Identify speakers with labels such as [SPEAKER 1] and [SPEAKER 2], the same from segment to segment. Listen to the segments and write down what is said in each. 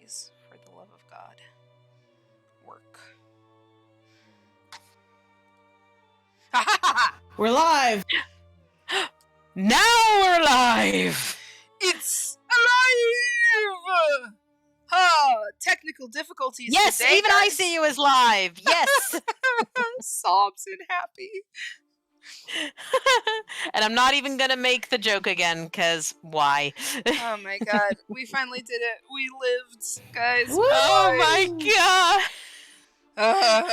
[SPEAKER 1] Please, for the love of God, work.
[SPEAKER 2] We're live!
[SPEAKER 3] Now we're live!
[SPEAKER 1] It's alive! Technical difficulties
[SPEAKER 3] Yes,
[SPEAKER 1] today,
[SPEAKER 3] even
[SPEAKER 1] guys.
[SPEAKER 3] I see you as live. Yes.
[SPEAKER 1] Sobs and happy.
[SPEAKER 3] And I'm not even gonna make the joke again, because why?
[SPEAKER 1] Oh my god, we finally did it. We lived, guys.
[SPEAKER 2] Woo!
[SPEAKER 3] Oh my god!
[SPEAKER 1] Uh,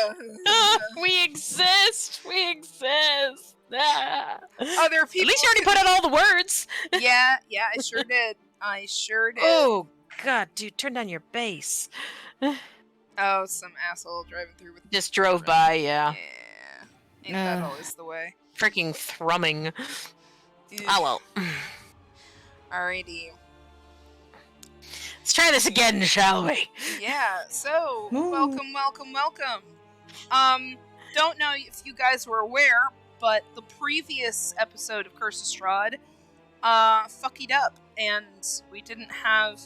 [SPEAKER 3] We exist! We exist! Ah.
[SPEAKER 1] Other people.
[SPEAKER 3] At least you already put out all the words!
[SPEAKER 1] Yeah, I sure did. I sure did.
[SPEAKER 3] Oh god, dude, turn down your bass.
[SPEAKER 1] Oh, some asshole driving through with.
[SPEAKER 3] Just drove by, yeah.
[SPEAKER 1] Ain't that always the way?
[SPEAKER 3] Freaking thrumming.
[SPEAKER 1] Ew.
[SPEAKER 3] Oh well.
[SPEAKER 1] Alrighty.
[SPEAKER 3] Let's try this again, shall we?
[SPEAKER 1] Yeah, so,
[SPEAKER 2] Ooh.
[SPEAKER 1] welcome. Don't know if you guys were aware, but the previous episode of Curse of Strahd, fucked it up, and we didn't have,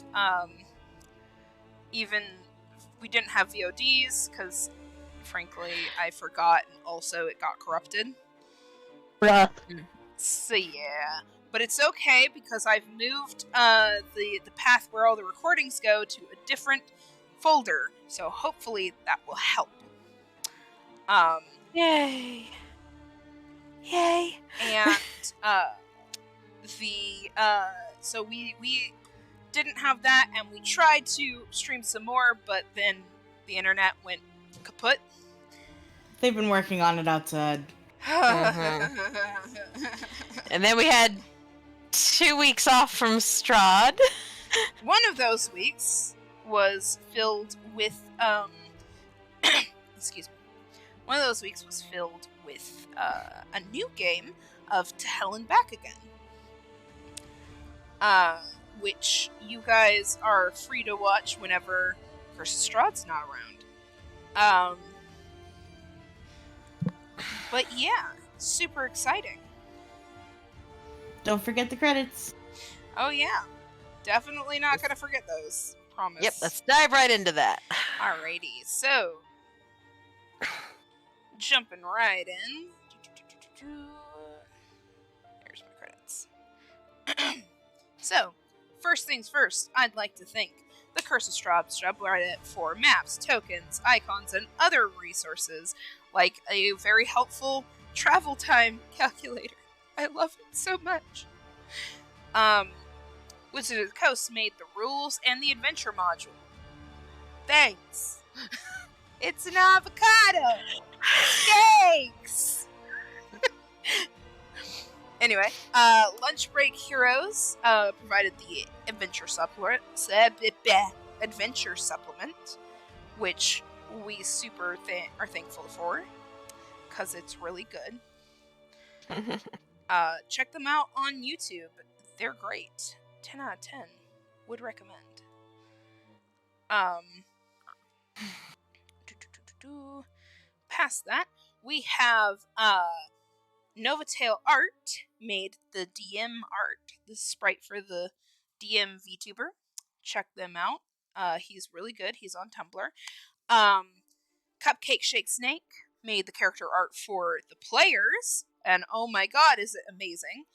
[SPEAKER 1] we didn't have VODs, because, frankly, I forgot, and also it got corrupted.
[SPEAKER 2] Bruh.
[SPEAKER 1] So yeah, but it's okay because I've moved the path where all the recordings go to a different folder, so hopefully that will help.
[SPEAKER 3] Yay. Yay.
[SPEAKER 1] And so we didn't have that, and we tried to stream some more, but then the internet went kaput.
[SPEAKER 2] They've been working on it outside.
[SPEAKER 3] And then we had 2 weeks off from Strahd.
[SPEAKER 1] One of those weeks was filled with excuse me. One of those weeks was filled with a new game of To Hell and Back Again, which you guys are free to watch whenever Curse of Strahd's not around. But yeah, super exciting.
[SPEAKER 2] Don't forget the credits.
[SPEAKER 1] Oh yeah, definitely not gonna forget those. Promise.
[SPEAKER 3] Yep, let's dive right into that.
[SPEAKER 1] Alrighty, so jumping right in. There's my credits. So, first things first, I'd like to thank the Curse of Strahd subreddit for maps, tokens, icons, and other resources, like a very helpful travel time calculator. I love it so much. Wizard of the Coast made the rules and the adventure module. Thanks. It's an avocado. Thanks. Anyway, Lunch Break Heroes provided the adventure supplement, which we super are thankful for, because it's really good. Check them out on YouTube. They're great. 10 out of 10. Would recommend. Past that, we have Novatail Art made the DM art, the sprite for the DM VTuber. Check them out. He's really good. He's on Tumblr. Cupcake Shake Snake made the character art for the players, and oh my god, is it amazing.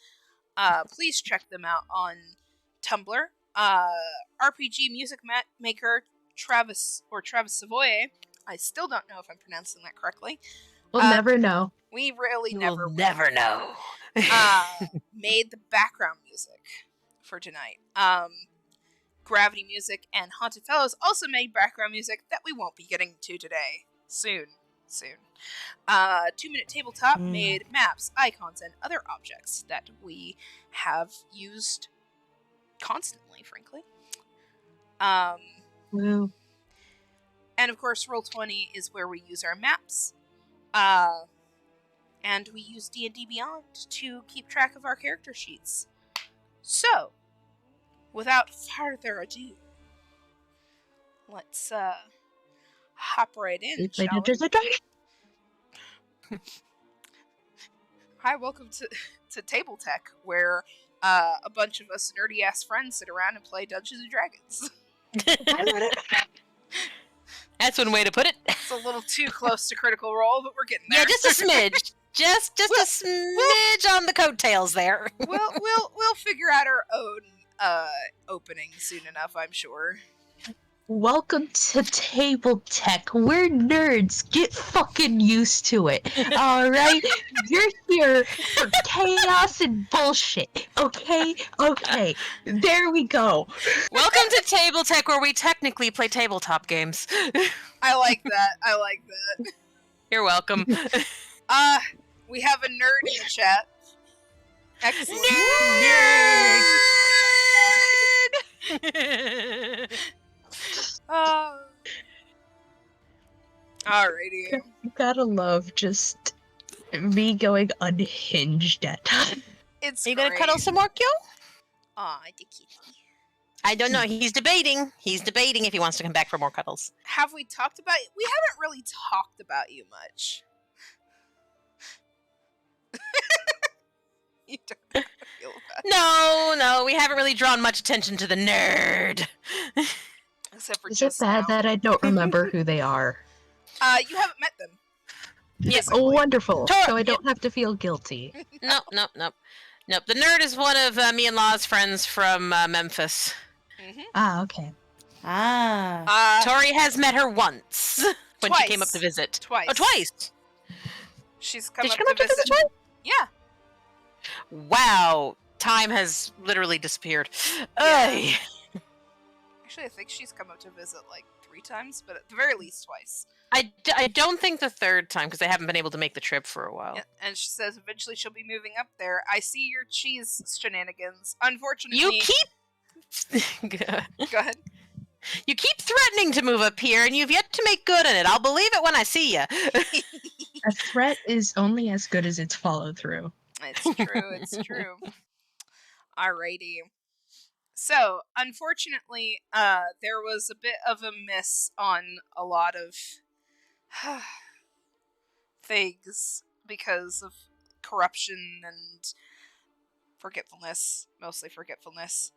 [SPEAKER 1] Please check them out on Tumblr. RPG music maker Travis Savoye. I still don't know if I'm pronouncing that correctly.
[SPEAKER 4] We'll never know.
[SPEAKER 1] We really
[SPEAKER 3] You
[SPEAKER 1] never
[SPEAKER 3] will never know.
[SPEAKER 1] made the background music for tonight. Gravity Music and Haunted Fellows also made background music that we won't be getting to today. Soon. 2 Minute Tabletop made maps, icons, and other objects that we have used constantly, frankly.
[SPEAKER 4] Wow.
[SPEAKER 1] And of course, Roll20 is where we use our maps. And we use D&D Beyond to keep track of our character sheets. So, without further ado, let's hop right in, shall we? Hi, welcome to Table Tech, where a bunch of us nerdy-ass friends sit around and play Dungeons & Dragons.
[SPEAKER 3] That's one way to put it.
[SPEAKER 1] It's a little too close to Critical Role, but we're getting there.
[SPEAKER 3] Yeah, just a smidge. Just a smidge on the coattails there.
[SPEAKER 1] We'll figure out our own opening soon enough, I'm sure.
[SPEAKER 4] Welcome to Table Tech. We're nerds. Get fucking used to it. Alright? You're here for chaos and bullshit. Okay? Okay. There we go.
[SPEAKER 3] Welcome to Table Tech, where we technically play tabletop games.
[SPEAKER 1] I like that.
[SPEAKER 3] You're welcome.
[SPEAKER 1] We have a nerd in the chat. Excellent.
[SPEAKER 3] Nerd!
[SPEAKER 1] Alrighty.
[SPEAKER 4] You gotta love just me going unhinged at times.
[SPEAKER 1] It's
[SPEAKER 3] Are you gonna
[SPEAKER 1] great.
[SPEAKER 3] cuddle some more, Kyo?
[SPEAKER 1] Aw, the kitty.
[SPEAKER 3] I don't know. He's debating. He's debating if he wants to come back for more cuddles.
[SPEAKER 1] Have we talked about you? We haven't really talked about you much. You don't know how I feel about it.
[SPEAKER 3] No, we haven't really drawn much attention to the nerd.
[SPEAKER 1] Except for
[SPEAKER 4] Is it
[SPEAKER 1] just
[SPEAKER 4] bad
[SPEAKER 1] now.
[SPEAKER 4] that I don't remember who they are?
[SPEAKER 1] You haven't met them.
[SPEAKER 3] Yes.
[SPEAKER 4] Oh, wonderful.
[SPEAKER 3] Tor-
[SPEAKER 4] So I don't have to feel guilty.
[SPEAKER 3] Nope. The nerd is one of me and Law's friends from Memphis.
[SPEAKER 1] Mm-hmm.
[SPEAKER 4] Ah, okay.
[SPEAKER 3] Tori has met her once when she came up to visit.
[SPEAKER 1] Twice.
[SPEAKER 3] Oh, twice.
[SPEAKER 1] She's come
[SPEAKER 3] Did
[SPEAKER 1] up
[SPEAKER 3] she come up to visit twice?
[SPEAKER 1] Yeah.
[SPEAKER 3] Wow. Time has literally disappeared.
[SPEAKER 1] Yeah.
[SPEAKER 3] Ay.
[SPEAKER 1] Actually, I think she's come up to visit like 3 times, but at the very least twice.
[SPEAKER 3] I don't think the third time, because they haven't been able to make the trip for a while.
[SPEAKER 1] Yeah, and she says eventually she'll be moving up there. I see your cheese shenanigans. Unfortunately,
[SPEAKER 3] You keep...
[SPEAKER 1] Go ahead.
[SPEAKER 3] You keep threatening to move up here, and you've yet to make good on it. I'll believe it when I see you.
[SPEAKER 4] A threat is only as good as its follow-through.
[SPEAKER 1] It's true. It's true. Alrighty. So, unfortunately, there was a bit of a miss on a lot of things because of corruption and forgetfulness. Mostly forgetfulness.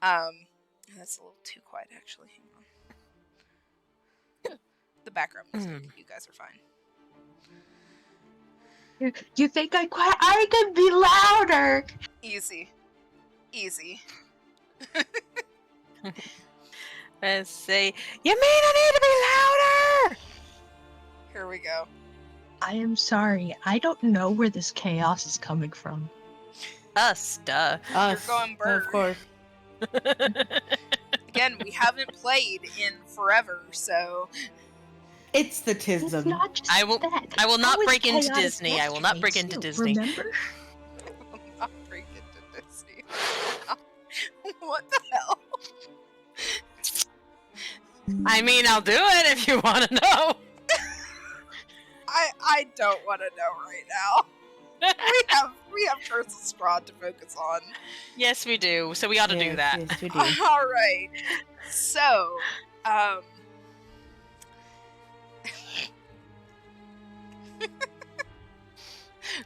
[SPEAKER 1] That's a little too quiet, actually. Hang on. The background music. You guys are fine.
[SPEAKER 4] You think I can be louder?
[SPEAKER 1] Easy.
[SPEAKER 3] Let's see. You mean I need to be louder?
[SPEAKER 1] Here we go.
[SPEAKER 4] I am sorry. I don't know where this chaos is coming from.
[SPEAKER 3] Us, duh.
[SPEAKER 2] Us,
[SPEAKER 1] going bird.
[SPEAKER 2] of course.
[SPEAKER 1] Again, we haven't played in forever, so
[SPEAKER 2] It's the
[SPEAKER 4] It's
[SPEAKER 2] tism.
[SPEAKER 4] not just
[SPEAKER 3] I will not
[SPEAKER 4] How is
[SPEAKER 3] break into
[SPEAKER 4] chaotic
[SPEAKER 3] Disney. I will not break into
[SPEAKER 4] yesterday,
[SPEAKER 3] Disney.
[SPEAKER 4] too, Remember?
[SPEAKER 1] I will not break into Disney. What the hell?
[SPEAKER 3] I mean, I'll do it if you want to know.
[SPEAKER 1] I don't want to know right now. We have Curse of Strahd to focus on.
[SPEAKER 3] Yes, we do. So we ought to do that.
[SPEAKER 2] Yes, we do.
[SPEAKER 1] All right. So,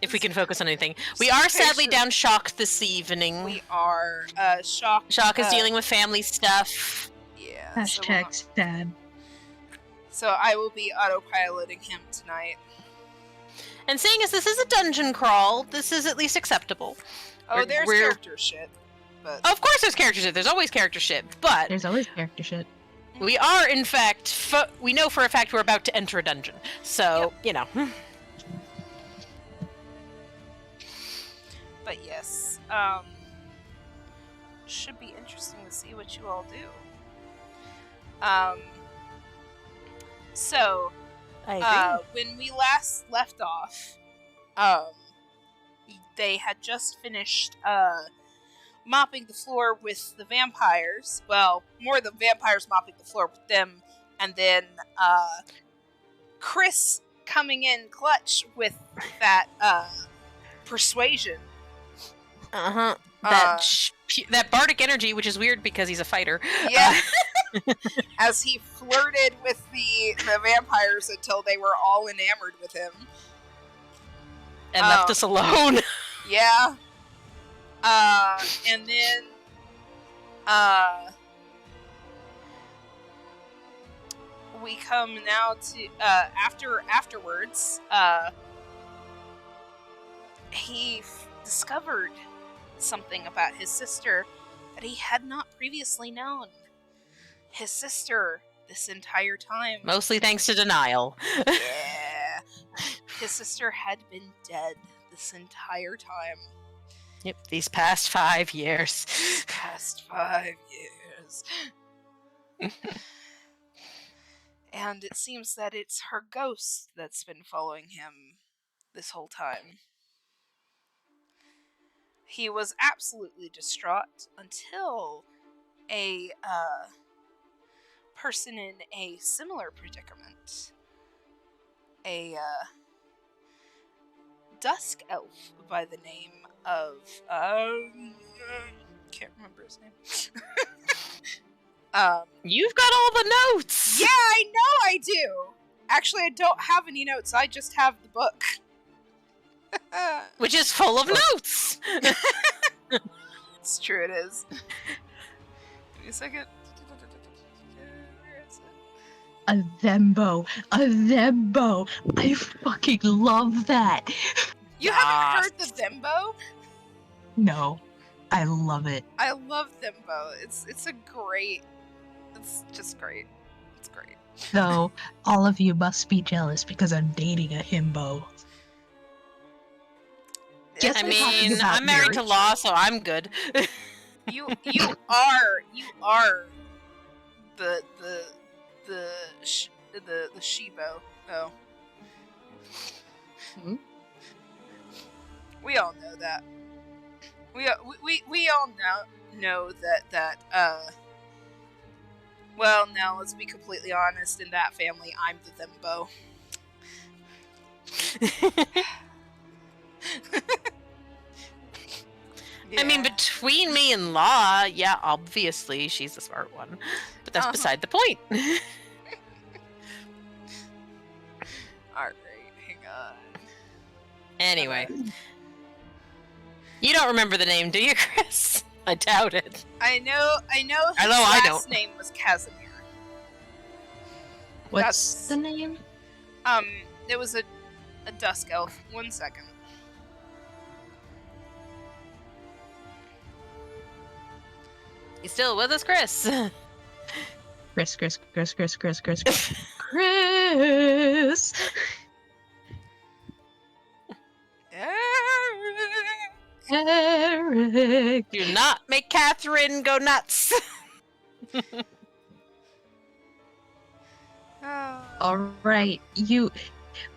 [SPEAKER 3] If we can focus on anything. We are sadly down Shock this evening.
[SPEAKER 1] we are shocked.
[SPEAKER 3] Shock is dealing with family stuff.
[SPEAKER 1] Yeah.
[SPEAKER 4] Hashtag sad.
[SPEAKER 1] So I will be autopiloting him tonight.
[SPEAKER 3] And seeing as this is a dungeon crawl, this is at least acceptable.
[SPEAKER 1] Oh, there's
[SPEAKER 3] we're-
[SPEAKER 1] character shit. But
[SPEAKER 3] Of course there's character shit. There's always character shit. But
[SPEAKER 4] There's always character shit.
[SPEAKER 3] we are, in fact, we know for a fact we're about to enter a dungeon. So, you know.
[SPEAKER 1] But yes, should be interesting to see what you all do. So,
[SPEAKER 3] I agree.
[SPEAKER 1] when we last left off, they had just finished, mopping the floor with the vampires. Well, more the vampires mopping the floor with them, and then, Chris coming in clutch with that, persuasion.
[SPEAKER 3] Uh-huh. That bardic energy, which is weird because he's a fighter.
[SPEAKER 1] Yeah. As he flirted with the vampires until they were all enamored with him.
[SPEAKER 3] And left us alone.
[SPEAKER 1] Yeah. And then we come now to afterwards. He discovered something about his sister that he had not previously known. His sister, this entire time,
[SPEAKER 3] Mostly thanks to denial.
[SPEAKER 1] yeah, his sister had been dead this entire time.
[SPEAKER 3] Yep, these past 5 years.
[SPEAKER 1] Past 5 years. And it seems that it's her ghost that's been following him this whole time. He was absolutely distraught until a person in a similar predicament, a dusk elf by the name of can't remember his name.
[SPEAKER 3] You've got all the notes!
[SPEAKER 1] Yeah, I know I do! Actually, I don't have any notes, I just have the book.
[SPEAKER 3] Which is full of notes!
[SPEAKER 1] It's true, it is. Give me a second. Where is it?
[SPEAKER 4] A thembo. A thembo. I fucking love that.
[SPEAKER 1] You haven't heard the Thembo?
[SPEAKER 4] No. I love it.
[SPEAKER 1] I love Thembo. It's just great. It's great.
[SPEAKER 4] Though, all of you must be jealous because I'm dating a himbo. Guess
[SPEAKER 3] I
[SPEAKER 4] we're talking
[SPEAKER 3] mean,
[SPEAKER 4] about
[SPEAKER 3] I'm married to
[SPEAKER 4] marriage.
[SPEAKER 3] Law, so I'm good.
[SPEAKER 1] You are the Shibo. Oh.
[SPEAKER 4] Hmm?
[SPEAKER 1] We all know that. We all know that well, now let's be completely honest, in that family I'm the Thembo.
[SPEAKER 3] I mean, between me and Law, yeah, obviously she's the smart one. But that's beside the point.
[SPEAKER 1] Alright, hang on.
[SPEAKER 3] Anyway. You don't remember the name, do you, Chris? I doubt it.
[SPEAKER 1] I know his
[SPEAKER 3] I
[SPEAKER 1] last
[SPEAKER 3] don't.
[SPEAKER 1] name was Casimir.
[SPEAKER 4] What's the name?
[SPEAKER 1] It was a dusk elf. 1 second.
[SPEAKER 3] You still with us, Chris?
[SPEAKER 4] Chris. Chris. Eric.
[SPEAKER 3] Do not make Catherine go nuts.
[SPEAKER 4] All right,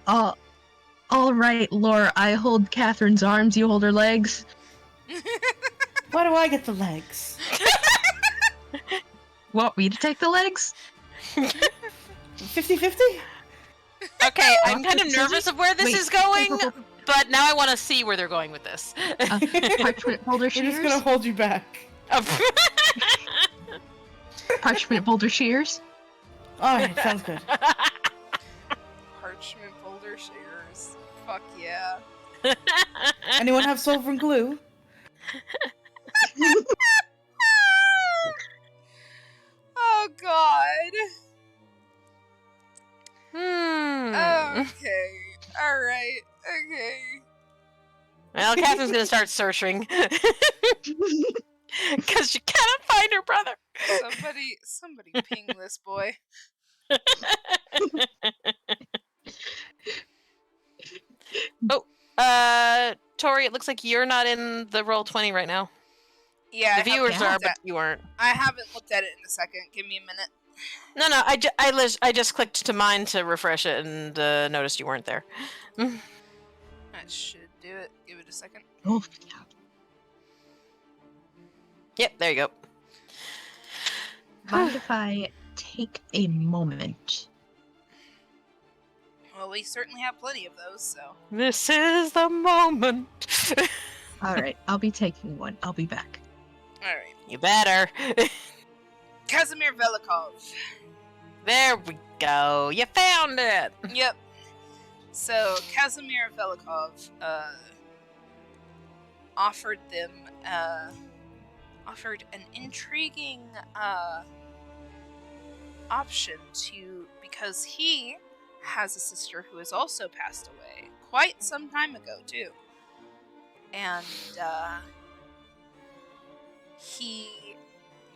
[SPEAKER 4] all right, Laura. I hold Catherine's arms. You hold her legs.
[SPEAKER 2] Why do I get the legs?
[SPEAKER 4] Want me to take the legs?
[SPEAKER 2] 50-50?
[SPEAKER 3] Okay, I'm kind of nervous of where this
[SPEAKER 4] Wait.
[SPEAKER 3] is going, but now I want to see where they're going with this.
[SPEAKER 4] Parchment boulder
[SPEAKER 2] We're
[SPEAKER 4] shears.
[SPEAKER 2] just gonna hold you back.
[SPEAKER 4] Parchment boulder shears.
[SPEAKER 2] Alright, sounds good.
[SPEAKER 1] Parchment boulder shears. Fuck yeah.
[SPEAKER 2] Anyone have silver and glue?
[SPEAKER 1] Oh god. Okay. Alright. Okay.
[SPEAKER 3] Well, Catherine's gonna start searching. Because she cannot find her brother.
[SPEAKER 1] Somebody ping this boy.
[SPEAKER 3] Tori, it looks like you're not in the Roll20 right now.
[SPEAKER 1] Yeah,
[SPEAKER 3] The viewers are, but you aren't.
[SPEAKER 1] I haven't looked at it in a second. Give me a minute.
[SPEAKER 3] No, I just clicked to mine to refresh it and noticed you weren't there.
[SPEAKER 1] I should do it. Give it a second.
[SPEAKER 4] Oh,
[SPEAKER 3] Yep, there you go.
[SPEAKER 4] mind if I take a moment?
[SPEAKER 1] Well, we certainly have plenty of those, so.
[SPEAKER 3] This is the moment.
[SPEAKER 4] All right, I'll be taking one. I'll be back.
[SPEAKER 1] Alright.
[SPEAKER 3] You better.
[SPEAKER 1] Casimir Velikov.
[SPEAKER 3] There we go. You found it.
[SPEAKER 1] Yep. So, Casimir Velikov, offered an intriguing, option to because he has a sister who has also passed away quite some time ago, too. And he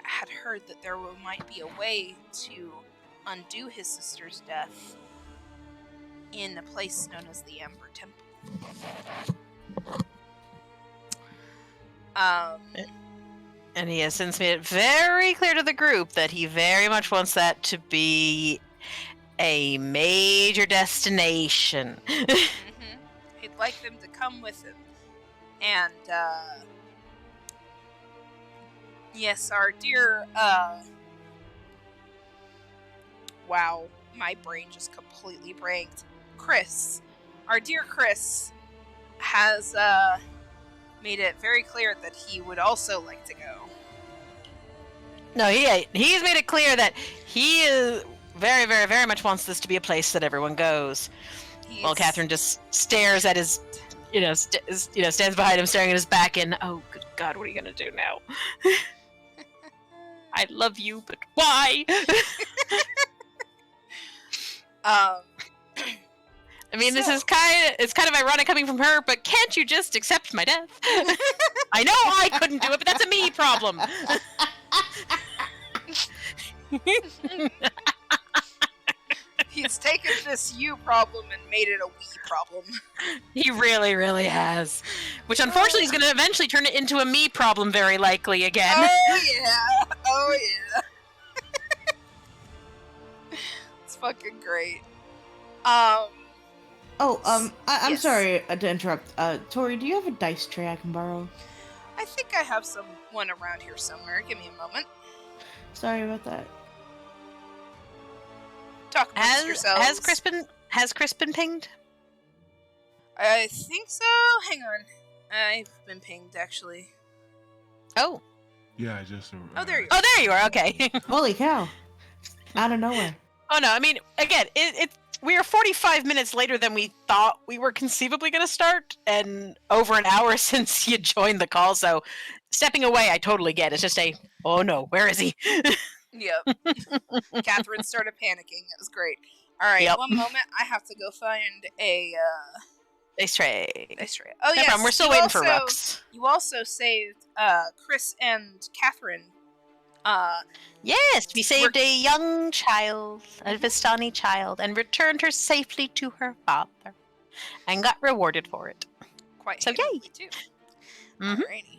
[SPEAKER 1] had heard that there might be a way to undo his sister's death in a place known as the Amber Temple.
[SPEAKER 3] And he has since made it very clear to the group that he very much wants that to be a major destination.
[SPEAKER 1] He'd like them to come with him. And, yes, our dear, wow, my brain just completely branked. Chris. Our dear Chris has, made it very clear that he would also like to go.
[SPEAKER 3] No, he's made it clear that he is very, very, very much wants this to be a place that everyone goes. While Catherine just stares at his, stands behind him, staring at his back, and oh, good God, what are you gonna do now? I love you, but why? I mean, this is it's kind of ironic coming from her, but can't you just accept my death? I know I couldn't do it, but that's a me problem.
[SPEAKER 1] He's taken this you problem and made it a we problem.
[SPEAKER 3] He really, really has. Which unfortunately is going to eventually turn it into a me problem, very likely, again.
[SPEAKER 1] Oh yeah. It's fucking great.
[SPEAKER 2] I'm
[SPEAKER 1] Yes.
[SPEAKER 2] sorry to interrupt. Tori, do you have a dice tray I can borrow?
[SPEAKER 1] I think I have one around here somewhere. Give me a moment.
[SPEAKER 2] Sorry about that.
[SPEAKER 1] Talk amongst yourselves.
[SPEAKER 3] Has Chris been pinged?
[SPEAKER 1] I think so. Hang on. I've been pinged, actually.
[SPEAKER 3] Oh.
[SPEAKER 5] Yeah, I just.
[SPEAKER 1] Oh, there you
[SPEAKER 3] are. Oh, there you are. Okay.
[SPEAKER 2] Holy cow! Out of nowhere.
[SPEAKER 3] Oh no! I mean, again, we are 45 minutes later than we thought we were conceivably going to start, and over an hour since you joined the call. So, stepping away, I totally get. It's just oh no, where is he?
[SPEAKER 1] Yep. Catherine started panicking. It was great. All right,
[SPEAKER 3] Yep.
[SPEAKER 1] one moment. I have to go find a
[SPEAKER 3] dice tray.
[SPEAKER 1] dice tray. Oh
[SPEAKER 3] No
[SPEAKER 1] yes,
[SPEAKER 3] problem. We're still waiting for Rux.
[SPEAKER 1] You also saved Chris and Catherine.
[SPEAKER 3] Yes, we saved a young child, a Vistani child, and returned her safely to her father, and got rewarded for it.
[SPEAKER 1] Quite
[SPEAKER 3] So
[SPEAKER 1] handily,
[SPEAKER 3] yay.
[SPEAKER 1] too.
[SPEAKER 3] Mhm.
[SPEAKER 1] Alrighty.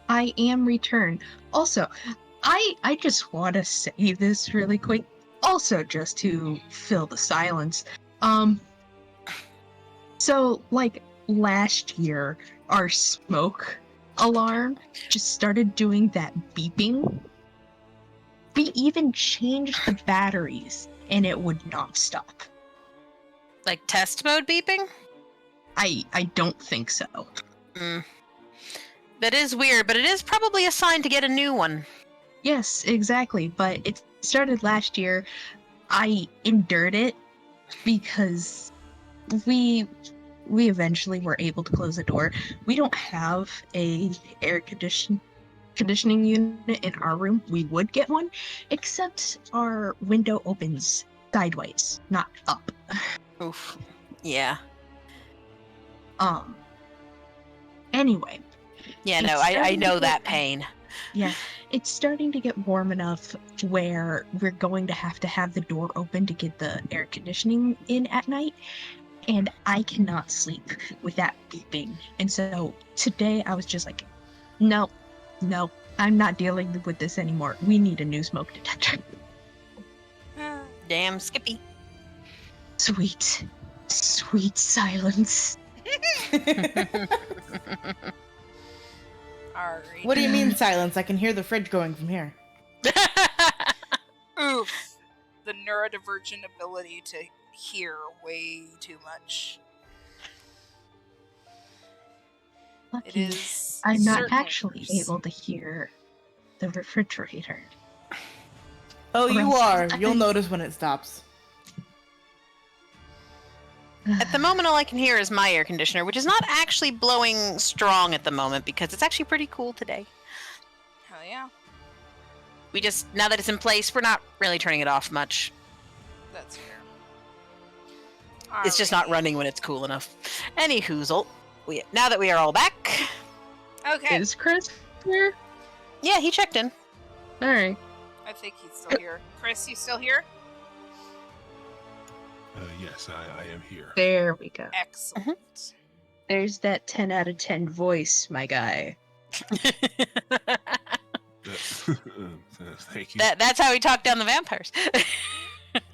[SPEAKER 4] I am returned. Also, I just want to say this really quick. Also, just to fill the silence. So, like, last year, our smoke alarm just started doing that beeping. We even changed the batteries, and it would not stop.
[SPEAKER 3] Like test mode beeping?
[SPEAKER 4] I don't think so.
[SPEAKER 3] That is weird, but it is probably a sign to get a new one.
[SPEAKER 4] Yes, exactly. But it started last year. I endured it because we eventually were able to close the door. We don't have a air conditioning unit in our room. We would get one, except our window opens sideways, not up.
[SPEAKER 3] Oof. Yeah.
[SPEAKER 4] Anyway.
[SPEAKER 3] Yeah, no, I know that pain.
[SPEAKER 4] Yeah, it's starting to get warm enough where we're going to have the door open to get the air conditioning in at night, and I cannot sleep with that beeping. And so today I was just like, no, I'm not dealing with this anymore. We need a new smoke detector.
[SPEAKER 3] Damn Skippy.
[SPEAKER 4] Sweet silence.
[SPEAKER 1] Alright.
[SPEAKER 2] What do you mean silence? I can hear the fridge going from here.
[SPEAKER 1] Oof. The neurodivergent ability to hear way too much. It
[SPEAKER 4] Lucky
[SPEAKER 1] is.
[SPEAKER 4] I'm not
[SPEAKER 1] certainly
[SPEAKER 4] actually
[SPEAKER 1] worse.
[SPEAKER 4] able to hear the refrigerator.
[SPEAKER 2] Oh, you
[SPEAKER 4] Right.
[SPEAKER 2] are. You'll notice when it stops.
[SPEAKER 3] At the moment, all I can hear is my air conditioner, which is not actually blowing strong at the moment because it's actually pretty cool today.
[SPEAKER 1] Hell yeah.
[SPEAKER 3] We just, now that it's in place, we're not really turning it off much.
[SPEAKER 1] That's fair.
[SPEAKER 3] It's just not running when it's cool enough. Any hoozle. Now that we are all back.
[SPEAKER 1] Okay.
[SPEAKER 4] Is Chris here?
[SPEAKER 3] Yeah, he checked in.
[SPEAKER 4] Alright.
[SPEAKER 1] I think he's still here. Chris, you still here?
[SPEAKER 5] Yes, I am here.
[SPEAKER 4] There we go.
[SPEAKER 1] Excellent.
[SPEAKER 4] There's that 10 out of 10 voice, my guy.
[SPEAKER 5] Thank you.
[SPEAKER 3] That's how he talked down the vampires.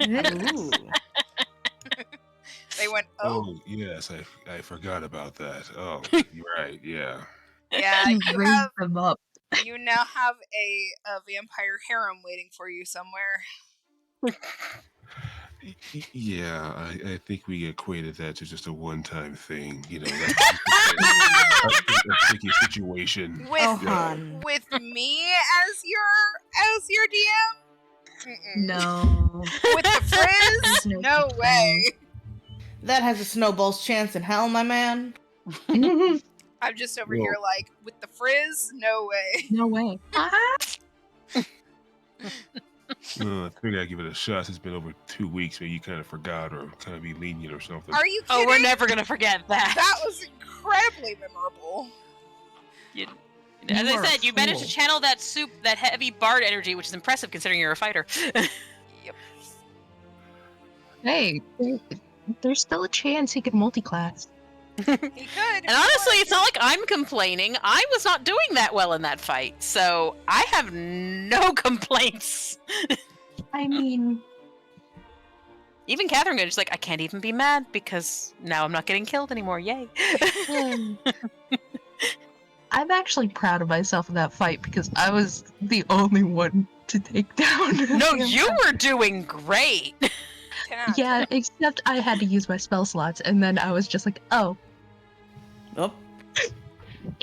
[SPEAKER 2] Ooh.
[SPEAKER 1] They went,
[SPEAKER 5] Oh, yes, I forgot about that. Oh, you're right, yeah.
[SPEAKER 1] Yeah,
[SPEAKER 4] You
[SPEAKER 1] you
[SPEAKER 4] raised
[SPEAKER 1] have.
[SPEAKER 4] them up.
[SPEAKER 1] You now have a vampire harem waiting for you somewhere.
[SPEAKER 5] Yeah, I think we equated that to just a one-time thing. You know, that's a sticky situation.
[SPEAKER 1] With
[SPEAKER 2] Oh, hon.
[SPEAKER 1] with me as your DM? Mm-mm.
[SPEAKER 4] No.
[SPEAKER 1] With the frizz?
[SPEAKER 4] No.
[SPEAKER 1] No way.
[SPEAKER 2] That has a snowball's chance in hell, my man.
[SPEAKER 1] I'm just over
[SPEAKER 5] Whoa.
[SPEAKER 1] here like, with the frizz? No way.
[SPEAKER 4] No way.
[SPEAKER 5] I figured I'd give it a shot. It's been over 2 weeks. Maybe you kind of forgot or kind of be lenient or something.
[SPEAKER 1] Are you kidding?
[SPEAKER 3] Oh, we're never going to forget that.
[SPEAKER 1] That was incredibly memorable.
[SPEAKER 3] As
[SPEAKER 4] You
[SPEAKER 3] I
[SPEAKER 4] are
[SPEAKER 3] said,
[SPEAKER 4] a
[SPEAKER 3] you managed to
[SPEAKER 4] fool.
[SPEAKER 3] channel that heavy bard energy, which is impressive considering you're a fighter.
[SPEAKER 1] Yep.
[SPEAKER 4] Hey, there's still a chance he could multi-class.
[SPEAKER 1] He could.
[SPEAKER 3] And honestly, it's not like I'm complaining. I was not doing that well in that fight, so I have no complaints.
[SPEAKER 4] I mean,
[SPEAKER 3] Even Catherine goes, she's like, I can't even be mad because now I'm not getting killed anymore. Yay.
[SPEAKER 4] I'm actually proud of myself in that fight because I was the only one to take down.
[SPEAKER 3] No, you were doing great.
[SPEAKER 1] 10 out of 10.
[SPEAKER 4] Yeah, except I had to use my spell slots, and then I was just like, oh.
[SPEAKER 2] Oh.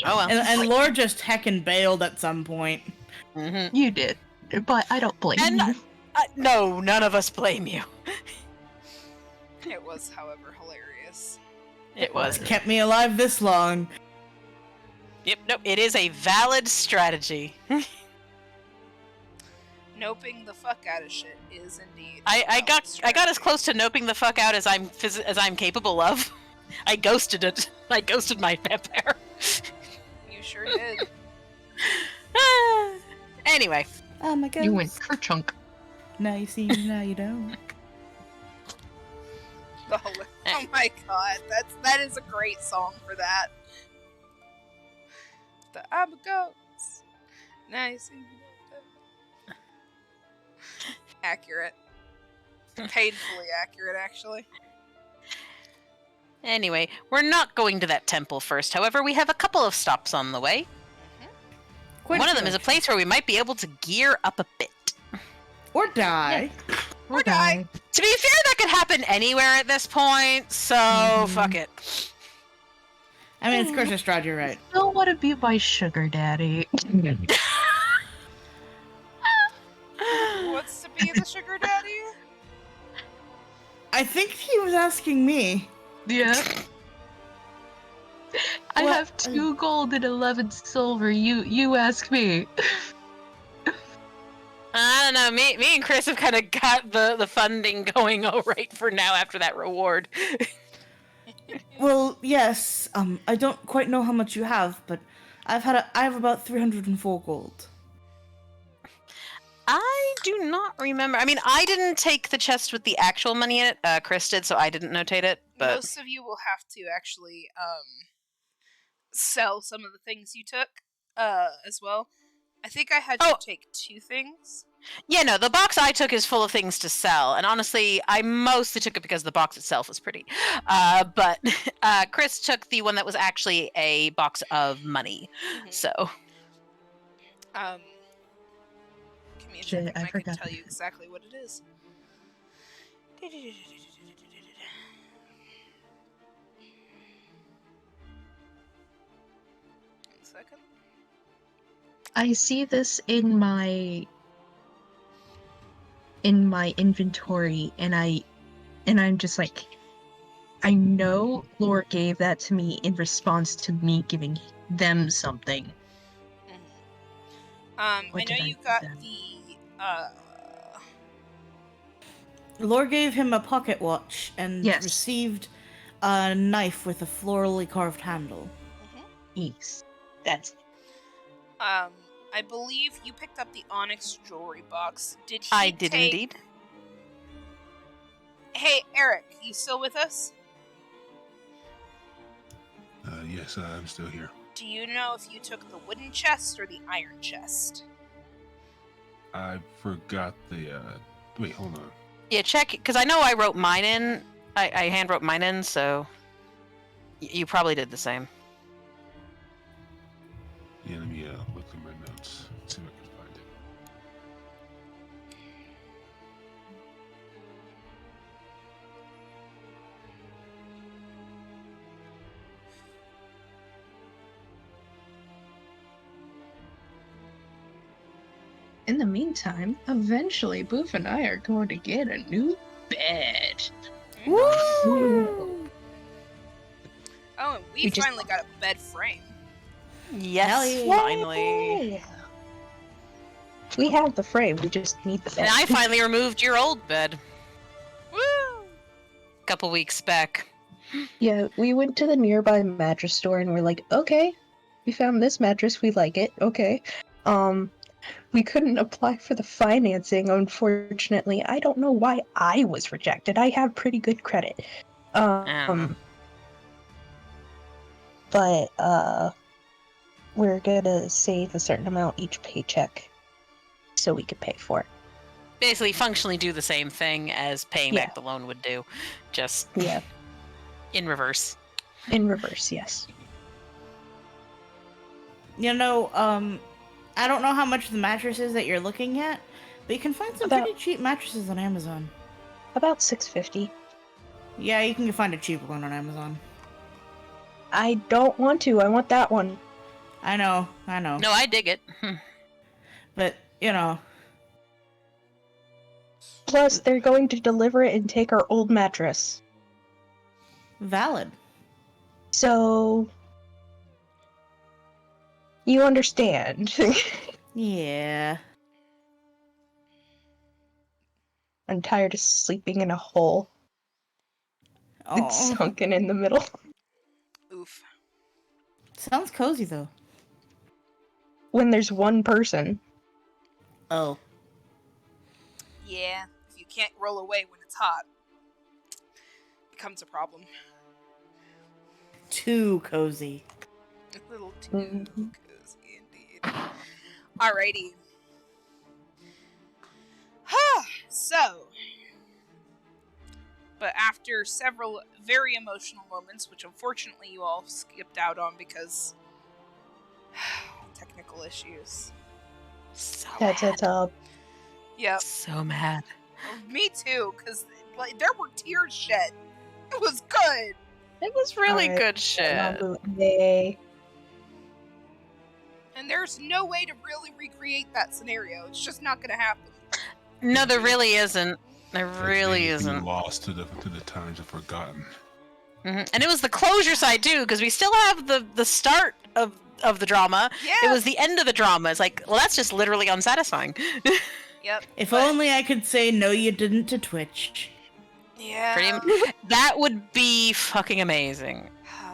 [SPEAKER 3] Oh well.
[SPEAKER 2] And Lore just heckin' bailed at some point.
[SPEAKER 3] Mm-hmm.
[SPEAKER 4] You did, but I don't blame
[SPEAKER 3] And
[SPEAKER 4] you.
[SPEAKER 3] no, none of us blame you.
[SPEAKER 1] It was, however, hilarious.
[SPEAKER 3] It was.
[SPEAKER 2] Kept me alive this long.
[SPEAKER 3] Yep, nope. It is a valid strategy.
[SPEAKER 1] Noping the fuck out of shit is indeed.
[SPEAKER 3] I
[SPEAKER 1] a
[SPEAKER 3] got
[SPEAKER 1] strategy.
[SPEAKER 3] as close to noping the fuck out as I'm capable of. I ghosted it. I ghosted my vampire.
[SPEAKER 1] You sure did.
[SPEAKER 3] Anyway,
[SPEAKER 2] Oh my god.
[SPEAKER 4] You went kerchunk.
[SPEAKER 2] Now you see, now you don't.
[SPEAKER 1] The whole. Oh my god, that is a great song for that. The I'm a ghost. Nice. Accurate. Painfully accurate, actually.
[SPEAKER 3] anyway, we're not going to that temple first. However, we have a couple of stops on the way. One of them is a place where we might be able to gear up a bit.
[SPEAKER 2] Or die.
[SPEAKER 1] Or die.
[SPEAKER 3] To be fair, that could happen anywhere at this point, so fuck it.
[SPEAKER 2] I mean, it's Curse of Strahd, you're right.
[SPEAKER 4] Don't want to be my sugar daddy.
[SPEAKER 1] What's to be the sugar daddy?
[SPEAKER 2] I think he was asking me.
[SPEAKER 4] Yeah. I
[SPEAKER 2] Well,
[SPEAKER 4] have 2 gold and 11 silver. You ask me.
[SPEAKER 3] I don't know. Me and Chris have kind of got the funding going all right for now after that reward.
[SPEAKER 2] Well, yes. I don't quite know how much you have, but I have about 304 gold.
[SPEAKER 3] I do not remember. I mean, I didn't take the chest with the actual money in it. Chris did, so I didn't notate it. But
[SPEAKER 1] Most of you will have to actually sell some of the things you took as well. I think I had you take 2 things.
[SPEAKER 3] yeah, no, the box I took is full of things to sell, and honestly, I mostly took it because the box itself was pretty. But Chris took the one that was actually a box of money. So
[SPEAKER 1] Give me a
[SPEAKER 4] Shit,
[SPEAKER 1] second,
[SPEAKER 4] I
[SPEAKER 1] and I can
[SPEAKER 4] forgot.
[SPEAKER 1] tell you exactly what it is. One second.
[SPEAKER 4] I see this in my inventory, and I'm just like, I know Lore gave that to me in response to me giving them something.
[SPEAKER 1] I
[SPEAKER 4] What
[SPEAKER 1] know
[SPEAKER 4] did I
[SPEAKER 1] you
[SPEAKER 4] give
[SPEAKER 1] got
[SPEAKER 4] them?
[SPEAKER 2] Lore gave him a pocket watch and
[SPEAKER 4] Yes.
[SPEAKER 2] received a knife with a florally carved handle.
[SPEAKER 4] Yes. That's
[SPEAKER 1] I believe you picked up the onyx jewelry box. Did he
[SPEAKER 3] I did
[SPEAKER 1] take...
[SPEAKER 3] indeed.
[SPEAKER 1] Hey, Eric, you still with us?
[SPEAKER 5] Yes, I'm still here.
[SPEAKER 1] Do you know if you took the wooden chest or the iron chest?
[SPEAKER 5] I forgot the. Wait, hold on.
[SPEAKER 3] Yeah, check, because I know I wrote mine in. I hand wrote mine in, so you probably did the same.
[SPEAKER 5] Yeah, let me look through my notes. See if I can find it.
[SPEAKER 4] In the meantime, eventually Boof and I are going to get a new bed.
[SPEAKER 2] Woo!
[SPEAKER 1] Oh, and we
[SPEAKER 4] We just-
[SPEAKER 1] finally got a bed frame.
[SPEAKER 3] Yes,
[SPEAKER 2] Hell yeah.
[SPEAKER 3] finally.
[SPEAKER 4] We have the frame, we just need the bed.
[SPEAKER 3] And I finally removed your old bed
[SPEAKER 1] Woo!
[SPEAKER 3] a couple weeks back.
[SPEAKER 4] Yeah, we went to the nearby mattress store and we're like, okay, we found this mattress, we like it, okay. We couldn't apply for the financing, unfortunately. I don't know why I was rejected. I have pretty good credit.
[SPEAKER 3] know.
[SPEAKER 4] But we're gonna save a certain amount each paycheck so we could pay for it.
[SPEAKER 3] Basically, functionally do the same thing as paying
[SPEAKER 4] Yeah.
[SPEAKER 3] back the loan would do, just
[SPEAKER 4] Yeah,
[SPEAKER 3] in reverse.
[SPEAKER 4] in reverse, yes.
[SPEAKER 2] You know, I don't know how much the mattress is that you're looking at, but you can find some
[SPEAKER 4] About-
[SPEAKER 2] pretty cheap mattresses on Amazon.
[SPEAKER 4] About $650.
[SPEAKER 2] Yeah, you can find a cheaper one on Amazon.
[SPEAKER 4] I don't want to. I want that one.
[SPEAKER 2] I know.
[SPEAKER 3] No, I dig it.
[SPEAKER 2] But, you know,
[SPEAKER 4] Plus, they're going to deliver it and take our old mattress.
[SPEAKER 2] valid.
[SPEAKER 4] So, you understand.
[SPEAKER 2] Yeah.
[SPEAKER 4] I'm tired of sleeping in a hole. It's
[SPEAKER 2] Oh,
[SPEAKER 4] sunken in the middle.
[SPEAKER 1] Oof.
[SPEAKER 2] sounds cozy though.
[SPEAKER 4] When there's one person.
[SPEAKER 2] Oh.
[SPEAKER 1] Yeah, if you can't roll away when it's hot, it becomes a problem.
[SPEAKER 2] Too cozy.
[SPEAKER 1] A little too
[SPEAKER 4] Mhm.
[SPEAKER 1] cozy indeed. Alrighty. So, but after several very emotional moments, which unfortunately you all skipped out on because technical issues.
[SPEAKER 3] So
[SPEAKER 4] That's
[SPEAKER 3] mad.
[SPEAKER 4] it up.
[SPEAKER 1] Yep,
[SPEAKER 3] So mad.
[SPEAKER 1] me too, because like, there were tears shed. It was good.
[SPEAKER 3] It was really
[SPEAKER 4] Alright.
[SPEAKER 3] good shit.
[SPEAKER 4] Yay.
[SPEAKER 1] And there's no way to really recreate that scenario. It's just not gonna happen.
[SPEAKER 3] No, there really isn't. There really
[SPEAKER 5] It's
[SPEAKER 3] isn't.
[SPEAKER 5] lost to the times of forgotten.
[SPEAKER 3] And it was the closure side too, because we still have the start of the drama.
[SPEAKER 1] Yeah.
[SPEAKER 3] It was the end of the drama. It's like, well, that's just literally unsatisfying.
[SPEAKER 1] Yep.
[SPEAKER 2] If
[SPEAKER 1] but-
[SPEAKER 2] only I could say no you didn't to Twitch.
[SPEAKER 1] Yeah.
[SPEAKER 3] That would be fucking amazing.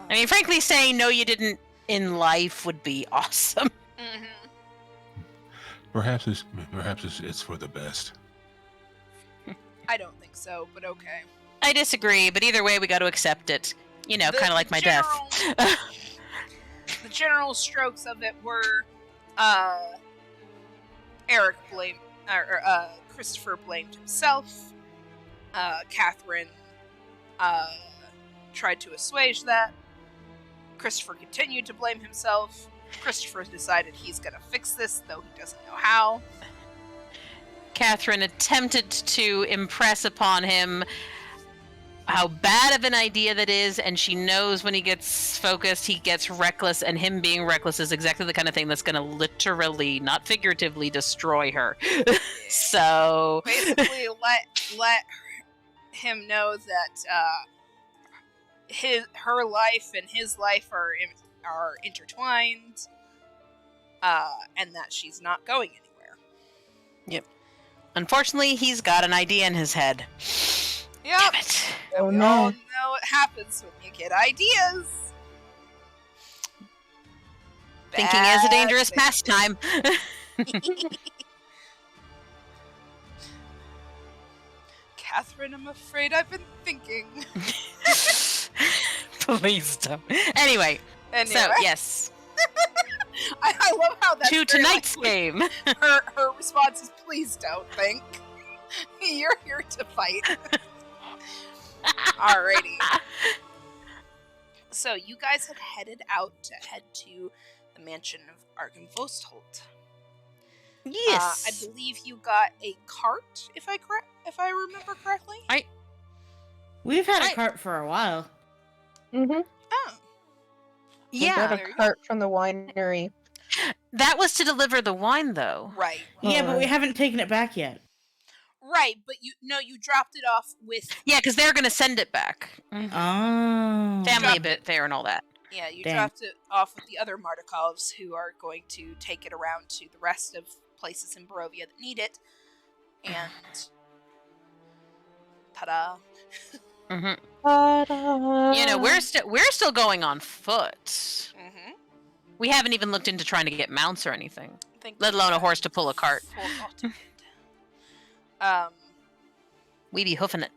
[SPEAKER 3] I mean, frankly, saying no, you didn't in life would be awesome.
[SPEAKER 1] Mhm.
[SPEAKER 5] Perhaps it's for the best.
[SPEAKER 1] I don't think so, but okay.
[SPEAKER 3] I disagree, but either way, we got to accept it. You know,
[SPEAKER 1] The-
[SPEAKER 3] kind of like
[SPEAKER 1] the
[SPEAKER 3] my
[SPEAKER 1] general-
[SPEAKER 3] death.
[SPEAKER 1] The general strokes of it were, Eric blamed, Christopher blamed himself. Catherine, tried to assuage that. Christopher continued to blame himself. Christopher decided he's gonna fix this, though he doesn't know how.
[SPEAKER 3] Catherine attempted to impress upon him how bad of an idea that is, and she knows when he gets focused, he gets reckless, and him being reckless is exactly the kind of thing that's going to literally, not figuratively, destroy her. So
[SPEAKER 1] Basically, let him know that her life and his life are intertwined, and that she's not going anywhere.
[SPEAKER 3] Yep. Unfortunately, he's got an idea in his head.
[SPEAKER 1] Yep.
[SPEAKER 3] Damn it.
[SPEAKER 1] And
[SPEAKER 4] Oh,
[SPEAKER 1] we
[SPEAKER 4] no.
[SPEAKER 1] all know what happens when you get ideas.
[SPEAKER 3] Thinking is a
[SPEAKER 1] Bad
[SPEAKER 3] dangerous
[SPEAKER 1] thing.
[SPEAKER 3] pastime.
[SPEAKER 1] Catherine, I'm afraid I've been thinking.
[SPEAKER 3] Please don't. Anyway, so yes,
[SPEAKER 1] I love how that's
[SPEAKER 3] to
[SPEAKER 1] very
[SPEAKER 3] tonight's
[SPEAKER 1] likely.
[SPEAKER 3] game.
[SPEAKER 1] Her response is, please don't think. You're here to fight. Alrighty. So you guys had headed out to head to the mansion of Argynvostholt.
[SPEAKER 3] Yes.
[SPEAKER 1] I believe you got a cart, if I remember correctly.
[SPEAKER 2] We've had
[SPEAKER 3] I-
[SPEAKER 2] a cart for a while.
[SPEAKER 4] Mm-hmm.
[SPEAKER 1] Oh,
[SPEAKER 4] We
[SPEAKER 3] Yeah,
[SPEAKER 4] got
[SPEAKER 1] there
[SPEAKER 4] a
[SPEAKER 1] you go.
[SPEAKER 4] cart from the winery.
[SPEAKER 3] that was to deliver the wine, though.
[SPEAKER 1] right.
[SPEAKER 2] Yeah, but we
[SPEAKER 4] Alright.
[SPEAKER 2] haven't taken it back yet.
[SPEAKER 1] Right, but you dropped it off with
[SPEAKER 3] Yeah, because they're gonna send it back.
[SPEAKER 2] Oh.
[SPEAKER 3] Family bit fair and all that.
[SPEAKER 1] you
[SPEAKER 2] Damn.
[SPEAKER 1] dropped it off with the other Mardikovs who are going to take it around to the rest of places in Barovia that need it. And ta-da.
[SPEAKER 3] Hmm
[SPEAKER 4] Ta-da!
[SPEAKER 3] You know, we're still going on foot.
[SPEAKER 1] Mm-hmm.
[SPEAKER 3] We haven't even looked into trying to get mounts or anything, let alone a horse to pull a cart. We be hoofing it.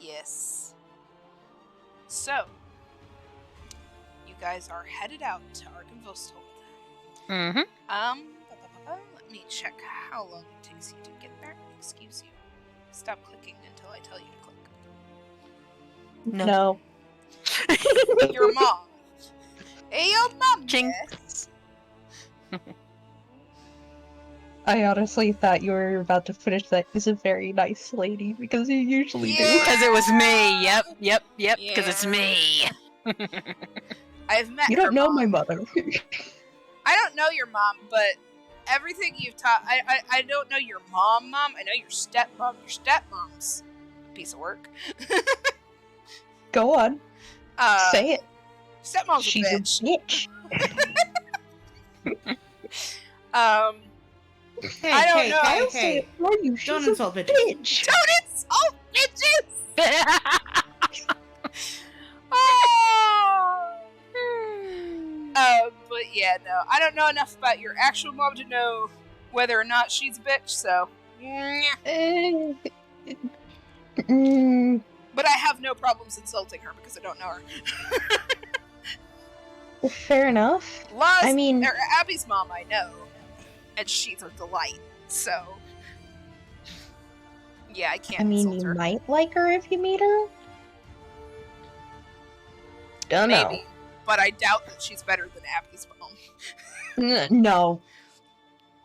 [SPEAKER 1] Yes. So, you guys are headed out to Argynvostholt.
[SPEAKER 3] Mm-hmm.
[SPEAKER 1] Let me check how long it takes you to get there. Excuse you. Stop clicking until I tell you to click.
[SPEAKER 4] No.
[SPEAKER 1] Your mom. Hey, your mom.
[SPEAKER 3] Ching.
[SPEAKER 1] Yes.
[SPEAKER 4] I honestly thought you were about to finish that. Is a very nice lady because you usually
[SPEAKER 1] Yeah.
[SPEAKER 3] Because it was me. Yep. Because it's
[SPEAKER 1] Yeah.
[SPEAKER 3] me.
[SPEAKER 1] I've met
[SPEAKER 4] do. You
[SPEAKER 1] her
[SPEAKER 4] don't know my
[SPEAKER 1] mom.
[SPEAKER 4] mother.
[SPEAKER 1] I don't know your mom, but everything you've taught, I don't know your mom. I know your stepmom. Your stepmom's a piece of work.
[SPEAKER 4] Go on. Say it.
[SPEAKER 1] Stepmom's
[SPEAKER 4] She's
[SPEAKER 1] a
[SPEAKER 4] a
[SPEAKER 1] bitch.
[SPEAKER 4] bitch.
[SPEAKER 2] Hey,
[SPEAKER 1] I don't
[SPEAKER 2] hey,
[SPEAKER 1] know.
[SPEAKER 2] hey,
[SPEAKER 4] I'll say
[SPEAKER 2] hey.
[SPEAKER 4] it for you. She's
[SPEAKER 2] Don't
[SPEAKER 4] a
[SPEAKER 2] insult bitches.
[SPEAKER 4] bitch.
[SPEAKER 1] Don't insult bitches! Oh! But yeah, no. I don't know enough about your actual mom to know whether or not she's a bitch, so.
[SPEAKER 4] Eh, mm,
[SPEAKER 1] But I have no problems insulting her because I don't know her.
[SPEAKER 4] fair enough.
[SPEAKER 1] Laz,
[SPEAKER 4] I mean-
[SPEAKER 1] Abby's mom I know, and she's a delight, so. Yeah, I can't
[SPEAKER 4] I mean,
[SPEAKER 1] insult
[SPEAKER 4] you
[SPEAKER 1] her.
[SPEAKER 4] might like her if you meet her. Don't
[SPEAKER 1] Maybe. But I doubt that she's better than Abby's mom.
[SPEAKER 4] know. No.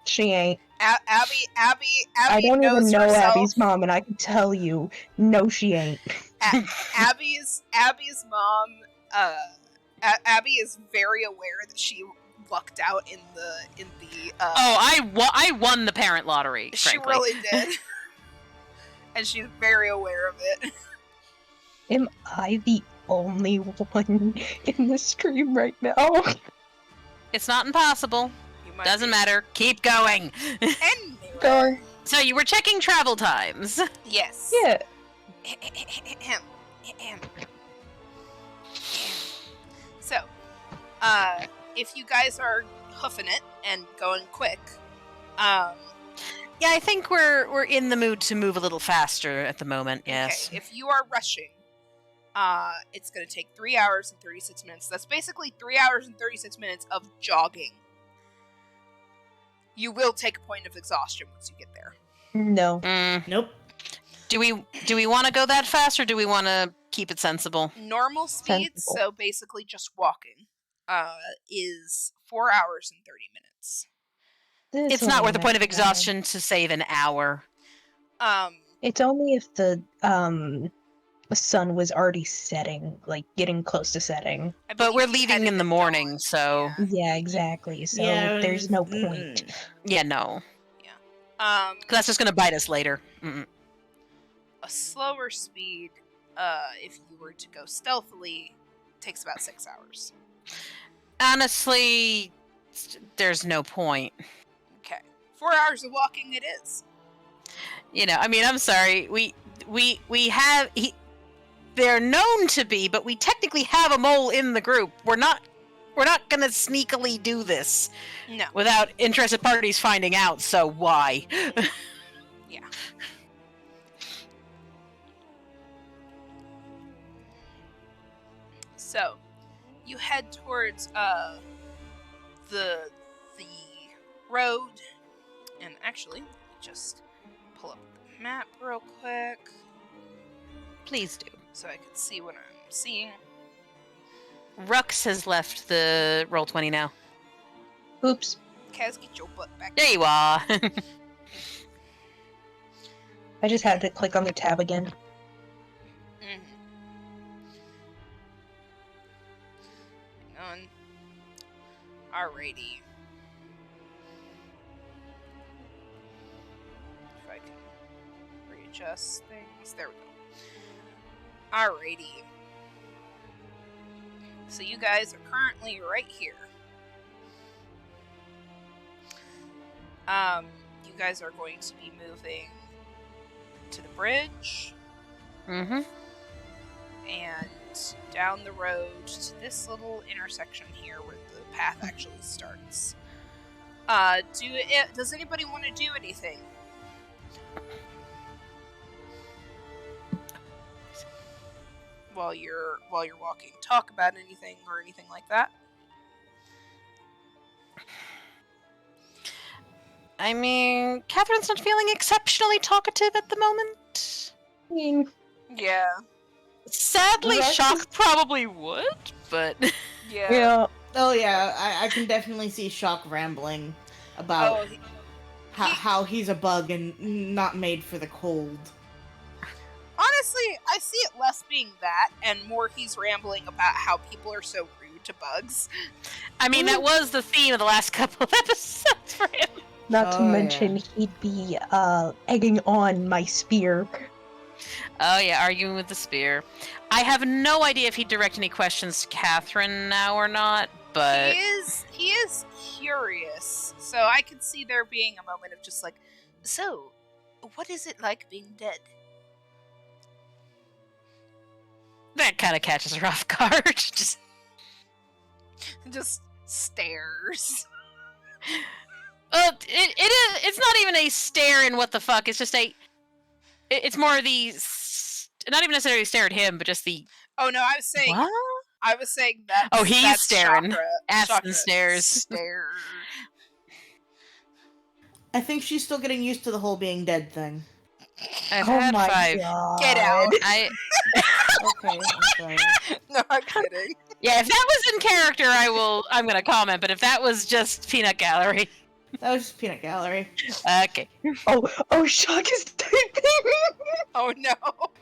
[SPEAKER 4] She ain't.
[SPEAKER 1] Abby
[SPEAKER 4] I don't
[SPEAKER 1] knows
[SPEAKER 4] even know
[SPEAKER 1] herself.
[SPEAKER 4] Abby's mom, and I can tell you, no, she ain't.
[SPEAKER 1] Abby's mom. Abby is very aware that she lucked out in the.
[SPEAKER 3] I won the parent lottery.
[SPEAKER 1] She
[SPEAKER 3] Frankly.
[SPEAKER 1] really did, and she's very aware of it.
[SPEAKER 4] Am I the only one in the stream right now?
[SPEAKER 3] It's not impossible.
[SPEAKER 1] You might
[SPEAKER 3] Doesn't
[SPEAKER 1] be.
[SPEAKER 3] matter. Keep going.
[SPEAKER 1] Anyway,
[SPEAKER 4] Go.
[SPEAKER 3] So you were checking travel times.
[SPEAKER 1] yes.
[SPEAKER 4] Yeah.
[SPEAKER 1] So, if you guys are hoofing it and going quick,
[SPEAKER 3] Yeah, I think we're in the mood to move a little faster at the moment. Yes.
[SPEAKER 1] okay, if you are rushing, it's going to take 3 hours and 36 minutes. That's basically 3 hours and 36 minutes of jogging. You will take a point of exhaustion once you get there.
[SPEAKER 4] No.
[SPEAKER 2] Nope.
[SPEAKER 3] Do we want to go that fast, or do we want to keep it sensible?
[SPEAKER 1] Normal speed,
[SPEAKER 4] Sensible.
[SPEAKER 1] so basically just walking, is 4 hours and 30 minutes.
[SPEAKER 3] It's not worth the point of exhaustion to save an hour.
[SPEAKER 4] It's only if the sun was already setting, like getting close to setting.
[SPEAKER 1] I
[SPEAKER 3] But
[SPEAKER 1] believe
[SPEAKER 3] we're
[SPEAKER 1] you
[SPEAKER 3] leaving
[SPEAKER 1] headed
[SPEAKER 3] in the
[SPEAKER 1] at
[SPEAKER 3] morning,
[SPEAKER 1] dawn.
[SPEAKER 3] so-
[SPEAKER 1] Yeah.
[SPEAKER 4] Yeah, exactly. So
[SPEAKER 2] Yeah,
[SPEAKER 4] there's no point.
[SPEAKER 3] Yeah, no. 'Cause
[SPEAKER 1] Um,
[SPEAKER 3] that's just gonna bite us later. Mm-mm.
[SPEAKER 1] a slower speed if you were to go stealthily, takes about 6 hours.
[SPEAKER 3] Honestly, there's no point.
[SPEAKER 1] Okay. 4 hours of walking it is.
[SPEAKER 3] I mean, I'm sorry. We have they're known to be, but we technically have a mole in the group. We're not gonna sneakily do this.
[SPEAKER 1] No.
[SPEAKER 3] Without interested parties finding out, so why?
[SPEAKER 1] Yeah. So, you head towards the road, and actually, let me just pull up the map real quick
[SPEAKER 3] Please do.
[SPEAKER 1] so I can see what I'm seeing.
[SPEAKER 3] Rux has left the Roll20 now.
[SPEAKER 4] Oops.
[SPEAKER 1] Kaz, get your butt back.
[SPEAKER 3] There you are.
[SPEAKER 4] I just had to click on the tab again.
[SPEAKER 1] Mm-hmm. Hang on. Alrighty. If I can readjust things. There we go. Alrighty. So you guys are currently right here. You guys are going to be moving to the bridge.
[SPEAKER 3] Mm-hmm.
[SPEAKER 1] And down the road to this little intersection here where the path actually starts. Does anybody want to do anything? While you're walking, talk about anything or anything like that?
[SPEAKER 3] I mean, Catherine's not feeling exceptionally talkative at the moment.
[SPEAKER 1] Yeah.
[SPEAKER 3] Sadly,
[SPEAKER 4] Rux
[SPEAKER 3] Shock
[SPEAKER 4] is-
[SPEAKER 3] probably would, but...
[SPEAKER 1] Yeah.
[SPEAKER 2] Oh yeah, I can definitely see Shock rambling about
[SPEAKER 1] Oh,
[SPEAKER 2] how he's a bug and not made for the cold.
[SPEAKER 1] honestly, I see it less being that and more he's rambling about how people are so rude to bugs.
[SPEAKER 3] I mean, that was the theme of the last couple of episodes for him.
[SPEAKER 4] Not to
[SPEAKER 2] Oh,
[SPEAKER 4] mention, he'd be egging on my spear.
[SPEAKER 3] Oh yeah, arguing with the spear. I have no idea if he'd direct any questions to Catherine now or not, but...
[SPEAKER 1] He is curious, so I could see there being a moment of just like, so, what is it like being dead?
[SPEAKER 3] That kind of catches her off guard.
[SPEAKER 1] Just stares.
[SPEAKER 3] It's not even a stare in what the fuck. It's just it's more not even necessarily stare at him, but just the...
[SPEAKER 1] Oh no, I was saying
[SPEAKER 3] What?
[SPEAKER 1] I was saying that.
[SPEAKER 3] Oh, he's
[SPEAKER 1] that's
[SPEAKER 3] staring.
[SPEAKER 1] Chakra.
[SPEAKER 3] Aspen
[SPEAKER 1] Chakra
[SPEAKER 3] stares.
[SPEAKER 1] Stare.
[SPEAKER 2] I think she's still getting used to the whole being dead thing.
[SPEAKER 3] I've
[SPEAKER 4] Oh
[SPEAKER 3] had
[SPEAKER 4] my
[SPEAKER 3] 5.
[SPEAKER 4] god.
[SPEAKER 1] Get out.
[SPEAKER 2] Okay, I'm sorry.
[SPEAKER 1] No, I'm kidding.
[SPEAKER 3] Yeah, if that was in character, I'm gonna comment, but if that was just peanut gallery.
[SPEAKER 2] That was just peanut gallery.
[SPEAKER 3] Okay.
[SPEAKER 4] Oh, Shock is typing!
[SPEAKER 1] Oh no.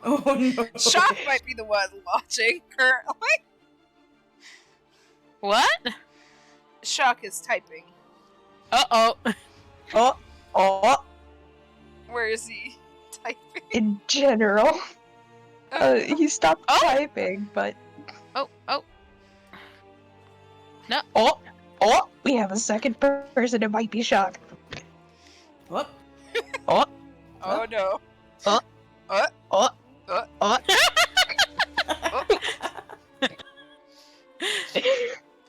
[SPEAKER 2] Oh no.
[SPEAKER 1] Shock might be the one watching currently.
[SPEAKER 3] What?
[SPEAKER 1] Shock is typing.
[SPEAKER 3] Uh-oh.
[SPEAKER 4] Oh,
[SPEAKER 1] Where is he typing?
[SPEAKER 4] in general. He stopped
[SPEAKER 3] Oh.
[SPEAKER 4] typing, but...
[SPEAKER 3] Oh.
[SPEAKER 4] Oh, we have a second person. It might be Shock.
[SPEAKER 2] Whoop.
[SPEAKER 1] Oh no.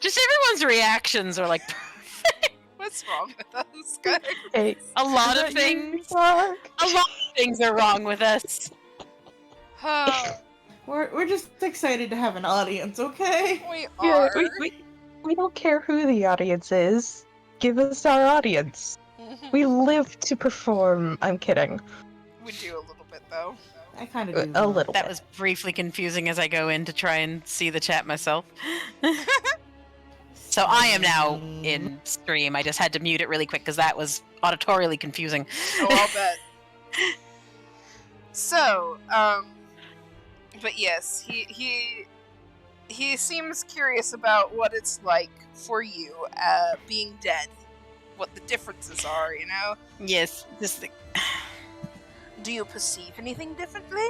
[SPEAKER 3] Just everyone's reactions are like
[SPEAKER 1] What's wrong with us, guys?
[SPEAKER 4] Hey,
[SPEAKER 3] a lot of
[SPEAKER 4] is that you,
[SPEAKER 3] things.
[SPEAKER 4] Shock?
[SPEAKER 3] A lot of things are wrong with us.
[SPEAKER 2] We're just excited to have an audience, okay?
[SPEAKER 1] We
[SPEAKER 4] Yeah,
[SPEAKER 1] are.
[SPEAKER 4] we don't care who the audience is. Give us our audience. We live to perform. I'm kidding.
[SPEAKER 1] We do a little bit though.
[SPEAKER 2] I kind of do.
[SPEAKER 4] A little
[SPEAKER 3] That
[SPEAKER 4] bit.
[SPEAKER 3] was briefly confusing as I go in to try and see the chat myself. So I am now in stream. I just had to mute it really quick because that was auditorially confusing.
[SPEAKER 1] Oh, I'll bet. So, but yes, he seems curious about what it's like for you, being dead. What the differences are, you know?
[SPEAKER 3] Yes, this thing.
[SPEAKER 1] Do you perceive anything differently?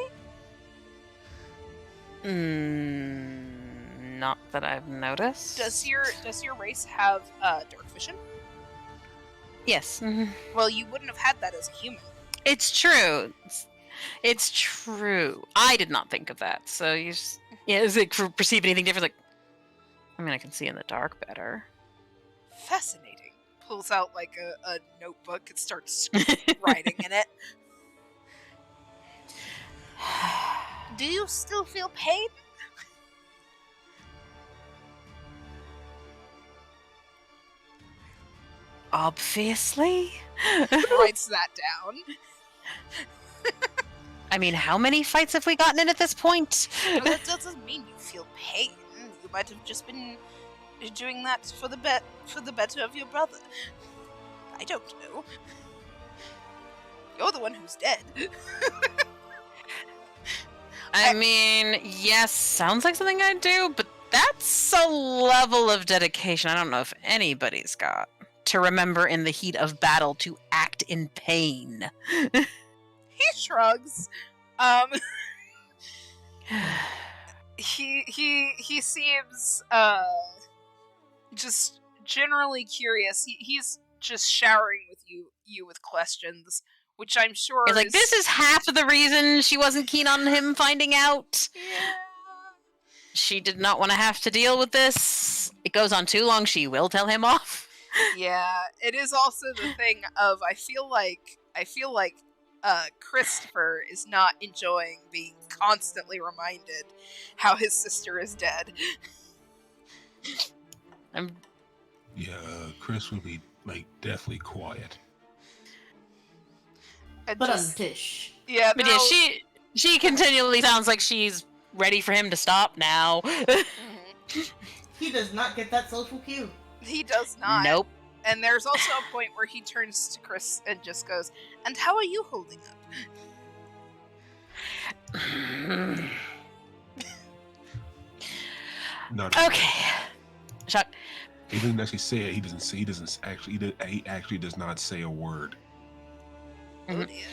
[SPEAKER 3] Not that I've noticed.
[SPEAKER 1] Does your race have dark vision?
[SPEAKER 3] Yes.
[SPEAKER 1] Well, you wouldn't have had that as a human.
[SPEAKER 3] It's true. It's true. I did not think of that. So you just, is it perceive anything different? Like, I mean, I can see in the dark better.
[SPEAKER 1] Fascinating. Pulls out like a notebook and starts writing in it. Do you still feel pain?
[SPEAKER 3] Obviously.
[SPEAKER 1] Writes that down.
[SPEAKER 3] I mean, how many fights have we gotten in at this point?
[SPEAKER 1] Well, that doesn't mean you feel pain. You might have just been doing that for the better of your brother. I don't know. You're the one who's dead.
[SPEAKER 3] I mean, yes, sounds like something I'd do, but that's a level of dedication I don't know if anybody's got. To remember in the heat of battle to act in pain.
[SPEAKER 1] He shrugs. He seems just generally curious. He's just showering with you with questions, which I'm sure
[SPEAKER 3] It's like, this is half of the reason she wasn't keen on him finding out.
[SPEAKER 1] Yeah.
[SPEAKER 3] She did not want to have to deal with this. It goes on too long, she will tell him off.
[SPEAKER 1] Yeah, it is also the thing of I feel like Christopher is not enjoying being constantly reminded how his sister is dead.
[SPEAKER 5] Yeah, Chris would be like deathly quiet.
[SPEAKER 2] But on Tish.
[SPEAKER 1] Yeah,
[SPEAKER 3] But
[SPEAKER 1] no,
[SPEAKER 3] yeah, she continually sounds like she's ready for him to stop now.
[SPEAKER 2] He does not get that social cue.
[SPEAKER 1] he does not.
[SPEAKER 3] Nope.
[SPEAKER 1] And there's also a point where he turns to Chris and just goes, "And how are you holding up?"
[SPEAKER 5] Not
[SPEAKER 3] Okay. Chuck.
[SPEAKER 5] He doesn't actually say it. He actually does not say a word.
[SPEAKER 1] Oh dear.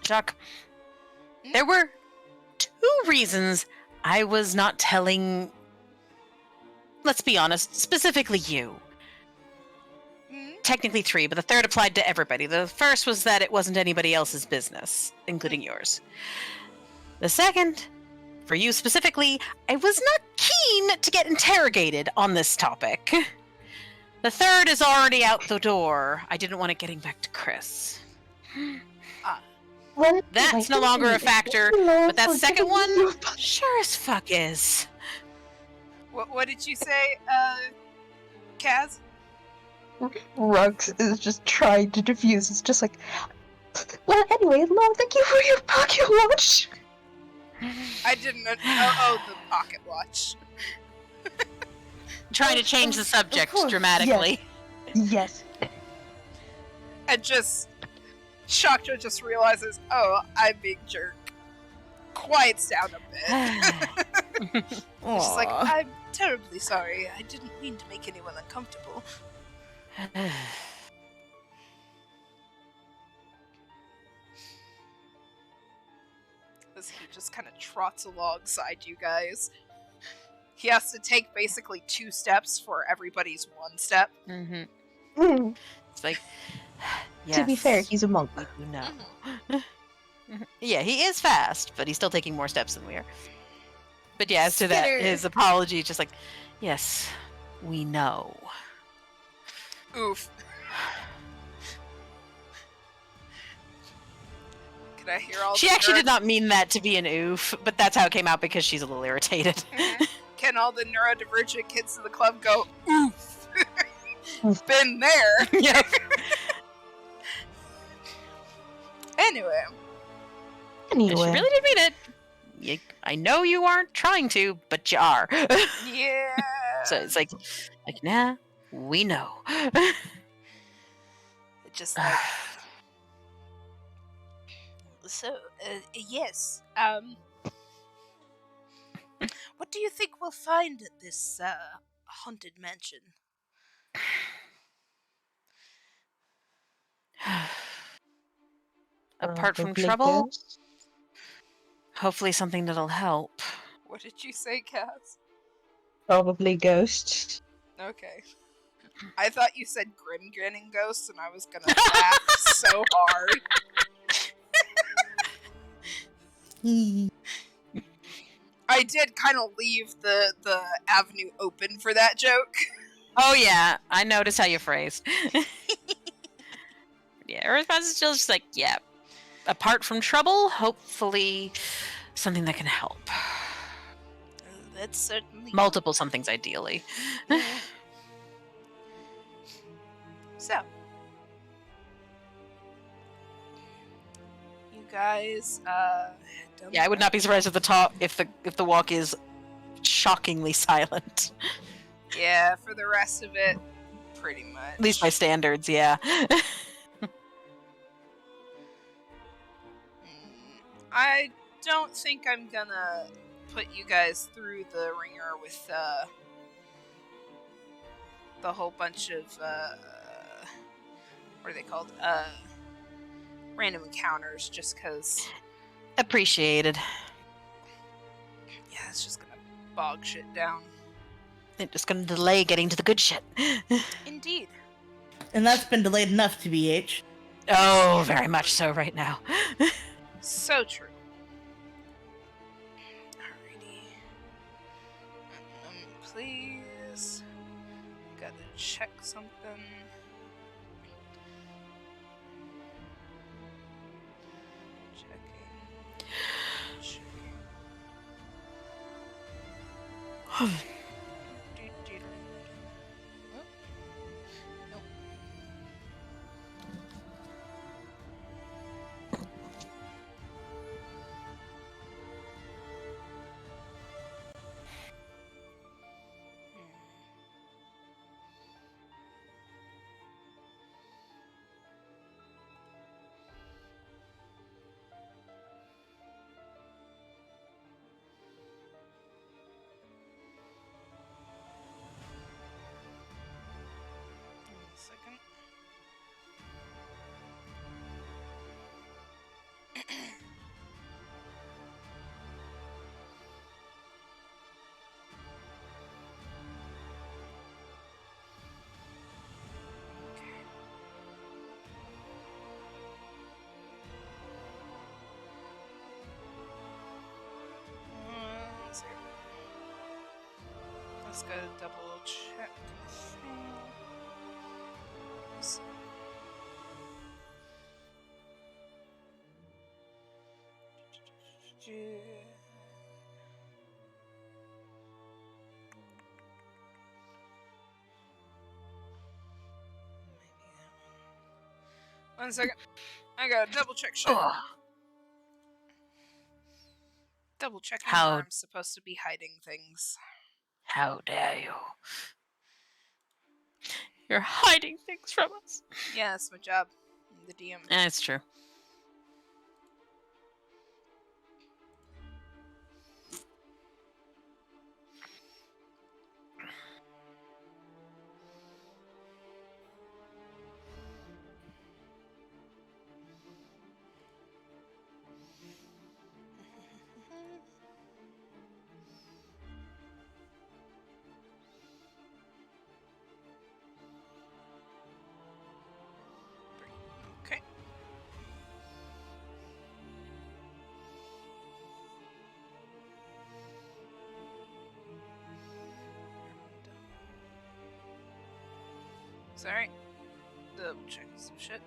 [SPEAKER 3] Chuck. There were 2 reasons I was not telling, let's be honest, specifically you. Technically 3, but the 3rd applied to everybody. The first was that it wasn't anybody else's business, including yours. The second, for you specifically, I was not keen to get interrogated on this topic. The 3rd is already out the door. I didn't want it getting back to Chris.
[SPEAKER 4] Well,
[SPEAKER 3] That's no longer a factor, but that second one, sure as fuck is.
[SPEAKER 1] What did you say, Kaz?
[SPEAKER 4] Rux is just trying to diffuse. It's just like, well, anyway, Lo, thank you for your pocket watch.
[SPEAKER 1] I didn't know. Oh, the pocket watch.
[SPEAKER 3] Trying to change the subject
[SPEAKER 2] course,
[SPEAKER 3] dramatically.
[SPEAKER 4] Yes.
[SPEAKER 1] And just Shaktra just realizes, oh, I'm being jerk. Quiets down a bit. She's like, I'm terribly sorry. I didn't mean to make anyone uncomfortable. As he just kind of trots alongside you guys. He has to take basically 2 steps for everybody's 1 step.
[SPEAKER 4] Mm.
[SPEAKER 3] It's like,
[SPEAKER 4] To be fair,
[SPEAKER 3] yes,
[SPEAKER 4] he's a monk.
[SPEAKER 3] we do know. Yeah, he is fast, but he's still taking more steps than we are. But yeah, as to that,
[SPEAKER 2] Skitter.
[SPEAKER 3] his apology, just like, yes, we know.
[SPEAKER 1] Oof. Can I hear all
[SPEAKER 3] She
[SPEAKER 1] the
[SPEAKER 3] actually did
[SPEAKER 1] nerd-
[SPEAKER 3] not mean that to be an oof, but that's how it came out because she's a little irritated.
[SPEAKER 1] Mhm. Can all the neurodivergent kids in the club go, oof? Been there.
[SPEAKER 3] Yep.
[SPEAKER 1] Anyway.
[SPEAKER 3] She really
[SPEAKER 4] Anyway,
[SPEAKER 3] did mean it. I know you aren't trying to, but you are.
[SPEAKER 1] Yeah.
[SPEAKER 3] So it's like, nah, we know.
[SPEAKER 1] Just like. So, yes. What do you think we'll find at this haunted mansion?
[SPEAKER 3] Apart from
[SPEAKER 4] probably
[SPEAKER 3] trouble,
[SPEAKER 4] ghosts.
[SPEAKER 3] hopefully something that'll help.
[SPEAKER 1] What did you say, Cass?
[SPEAKER 4] Probably ghosts.
[SPEAKER 1] Okay. I thought you said grim grinning ghosts, and I was gonna laugh so hard. I did kind of leave the avenue open for that joke.
[SPEAKER 3] Oh yeah, I noticed how you phrased. Yeah, her response is still just like, yeah. Apart from trouble, hopefully something that can help.
[SPEAKER 1] That's certainly
[SPEAKER 3] Multiple somethings, ideally.
[SPEAKER 1] So, you guys, done
[SPEAKER 3] Yeah, I would not be surprised if the walk is shockingly silent.
[SPEAKER 1] Yeah, for the rest of it, pretty much.
[SPEAKER 3] At least by standards, yeah.
[SPEAKER 1] I don't think I'm gonna put you guys through the ringer with the whole bunch of what are they called? Random encounters, just because.
[SPEAKER 3] Appreciated.
[SPEAKER 1] Yeah, it's just gonna bog shit down.
[SPEAKER 3] They're just gonna delay getting to the good shit.
[SPEAKER 1] Indeed.
[SPEAKER 2] And that's been delayed enough, TBH.
[SPEAKER 3] Oh, very much so right now.
[SPEAKER 1] So true. Alrighty. Please. Gotta check something. Checking. Nope. Second. Let's see. Let's go double check the thing. Let's- One second. I gotta double check shit. Double checking
[SPEAKER 3] How-
[SPEAKER 1] where I'm supposed to be hiding things.
[SPEAKER 3] How dare you? You're hiding things from us.
[SPEAKER 1] Yeah, that's my job. I'm the DM.
[SPEAKER 3] That's true.
[SPEAKER 1] Okay. Sorry. Double checking some shit.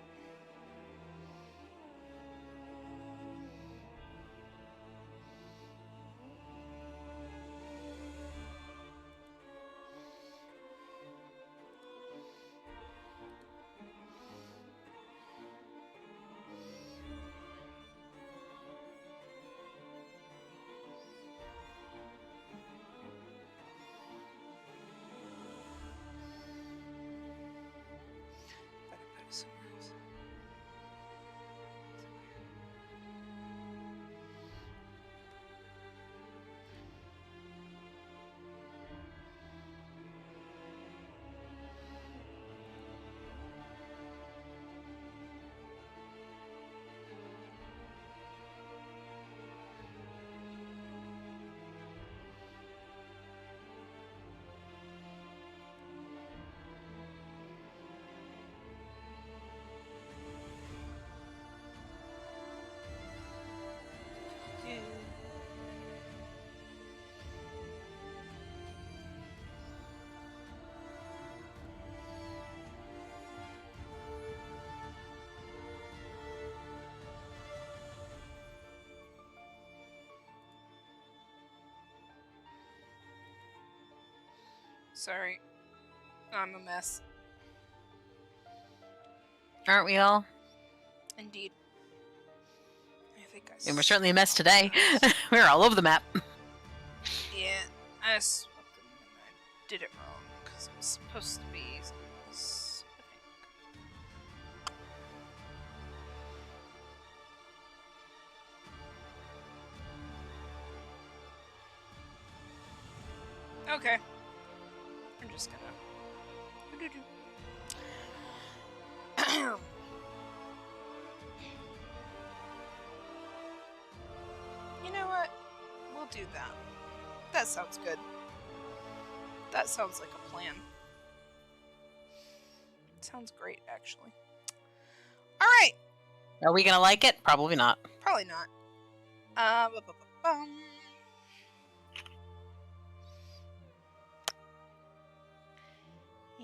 [SPEAKER 1] Better put it somewhere else. Sorry. I'm a mess.
[SPEAKER 3] Aren't we all?
[SPEAKER 1] Indeed. I think I
[SPEAKER 3] And we're certainly a mess
[SPEAKER 1] spelled
[SPEAKER 3] today.
[SPEAKER 1] that.
[SPEAKER 3] We're all over the map.
[SPEAKER 1] Yeah, I spelled it and I did it wrong because it was supposed to be this, I think. Okay. I'm just gonna. You know what? We'll do that. That sounds good. That sounds like a plan. Sounds great, actually. Alright!
[SPEAKER 3] Are we gonna like it? Probably not.
[SPEAKER 1] Probably not.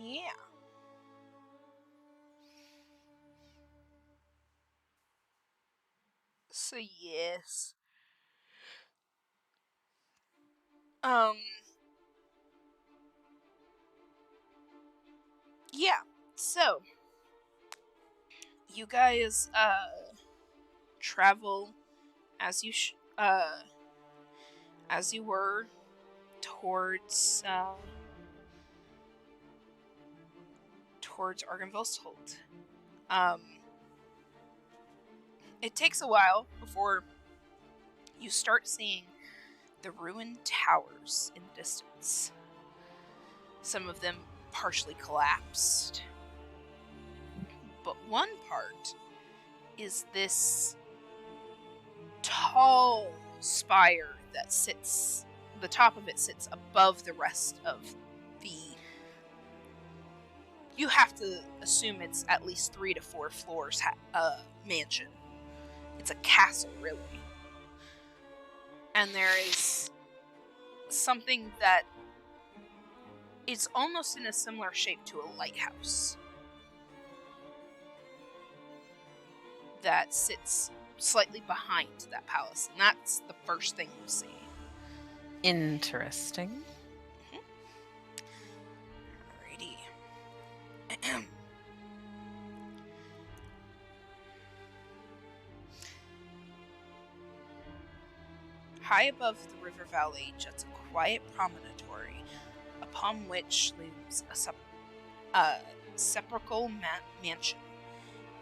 [SPEAKER 1] Yeah. So, yes. Yeah. So, you guys, travel as you, as you were towards Argynvostholt. It takes a while before you start seeing the ruined towers in the distance. Some of them partially collapsed. But one part is this tall spire that sits, the top of it sits above the rest of the, you have to assume it's at least 3 to 4 floors mansion. It's a castle, really. And there is something that is almost in a similar shape to a lighthouse that sits slightly behind that palace, and that's the first thing you see.
[SPEAKER 3] Interesting.
[SPEAKER 1] Alrighty. High above the river valley juts a quiet promontory, upon which looms a sepulchral mansion.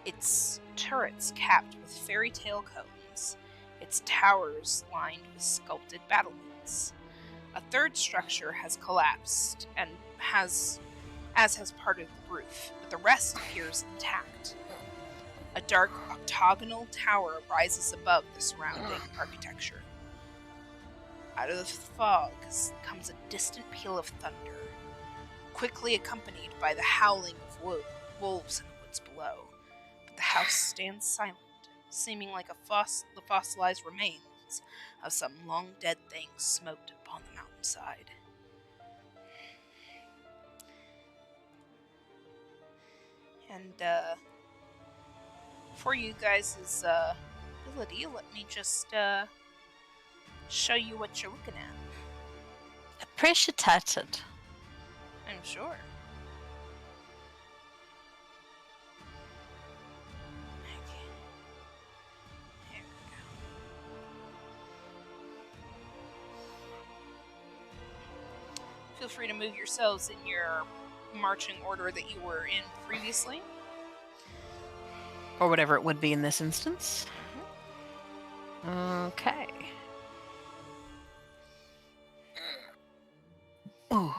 [SPEAKER 1] Its turrets capped with fairy tale cones, its towers lined with sculpted battlements. A third structure has collapsed, and as has part of the roof, but the rest appears intact. A dark octagonal tower rises above the surrounding architecture. Out of the fog comes a distant peal of thunder, quickly accompanied by the howling of wolves in the woods below. But the house stands silent, seeming like the fossilized remains of some long-dead thing smoked upon the mountainside. And, for you guys' ability, let me just, show you what you're looking at.
[SPEAKER 3] Appreciated.
[SPEAKER 1] I'm sure. Okay. Here we go. Feel free to move yourselves in your marching order that you were in previously.
[SPEAKER 3] Or whatever it would be in this instance. Okay. Ooh.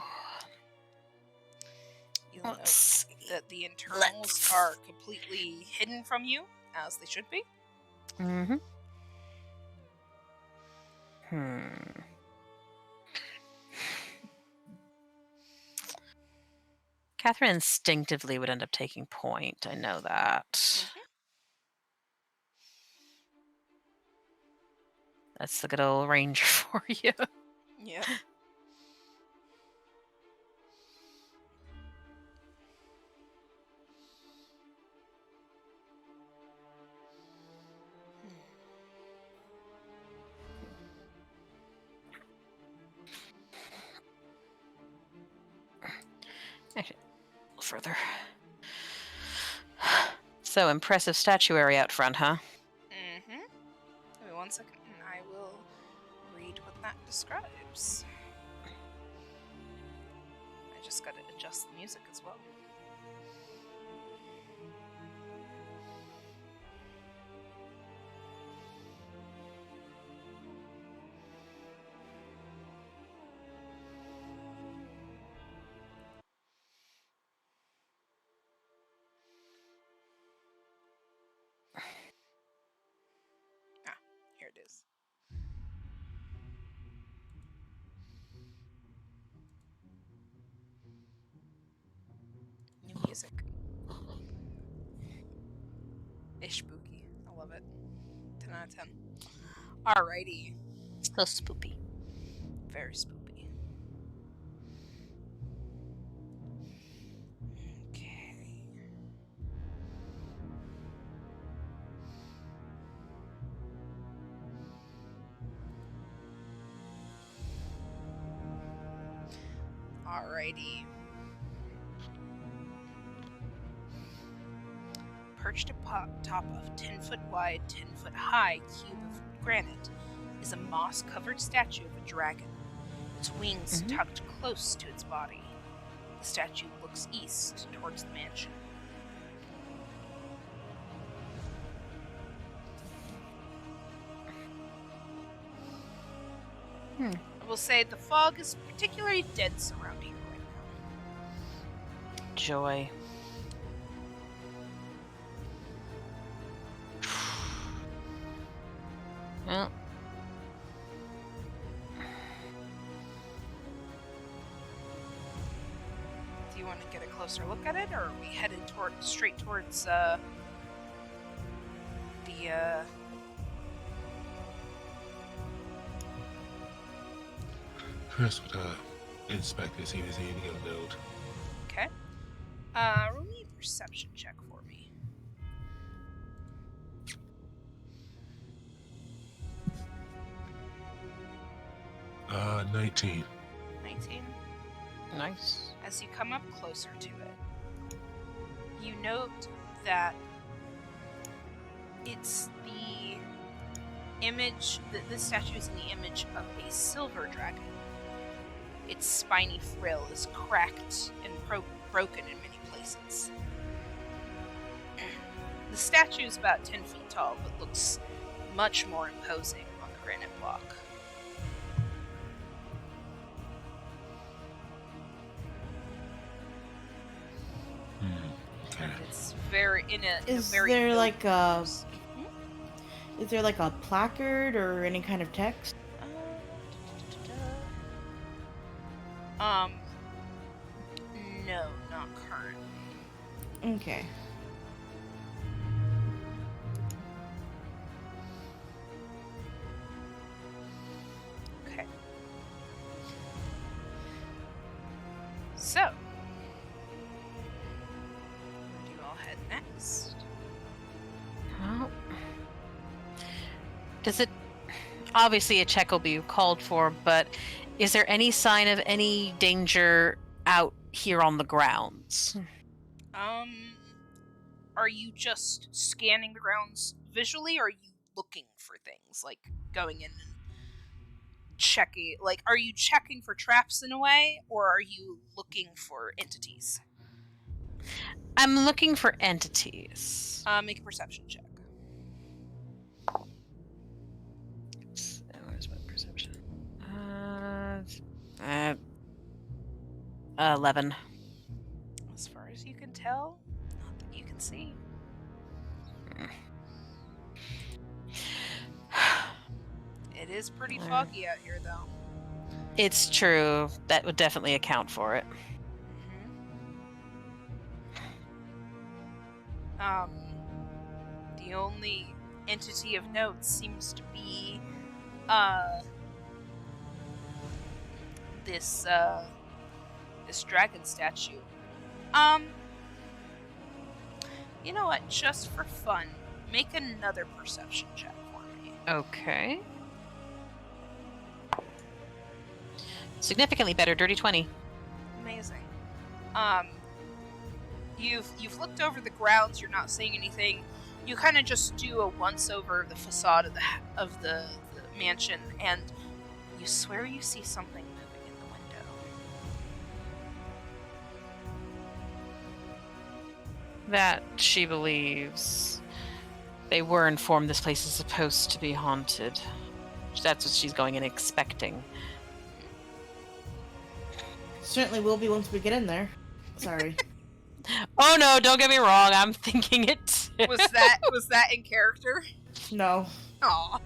[SPEAKER 1] You'll note that the internals are completely hidden from you, as they should be.
[SPEAKER 3] Catherine instinctively would end up taking point. I know that. That's the good old ranger for you.
[SPEAKER 1] Yep.
[SPEAKER 3] Actually, a little further. So impressive statuary out front, huh?
[SPEAKER 1] Mm-hmm. Give me 1 second, and I will read what that describes. I just gotta adjust the music as well. Here it is. New music. It's spooky. I love it. 10 out of 10. Alrighty.
[SPEAKER 3] So spoopy.
[SPEAKER 1] Very spoopy. Okay. Alrighty. Perched atop of 10-foot wide, 10-foot high cube of granite is a moss-covered statue of a dragon, its wings tucked close to its body. The statue looks east towards the mansion. I will say the fog is particularly dense around here right now.
[SPEAKER 3] Joy. Well.
[SPEAKER 1] Do you want to get a closer look at it, or are we headed straight towards the
[SPEAKER 5] Chris would inspect it, see if there's anything of note.
[SPEAKER 1] Okay. Roll me a perception check for me.
[SPEAKER 5] Uh, 19.
[SPEAKER 1] 19.
[SPEAKER 3] Nice.
[SPEAKER 1] As you come up closer to it, you note that it's the image, that this statue is in the image of a silver dragon. Its spiny frill is cracked and broken in many places. The statue is about 10 feet tall, but looks much more imposing on the granite block.
[SPEAKER 5] Okay.
[SPEAKER 1] And it's very in a
[SPEAKER 2] Is
[SPEAKER 1] very
[SPEAKER 2] there like a
[SPEAKER 1] Hmm?
[SPEAKER 2] is there like a placard or any kind of text?
[SPEAKER 1] No, not current.
[SPEAKER 2] Okay.
[SPEAKER 1] Okay. So, where do you all head next?
[SPEAKER 3] Well, does it... Obviously a check will be called for, but is there any sign of any danger out here on the grounds?
[SPEAKER 1] Are you just scanning the grounds visually, or are you looking for things, like going in and checking? Like, are you checking for traps in a way, or are you looking for entities?
[SPEAKER 3] I'm looking for entities.
[SPEAKER 1] Make a perception check.
[SPEAKER 3] Where's my perception? 11.
[SPEAKER 1] As far as you can tell, not that you can see. It is pretty foggy out here, though.
[SPEAKER 3] It's true. That would definitely account for it.
[SPEAKER 1] The only entity of note seems to be this dragon statue. You know what? Just for fun, make another perception check for me.
[SPEAKER 3] Okay. Significantly better, dirty 20.
[SPEAKER 1] Amazing. You've looked over the grounds. You're not seeing anything. You kind of just do a once over of the facade of the mansion, and you swear you see something moving in the window.
[SPEAKER 3] That she believes. They were informed this place is supposed to be haunted. That's what she's going in expecting.
[SPEAKER 2] Certainly will be once we get in there. Sorry.
[SPEAKER 3] Oh no, don't get me wrong, I'm thinking it too.
[SPEAKER 1] Was that in character?
[SPEAKER 2] No.
[SPEAKER 1] Aw,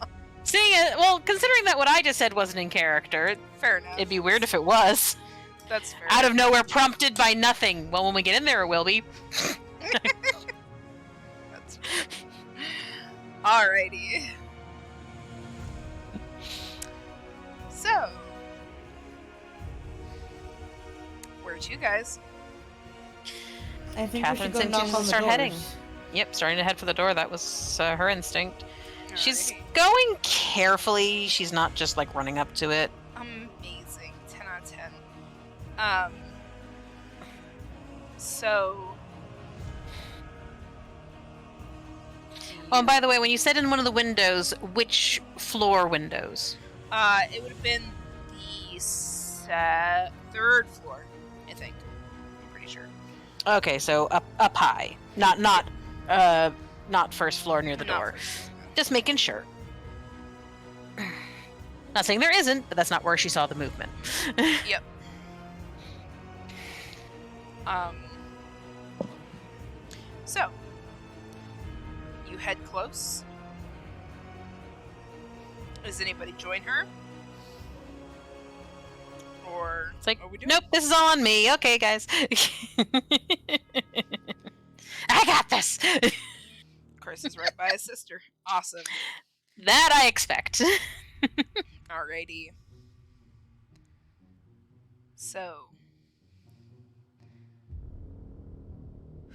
[SPEAKER 3] Seeing it, well, considering that what I just said wasn't in character,
[SPEAKER 1] fair enough.
[SPEAKER 3] it'd be weird if it was.
[SPEAKER 1] That's fair.
[SPEAKER 3] Out of nowhere, prompted by nothing. Well, when we get in there, it will be.
[SPEAKER 1] That's fair. Alrighty. So, where to, guys?
[SPEAKER 2] I think
[SPEAKER 3] Catherine
[SPEAKER 2] we should go knock
[SPEAKER 3] thinks
[SPEAKER 2] on
[SPEAKER 3] she'll
[SPEAKER 2] the
[SPEAKER 3] start
[SPEAKER 2] doors.
[SPEAKER 3] heading. Yep, starting to head for the door. That was her instinct. She's
[SPEAKER 1] Alrighty.
[SPEAKER 3] going carefully. She's not just like running up to it.
[SPEAKER 1] Amazing. 10 out of 10. So.
[SPEAKER 3] Oh, and by the way, when you said in one of the windows, which floor windows?
[SPEAKER 1] It would have been the third floor, I think. I'm pretty sure.
[SPEAKER 3] Okay, so up high, not first floor near the
[SPEAKER 1] Not
[SPEAKER 3] door.
[SPEAKER 1] first floor,
[SPEAKER 3] Just making sure. Not saying there isn't, but that's not where she saw the movement.
[SPEAKER 1] no. Yep. So, you head close. Does anybody join her? Or
[SPEAKER 3] It's like,
[SPEAKER 1] what are we doing?
[SPEAKER 3] nope, this is all on me. Okay, guys. I got this.
[SPEAKER 1] Chris is right by his sister. Awesome.
[SPEAKER 3] That I expect.
[SPEAKER 1] Alrighty. So,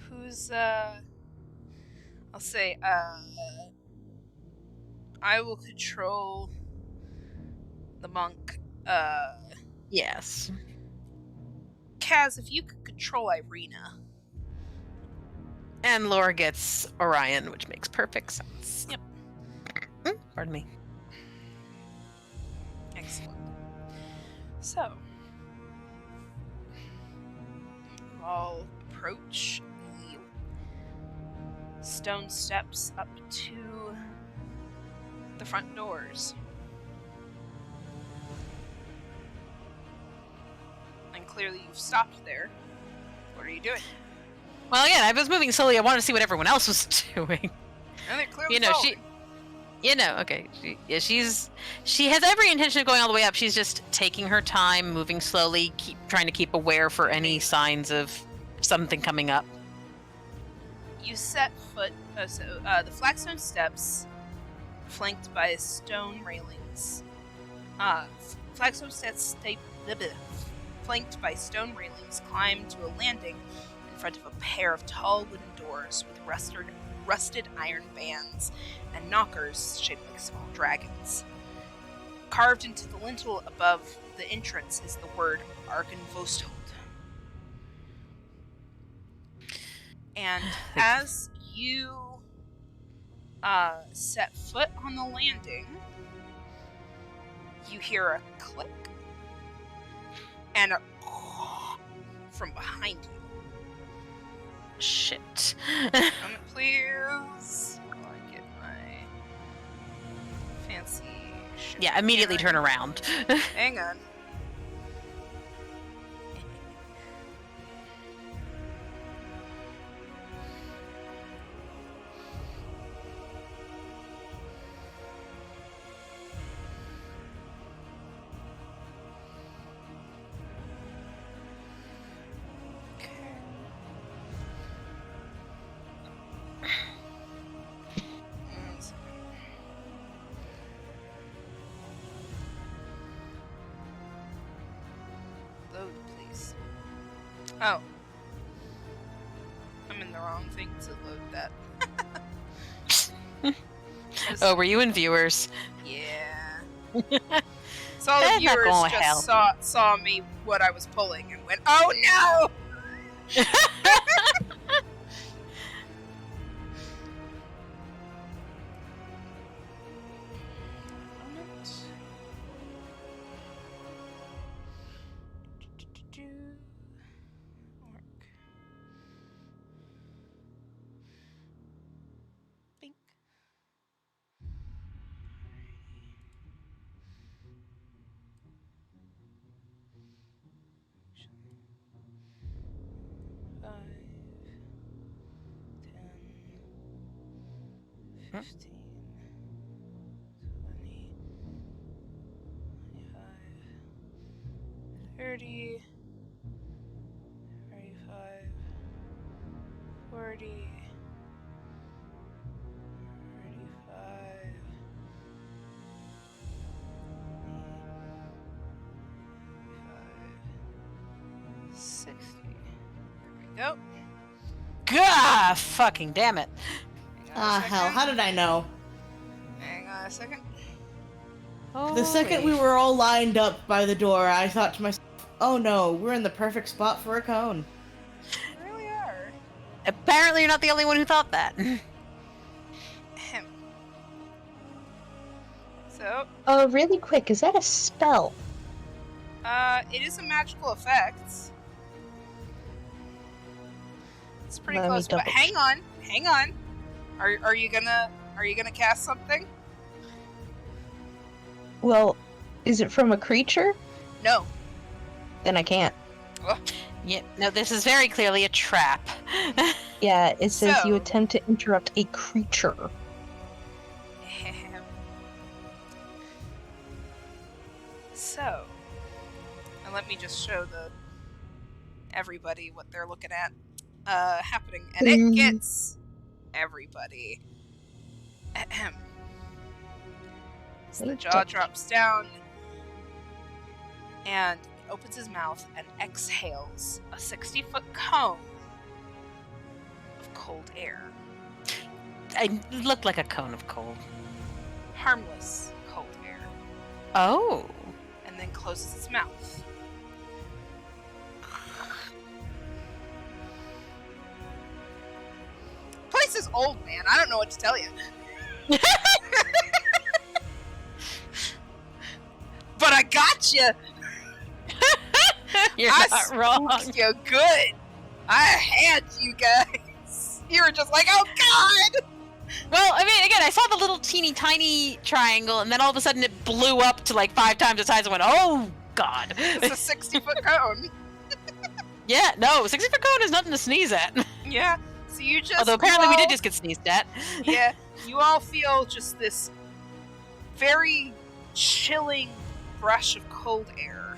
[SPEAKER 1] who's I'll say I will control the monk.
[SPEAKER 3] Yes.
[SPEAKER 1] Kaz, if you could control Irina.
[SPEAKER 3] And Laura gets Orion, which makes perfect sense.
[SPEAKER 1] Yep.
[SPEAKER 3] Pardon me.
[SPEAKER 1] Excellent. So, I'll approach the stone steps up to the front doors. And clearly you've stopped there. What are you doing?
[SPEAKER 3] Well, again, I was moving slowly. I wanted to see what everyone else was doing.
[SPEAKER 1] And they're clearly
[SPEAKER 3] You know,
[SPEAKER 1] following.
[SPEAKER 3] okay. She has every intention of going all the way up. She's just taking her time, moving slowly, trying to keep aware for any signs of something coming up.
[SPEAKER 1] You set foot, the flagstone steps, flanked by stone railings. Flagstone steps flanked by stone railings, climb to a landing in front of a pair of tall wooden doors with rusted iron bands and knockers shaped like small dragons. Carved into the lintel above the entrance is the word Argynvostholt. And as you set foot on the landing, you hear a click and a from behind you.
[SPEAKER 3] Shit.
[SPEAKER 1] Moment, please. While I get my fancy shit.
[SPEAKER 3] Yeah, immediately turn around.
[SPEAKER 1] Hang on. Load, please. Oh. I'm in the wrong thing to load that.
[SPEAKER 3] Oh, were you in viewers?
[SPEAKER 1] Yeah. So all the
[SPEAKER 3] That's not
[SPEAKER 1] viewers
[SPEAKER 3] gonna
[SPEAKER 1] just
[SPEAKER 3] help.
[SPEAKER 1] saw me what I was pulling and went, "Oh no!" Work. Bink. 5, 10, 15, 20, 25, 30, 35, 40, 35, 60. There we go.
[SPEAKER 3] Gah! Fucking damn it.
[SPEAKER 2] Hell, how did I know?
[SPEAKER 1] Hang on a second.
[SPEAKER 2] The second we were all lined up by the door, I thought to myself, oh no, we're in the perfect spot for a cone.
[SPEAKER 1] We really are.
[SPEAKER 3] Apparently you're not the only one who thought that.
[SPEAKER 1] Ahem. So,
[SPEAKER 4] Really quick, is that a spell?
[SPEAKER 1] it is a magical effect. It's pretty
[SPEAKER 4] Let me
[SPEAKER 1] close, but
[SPEAKER 4] double
[SPEAKER 1] hang on. Are you gonna cast something?
[SPEAKER 4] Well, is it from a creature?
[SPEAKER 1] No.
[SPEAKER 4] Then I can't.
[SPEAKER 3] Yeah, no, this is very clearly a trap.
[SPEAKER 4] Yeah, it says you
[SPEAKER 1] So-
[SPEAKER 4] attempt to interrupt a creature.
[SPEAKER 1] So, and let me just show everybody what they're looking at happening, and it gets everybody. Ahem. So the jaw drops down, and he opens his mouth and exhales a 60-foot cone of cold air.
[SPEAKER 3] I looked like a cone of cold.
[SPEAKER 1] Harmless cold air.
[SPEAKER 3] Oh.
[SPEAKER 1] And then closes his mouth. Place is old, man. I don't know what to tell you. But I got you.
[SPEAKER 3] You're
[SPEAKER 1] I
[SPEAKER 3] not wrong.
[SPEAKER 1] spooked you good. I had you guys. You were just like, oh god.
[SPEAKER 3] Well, I mean, again, I saw the little teeny tiny triangle, and then all of a sudden it blew up to like 5 times the size and went, oh god.
[SPEAKER 1] It's a 60-foot cone.
[SPEAKER 3] Yeah, no, 60-foot cone is nothing to sneeze at.
[SPEAKER 1] Yeah. So you just.
[SPEAKER 3] Although apparently we
[SPEAKER 1] all-
[SPEAKER 3] did just get sneezed at.
[SPEAKER 1] Yeah. You all feel just this very chilling brush of cold air.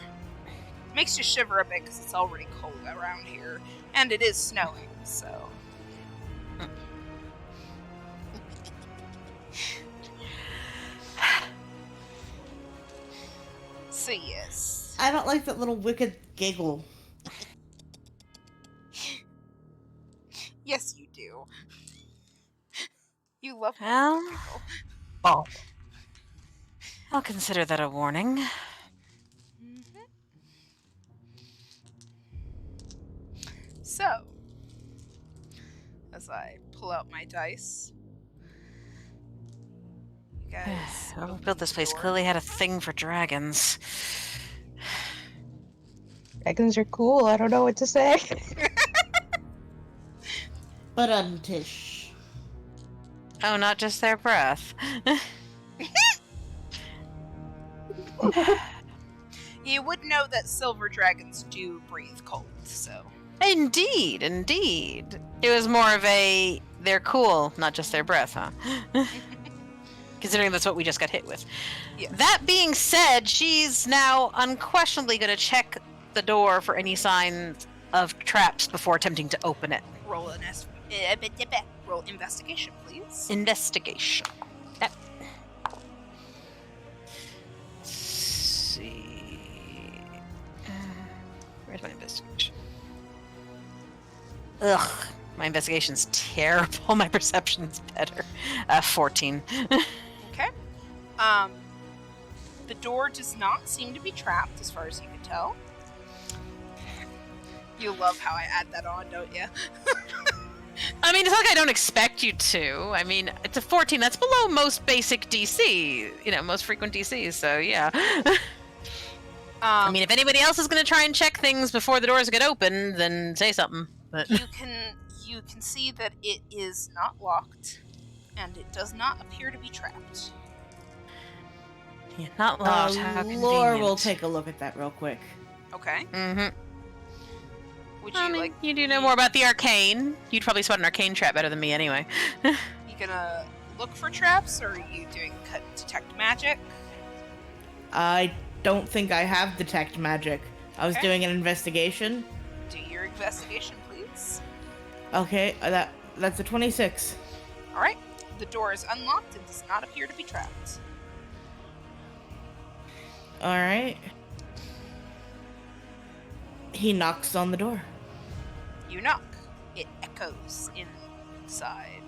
[SPEAKER 1] Makes you shiver a bit because it's already cold around here, and it is snowing. So. So yes.
[SPEAKER 2] I don't like that little wicked giggle.
[SPEAKER 1] Yes, you do. You love
[SPEAKER 3] Well,
[SPEAKER 1] people.
[SPEAKER 4] Oh.
[SPEAKER 3] I'll consider that a warning.
[SPEAKER 1] Mm-hmm. So, as I pull out my dice, you guys.
[SPEAKER 3] Whoever
[SPEAKER 1] open
[SPEAKER 3] built this
[SPEAKER 1] the
[SPEAKER 3] place
[SPEAKER 1] door.
[SPEAKER 3] clearly had a thing for dragons.
[SPEAKER 4] Dragons are cool, I don't know what to say.
[SPEAKER 2] But Tish.
[SPEAKER 3] Oh, not just their breath.
[SPEAKER 1] You would know that silver dragons do breathe cold, so.
[SPEAKER 3] Indeed, indeed. It was more of a they're cool, not just their breath, huh? Considering that's what we just got hit with.
[SPEAKER 1] Yes.
[SPEAKER 3] That being said, she's now unquestionably going to check the door for any signs of traps before attempting to open it.
[SPEAKER 1] Roll roll investigation, please.
[SPEAKER 3] Investigation. Yep. Let's see. Where's my investigation? Ugh. My investigation's terrible. My perception's better. 14.
[SPEAKER 1] Okay. The door does not seem to be trapped, as far as you can tell. You love how I add that on, don't you?
[SPEAKER 3] I mean, it's not like I don't expect you to. I mean, it's a 14. That's below most basic DC. Most frequent DCs. So yeah. I mean, if anybody else is going to try and check things before the doors get open, then say something. But
[SPEAKER 1] you can see that it is not locked, and it does not appear to be trapped.
[SPEAKER 3] yeah, not locked. How
[SPEAKER 2] Lore will
[SPEAKER 3] convenient.
[SPEAKER 2] take a look at that real quick.
[SPEAKER 1] Okay.
[SPEAKER 3] Mm-hmm.
[SPEAKER 1] Would
[SPEAKER 3] I
[SPEAKER 1] you
[SPEAKER 3] mean,
[SPEAKER 1] like?
[SPEAKER 3] you do know more about the arcane. You'd probably spot an arcane trap better than me anyway.
[SPEAKER 1] You gonna look for traps, or are you doing detect magic?
[SPEAKER 2] I don't think I have detect magic. I was
[SPEAKER 1] Okay.
[SPEAKER 2] doing an investigation.
[SPEAKER 1] Do your investigation, please.
[SPEAKER 2] Okay, that's a 26.
[SPEAKER 1] All right. The door is unlocked and does not appear to be trapped.
[SPEAKER 2] All right. He knocks on the door.
[SPEAKER 1] You knock. It echoes inside.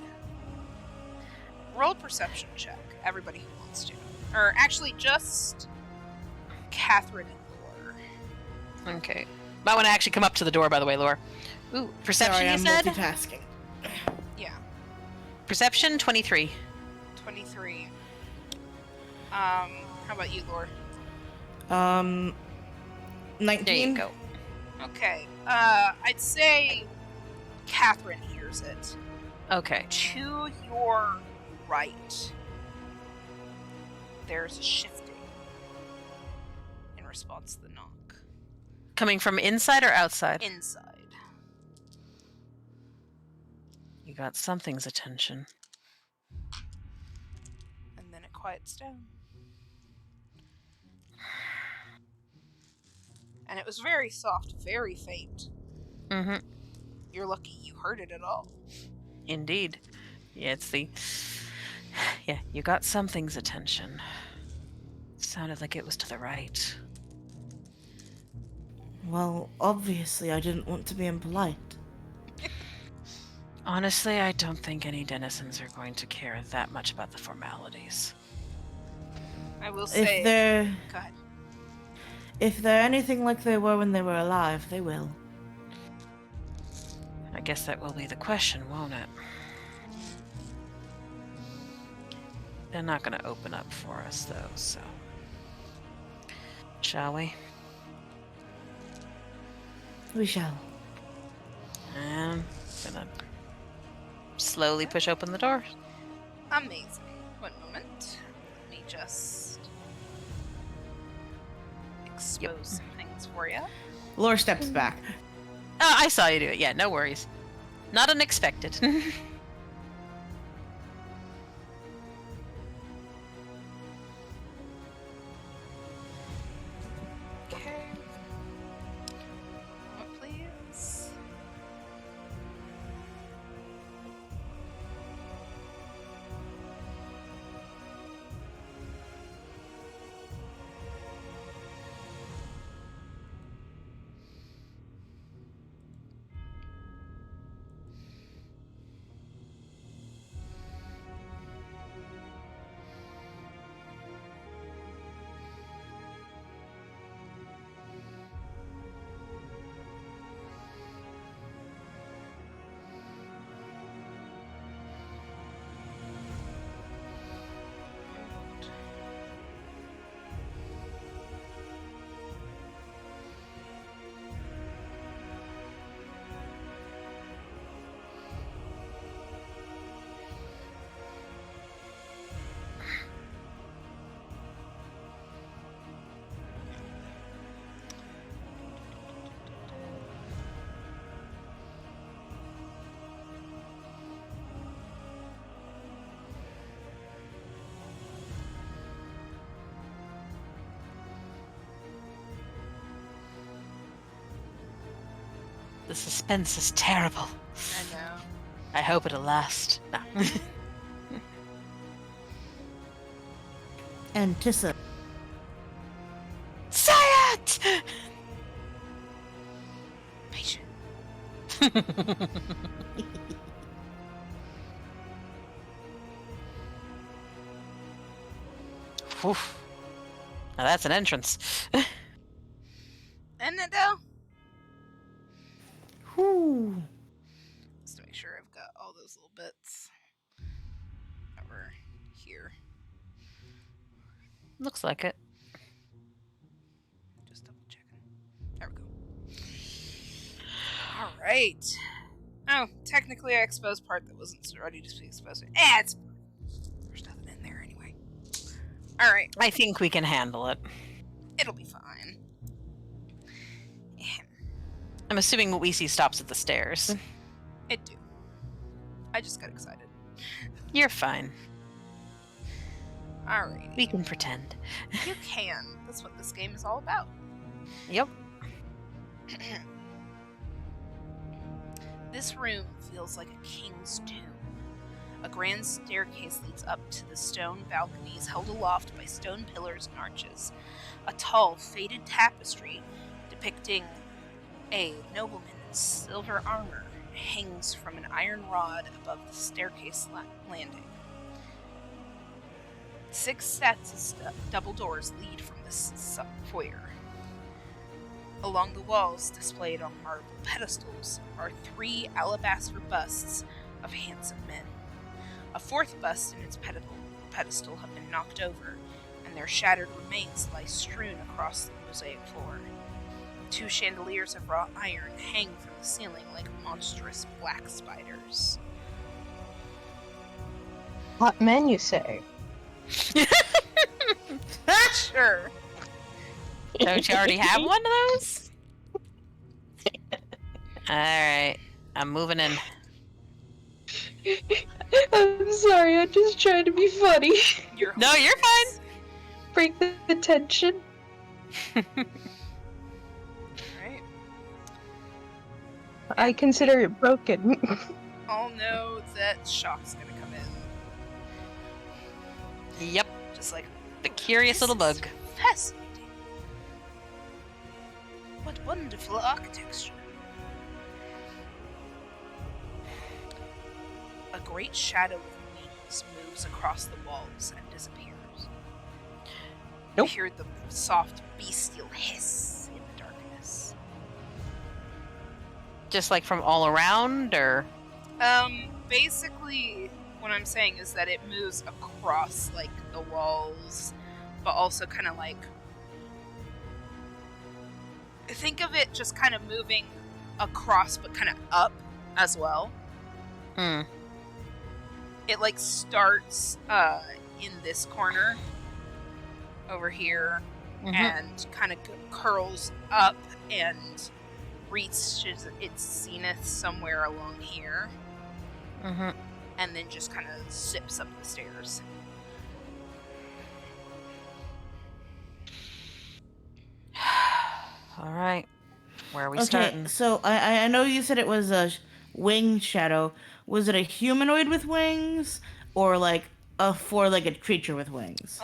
[SPEAKER 1] Roll perception check. Everybody who wants to. Or actually, just Catherine and Lore.
[SPEAKER 3] Okay. Might want to actually come up to the door, by the way, Laura. Ooh, perception,
[SPEAKER 2] Sorry,
[SPEAKER 3] you
[SPEAKER 2] I'm
[SPEAKER 3] said?
[SPEAKER 2] multitasking.
[SPEAKER 1] Yeah.
[SPEAKER 3] Perception, 23.
[SPEAKER 1] 23. How about you, Lore?
[SPEAKER 2] 19.
[SPEAKER 3] There you go.
[SPEAKER 1] Okay. I'd say Catherine hears it.
[SPEAKER 3] Okay.
[SPEAKER 1] To your right, there's a shifting in response to the knock.
[SPEAKER 3] Coming from inside or outside?
[SPEAKER 1] Inside.
[SPEAKER 3] You got something's attention.
[SPEAKER 1] And then it quiets down. And it was very soft, very faint.
[SPEAKER 3] Mm-hmm.
[SPEAKER 1] You're lucky you heard it at all.
[SPEAKER 3] Indeed. Yeah, it's the... Yeah, you got something's attention. Sounded like it was to the right.
[SPEAKER 2] Well, obviously I didn't want to be impolite.
[SPEAKER 3] Honestly, I don't think any denizens are going to care that much about the formalities.
[SPEAKER 1] I will say... Go ahead.
[SPEAKER 2] If they're anything like they were when they were alive, they will.
[SPEAKER 3] I guess that will be the question, won't it? They're not going to open up for us, though, so... Shall we?
[SPEAKER 2] We shall.
[SPEAKER 3] I'm gonna slowly push open the door.
[SPEAKER 1] Amazing. One moment. Let me just expose some things for you.
[SPEAKER 2] Lore steps back.
[SPEAKER 3] Oh, I saw you do it. Yeah, no worries. Not unexpected.
[SPEAKER 1] Okay. What, please?
[SPEAKER 3] The suspense is terrible.
[SPEAKER 1] I know.
[SPEAKER 3] I hope it'll last. Nah.
[SPEAKER 2] Anticipate.
[SPEAKER 3] Say it!
[SPEAKER 1] Patient.
[SPEAKER 3] Whew. Now that's an entrance.
[SPEAKER 1] Isn't it, though?
[SPEAKER 2] Whew.
[SPEAKER 1] Just to make sure I've got all those little bits that were here.
[SPEAKER 3] Looks like it.
[SPEAKER 1] Just double checking. There we go. Alright. Oh, technically I exposed part that wasn't ready to be exposed. There's nothing in there anyway. Alright.
[SPEAKER 3] I think we can handle it.
[SPEAKER 1] It'll be fine.
[SPEAKER 3] I'm assuming what we see stops at the stairs.
[SPEAKER 1] It do. I just got excited.
[SPEAKER 3] You're fine.
[SPEAKER 1] Alrighty.
[SPEAKER 3] We can pretend.
[SPEAKER 1] You can. That's what this game is all about.
[SPEAKER 3] Yep.
[SPEAKER 1] This room feels like a king's tomb. A grand staircase leads up to the stone balconies held aloft by stone pillars and arches. A tall, faded tapestry depicting a nobleman in silver armor hangs from an iron rod above the staircase landing. 6 sets of double doors lead from this foyer. Along the walls, displayed on marble pedestals, are 3 alabaster busts of handsome men. A 4th bust and its pedestal have been knocked over, and their shattered remains lie strewn across the mosaic floor. 2 chandeliers of wrought iron hang from the ceiling like monstrous black spiders.
[SPEAKER 4] Hot men, you say?
[SPEAKER 1] Sure.
[SPEAKER 3] Don't you already have one of those? Alright. I'm moving in.
[SPEAKER 4] I'm sorry, I'm just trying to be funny.
[SPEAKER 3] No, you're fine.
[SPEAKER 4] Break the tension.
[SPEAKER 1] Right.
[SPEAKER 4] I consider it broken.
[SPEAKER 1] All know that shock's gonna come in.
[SPEAKER 3] Yep.
[SPEAKER 1] Just like
[SPEAKER 3] The curious
[SPEAKER 1] this
[SPEAKER 3] little
[SPEAKER 1] is
[SPEAKER 3] bug.
[SPEAKER 1] Fascinating. What wonderful architecture. A great shadow with wings moves across the walls and disappears.
[SPEAKER 4] Nope.
[SPEAKER 1] You hear the soft bestial hiss in the darkness.
[SPEAKER 3] Just like from all around, or?
[SPEAKER 1] Basically, what I'm saying is that it moves across, like, the walls, but also kind of like... Think of it just kind of moving across, but kind of up as well.
[SPEAKER 3] Hmm.
[SPEAKER 1] It, like, starts in this corner over here, and kind of curls up and reaches its zenith somewhere along here, and then just kind of zips up the stairs.
[SPEAKER 3] All right. Where are we
[SPEAKER 2] Okay,
[SPEAKER 3] starting?
[SPEAKER 2] so I know you said it was a winged shadow. Was it a humanoid with wings, or like a 4-legged creature with wings?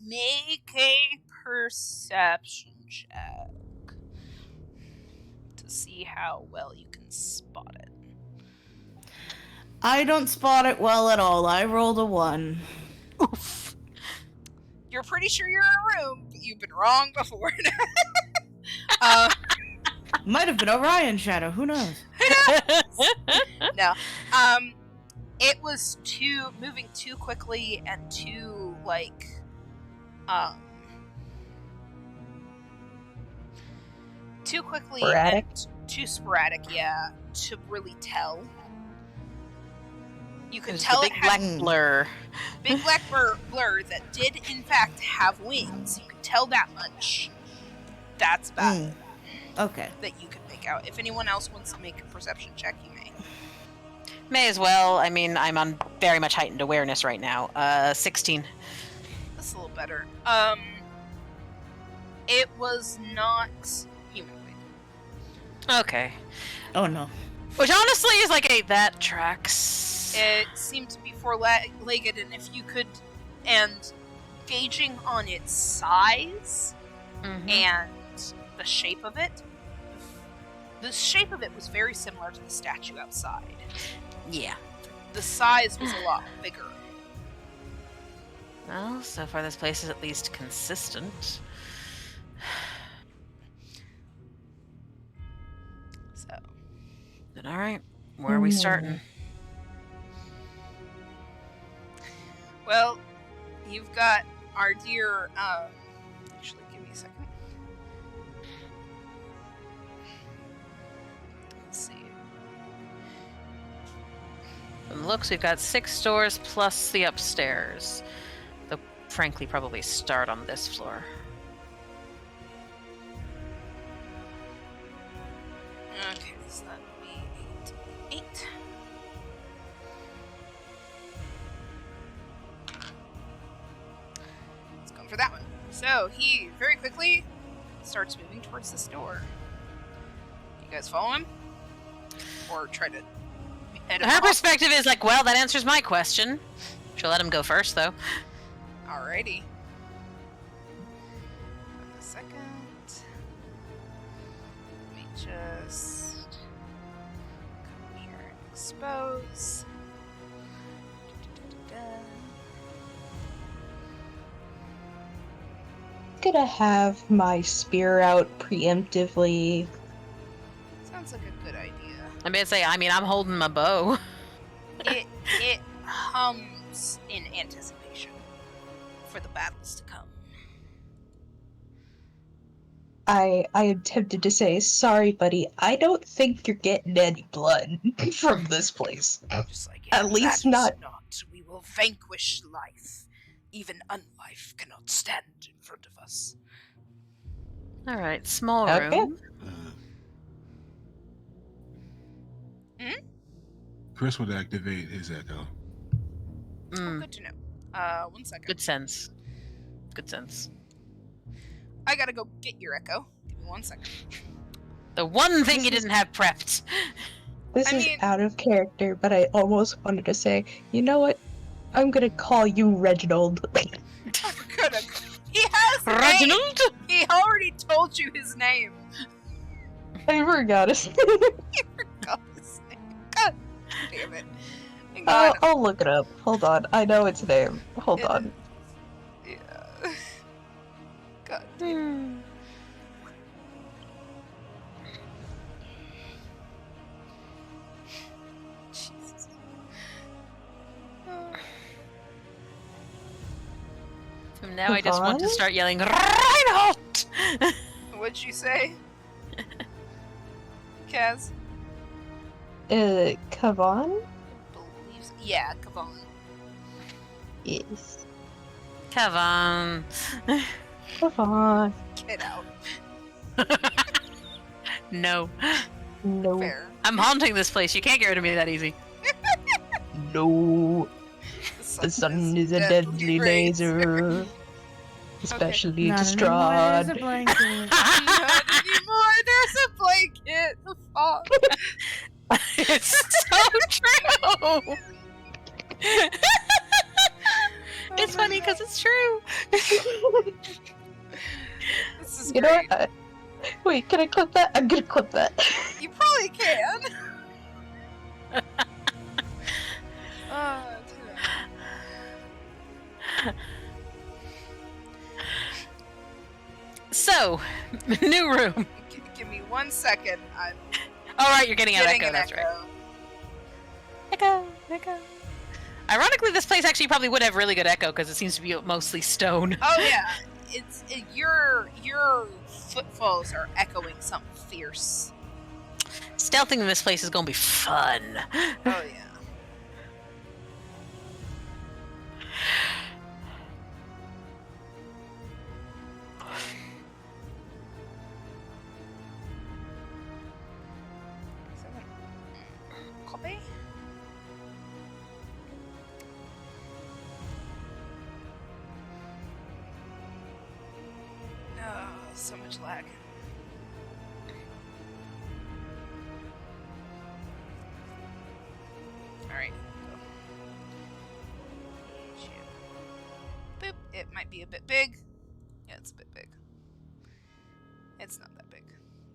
[SPEAKER 1] Make a perception check to see how well you can spot it.
[SPEAKER 2] I don't spot it well at all. I rolled a 1.
[SPEAKER 3] Oof.
[SPEAKER 1] You're pretty sure you're in a room, but you've been wrong before.
[SPEAKER 2] Might have been Orion Shadow. Who knows?
[SPEAKER 1] No. It was moving too quickly and too, like, too quickly
[SPEAKER 4] Sporadic?
[SPEAKER 1] and too sporadic, yeah, to really tell. You could
[SPEAKER 3] There's
[SPEAKER 1] tell
[SPEAKER 3] the
[SPEAKER 1] it
[SPEAKER 3] big
[SPEAKER 1] had
[SPEAKER 3] black blur.
[SPEAKER 1] big black blur that did in fact have wings. You could tell that much. That's about it
[SPEAKER 2] Okay.
[SPEAKER 1] that you could make out. If anyone else wants to make a perception check, you may.
[SPEAKER 3] May as well. I mean, I'm on very much heightened awareness right now. 16.
[SPEAKER 1] That's a little better. It was not humanoid.
[SPEAKER 3] Okay.
[SPEAKER 2] Oh no.
[SPEAKER 3] Which honestly is like that tracks.
[SPEAKER 1] It seemed to be 4-legged, and if you could, and gauging on its size and the shape of it was very similar to the statue outside.
[SPEAKER 3] Yeah.
[SPEAKER 1] The size was a lot bigger.
[SPEAKER 3] Well, so far this place is at least consistent.
[SPEAKER 1] So,
[SPEAKER 3] Then all right, where are we starting?
[SPEAKER 1] Well, you've got our dear. Actually, give me a second. Let's see.
[SPEAKER 3] From the looks, we've got 6 doors plus the upstairs. Though, frankly, probably start on this floor.
[SPEAKER 1] Okay, so that would be 8. Let's go for that one. So he very quickly starts moving towards this door. You guys follow him? Or try to head him
[SPEAKER 3] Her
[SPEAKER 1] off?
[SPEAKER 3] perspective is like, well, that answers my question. She'll let him go first, though.
[SPEAKER 1] Alrighty. Wait a second. Let me just come here and expose. Da-da-da-da-da.
[SPEAKER 4] Gonna have my spear out preemptively.
[SPEAKER 1] Sounds like a good idea.
[SPEAKER 3] I'm gonna say, I'm holding my bow.
[SPEAKER 1] It hums in anticipation for the battles to come.
[SPEAKER 4] I am tempted to say, sorry, buddy, I don't think you're getting any blood from this place.
[SPEAKER 1] Just like
[SPEAKER 4] At least
[SPEAKER 1] not.
[SPEAKER 4] not.
[SPEAKER 1] We will vanquish life. Even unlife cannot stand in front of us.
[SPEAKER 3] All right, small
[SPEAKER 4] Okay.
[SPEAKER 3] room.
[SPEAKER 5] Chris would activate his echo.
[SPEAKER 3] Mm,
[SPEAKER 1] Good to know. 1 second.
[SPEAKER 3] good sense. Good sense.
[SPEAKER 1] I gotta go get your echo. Give me 1 second.
[SPEAKER 3] The one thing you didn't have prepped.
[SPEAKER 4] This
[SPEAKER 1] I
[SPEAKER 4] is
[SPEAKER 1] mean-
[SPEAKER 4] out of character, but I almost wanted to say, you know what? I'm gonna call you Reginald.
[SPEAKER 1] He has a name.
[SPEAKER 3] Reginald?
[SPEAKER 1] He already told you his name.
[SPEAKER 4] I forgot his name.
[SPEAKER 1] God, his name. God damn it. Hang on.
[SPEAKER 4] I'll look it up. Hold on. I know its name. Hold
[SPEAKER 1] It-
[SPEAKER 4] on.
[SPEAKER 1] Yeah. God damn it. Jesus.
[SPEAKER 3] From now, I just want to
[SPEAKER 4] Yvonne?
[SPEAKER 3] start yelling, Reinhold!
[SPEAKER 1] What'd you say? Kaz?
[SPEAKER 4] Kavan?
[SPEAKER 1] Believes. Yeah, Kavan.
[SPEAKER 4] Yes.
[SPEAKER 3] Kavan.
[SPEAKER 4] Kavan.
[SPEAKER 1] Get out.
[SPEAKER 3] No.
[SPEAKER 4] No.
[SPEAKER 1] Fair.
[SPEAKER 3] I'm haunting this place. You can't get rid of me that easy.
[SPEAKER 4] No. The sun is a deadly laser. Especially
[SPEAKER 2] Not
[SPEAKER 4] to
[SPEAKER 2] anymore, there's a
[SPEAKER 4] Strahd.
[SPEAKER 2] blanket.
[SPEAKER 1] Not anymore. There's a blanket. The fog.
[SPEAKER 3] It's so true! It's funny because it's true.
[SPEAKER 1] This is
[SPEAKER 4] You know
[SPEAKER 1] great.
[SPEAKER 4] what? Wait, can I clip that? I'm gonna clip that.
[SPEAKER 1] You probably can.
[SPEAKER 3] So, new room.
[SPEAKER 1] Give me 1 second. I'm
[SPEAKER 3] All right, you're getting out
[SPEAKER 1] getting
[SPEAKER 3] echo.
[SPEAKER 1] an
[SPEAKER 3] That's
[SPEAKER 1] echo.
[SPEAKER 3] right. Echo. Ironically, this place actually probably would have really good echo because it seems to be mostly stone.
[SPEAKER 1] Oh yeah, your footfalls are echoing something fierce.
[SPEAKER 3] Stealthing in this place is gonna be fun.
[SPEAKER 1] Oh yeah. Copy. Oh, so much lag. Alright, go. Boop. It might be a bit big. Yeah, it's a bit big. It's not that big.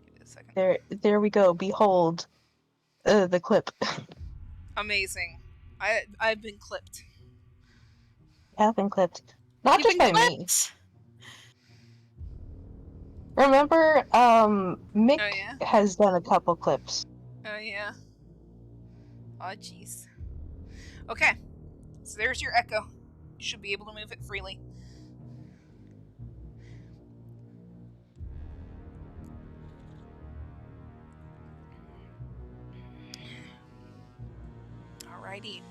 [SPEAKER 1] Give it a second.
[SPEAKER 4] There we go. Behold, the clip.
[SPEAKER 1] Amazing. I've been clipped.
[SPEAKER 4] Have been clipped. Not
[SPEAKER 3] You've
[SPEAKER 4] just
[SPEAKER 3] been
[SPEAKER 4] by me.
[SPEAKER 3] clipped.
[SPEAKER 4] Remember, Mick
[SPEAKER 1] Oh yeah.
[SPEAKER 4] has done a couple clips.
[SPEAKER 1] Oh yeah. Oh, jeez. Okay. So there's your echo. You should be able to move it freely. Alrighty.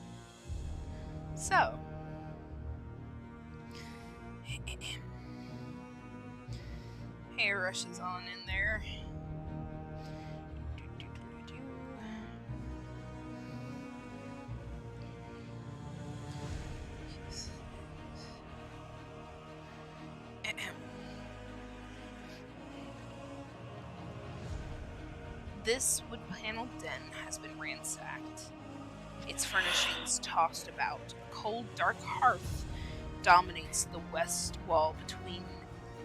[SPEAKER 1] So. Hair rushes on in there. This wood-paneled den has been ransacked. Its furnishings tossed about. A cold, dark hearth dominates the west wall between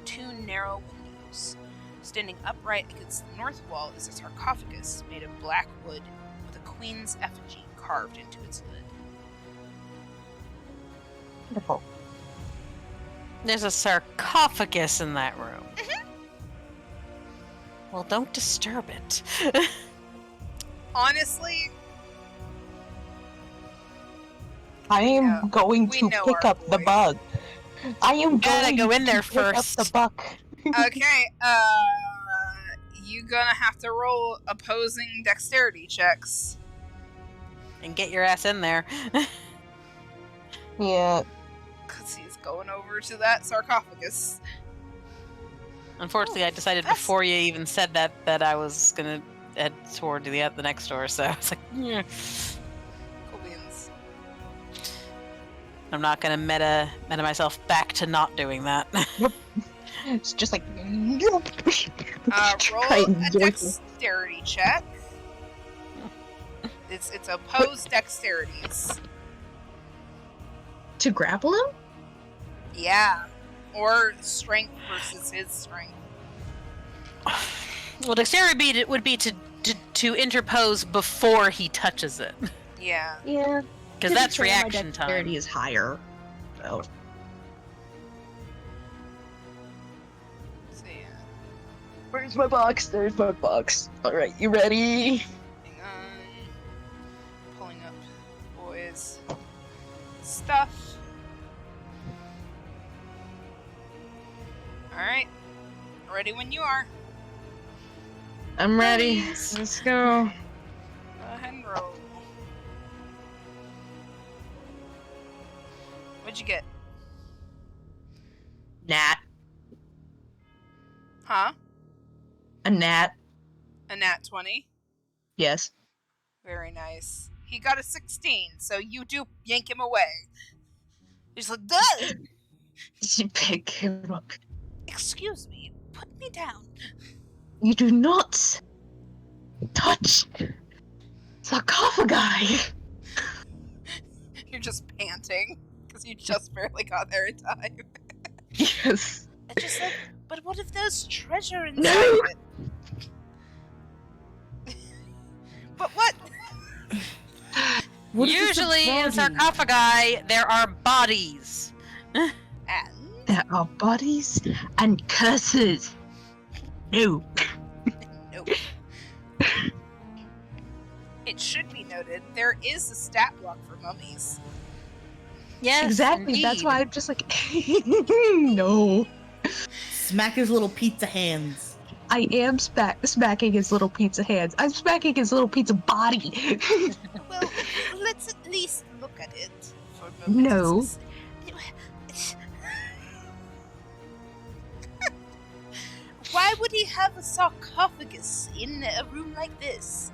[SPEAKER 1] two narrow windows. Standing upright against the north wall is a sarcophagus made of black wood with a queen's effigy carved into its lid.
[SPEAKER 4] Wonderful.
[SPEAKER 3] There's a sarcophagus in that room.
[SPEAKER 1] Mm-hmm.
[SPEAKER 3] Well, don't disturb it.
[SPEAKER 1] Honestly,
[SPEAKER 4] I am going
[SPEAKER 1] we
[SPEAKER 4] to
[SPEAKER 1] know
[SPEAKER 4] pick
[SPEAKER 1] our
[SPEAKER 4] up the
[SPEAKER 1] boy.
[SPEAKER 4] bug. I am
[SPEAKER 3] Gotta
[SPEAKER 4] going
[SPEAKER 3] go in there
[SPEAKER 4] to pick up
[SPEAKER 3] first.
[SPEAKER 4] the buck.
[SPEAKER 1] okay, you gonna have to roll opposing dexterity checks.
[SPEAKER 3] And get your ass in there.
[SPEAKER 4] Yeah.
[SPEAKER 1] Because he's going over to that sarcophagus.
[SPEAKER 3] Unfortunately, I decided
[SPEAKER 1] that's-
[SPEAKER 3] before you even said that I was gonna head toward the next door, so I was like, yeah.
[SPEAKER 1] Cool beans.
[SPEAKER 3] I'm not gonna meta myself back to not doing that.
[SPEAKER 4] It's just like.
[SPEAKER 1] Roll a dexterity check. It's opposed dexterities.
[SPEAKER 4] To grapple him?
[SPEAKER 1] Yeah. Or strength versus his strength.
[SPEAKER 3] Well, dexterity would be to interpose before he touches it,
[SPEAKER 1] Yeah.
[SPEAKER 4] Yeah.
[SPEAKER 3] because that's reaction
[SPEAKER 4] My
[SPEAKER 3] time.
[SPEAKER 4] dexterity is higher. So.
[SPEAKER 1] So yeah.
[SPEAKER 4] Where's my box? There's my box. Alright, you ready?
[SPEAKER 1] Hang on. Pulling up boys' stuff. Alright. Ready when you are.
[SPEAKER 4] I'm ready.
[SPEAKER 1] Please.
[SPEAKER 4] Let's go.
[SPEAKER 1] Go ahead and roll. What'd you get?
[SPEAKER 4] Nat.
[SPEAKER 1] Huh?
[SPEAKER 4] A gnat.
[SPEAKER 1] A nat 20.
[SPEAKER 4] Yes.
[SPEAKER 1] Very nice. He got a 16, so you do yank him away. He's like, duh!
[SPEAKER 4] Pick him up.
[SPEAKER 1] Excuse me, put me down.
[SPEAKER 4] You do not touch sarcophagi.
[SPEAKER 1] You're just panting, because you just barely got there in time.
[SPEAKER 4] Yes.
[SPEAKER 1] It's just like, but what if there's treasure inside
[SPEAKER 4] No!
[SPEAKER 1] of it? But what?
[SPEAKER 2] What if it's a
[SPEAKER 3] Usually in
[SPEAKER 2] body?
[SPEAKER 3] sarcophagi, there are bodies.
[SPEAKER 1] And
[SPEAKER 4] There are bodies and curses. No.
[SPEAKER 1] nope. It should be noted, there is a stat block for mummies.
[SPEAKER 3] Yes,
[SPEAKER 4] Exactly. That's
[SPEAKER 3] indeed.
[SPEAKER 4] why I'm just like, no.
[SPEAKER 2] Smack his little pizza hands.
[SPEAKER 4] I am smacking his little pizza hands. I'm smacking his little pizza body.
[SPEAKER 1] Well, let's at least look at it for a moment.
[SPEAKER 4] No.
[SPEAKER 1] Why would he have a sarcophagus in a room like this?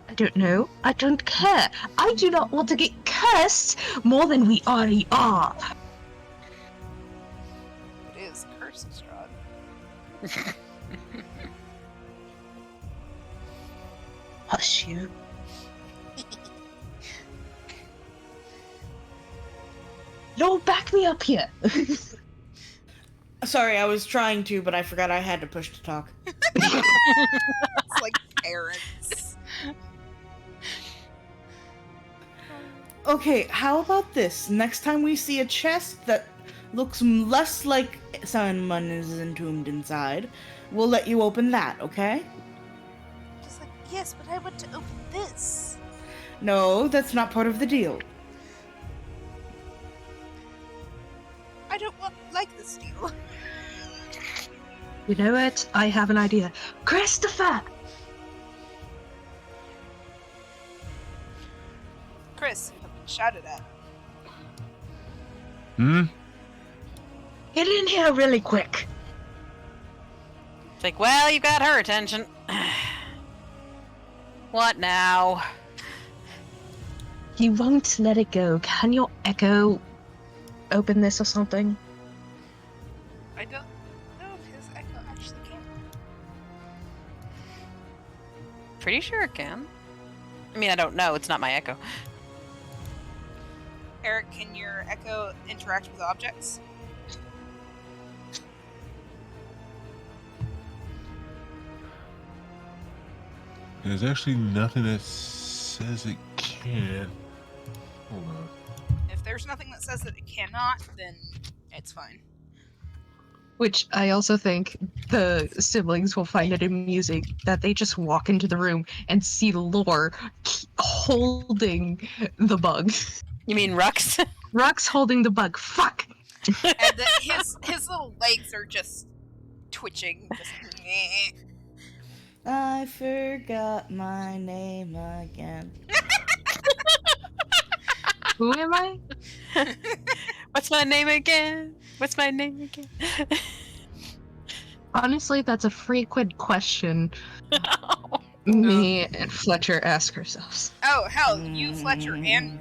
[SPEAKER 4] I don't know. I don't care. I do not want to get cursed more than we already are.
[SPEAKER 1] It is Curse of Strahd.
[SPEAKER 4] Hush you. No, back me up here.
[SPEAKER 2] Sorry, I was trying to, but I forgot I had to push to talk.
[SPEAKER 1] It's like parents.
[SPEAKER 2] Okay, how about this? Next time we see a chest that looks less like someone is entombed inside, we'll let you open that, okay?
[SPEAKER 1] Just like, yes, but I want to open this.
[SPEAKER 2] No, that's not part of the deal.
[SPEAKER 1] I don't like this deal.
[SPEAKER 4] You know what? I have an idea. Christopher!
[SPEAKER 1] Chris, you have been shouted at.
[SPEAKER 4] Get in here really quick.
[SPEAKER 3] It's like, well, you got her attention. What now?
[SPEAKER 4] He won't let it go. Can your echo open this or something?
[SPEAKER 1] I don't know if his echo actually can.
[SPEAKER 3] Pretty sure it can. I mean, I don't know. It's not my echo.
[SPEAKER 1] Eric, can your echo interact with objects?
[SPEAKER 5] There's actually nothing that says it can. Hold on.
[SPEAKER 1] If there's nothing that says that it cannot, then it's fine.
[SPEAKER 4] Which I also think the siblings will find it amusing that they just walk into the room and see Lore holding the bug.
[SPEAKER 3] You mean Rux?
[SPEAKER 4] Rock's holding the bug. Fuck!
[SPEAKER 1] And his little legs are just twitching. Just meh.
[SPEAKER 2] I forgot my name again.
[SPEAKER 4] Who am I?
[SPEAKER 3] What's my name again? What's my name again?
[SPEAKER 4] Honestly, that's a frequent question me and Fletcher ask ourselves.
[SPEAKER 1] Oh, hell, you, Fletcher, and me.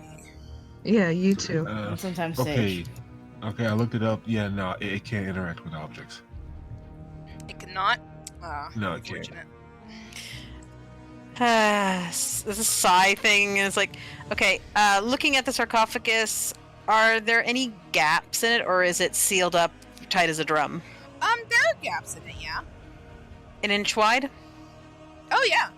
[SPEAKER 4] Yeah, you too.
[SPEAKER 2] And sometimes
[SPEAKER 5] Okay.
[SPEAKER 2] Sage.
[SPEAKER 5] Okay, I looked it up. Yeah, no, it can't interact with objects.
[SPEAKER 1] It cannot?
[SPEAKER 5] No, it can't.
[SPEAKER 1] Unfortunate.
[SPEAKER 3] This sigh thing is like, okay, looking at the sarcophagus, are there any gaps in it, or is it sealed up tight as a drum?
[SPEAKER 1] There are gaps in it, yeah.
[SPEAKER 3] An inch wide?
[SPEAKER 1] Oh, yeah.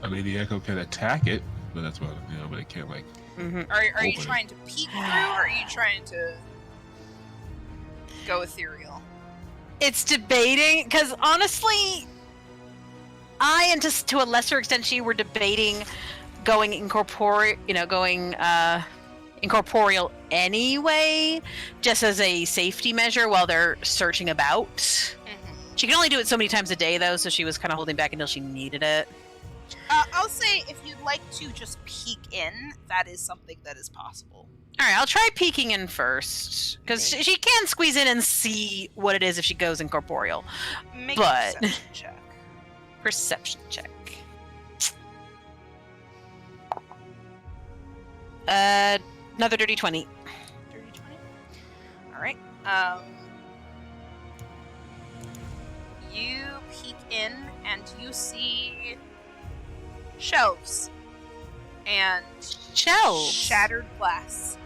[SPEAKER 5] I mean, the echo can attack it, but that's what, but it can't, like...
[SPEAKER 3] Mm-hmm.
[SPEAKER 1] Are you
[SPEAKER 5] Open it.
[SPEAKER 1] trying to peek through, or are you trying to go ethereal?
[SPEAKER 3] It's debating, because honestly, I and to a lesser extent she were debating going incorporeal anyway, just as a safety measure while they're searching about.
[SPEAKER 1] Mm-hmm.
[SPEAKER 3] She can only do it so many times a day, though, so she was kind of holding back until she needed it.
[SPEAKER 1] I'll say if you'd like to just peek in, that is something that is possible.
[SPEAKER 3] All right, I'll try peeking in first, because she can squeeze in and see what it is if she goes incorporeal.
[SPEAKER 1] Make
[SPEAKER 3] But-
[SPEAKER 1] a perception check.
[SPEAKER 3] Perception check. Another dirty 20.
[SPEAKER 1] Dirty 20. All right. You peek in and you see shelves and
[SPEAKER 3] Shelves.
[SPEAKER 1] shattered glass.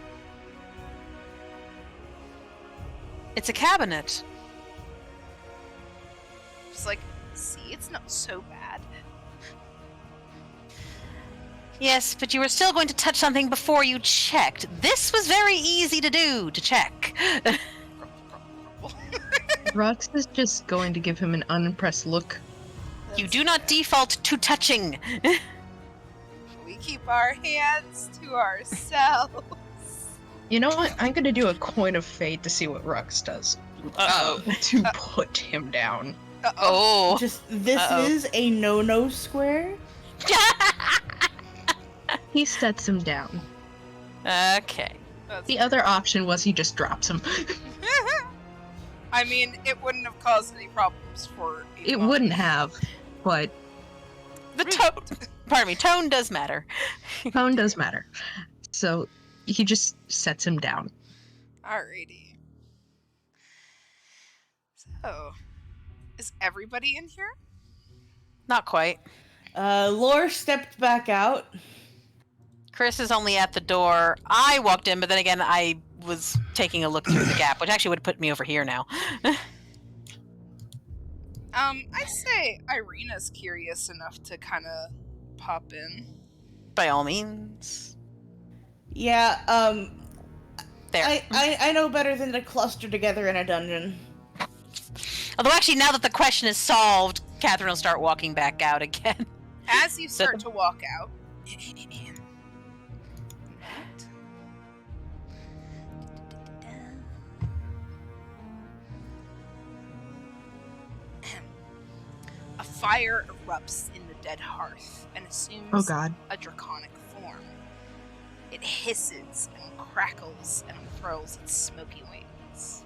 [SPEAKER 3] It's a cabinet.
[SPEAKER 1] Just like, see, it's not so bad.
[SPEAKER 3] Yes, but you were still going to touch something before you checked. This was very easy to do, to check.
[SPEAKER 4] Rox is just going to give him an unimpressed look.
[SPEAKER 3] You do not default to touching.
[SPEAKER 1] We keep our hands to ourselves.
[SPEAKER 4] You know what? I'm gonna do a coin of fate to see what Rox does.
[SPEAKER 3] Uh-oh.
[SPEAKER 4] To put him down.
[SPEAKER 3] Oh.
[SPEAKER 2] Just, this
[SPEAKER 3] Uh-oh.
[SPEAKER 2] is a no-no square.
[SPEAKER 4] He sets him down.
[SPEAKER 3] Okay.
[SPEAKER 4] The other option was he just drops him.
[SPEAKER 1] I mean, it wouldn't have caused any problems for.
[SPEAKER 4] It wouldn't have, but
[SPEAKER 3] The tone. Pardon me. Tone does matter.
[SPEAKER 4] tone does matter. So he just sets him down.
[SPEAKER 1] Alrighty. So, is everybody in here?
[SPEAKER 3] Not quite.
[SPEAKER 2] Lore stepped back out.
[SPEAKER 3] Chris is only at the door. I walked in, but then again, I was taking a look through the gap, which actually would put me over here now.
[SPEAKER 1] I say Irina's curious enough to kind of pop in.
[SPEAKER 3] By all means.
[SPEAKER 2] Yeah,
[SPEAKER 3] There.
[SPEAKER 2] I know better than to cluster together in a dungeon.
[SPEAKER 3] Although actually, now that the question is solved, Catherine will start walking back out again.
[SPEAKER 1] As you start to walk out, a fire erupts in the dead hearth and assumes
[SPEAKER 4] Oh god.
[SPEAKER 1] a draconic form. It hisses and crackles and unfurls its smoky wings.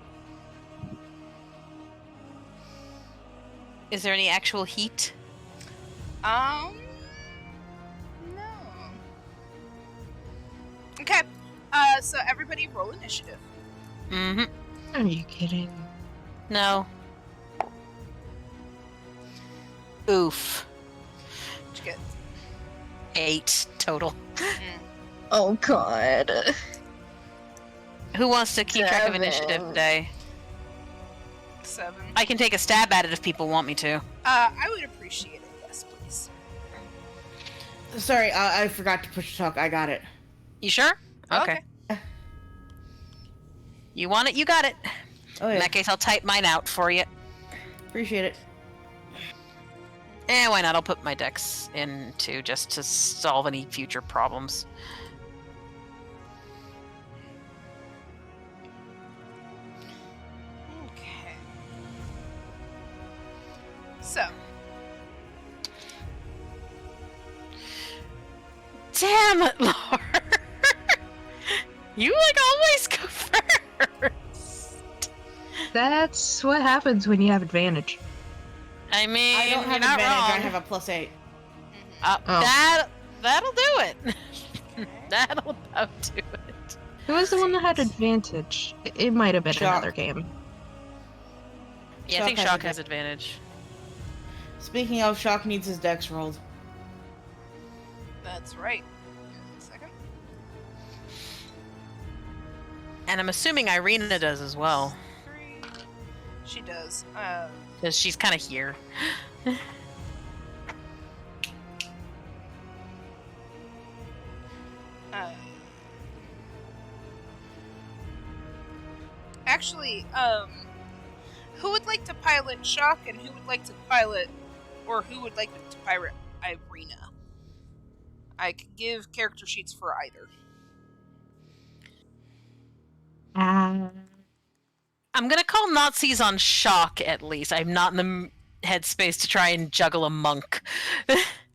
[SPEAKER 3] Is there any actual heat?
[SPEAKER 1] No. Okay. So everybody roll initiative.
[SPEAKER 3] Mm-hmm.
[SPEAKER 4] Are you kidding?
[SPEAKER 3] No. Oof.
[SPEAKER 1] What'd you get?
[SPEAKER 3] 8 total.
[SPEAKER 4] Oh god.
[SPEAKER 3] Who wants to keep track of initiative today?
[SPEAKER 1] 7.
[SPEAKER 3] I can take a stab at it if people want me to.
[SPEAKER 1] I would appreciate it. Yes, please.
[SPEAKER 2] Sorry, I forgot to push talk. I got it.
[SPEAKER 3] You sure? Okay. You want it, you got it.
[SPEAKER 2] Oh yeah.
[SPEAKER 3] In that case, I'll type mine out for you.
[SPEAKER 2] Appreciate it.
[SPEAKER 3] Why not? I'll put my dex in too, just to solve any future problems.
[SPEAKER 1] Okay. So.
[SPEAKER 3] Damn it, Laura! You always go first.
[SPEAKER 4] That's what happens when you have advantage.
[SPEAKER 3] I mean,
[SPEAKER 2] I don't have
[SPEAKER 3] you're not
[SPEAKER 2] advantage.
[SPEAKER 3] wrong.
[SPEAKER 2] I have a +8.
[SPEAKER 4] Oh.
[SPEAKER 3] That'll do it. That'll about do it.
[SPEAKER 4] Who was the one that had advantage? It might have been
[SPEAKER 2] Shock.
[SPEAKER 4] another game.
[SPEAKER 3] Yeah, I think
[SPEAKER 2] Shock
[SPEAKER 3] Shock
[SPEAKER 2] has
[SPEAKER 3] has advantage.
[SPEAKER 2] Speaking of, Shock needs his dex rolled.
[SPEAKER 1] That's right. A second.
[SPEAKER 3] And I'm assuming Irina does as well,
[SPEAKER 1] 3. She does.
[SPEAKER 3] because she's kind of here.
[SPEAKER 1] Actually, who would like to pilot Shock and who would like to pilot, or who would like to pilot Irina? I could give character sheets for either.
[SPEAKER 3] I'm gonna call Nazis on Shock at least. I'm not in the headspace to try and juggle a monk,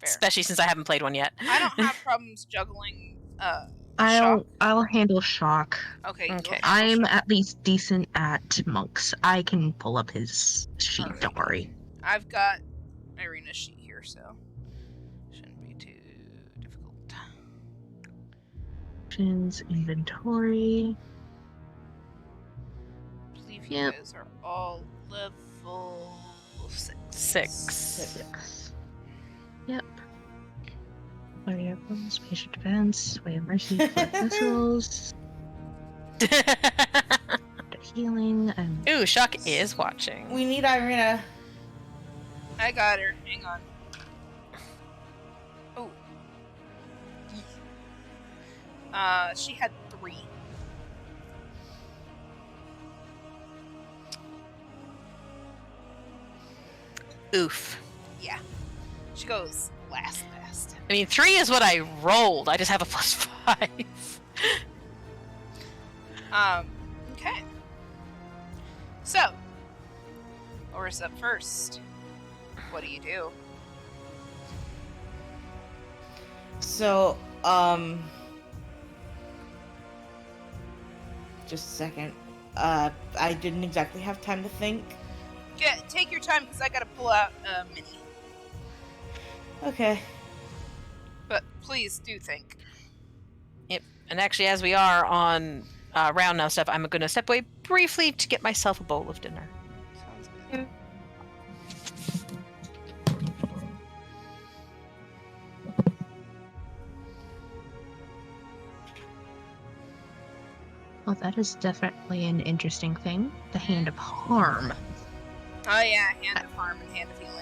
[SPEAKER 3] especially since I haven't played one yet.
[SPEAKER 1] I don't have problems juggling Shock.
[SPEAKER 4] I'll handle Shock.
[SPEAKER 1] Okay.
[SPEAKER 3] Okay.
[SPEAKER 4] I'm at least decent at monks. I can pull up his sheet.
[SPEAKER 1] Alright.
[SPEAKER 4] Don't worry.
[SPEAKER 1] I've got Irina's sheet here, so shouldn't be too difficult.
[SPEAKER 4] Options, inventory.
[SPEAKER 1] I believe you
[SPEAKER 4] Yep.
[SPEAKER 1] guys are all level 6.
[SPEAKER 3] 6.
[SPEAKER 4] Yep. Fire weapons, patient defense, way of mercy, flood vessels, healing, and
[SPEAKER 3] Ooh, Shock is watching.
[SPEAKER 2] We need Irina.
[SPEAKER 1] I got her. Hang on. Oh. She had 3.
[SPEAKER 3] Oof.
[SPEAKER 1] Yeah. She goes last.
[SPEAKER 3] I mean, 3 is what I rolled. I just have a +5.
[SPEAKER 1] Okay. So, Laura's up first. What do you do?
[SPEAKER 2] So, just a second. I didn't exactly have time to think.
[SPEAKER 1] Yeah, take your time because I gotta pull out a mini.
[SPEAKER 2] Okay.
[SPEAKER 1] But please do think.
[SPEAKER 3] Yep. And actually, as we are on round now stuff, I'm going to step away briefly to get myself a bowl of dinner.
[SPEAKER 1] Sounds good.
[SPEAKER 4] well, that is definitely an interesting thing. The Hand of Harm.
[SPEAKER 1] Oh yeah, Hand of Harm and Hand of Healing.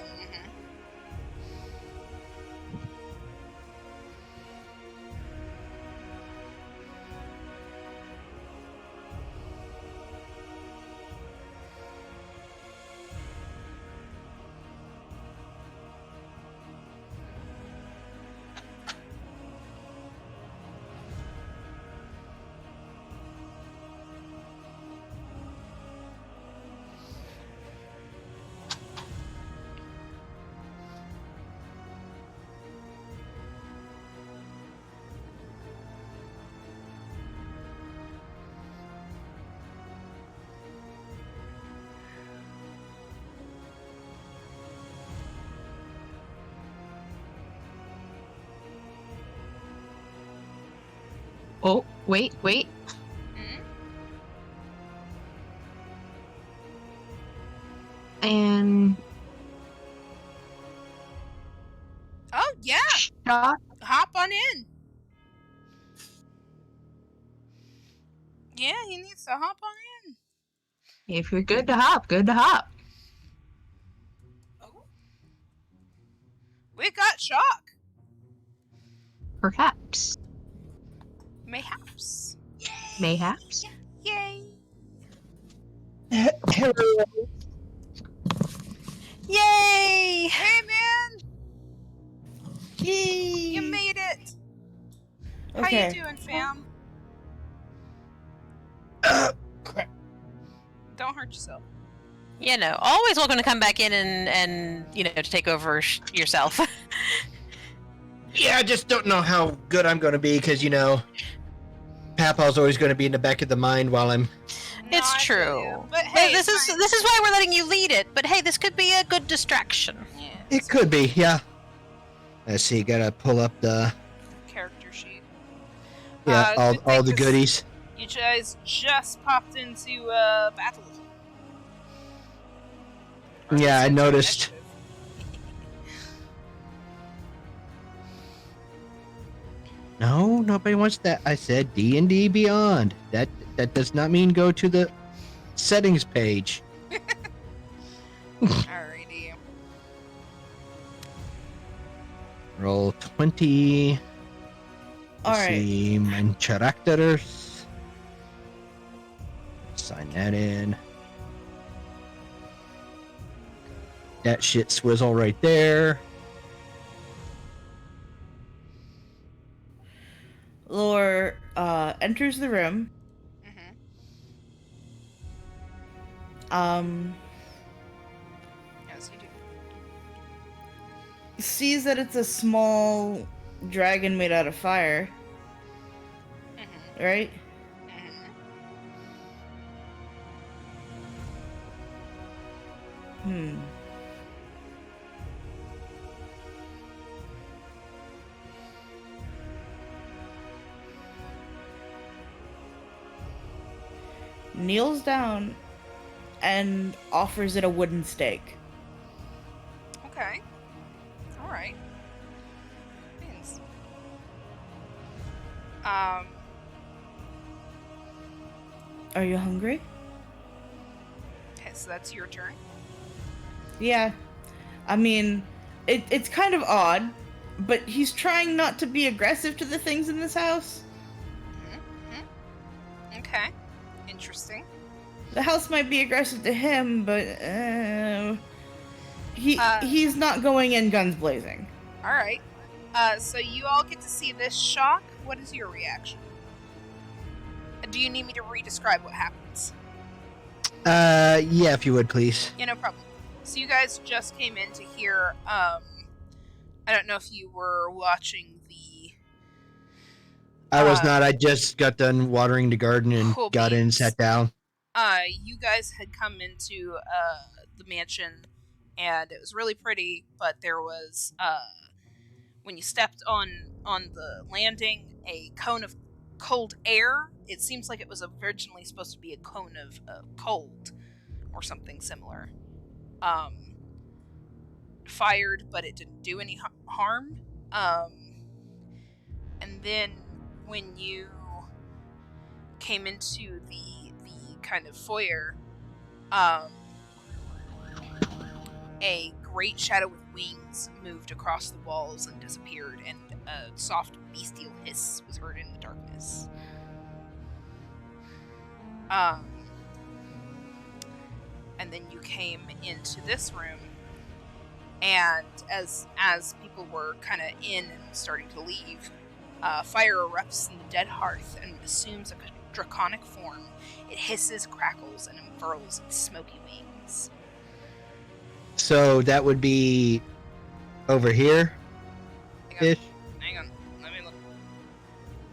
[SPEAKER 4] Oh, wait.
[SPEAKER 1] Mhm.
[SPEAKER 4] And
[SPEAKER 1] Oh, yeah.
[SPEAKER 4] shot.
[SPEAKER 1] Hop on in. Yeah, he needs to hop on in.
[SPEAKER 4] If you're good to hop, good to hop.
[SPEAKER 1] Oh. We got shock.
[SPEAKER 4] Perhaps.
[SPEAKER 1] Mayhaps.
[SPEAKER 4] Mayhaps.
[SPEAKER 1] Yay.
[SPEAKER 3] Yay!
[SPEAKER 1] Hey, man.
[SPEAKER 2] Yay!
[SPEAKER 1] You made it. How you
[SPEAKER 2] Okay.
[SPEAKER 1] doing, fam?
[SPEAKER 6] Crap.
[SPEAKER 1] Don't hurt yourself.
[SPEAKER 3] You know, always welcome to come back in and to take over yourself.
[SPEAKER 6] Yeah, I just don't know how good I'm going to be because, Papa's always going to be in the back of the mind while I'm...
[SPEAKER 1] No,
[SPEAKER 3] It's
[SPEAKER 1] I feel
[SPEAKER 3] true.
[SPEAKER 1] you. But hey,
[SPEAKER 3] this is why we're letting you lead it. But hey, this could be a good distraction.
[SPEAKER 1] Yeah,
[SPEAKER 6] It could be, yeah. Let's see, gotta pull up the...
[SPEAKER 1] character sheet.
[SPEAKER 6] Yeah,
[SPEAKER 1] good
[SPEAKER 6] all
[SPEAKER 1] thing
[SPEAKER 6] the
[SPEAKER 1] 'cause
[SPEAKER 6] goodies.
[SPEAKER 1] You guys just popped into battle. Or
[SPEAKER 6] Yeah, I
[SPEAKER 1] into
[SPEAKER 6] noticed.
[SPEAKER 1] initiative.
[SPEAKER 6] No, nobody wants that. I said D&D Beyond. That does not mean go to the settings page.
[SPEAKER 1] Alrighty.
[SPEAKER 6] Roll 20.
[SPEAKER 2] All
[SPEAKER 6] Let's
[SPEAKER 2] right.
[SPEAKER 6] see, my characters. Sign that in. That shit swizzle right there.
[SPEAKER 2] Lore enters the room.
[SPEAKER 1] Mm-hmm. As you do.
[SPEAKER 2] Sees that it's a small dragon made out of fire,
[SPEAKER 1] Mm-hmm.
[SPEAKER 2] right?
[SPEAKER 1] Mm-hmm.
[SPEAKER 2] Kneels down and offers it a wooden stake.
[SPEAKER 1] Okay. Alright. Means.
[SPEAKER 2] Are you hungry?
[SPEAKER 1] Okay, so that's your turn.
[SPEAKER 2] Yeah. I mean, it's kind of odd, but he's trying not to be aggressive to the things in this house.
[SPEAKER 1] Mm-hmm. Okay. Interesting.
[SPEAKER 2] The house might be aggressive to him, but he's not going in guns blazing.
[SPEAKER 1] Alright. So you all get to see this shock. What is your reaction? Do you need me to re-describe what happens?
[SPEAKER 6] Yeah, if you would, please.
[SPEAKER 1] Yeah, no problem. So you guys just came in to hear, I don't know if you were watching the...
[SPEAKER 6] I was not. I just got done watering the garden and
[SPEAKER 1] Cool
[SPEAKER 6] got in and
[SPEAKER 1] beans.
[SPEAKER 6] sat down.
[SPEAKER 1] You guys had come into, the mansion, and it was really pretty, but there was, when you stepped on the landing, a cone of cold air. It seems like it was originally supposed to be a cone of cold, or something similar. Fired, but it didn't do any harm. And then when you came into the kind of foyer, a great shadow with wings moved across the walls and disappeared, and a soft bestial hiss was heard in the darkness. And then you came into this room, and as people were kind of in and starting to leave, fire erupts in the dead hearth and assumes a draconic form. It hisses, crackles, and unfurls its smoky wings.
[SPEAKER 6] So that would be over here ish.
[SPEAKER 1] Hang on, let me look.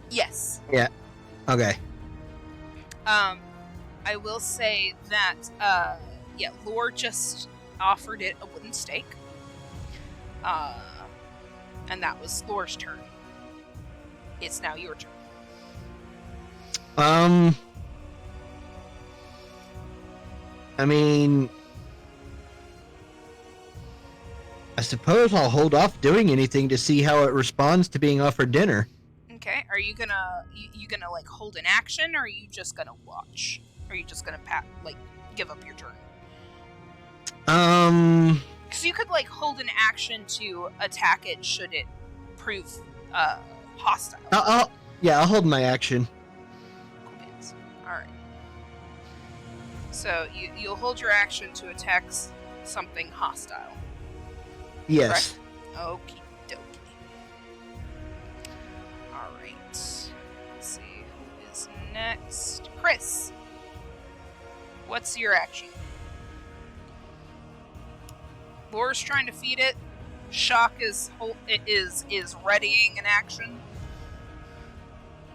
[SPEAKER 1] Yes.
[SPEAKER 6] Yeah. Okay.
[SPEAKER 1] I will say that, Lore just offered it a wooden stake. And that was Lore's turn. It's now your turn.
[SPEAKER 6] I mean, I suppose I'll hold off doing anything to see how it responds to being offered dinner.
[SPEAKER 1] Okay, are you gonna you gonna like hold an action, or are you just gonna watch? Or are you just gonna give up your turn? Because you could like hold an action to attack it should it prove hostile.
[SPEAKER 6] I'll hold my action.
[SPEAKER 1] Cool beans. All right. So you'll hold your action to attack something hostile.
[SPEAKER 6] Yes.
[SPEAKER 1] Correct? Okie dokie. Alright. Let's see who is next. Chris! What's your action? Laura's trying to feed it. Shock is readying an action.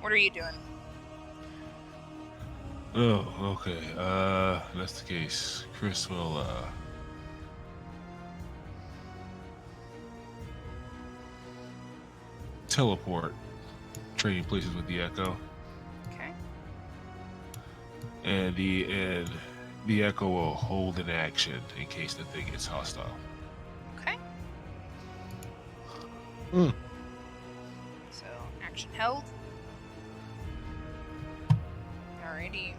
[SPEAKER 1] What are you doing?
[SPEAKER 5] Oh, okay. That's the case. Chris will, teleport, trading places with the Echo.
[SPEAKER 1] Okay.
[SPEAKER 5] And the Echo will hold an action in case the thing gets hostile.
[SPEAKER 1] Okay.
[SPEAKER 6] Hmm.
[SPEAKER 1] So, action held. Alrighty.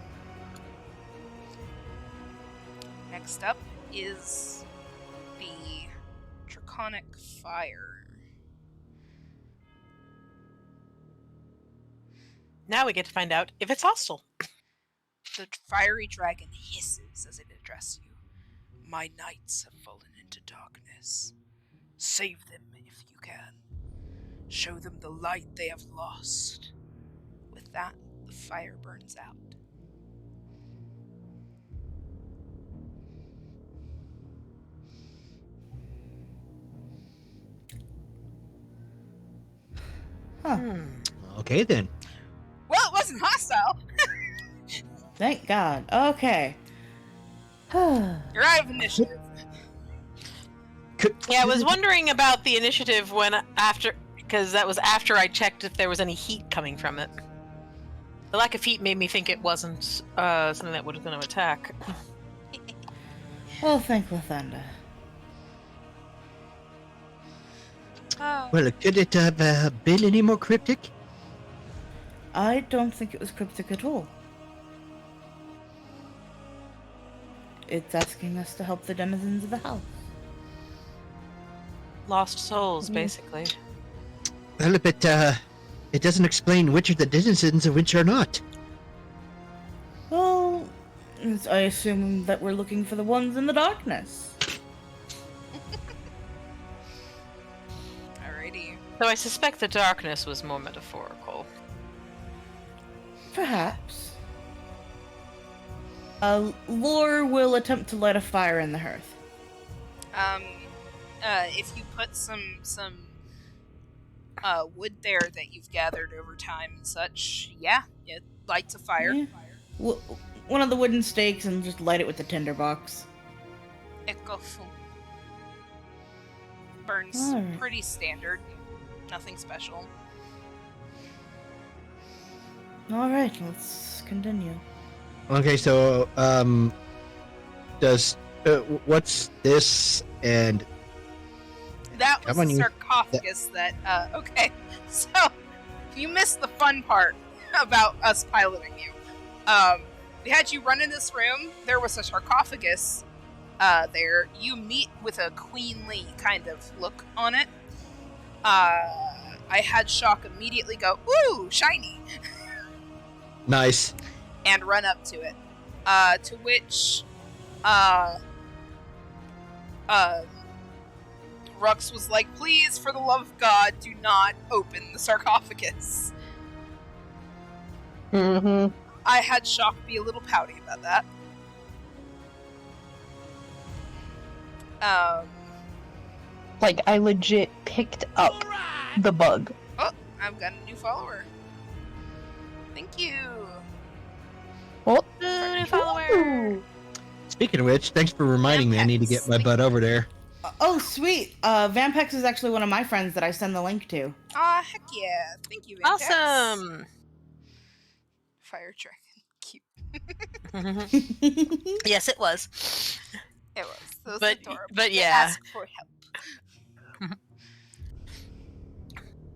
[SPEAKER 1] Next up is the Draconic Fire.
[SPEAKER 3] Now we get to find out if it's hostile.
[SPEAKER 1] The fiery dragon hisses as it addresses you. My knights have fallen into darkness. Save them if you can. Show them the light they have lost. With that, the fire burns out.
[SPEAKER 2] Huh.
[SPEAKER 6] Okay then.
[SPEAKER 1] Well, it wasn't hostile.
[SPEAKER 2] Thank God. Okay.
[SPEAKER 1] You're out of initiative.
[SPEAKER 3] Yeah, I was wondering about the initiative because that was after I checked if there was any heat coming from it. The lack of heat made me think it wasn't something that was going to attack.
[SPEAKER 2] Well, thank Lathander.
[SPEAKER 1] Oh.
[SPEAKER 6] Well, could it have been any more cryptic?
[SPEAKER 2] I don't think it was cryptic at all. It's asking us to help the denizens of the house.
[SPEAKER 3] Lost souls, basically.
[SPEAKER 6] Well, but it doesn't explain which are the denizens and which are not.
[SPEAKER 2] Well, I assume that we're looking for the ones in the darkness.
[SPEAKER 1] Alrighty.
[SPEAKER 3] So I suspect the darkness was more metaphorical.
[SPEAKER 2] Perhaps. Lore will attempt to light a fire in the hearth.
[SPEAKER 1] If you put some wood there that you've gathered over time and such, yeah, it lights a fire.
[SPEAKER 2] Yeah. One of the wooden stakes and just light it with the tinderbox.
[SPEAKER 1] It goes. Burns
[SPEAKER 2] Alright.
[SPEAKER 1] pretty standard. Nothing special.
[SPEAKER 2] Alright, let's continue.
[SPEAKER 6] Okay, so does what's this and
[SPEAKER 1] That was
[SPEAKER 6] Come on,
[SPEAKER 1] the
[SPEAKER 6] you-
[SPEAKER 1] sarcophagus that, okay. So, you missed the fun part about us piloting you. We had you run in this room, there was a sarcophagus there. You meet with a queenly kind of look on it. I had Shock immediately go, ooh, shiny,
[SPEAKER 6] nice?
[SPEAKER 1] and run up to it. To which, Rux was like, please, for the love of God, do not open the sarcophagus.
[SPEAKER 4] Mm-hmm.
[SPEAKER 1] I had Shock be a little pouty about that.
[SPEAKER 4] Like, I legit picked up the bug.
[SPEAKER 1] Oh, I've got a new follower. Thank you.
[SPEAKER 4] Oh,
[SPEAKER 3] New follower.
[SPEAKER 6] Speaking of which, thanks for reminding me. I need to get my butt over there.
[SPEAKER 2] Oh, sweet! Vampex is actually one of my friends that I send the link to.
[SPEAKER 1] Aw, heck yeah. Thank you, Vantex.
[SPEAKER 3] Awesome.
[SPEAKER 1] fire dragon. Cute.
[SPEAKER 3] Yes, it was.
[SPEAKER 1] It was. It was
[SPEAKER 3] But-
[SPEAKER 1] adorable.
[SPEAKER 3] but
[SPEAKER 1] They
[SPEAKER 3] yeah.
[SPEAKER 1] ask for help.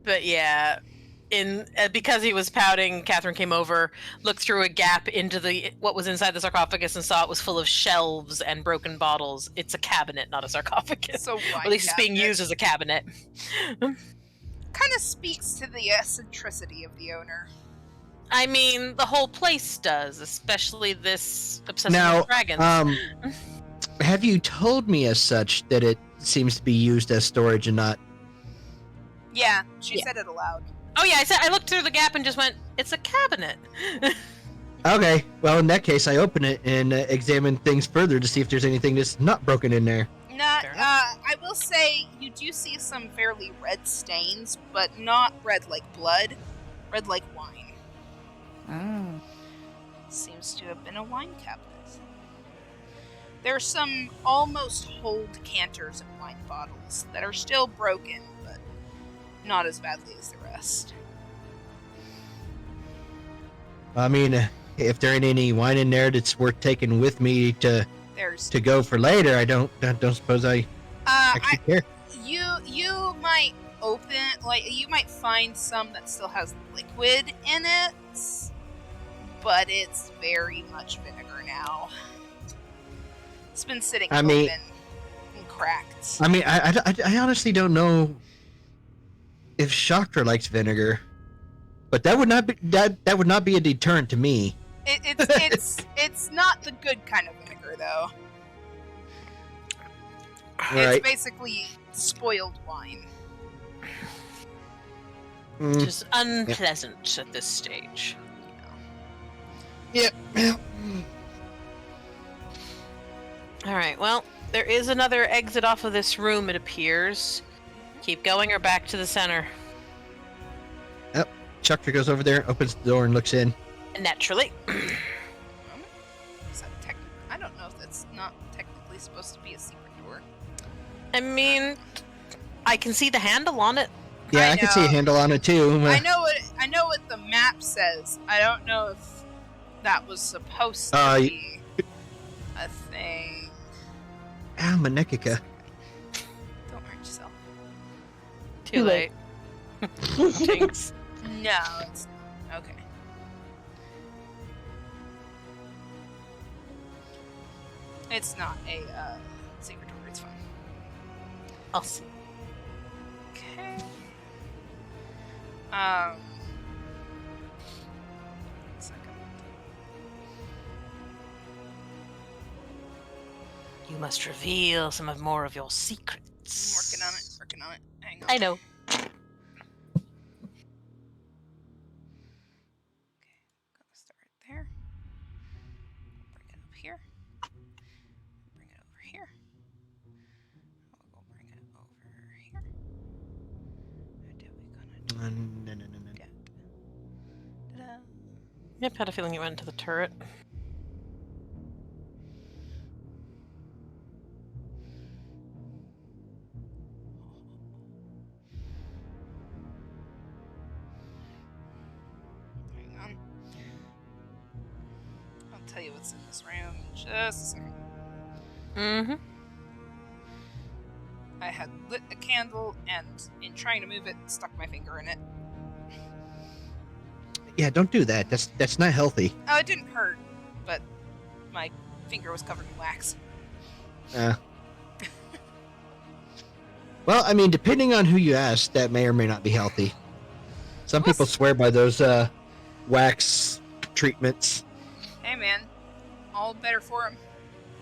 [SPEAKER 3] But yeah, because he was pouting, Catherine came over, looked through a gap into what was inside the sarcophagus, and saw it was full of shelves and broken bottles. It's a cabinet, not a sarcophagus.
[SPEAKER 1] So
[SPEAKER 3] Or at least it's being used as a cabinet.
[SPEAKER 1] Kind of speaks to the eccentricity of the owner.
[SPEAKER 3] I mean, the whole place does, especially this obsession
[SPEAKER 6] Now,
[SPEAKER 3] with dragons.
[SPEAKER 6] Have you told me as such that it seems to be used as storage and not?
[SPEAKER 1] Yeah, she
[SPEAKER 3] Yeah.
[SPEAKER 1] said it aloud.
[SPEAKER 3] Oh yeah, I looked through the gap and just went, it's a cabinet.
[SPEAKER 6] Okay, well in that case, I open it and examine things further to see if there's anything that's not broken in there.
[SPEAKER 3] Fair enough.
[SPEAKER 1] I will say you do see some fairly red stains, but not red like blood, red like wine.
[SPEAKER 2] Oh.
[SPEAKER 1] Seems to have been a wine cabinet. There's some almost whole decanters and wine bottles that are still broken, but not as badly as the rest.
[SPEAKER 6] I mean, if there ain't any wine in there that's worth taking with me to
[SPEAKER 1] There's
[SPEAKER 6] go for later, I don't suppose I actually care.
[SPEAKER 1] you might open, like, you might find some that still has liquid in it, but it's very much vinegar now. It's been sitting
[SPEAKER 6] I
[SPEAKER 1] open
[SPEAKER 6] mean-
[SPEAKER 1] and cracked.
[SPEAKER 6] I mean, I honestly don't know if Chakra likes vinegar, but that would not be a deterrent to me.
[SPEAKER 1] It's not the good kind of vinegar though.
[SPEAKER 6] Right.
[SPEAKER 1] It's basically spoiled wine.
[SPEAKER 6] Mm,
[SPEAKER 3] Just unpleasant at this stage.
[SPEAKER 6] yeah.
[SPEAKER 3] All right, well, there is another exit off of this room, it appears. Keep going or back to the center.
[SPEAKER 6] Chakra goes over there, opens the door, and looks in.
[SPEAKER 3] Naturally.
[SPEAKER 1] Is that I don't know if that's not technically supposed to be a secret door.
[SPEAKER 3] I mean, I can see the handle on it.
[SPEAKER 6] Yeah,
[SPEAKER 1] I
[SPEAKER 6] I can see a
[SPEAKER 1] know.
[SPEAKER 6] handle on it too.
[SPEAKER 1] I know what the map says. I don't know if that was supposed to
[SPEAKER 6] Uh,
[SPEAKER 1] be a thing.
[SPEAKER 6] Ah, Manekika.
[SPEAKER 1] Don't hurt yourself.
[SPEAKER 3] Too late. Jinx.
[SPEAKER 1] No, it's okay. It's not a secret door. It's fine.
[SPEAKER 3] I'll see.
[SPEAKER 1] Okay. Second.
[SPEAKER 3] You must reveal some more of your
[SPEAKER 1] I'm
[SPEAKER 3] secrets.
[SPEAKER 1] working on it. Hang on.
[SPEAKER 3] I know.
[SPEAKER 1] Gonna start there. Bring it up here. Bring it over here. We'll bring it over here. What are we gonna
[SPEAKER 6] No.
[SPEAKER 1] get? Ta-da.
[SPEAKER 3] Yep, had a feeling you went into the turret.
[SPEAKER 1] Hang on. I'll tell you what's in this room in just a second.
[SPEAKER 3] Mm-hmm.
[SPEAKER 1] I had lit a candle and, in trying to move it, stuck my finger in it.
[SPEAKER 6] Yeah, don't do that. That's not healthy.
[SPEAKER 1] Oh, it didn't hurt, but my finger was covered in wax.
[SPEAKER 6] Well, I mean, depending on who you ask, that may or may not be healthy. Some people swear by those wax treatments.
[SPEAKER 1] Hey, man. All better for him.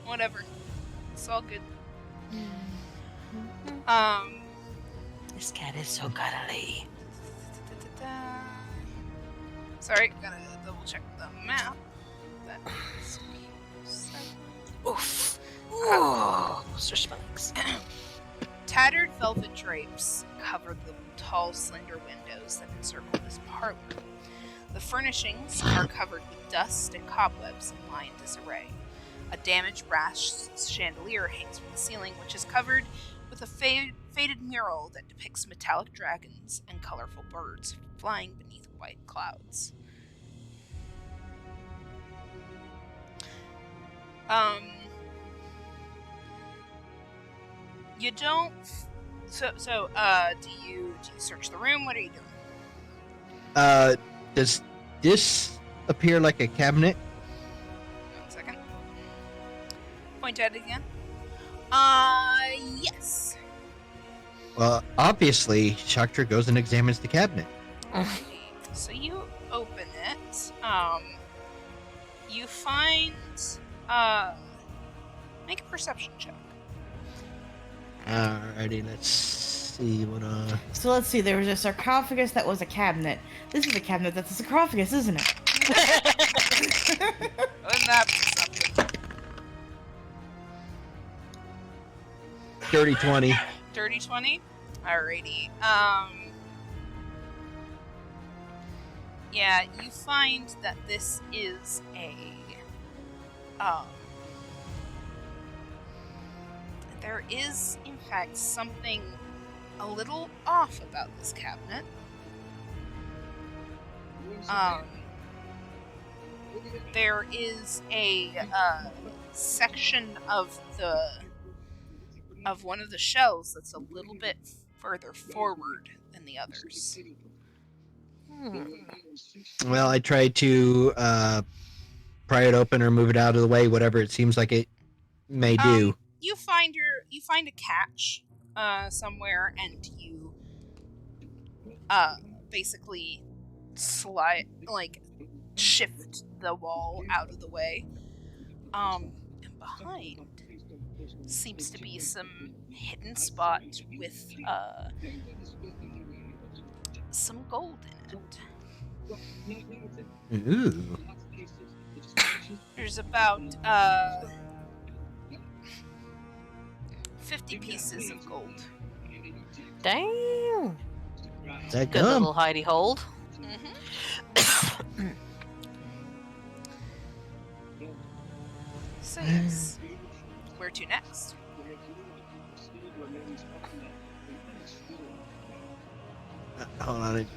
[SPEAKER 1] Whatever. It's all good.
[SPEAKER 3] This cat is so cuddly.
[SPEAKER 1] Sorry, gotta double check the map. That is
[SPEAKER 3] Oof. Oh, Mr. Spikes.
[SPEAKER 1] Tattered velvet drapes cover the tall, slender windows that encircle this parlor. The furnishings are covered with dust and cobwebs and lie in disarray. A damaged brass chandelier hangs from the ceiling, which is covered with a faded mural that depicts metallic dragons and colorful birds flying beneath white clouds. You don't. So, do you search the room? What are you doing?
[SPEAKER 6] Does this appear like a cabinet?
[SPEAKER 1] 1 second. Point at it again. Yes.
[SPEAKER 6] Well, obviously, Shaktra goes and examines the cabinet.
[SPEAKER 1] So you open it. You find. Make a perception check.
[SPEAKER 6] Alrighty, let's see what
[SPEAKER 2] So let's see, there was a sarcophagus that was a cabinet. This is a cabinet that's a sarcophagus, isn't it?
[SPEAKER 1] Wouldn't that be something?
[SPEAKER 6] dirty 20.
[SPEAKER 1] Dirty 20? Alrighty. Yeah, you find that this is there is, in fact, something a little off about this cabinet. There is a section of one of the shelves that's a little bit further forward than the others.
[SPEAKER 6] Well, I tried to pry it open or move it out of the way, whatever it seems like it may do.
[SPEAKER 1] You find a catch somewhere, and you basically shift the wall out of the way. And behind seems to be some hidden spot with some gold in it.
[SPEAKER 6] Ooh.
[SPEAKER 1] There's about 50 pieces of gold.
[SPEAKER 3] Dang.
[SPEAKER 6] Is that
[SPEAKER 3] Good
[SPEAKER 6] gum?
[SPEAKER 3] little hidey hold.
[SPEAKER 1] Mm-hmm. So yes, where to next?
[SPEAKER 6] Hold on.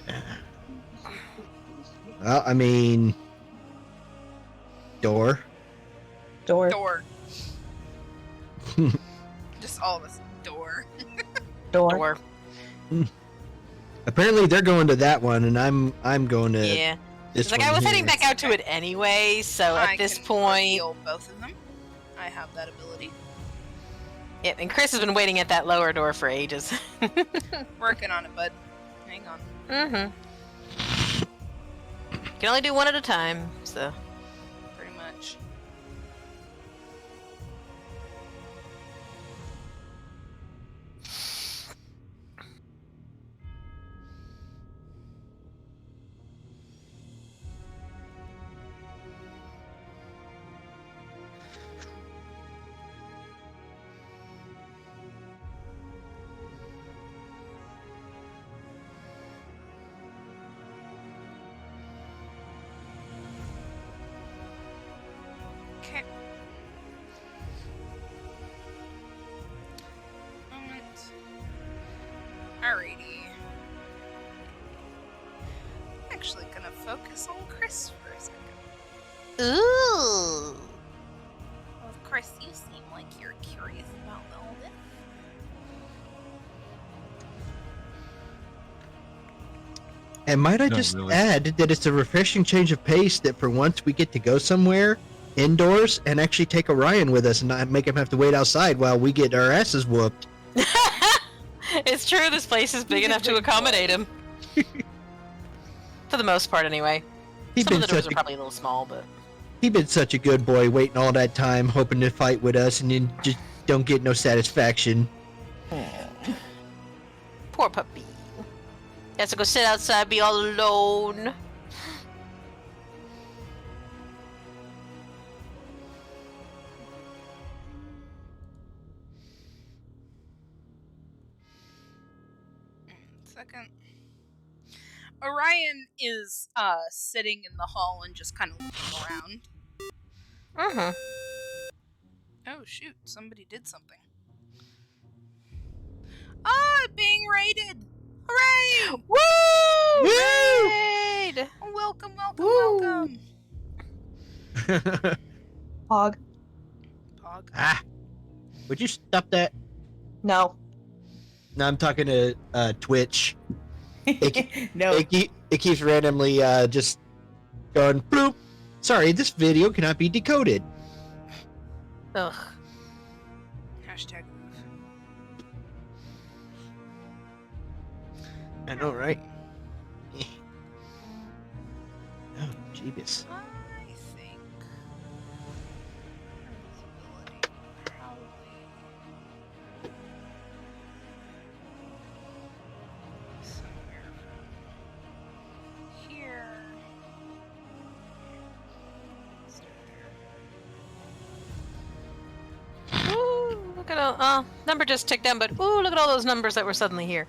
[SPEAKER 6] Well, I mean, door.
[SPEAKER 1] Door. Just all of us. Door.
[SPEAKER 3] Door.
[SPEAKER 6] Apparently, they're going to that one, and I'm going to
[SPEAKER 3] Yeah.
[SPEAKER 6] this
[SPEAKER 3] It's like
[SPEAKER 6] one
[SPEAKER 3] I was
[SPEAKER 6] here.
[SPEAKER 3] heading back out to it anyway, so
[SPEAKER 1] I
[SPEAKER 3] at this
[SPEAKER 1] can
[SPEAKER 3] point.
[SPEAKER 1] reveal both of them. I have that ability.
[SPEAKER 3] Yep, and Chris has been waiting at that lower door for ages.
[SPEAKER 1] Working on it, bud. Hang on.
[SPEAKER 3] Mm-hmm. Can only do one at a time, so.
[SPEAKER 1] Pretty much. Okay. Moment. Alrighty. I'm actually gonna focus on Chris for a second.
[SPEAKER 3] Ooh.
[SPEAKER 1] Well, Chris, you seem like you're curious about all this.
[SPEAKER 6] And might I
[SPEAKER 5] Not
[SPEAKER 6] just
[SPEAKER 5] really.
[SPEAKER 6] add that it's a refreshing change of pace that for once we get to go somewhere indoors and actually take Orion with us and not make him have to wait outside while we get our asses whooped.
[SPEAKER 3] It's true, this place is big enough to accommodate him. For the most part, anyway.
[SPEAKER 6] He's
[SPEAKER 3] Some of
[SPEAKER 6] been
[SPEAKER 3] the doors
[SPEAKER 6] such
[SPEAKER 3] are probably a little small, but.
[SPEAKER 6] He's been such a good boy waiting all that time hoping to fight with us and then just don't get no satisfaction.
[SPEAKER 3] Poor puppy. Has to go sit outside, be all alone.
[SPEAKER 1] Second. Orion is sitting in the hall and just kind of looking around.
[SPEAKER 3] Uh-huh.
[SPEAKER 1] Oh shoot, somebody did something. Ah, being raided! Hooray!
[SPEAKER 3] Woo!
[SPEAKER 6] Woo!
[SPEAKER 3] Raid!
[SPEAKER 1] Welcome, welcome,
[SPEAKER 6] Woo!
[SPEAKER 1] welcome.
[SPEAKER 4] Hog.
[SPEAKER 1] dog.
[SPEAKER 6] Ah! Would you stop that?
[SPEAKER 4] No.
[SPEAKER 6] No, I'm talking to Twitch.
[SPEAKER 2] No.
[SPEAKER 6] It keeps randomly just going bloop. Sorry, this video cannot be decoded.
[SPEAKER 3] Ugh.
[SPEAKER 1] Hashtag move.
[SPEAKER 6] I know, right? Oh, jeebus.
[SPEAKER 1] I think invisibility probably somewhere from here. Start there.
[SPEAKER 3] Ooh, look at all. Number just ticked down, but ooh, look at all those numbers that were suddenly here.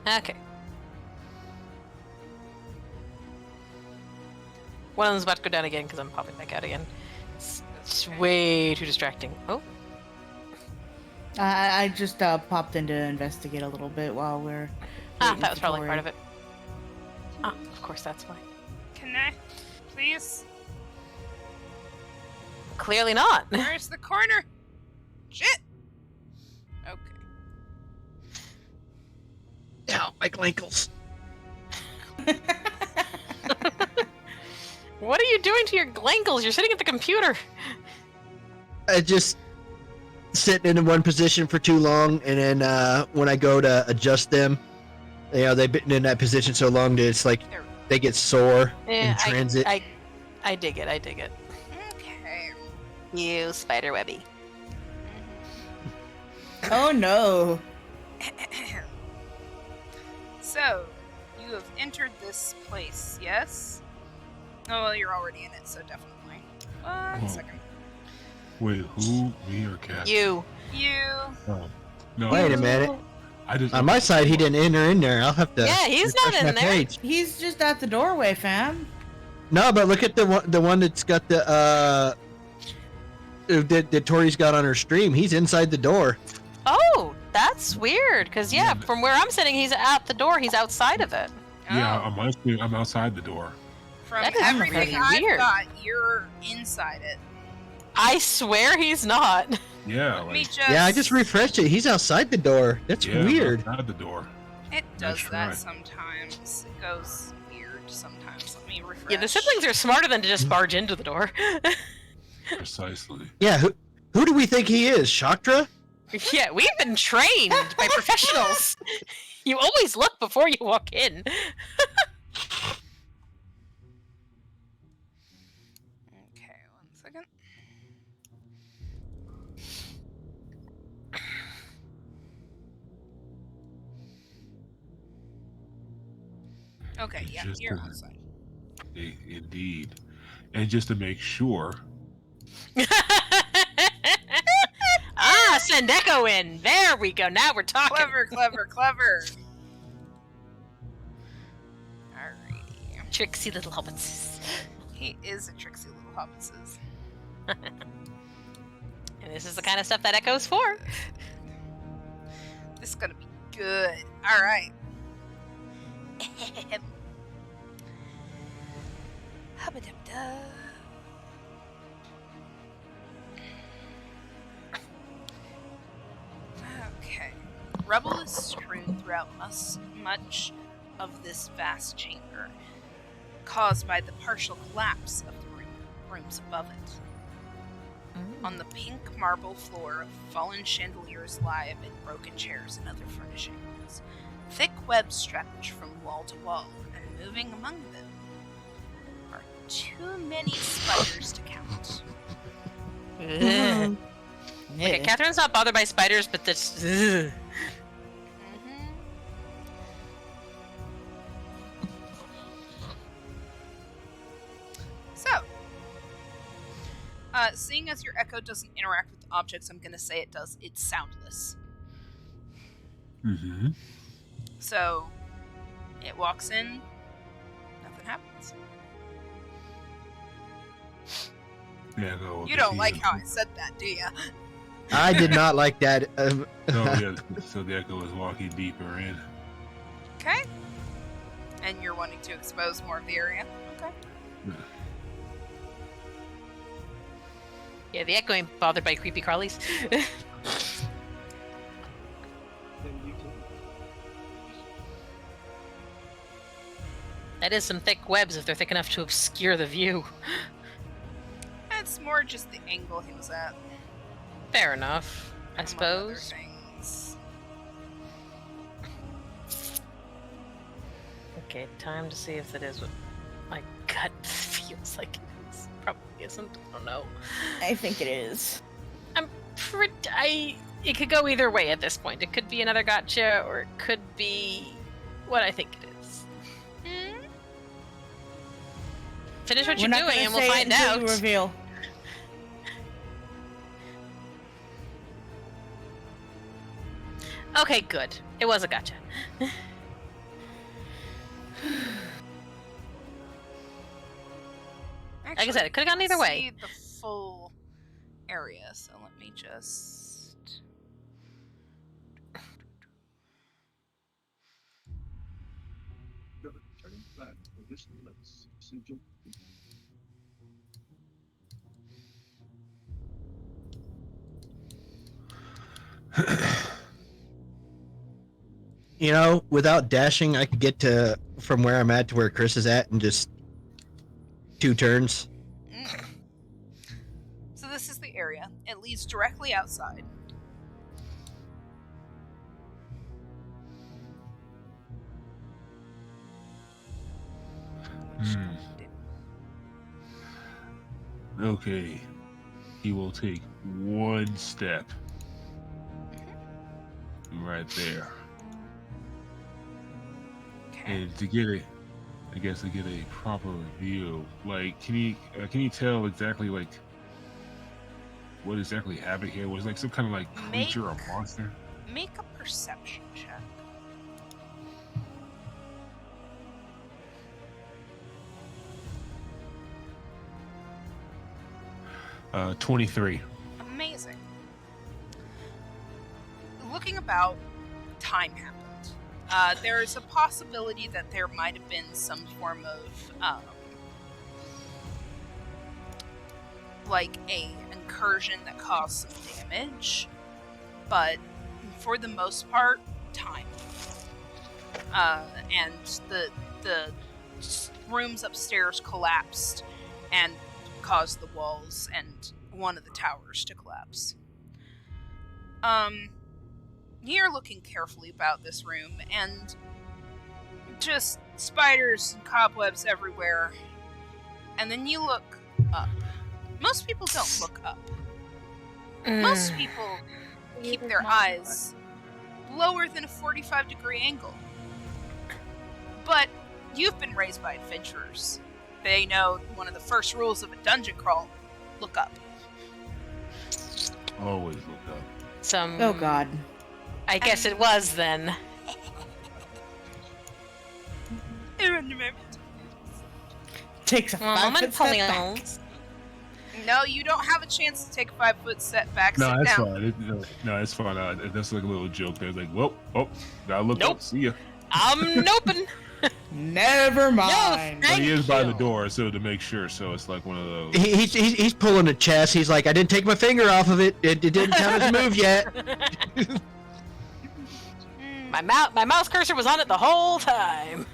[SPEAKER 3] Okay. One of them's about to go down again because I'm popping back out again. It's way too distracting. Oh,
[SPEAKER 2] I just popped in to investigate a little bit while we're. waiting
[SPEAKER 3] that was
[SPEAKER 2] for
[SPEAKER 3] probably
[SPEAKER 2] Tori.
[SPEAKER 3] part of it. Ah, of course, that's why.
[SPEAKER 1] Connect, please.
[SPEAKER 3] Clearly not.
[SPEAKER 1] Where's the corner? Shit. Okay.
[SPEAKER 6] Ow, my ankles.
[SPEAKER 3] What are you doing to your glangles? You're sitting at the computer.
[SPEAKER 6] I just sitting in one position for too long, and then when I go to adjust them, they've been in that position so long that it's like
[SPEAKER 1] There we
[SPEAKER 6] they get sore
[SPEAKER 3] Yeah,
[SPEAKER 6] in transit.
[SPEAKER 3] I dig it. I dig it.
[SPEAKER 1] go. Okay.
[SPEAKER 3] You spiderwebby.
[SPEAKER 2] Oh no.
[SPEAKER 1] So, you have entered this place, yes? Oh, well, you're already in it, so definitely. One
[SPEAKER 5] Oh.
[SPEAKER 1] second.
[SPEAKER 5] Wait, who? Me or Cat?
[SPEAKER 3] You.
[SPEAKER 1] You.
[SPEAKER 5] Oh. No.
[SPEAKER 6] Wait a minute.
[SPEAKER 5] I just.
[SPEAKER 6] On my side, he didn't enter in there. I'll have to.
[SPEAKER 3] Yeah, he's not
[SPEAKER 6] refresh
[SPEAKER 3] in
[SPEAKER 6] my
[SPEAKER 3] there.
[SPEAKER 6] page.
[SPEAKER 2] He's just at the doorway, fam.
[SPEAKER 6] No, but look at the one that's got the that Tori's got on her stream. He's inside the door.
[SPEAKER 3] Oh, that's weird. Because yeah, from where I'm sitting, he's at the door. He's outside of it.
[SPEAKER 5] Yeah,
[SPEAKER 1] Oh.
[SPEAKER 5] on my screen, I'm outside the door.
[SPEAKER 1] From
[SPEAKER 3] That is
[SPEAKER 1] everything
[SPEAKER 3] really
[SPEAKER 1] I've
[SPEAKER 3] weird.
[SPEAKER 1] got, you're inside it.
[SPEAKER 3] I swear he's not.
[SPEAKER 5] Yeah,
[SPEAKER 1] Let me
[SPEAKER 5] like,
[SPEAKER 1] just.
[SPEAKER 6] Yeah, I just refreshed it. He's outside the door. That's
[SPEAKER 5] yeah, I'm
[SPEAKER 6] weird.
[SPEAKER 5] outside the door.
[SPEAKER 1] It does
[SPEAKER 5] That's
[SPEAKER 1] that
[SPEAKER 5] right.
[SPEAKER 1] sometimes. It goes weird sometimes. Let me refresh.
[SPEAKER 3] Yeah, the siblings are smarter than to just barge into the door.
[SPEAKER 5] Precisely.
[SPEAKER 6] Yeah, who do we think he is? Shaktra?
[SPEAKER 3] Yeah, we've been trained by professionals. You always look before you walk in.
[SPEAKER 1] Okay, one second. Okay, yeah,
[SPEAKER 5] Just
[SPEAKER 1] you're
[SPEAKER 5] a-
[SPEAKER 1] outside.
[SPEAKER 5] Indeed. And just to make sure,
[SPEAKER 3] Send Echo in. There we go. Now we're talking.
[SPEAKER 1] Clever, clever, clever. Alrighty.
[SPEAKER 3] Tricksy little hobbits.
[SPEAKER 1] He is a tricksy little hobbitses.
[SPEAKER 3] And this is the kind of stuff that Echo's for.
[SPEAKER 1] This is gonna be good. Alright. Hubba-dub-dub. Okay. Rubble is strewn throughout much of this vast chamber, caused by the partial collapse of the rooms above it. On the pink marble floor, fallen chandeliers lie amid broken chairs and other furnishings. Thick webs stretch from wall to wall, and moving among them are too many spiders to count.
[SPEAKER 3] Ugh. Okay,
[SPEAKER 2] Yeah.
[SPEAKER 3] Catherine's not bothered by spiders, but this. Ugh.
[SPEAKER 1] Mm-hmm. So, seeing as your echo doesn't interact with objects, I'm gonna say it does. It's soundless.
[SPEAKER 5] mm-hmm.
[SPEAKER 1] So, it walks in, nothing happens.
[SPEAKER 5] Yeah, no,
[SPEAKER 1] You don't like how I said that, do you?
[SPEAKER 6] I did not like that.
[SPEAKER 5] No, yeah, so the echo is walking deeper in.
[SPEAKER 1] Okay. And you're wanting to expose more of the area? Okay.
[SPEAKER 3] Yeah, the echo ain't bothered by creepy crawlies. That is some thick webs if they're thick enough to obscure the view.
[SPEAKER 1] It's more just the angle he was at.
[SPEAKER 3] Fair enough, I
[SPEAKER 1] among other
[SPEAKER 3] suppose.
[SPEAKER 1] things.
[SPEAKER 3] Okay, time to see if that is what my gut feels like it is. Probably isn't. I don't know.
[SPEAKER 2] I think it is.
[SPEAKER 3] It could go either way at this point. It could be another gotcha, or it could be what I think it is. Finish what
[SPEAKER 2] We're
[SPEAKER 3] you're
[SPEAKER 2] not
[SPEAKER 3] doing,
[SPEAKER 2] gonna
[SPEAKER 3] and we'll
[SPEAKER 2] say it
[SPEAKER 3] find
[SPEAKER 2] until
[SPEAKER 3] out.
[SPEAKER 2] you reveal.
[SPEAKER 3] Okay, good. It was a gotcha. Like I said, it could have gone either way.
[SPEAKER 1] See the full area, so let me just.
[SPEAKER 6] You know, without dashing, I could get to from where I'm at to where Chris is at in just 2 turns.
[SPEAKER 1] So this is the area. It leads directly outside.
[SPEAKER 5] Okay. He will take 1 step. Right there.
[SPEAKER 1] Okay.
[SPEAKER 5] And to get a proper view, like, can you tell exactly, like, what exactly happened here? Was it like some kind of, like, creature or monster?
[SPEAKER 1] Make a perception check.
[SPEAKER 5] 23.
[SPEAKER 1] Amazing. Looking about, time happened. There's a possibility that there might have been some form of, like a incursion that caused some damage, but for the most part, time. And the rooms upstairs collapsed and caused the walls and one of the towers to collapse. You're looking carefully about this room, and just spiders and cobwebs everywhere. And then you look up. Most people don't look up. Most people keep their eyes lower than a 45-degree angle. But you've been raised by adventurers. They know one of the first rules of a dungeon crawl: look up.
[SPEAKER 5] Always look up.
[SPEAKER 2] Oh God.
[SPEAKER 3] I guess it was then.
[SPEAKER 2] Takes a 5-foot step back.
[SPEAKER 1] No, you don't have a chance to take a 5-foot step back.
[SPEAKER 5] No,
[SPEAKER 1] Sit
[SPEAKER 5] that's
[SPEAKER 1] down.
[SPEAKER 5] fine. No, it's fine. That's like a little joke there. It's like, well, gotta look
[SPEAKER 3] Nope.
[SPEAKER 5] up. See ya.
[SPEAKER 3] I'm noping.
[SPEAKER 2] Never mind.
[SPEAKER 5] But he is by the
[SPEAKER 3] you.
[SPEAKER 5] door, so to make sure. So it's like one of those.
[SPEAKER 6] He's pulling a chest. He's like, I didn't take my finger off of it. It didn't count as a move yet.
[SPEAKER 3] My mouse cursor was on it the whole time.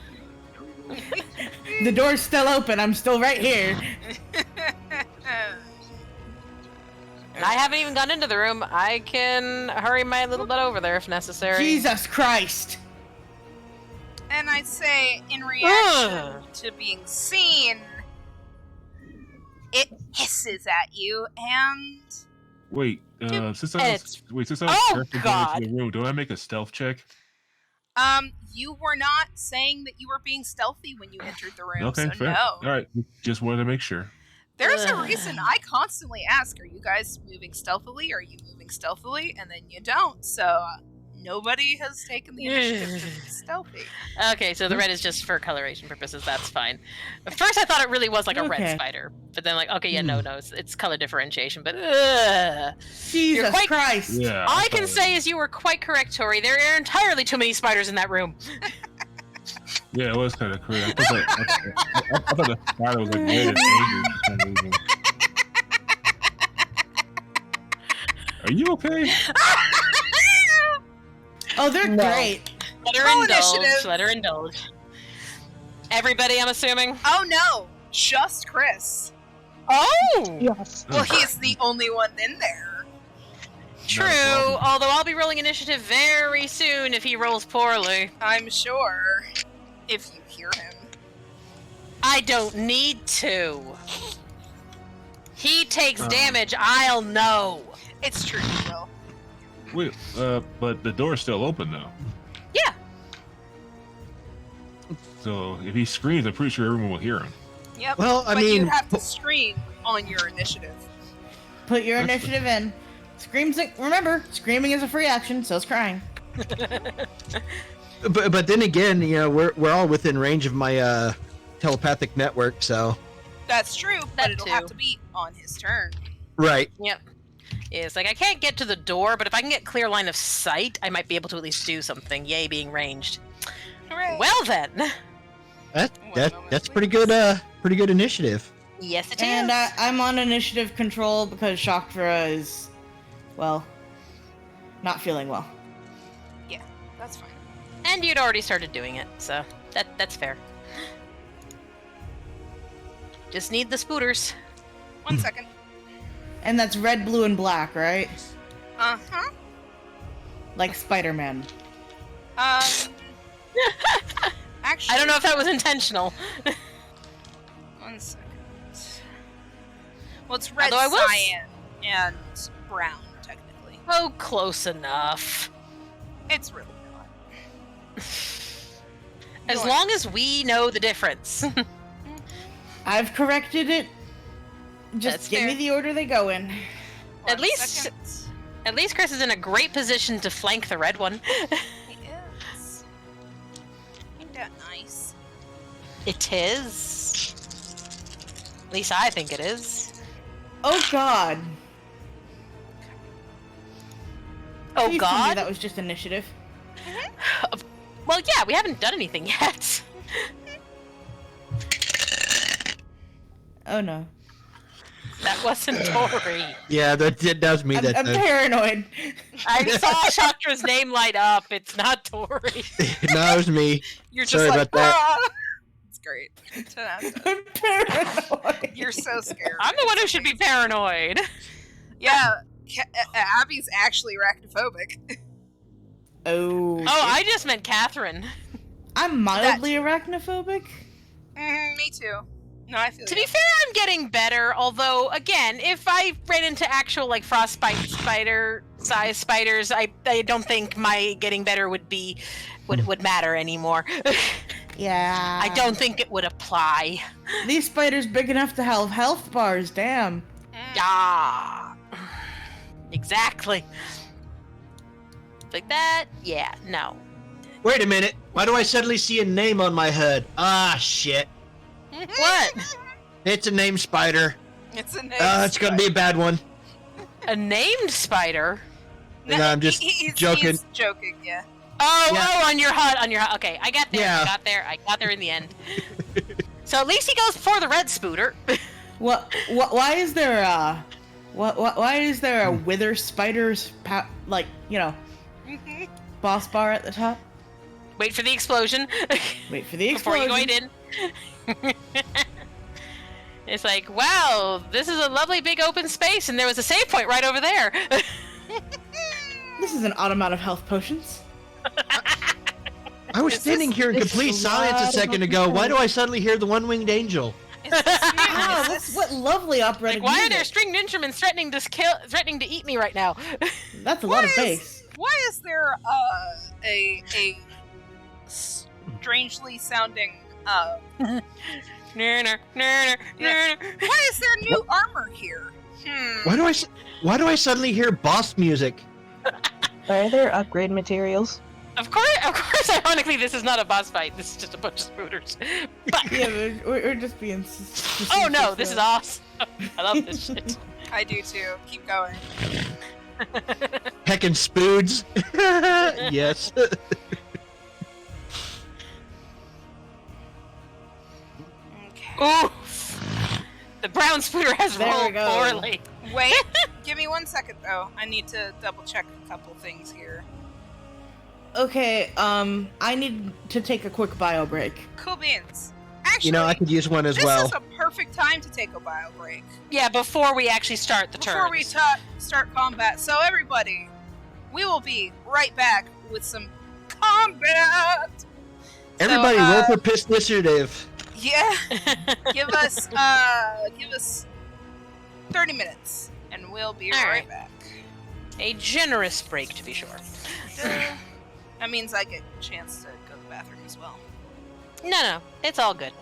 [SPEAKER 2] The door's still open. I'm still right here.
[SPEAKER 3] And I haven't even gone into the room. I can hurry my little butt over there if necessary.
[SPEAKER 2] Jesus Christ.
[SPEAKER 1] And I'd say, in reaction to being seen, it hisses at you, and
[SPEAKER 5] Wait, since I
[SPEAKER 3] It's-
[SPEAKER 5] was
[SPEAKER 3] Oh,
[SPEAKER 5] careful going
[SPEAKER 3] God.
[SPEAKER 5] into the room, do I make a stealth check?
[SPEAKER 1] you were not saying that you were being stealthy when you entered the room,
[SPEAKER 5] Okay,
[SPEAKER 1] so
[SPEAKER 5] fair.
[SPEAKER 1] no.
[SPEAKER 5] All right, just wanted to make sure.
[SPEAKER 1] There's a
[SPEAKER 3] Ugh.
[SPEAKER 1] reason I constantly ask, are you guys moving stealthily? Are you moving stealthily? And then you don't, so nobody has taken the initiative to be stealthy.
[SPEAKER 3] Okay, so the red is just for coloration purposes. That's fine. At first, I thought it really was like a red
[SPEAKER 2] Okay.
[SPEAKER 3] spider, but then like, okay, yeah, no, it's color differentiation. But
[SPEAKER 2] Jesus
[SPEAKER 3] quite-
[SPEAKER 2] Christ.
[SPEAKER 5] Yeah.
[SPEAKER 3] all I can
[SPEAKER 5] thought-
[SPEAKER 3] say is you were quite correct, Tori. There are entirely too many spiders in that room.
[SPEAKER 5] Yeah, it was kind of crazy. I thought the spider was like red and angry for some reason. Are you okay?
[SPEAKER 2] Oh, they're
[SPEAKER 4] No.
[SPEAKER 2] great.
[SPEAKER 3] Let her
[SPEAKER 1] Roll
[SPEAKER 3] indulge.
[SPEAKER 1] initiative.
[SPEAKER 3] Let her indulge. Everybody, I'm assuming.
[SPEAKER 1] Oh no, just Chris.
[SPEAKER 3] Oh,
[SPEAKER 4] Yes.
[SPEAKER 1] Well, he's the only one in there.
[SPEAKER 3] true.
[SPEAKER 5] Not a problem.
[SPEAKER 3] Although I'll be rolling initiative very soon if he rolls poorly.
[SPEAKER 1] I'm sure. If you hear him.
[SPEAKER 3] I don't need to. He takes damage. I'll know.
[SPEAKER 1] It's true, you will.
[SPEAKER 5] Wait, but the door's still open though.
[SPEAKER 3] Yeah.
[SPEAKER 5] So if he screams, I'm pretty sure everyone will hear him.
[SPEAKER 1] Yep.
[SPEAKER 6] Well, I
[SPEAKER 1] but you
[SPEAKER 6] mean,
[SPEAKER 1] have to scream on your initiative.
[SPEAKER 2] Put your
[SPEAKER 5] That's
[SPEAKER 2] initiative in. Remember, screaming is a free action, so is crying.
[SPEAKER 6] but then again, you know, we're all within range of my telepathic network, so
[SPEAKER 1] That's true, but
[SPEAKER 3] That
[SPEAKER 1] it'll
[SPEAKER 3] too.
[SPEAKER 1] have to be on his turn.
[SPEAKER 6] right.
[SPEAKER 3] Yep. It's like I can't get to the door, but if I can get clear line of sight, I might be able to at least do something. Yay, being ranged.
[SPEAKER 1] Hooray.
[SPEAKER 3] Well then.
[SPEAKER 6] That's pretty good. Pretty good initiative.
[SPEAKER 3] Yes, it is.
[SPEAKER 2] And I'm on initiative control because Shaktra is, well, not feeling well.
[SPEAKER 1] That's fine.
[SPEAKER 3] And you'd already started doing it, so that's fair. Just need the spooters.
[SPEAKER 1] 1 second.
[SPEAKER 2] And that's red, blue, and black, right?
[SPEAKER 1] Uh-huh.
[SPEAKER 2] Like Spider-Man.
[SPEAKER 1] Actually,
[SPEAKER 3] I don't know if that was intentional.
[SPEAKER 1] 1 second. Well, it's red,
[SPEAKER 3] Although I will
[SPEAKER 1] cyan, and brown, technically.
[SPEAKER 3] Oh, close enough.
[SPEAKER 1] It's really not.
[SPEAKER 3] As long as we know the difference.
[SPEAKER 2] I've corrected it. Just
[SPEAKER 3] That's
[SPEAKER 2] give me
[SPEAKER 3] fair.
[SPEAKER 2] the order they go in.
[SPEAKER 3] At least- At least Chris is in a great position to flank the red one.
[SPEAKER 1] He is. Ain't that nice?
[SPEAKER 3] It is. At least I think it is.
[SPEAKER 2] Oh God.
[SPEAKER 3] Oh
[SPEAKER 2] Please tell me
[SPEAKER 3] God.
[SPEAKER 2] that was just initiative.
[SPEAKER 3] Well, yeah, we haven't done anything yet.
[SPEAKER 2] Oh no.
[SPEAKER 3] That wasn't Tori.
[SPEAKER 6] Yeah, that was me.
[SPEAKER 2] I'm
[SPEAKER 6] That
[SPEAKER 2] paranoid.
[SPEAKER 3] I saw Shakra's name light up. It's not Tori.
[SPEAKER 6] no, it was me.
[SPEAKER 1] You're just
[SPEAKER 6] Sorry
[SPEAKER 1] like,
[SPEAKER 6] about that.
[SPEAKER 1] "Ah!" It's great. 10 out of 10.
[SPEAKER 2] I'm paranoid.
[SPEAKER 1] You're so scared.
[SPEAKER 3] I'm the one who should be paranoid.
[SPEAKER 1] Yeah, Abby's actually arachnophobic.
[SPEAKER 2] Oh.
[SPEAKER 3] Oh, I just meant Catherine.
[SPEAKER 2] I'm mildly arachnophobic.
[SPEAKER 1] Me too. No, I feel
[SPEAKER 3] To
[SPEAKER 1] you.
[SPEAKER 3] be fair, I'm getting better, although, again, if I ran into actual, like, frostbite spider-sized spiders, I don't think my getting better would matter anymore.
[SPEAKER 2] Yeah.
[SPEAKER 3] I don't think it would apply.
[SPEAKER 2] These spiders big enough to have health bars. Damn.
[SPEAKER 3] Ah. Exactly. Like that? Yeah, no.
[SPEAKER 6] Wait a minute. Why do I suddenly see a name on my head? Ah, shit.
[SPEAKER 3] What?
[SPEAKER 6] It's a name spider.
[SPEAKER 1] It's a name.
[SPEAKER 6] It's gonna be a bad one.
[SPEAKER 3] A named spider?
[SPEAKER 6] No, I'm just joking.
[SPEAKER 1] He's joking, yeah.
[SPEAKER 3] Oh,
[SPEAKER 6] Yeah.
[SPEAKER 3] oh, on your HUD. Okay, I got there.
[SPEAKER 6] Yeah.
[SPEAKER 3] I got there in the end. So at least he goes for the red spooter.
[SPEAKER 2] What? Why is there a? Why is there a wither spider's like boss bar at the top?
[SPEAKER 3] Wait for the explosion.
[SPEAKER 2] Wait for the
[SPEAKER 3] Before
[SPEAKER 2] explosion.
[SPEAKER 3] you go in. It's like, wow, this is a lovely big open space, and there was a save point right over there.
[SPEAKER 2] This is an automatic of health potions.
[SPEAKER 6] I was standing here in
[SPEAKER 4] it's
[SPEAKER 6] complete
[SPEAKER 4] a
[SPEAKER 6] silence a
[SPEAKER 4] lot
[SPEAKER 6] second
[SPEAKER 4] of
[SPEAKER 6] ago. Why do I suddenly hear the one-winged angel?
[SPEAKER 2] Wow, what lovely operatic
[SPEAKER 3] Like, why are there
[SPEAKER 2] music.
[SPEAKER 3] stringed instruments threatening to eat me right now?
[SPEAKER 2] That's a lot of bass.
[SPEAKER 1] Why is there a strangely sounding
[SPEAKER 3] Why
[SPEAKER 1] why is there new armor here?
[SPEAKER 6] Why do I suddenly hear boss music?
[SPEAKER 4] Are there upgrade materials?
[SPEAKER 3] Of course, ironically, this is not a boss fight. This is just a bunch of spooters. But,
[SPEAKER 2] Yeah, we're just being.
[SPEAKER 3] oh no, this is awesome. I love this shit.
[SPEAKER 1] I do too. Keep going.
[SPEAKER 6] Heckin' spoods. Yes.
[SPEAKER 1] Okay.
[SPEAKER 3] Oof. The brown spooter has
[SPEAKER 2] There we
[SPEAKER 3] rolled
[SPEAKER 2] go.
[SPEAKER 3] poorly.
[SPEAKER 1] Wait, Give me 1 second, though. I need to double check a couple things here.
[SPEAKER 2] Okay, I need to take a quick bio break.
[SPEAKER 1] Cool beans. Actually,
[SPEAKER 6] You know, I could use one as well.
[SPEAKER 1] This is a perfect time to take a bio break.
[SPEAKER 3] Yeah, before we actually start the turns.
[SPEAKER 1] Before we start combat. So everybody, we will be right back with some combat.
[SPEAKER 6] Everybody, roll for piss initiative.
[SPEAKER 1] Yeah. give us 30 minutes, and we'll be right back.
[SPEAKER 3] A generous break, to be sure.
[SPEAKER 1] That means I get a chance to go to the bathroom as well.
[SPEAKER 3] No, it's all good.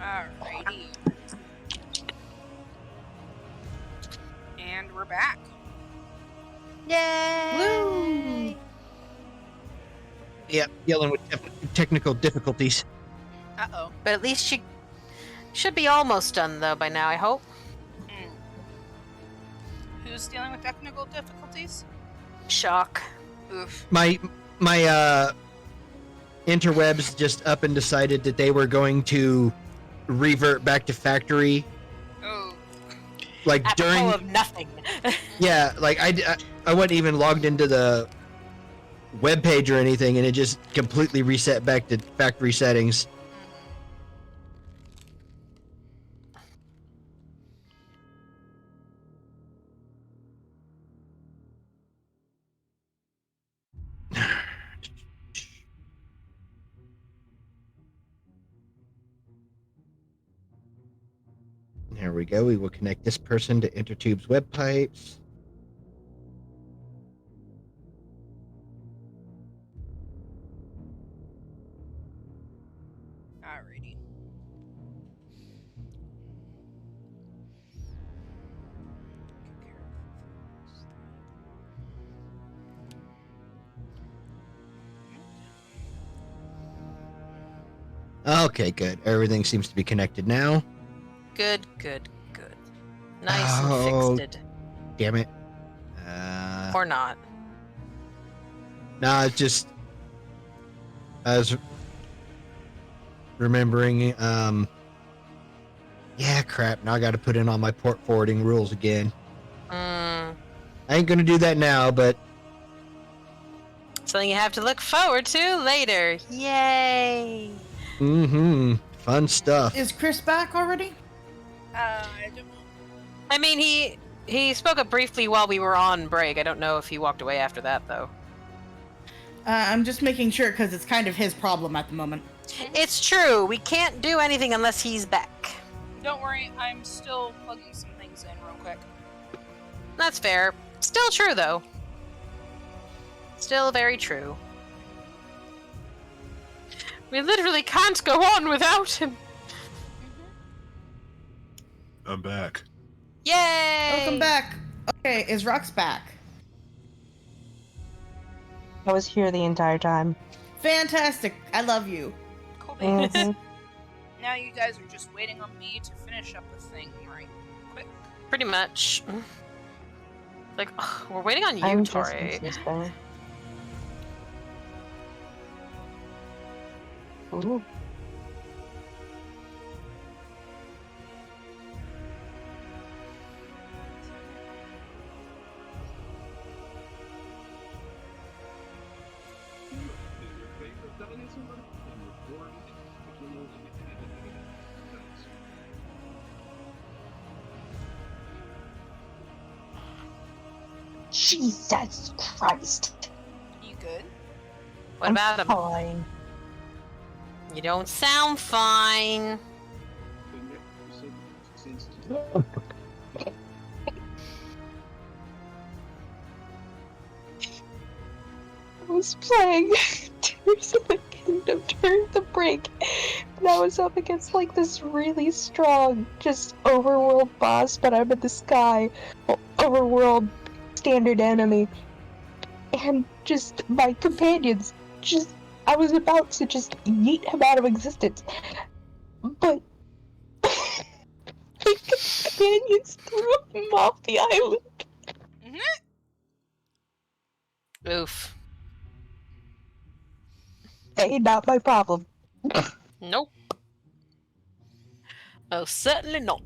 [SPEAKER 1] Alrighty. And we're back.
[SPEAKER 3] Yay!
[SPEAKER 6] Yeah, dealing with technical difficulties.
[SPEAKER 1] Uh-oh.
[SPEAKER 3] But at least she should be almost done, though, by now, I hope.
[SPEAKER 1] Who's dealing with technical difficulties?
[SPEAKER 3] Shock.
[SPEAKER 1] Oof.
[SPEAKER 6] My interwebs just up and decided that they were going to revert back to factory.
[SPEAKER 1] Oh.
[SPEAKER 6] Like
[SPEAKER 3] Apropos
[SPEAKER 6] during
[SPEAKER 3] of nothing.
[SPEAKER 6] yeah, like I wasn't even logged into the web page or anything, and it just completely reset back to factory settings. There we go. We will connect this person to Intertube's web pipes.
[SPEAKER 1] Alrighty.
[SPEAKER 6] Okay, good. Everything seems to be connected now.
[SPEAKER 3] Good, good, good. Nice
[SPEAKER 6] Oh.
[SPEAKER 3] and fixed.
[SPEAKER 6] Damn it.
[SPEAKER 3] Or not.
[SPEAKER 6] Nah, it's just I was remembering. Yeah, crap. Now I got to put in all my port forwarding rules again. I ain't gonna do that now, but
[SPEAKER 3] Something you have to look forward to later. Yay!
[SPEAKER 6] fun stuff.
[SPEAKER 2] Is Chris back already?
[SPEAKER 1] I don't know.
[SPEAKER 3] I mean, he spoke up briefly while we were on break. I don't know if he walked away after that, though.
[SPEAKER 2] I'm just making sure because it's kind of his problem at the moment.
[SPEAKER 3] It's true. We can't do anything unless he's back.
[SPEAKER 1] Don't worry, I'm still plugging some things in real quick.
[SPEAKER 3] That's fair. Still true, though. Still very true. We literally can't go on without him.
[SPEAKER 5] I'm back.
[SPEAKER 3] Yay!
[SPEAKER 2] Welcome back. Okay, is Rox back?
[SPEAKER 4] I was here the entire time.
[SPEAKER 2] Fantastic. I love you.
[SPEAKER 1] Cool beans.
[SPEAKER 4] Mhm.
[SPEAKER 1] Now you guys are just waiting on me to finish up the thing right quick.
[SPEAKER 3] Pretty much. Like, ugh, we're waiting on you,
[SPEAKER 4] I'm just
[SPEAKER 3] Tori.
[SPEAKER 4] insisting. Ooh. Jesus Christ.
[SPEAKER 1] You good?
[SPEAKER 3] What about him?
[SPEAKER 4] Fine.
[SPEAKER 3] You don't sound fine.
[SPEAKER 4] I was playing Tears of the Kingdom during the break, and I was up against like this really strong, just overworld boss, but I'm in the sky, overworld standard enemy, and just my companions, I was about to just yeet him out of existence, but my companions threw him off the island.
[SPEAKER 3] Oof.
[SPEAKER 4] Hey, not my problem.
[SPEAKER 3] Nope. Oh, certainly not.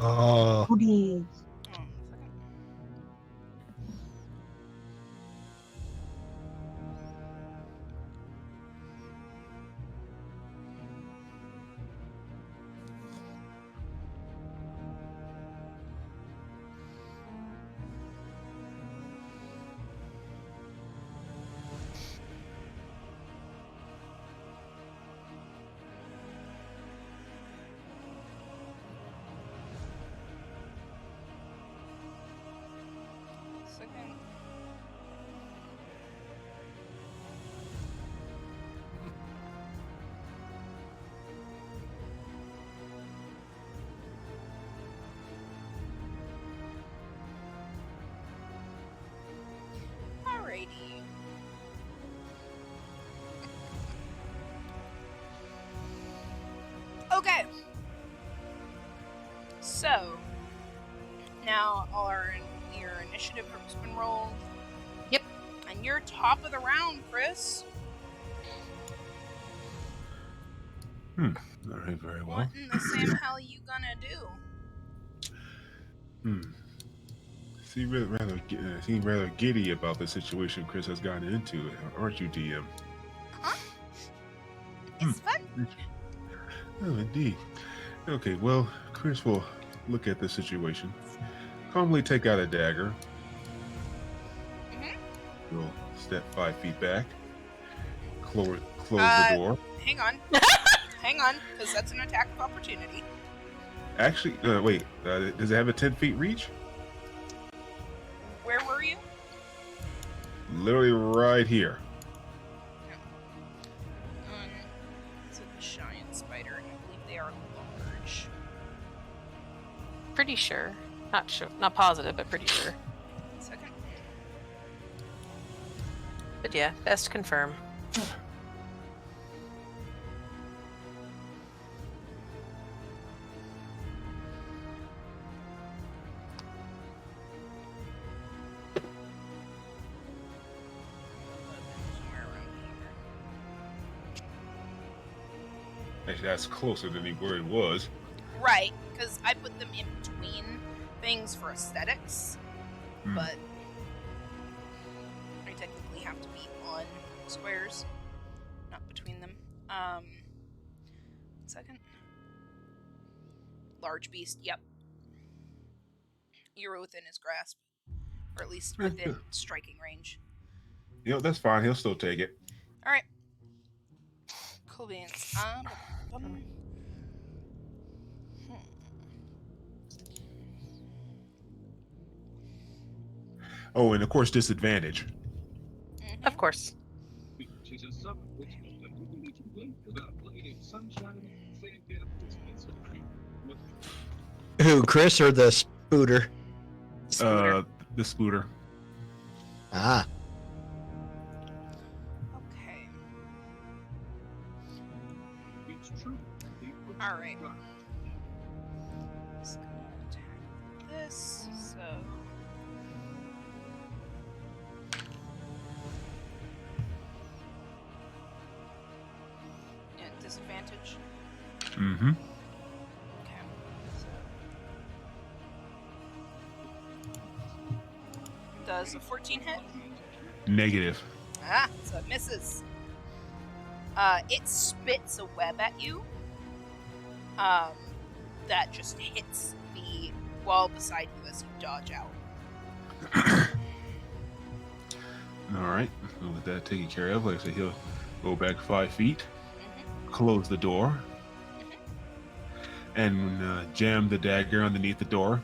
[SPEAKER 6] Oh,
[SPEAKER 4] Please.
[SPEAKER 1] Okay. So, now your initiative has been rolled.
[SPEAKER 3] Yep.
[SPEAKER 1] And you're top of the round, Chris.
[SPEAKER 5] All right, very well.
[SPEAKER 1] What in the Sam hell you gonna do?
[SPEAKER 5] Seem rather giddy about the situation Chris has gotten into, aren't you, DM?
[SPEAKER 1] Huh? It's fun.
[SPEAKER 5] Oh, indeed. Okay, well, Chris will look at the situation, calmly take out a dagger. He'll step 5 feet back, close the door.
[SPEAKER 1] Hang on. Hang on, because that's an attack of opportunity.
[SPEAKER 5] Actually, wait, does it have a 10 feet reach?
[SPEAKER 1] Where were you?
[SPEAKER 5] Literally right here.
[SPEAKER 1] It's a giant spider, and I believe they are large.
[SPEAKER 3] Pretty sure. Not sure. Not positive, but pretty sure.
[SPEAKER 1] Second.
[SPEAKER 3] But yeah, best confirm.
[SPEAKER 1] Somewhere around here.
[SPEAKER 5] Actually, that's closer than where it was.
[SPEAKER 1] Right, because I put them in between things for aesthetics, but I technically have to be on squares, not between them. 1 second. Large beast, yep. You were within his grasp, or at least within striking range.
[SPEAKER 5] That's fine. He'll still take it.
[SPEAKER 1] All right. Cool beans.
[SPEAKER 5] Oh, and of course, disadvantage.
[SPEAKER 3] Of course.
[SPEAKER 6] Who, Chris or the spooter?
[SPEAKER 3] Spooter.
[SPEAKER 5] The spooter.
[SPEAKER 6] Ah.
[SPEAKER 1] Okay. All right. Just gonna attack this. So. Yeah, disadvantage.
[SPEAKER 5] Mm-hmm.
[SPEAKER 1] Okay. So. Does a 14 hit?
[SPEAKER 5] Negative.
[SPEAKER 1] Ah, so it misses. It spits a web at you. That just hits the wall beside you as you dodge out.
[SPEAKER 5] All right. We'll let that taken care of. Like I said, he'll go back 5 feet, close the door, and jam the dagger underneath the door.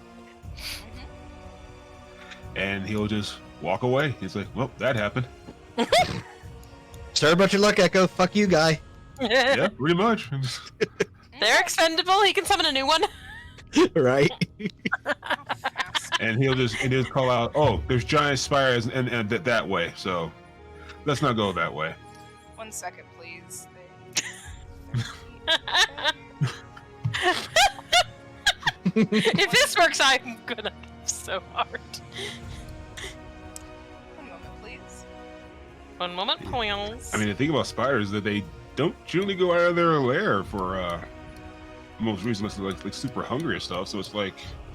[SPEAKER 5] And he'll just walk away. He's like, well, that happened.
[SPEAKER 6] Sorry about your luck, Echo. Fuck you, guy.
[SPEAKER 5] Yeah, pretty much.
[SPEAKER 3] They're expendable. He can summon a new one.
[SPEAKER 6] Right?
[SPEAKER 5] And he'll just call out, oh, there's giant spires and that way. So let's not go that way.
[SPEAKER 1] 1 second, please.
[SPEAKER 3] If this works, I'm gonna laugh so hard.
[SPEAKER 1] 1 moment, please.
[SPEAKER 3] 1 moment, please.
[SPEAKER 5] I mean, the thing about spiders is that they don't generally go out of their lair for most reasons, like super hungry and stuff. So it's like,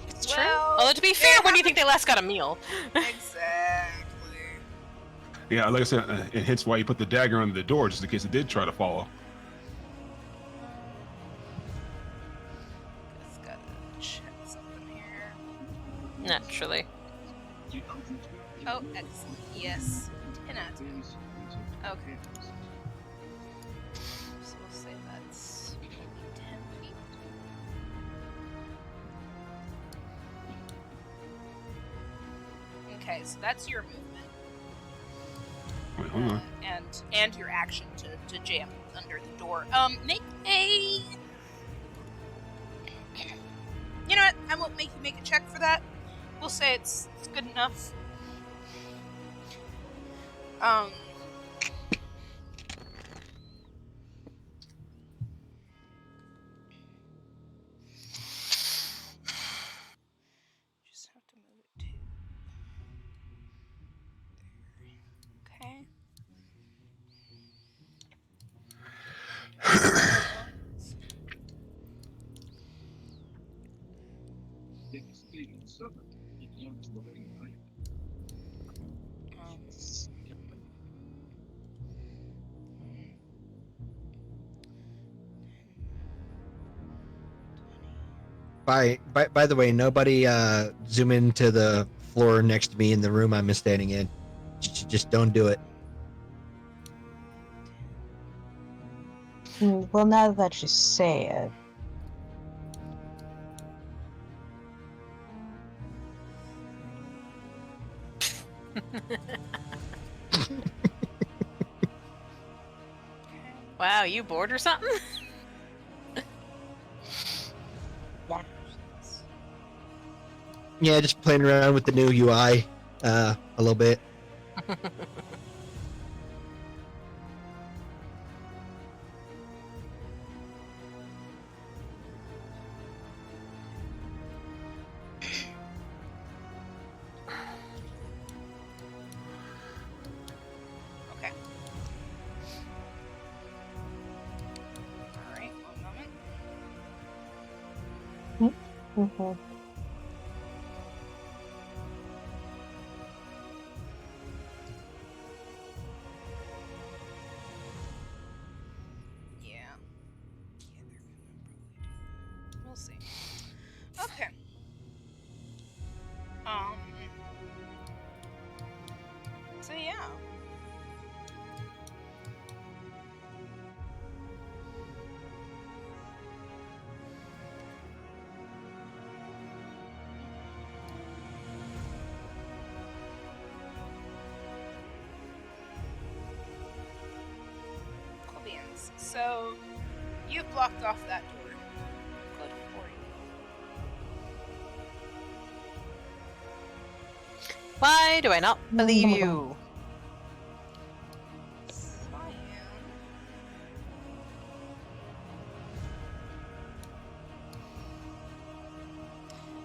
[SPEAKER 3] It's true.
[SPEAKER 1] Well,
[SPEAKER 3] Although to be fair, when do you think they last got a meal?
[SPEAKER 1] Exactly.
[SPEAKER 5] yeah, like I said, and hence why you put the dagger under the door just in case it did try to follow.
[SPEAKER 1] Just gotta check something here.
[SPEAKER 3] Naturally.
[SPEAKER 1] Oh, excellent. Yes. 10 out of 10. Okay. So we'll say that's maybe 10 feet. Okay, so that's your movement.
[SPEAKER 5] Wait, hold on.
[SPEAKER 1] And your action to jam under the door. Make a... You know what? I won't make you make a check for that. We'll say it's good enough.
[SPEAKER 6] By the way, nobody zoom into the floor next to me in the room I'm standing in. Just don't do it.
[SPEAKER 4] Well, now that you say it.
[SPEAKER 3] Wow, you bored or something?
[SPEAKER 6] Yeah, just playing around with the new UI a little bit.
[SPEAKER 1] Okay. Alright, one moment.
[SPEAKER 4] Mhm.
[SPEAKER 1] Yeah. Yeah, they're gonna probably do. We'll see. Okay. So yeah. Cool beans. So you've blocked off that door. Good for you.
[SPEAKER 3] Why do I not believe you?
[SPEAKER 1] Cyan.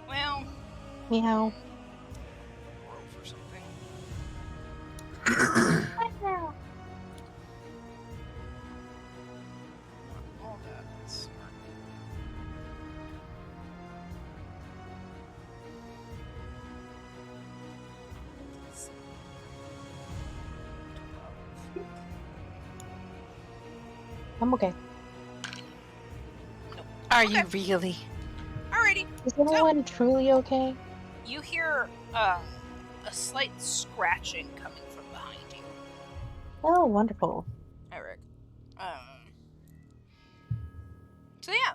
[SPEAKER 1] Well,
[SPEAKER 4] Meow.
[SPEAKER 1] roll for something. Not all that smart.
[SPEAKER 4] I'm okay.
[SPEAKER 1] Nope.
[SPEAKER 3] Are
[SPEAKER 1] Okay.
[SPEAKER 3] you really?
[SPEAKER 1] Alrighty.
[SPEAKER 4] Is anyone truly okay?
[SPEAKER 1] You hear a slight scratching coming from behind you,
[SPEAKER 4] Oh, wonderful.
[SPEAKER 1] Eric. So yeah.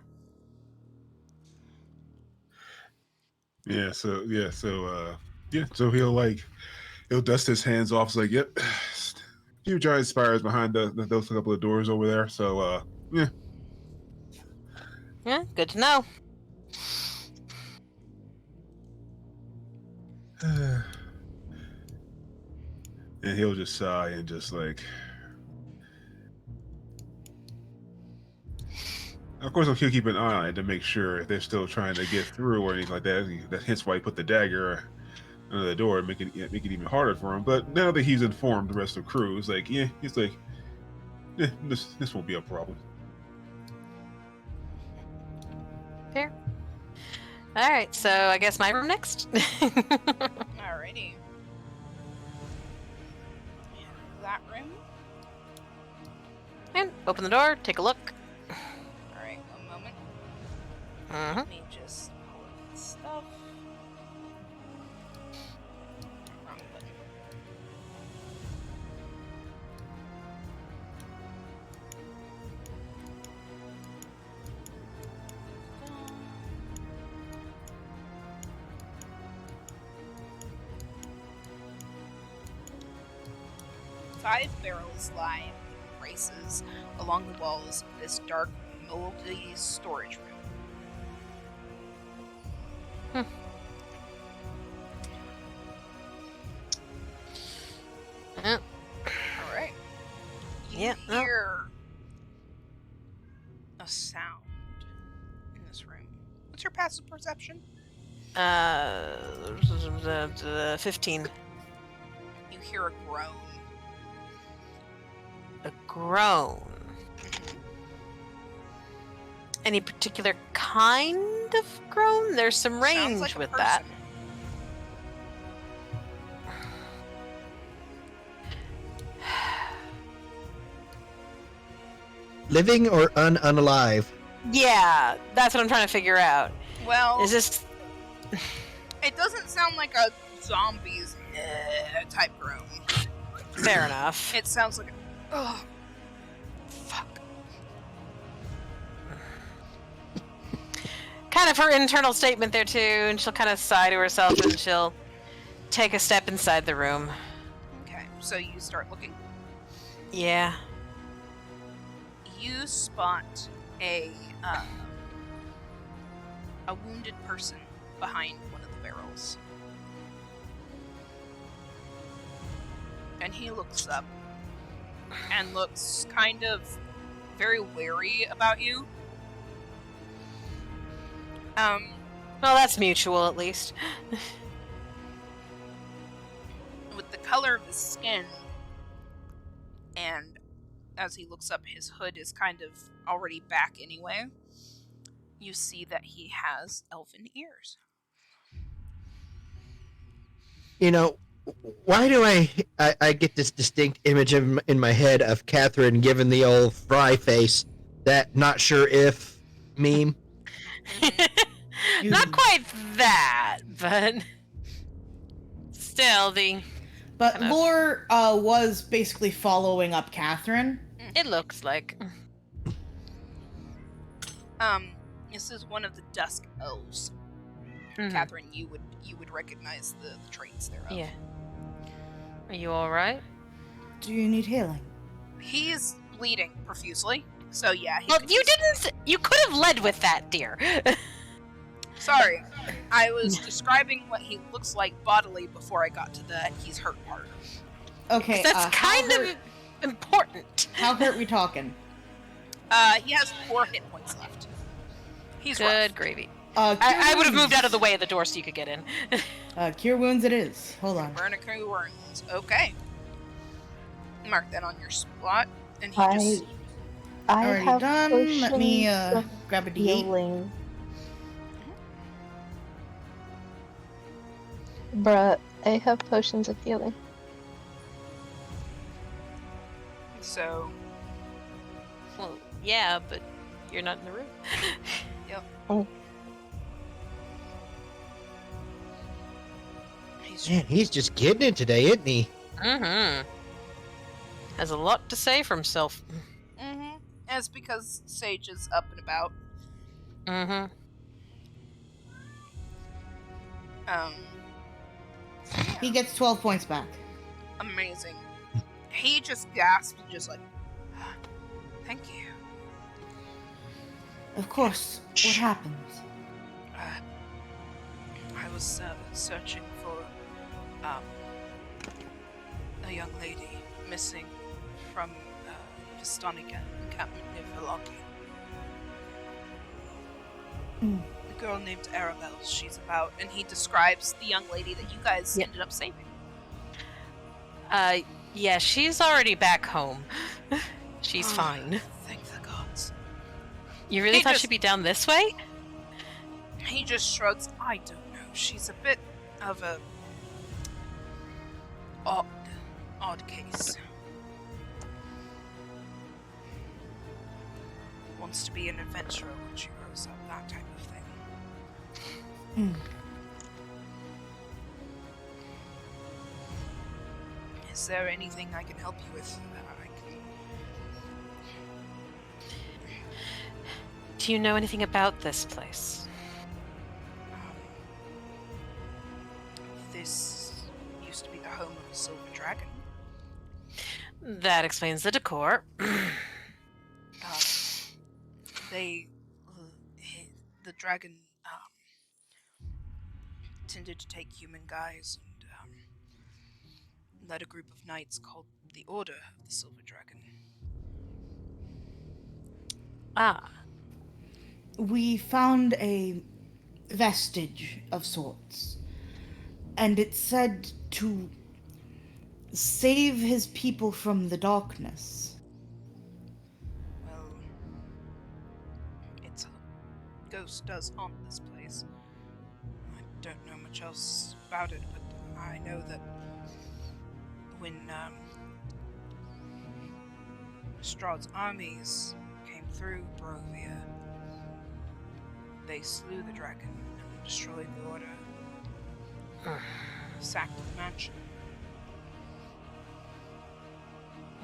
[SPEAKER 5] So he'll dust his hands off. It's like, yep, few giant spires behind those couple of doors over there. So yeah.
[SPEAKER 3] Yeah, good to know.
[SPEAKER 5] And he'll just sigh and just like. Of course, he'll keep an eye on it to make sure if they're still trying to get through or anything like that. That's hence why he put the dagger under the door, make it even harder for him. But now that he's informed the rest of the crew, it's like, this won't be a problem.
[SPEAKER 3] Fair. All right, so I guess my room next.
[SPEAKER 1] Alrighty. That room.
[SPEAKER 3] And open the door, take a look.
[SPEAKER 1] Alright, one moment.
[SPEAKER 3] Mm-hmm.
[SPEAKER 1] Let me just pull up the stuff. Wrong button. Five barrels lie in braces along the walls of this dark, moldy storage room.
[SPEAKER 3] Hmm.
[SPEAKER 1] Alright. You
[SPEAKER 3] Yeah, no.
[SPEAKER 1] hear a sound in this room. What's your passive perception?
[SPEAKER 3] 15.
[SPEAKER 1] You hear a groan.
[SPEAKER 3] A groan. Any particular kind of groan? There's some range
[SPEAKER 1] Sounds like a
[SPEAKER 3] with
[SPEAKER 1] person.
[SPEAKER 3] that.
[SPEAKER 6] Living or unalive?
[SPEAKER 3] Yeah, that's what I'm trying to figure out.
[SPEAKER 1] Well,
[SPEAKER 3] Is this...
[SPEAKER 1] it doesn't sound like a zombies type groan.
[SPEAKER 3] Fair enough.
[SPEAKER 1] It sounds like a, oh, fuck.
[SPEAKER 3] Kind of her internal statement there too, and she'll kind of sigh to herself and she'll take a step inside the room.
[SPEAKER 1] Okay, so you start looking.
[SPEAKER 3] Yeah.
[SPEAKER 1] You spot a wounded person behind one of the barrels. And he looks up and looks kind of very wary about you.
[SPEAKER 3] Well, that's mutual at least.
[SPEAKER 1] With the color of his skin, and as he looks up, his hood is kind of already back anyway. You see that he has elven ears.
[SPEAKER 6] You know, why do I get this distinct image in my head of Catherine giving the old fry face, that not sure if meme?
[SPEAKER 3] Not quite that, but still the...
[SPEAKER 2] But
[SPEAKER 3] Kind of.
[SPEAKER 2] Lore was basically following up Catherine.
[SPEAKER 3] It looks like...
[SPEAKER 1] This is one of the Dusk Elves.
[SPEAKER 3] Mhm.
[SPEAKER 1] Catherine, you would recognize the traits thereof.
[SPEAKER 3] Yeah. Are you alright?
[SPEAKER 2] Do you need healing?
[SPEAKER 1] He's bleeding profusely, so yeah.
[SPEAKER 3] Well, you didn't... You could have led with that, dear.
[SPEAKER 1] Sorry, I was describing what he looks like bodily before I got to the he's hurt part.
[SPEAKER 2] Okay,
[SPEAKER 3] That's
[SPEAKER 2] how
[SPEAKER 3] kind
[SPEAKER 2] hurt-
[SPEAKER 3] of important.
[SPEAKER 2] How hurt we talking?
[SPEAKER 1] He has 4 hit points left. He's
[SPEAKER 3] Good
[SPEAKER 1] rough.
[SPEAKER 3] gravy.
[SPEAKER 2] Cure
[SPEAKER 3] I would have
[SPEAKER 2] wounds.
[SPEAKER 3] moved out of the way of the door so you could get in.
[SPEAKER 2] Cure wounds it is. Hold on.
[SPEAKER 1] Burn a crew wounds. Okay. Mark that on your spot, and he
[SPEAKER 7] I
[SPEAKER 1] just
[SPEAKER 2] Already
[SPEAKER 7] have
[SPEAKER 2] done. Let me
[SPEAKER 7] potions of
[SPEAKER 2] grab a D8.
[SPEAKER 7] healing. Bruh, I have potions of healing.
[SPEAKER 1] so
[SPEAKER 3] Well, yeah, but you're not in the room.
[SPEAKER 1] he's
[SPEAKER 6] Man, he's just getting it today, isn't he?
[SPEAKER 3] Mm-hmm. Has a lot to say for himself.
[SPEAKER 1] mm-hmm. It's because Sage is up and about.
[SPEAKER 3] Mm-hmm.
[SPEAKER 2] He gets 12 points back.
[SPEAKER 1] Amazing. He just gasped, just like, thank you.
[SPEAKER 2] Of course. What happened?
[SPEAKER 1] I was searching for a young lady missing from Vistani encampment near Velaki.
[SPEAKER 2] Mm.
[SPEAKER 1] The girl named Arabelle, she's about, and he describes the young lady that you guys
[SPEAKER 3] Yeah.
[SPEAKER 1] ended up saving.
[SPEAKER 3] Yeah, she's already back home. She's
[SPEAKER 1] Oh,
[SPEAKER 3] fine.
[SPEAKER 1] Thank the gods.
[SPEAKER 3] You really
[SPEAKER 1] He
[SPEAKER 3] thought
[SPEAKER 1] just-
[SPEAKER 3] she'd be down this way?
[SPEAKER 1] He just shrugs. I don't know. She's a bit of a odd case. Wants to be an adventurer when she grows up, that type of thing.
[SPEAKER 2] Hmm.
[SPEAKER 1] Is there anything I can help you with?
[SPEAKER 3] Do you know anything about this place?
[SPEAKER 1] This used to be the home of a silver dragon.
[SPEAKER 3] That explains the decor.
[SPEAKER 1] The dragon tended to take human guise and led a group of knights called the Order of the Silver Dragon.
[SPEAKER 3] Ah.
[SPEAKER 2] We found a vestige of sorts. And it said to save his people from the darkness.
[SPEAKER 1] Well, it's ghost does haunt this place. I don't know much else about it, but I know that when Strahd's armies came through Barovia, they slew the dragon and destroyed the order. Sacked the mansion.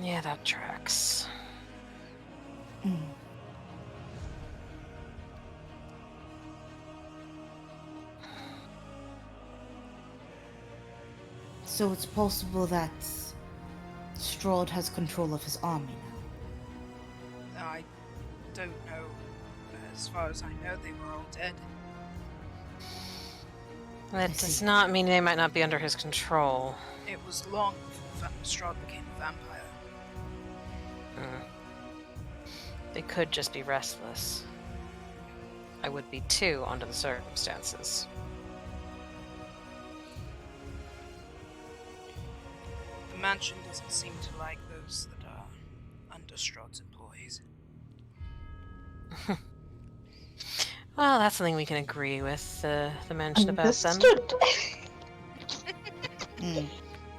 [SPEAKER 3] Yeah, that tracks.
[SPEAKER 2] So it's possible that Strahd has control of his army now.
[SPEAKER 1] I don't know. As far as I know, they were all dead.
[SPEAKER 3] That does not mean they might not be under his control.
[SPEAKER 1] It was long before Strahd became a vampire.
[SPEAKER 3] They could just be restless. I would be too, under the circumstances.
[SPEAKER 1] The mansion doesn't seem to like those that are under Strahd's employees.
[SPEAKER 3] Well, that's something we can agree with, the mention about them.
[SPEAKER 4] Understood.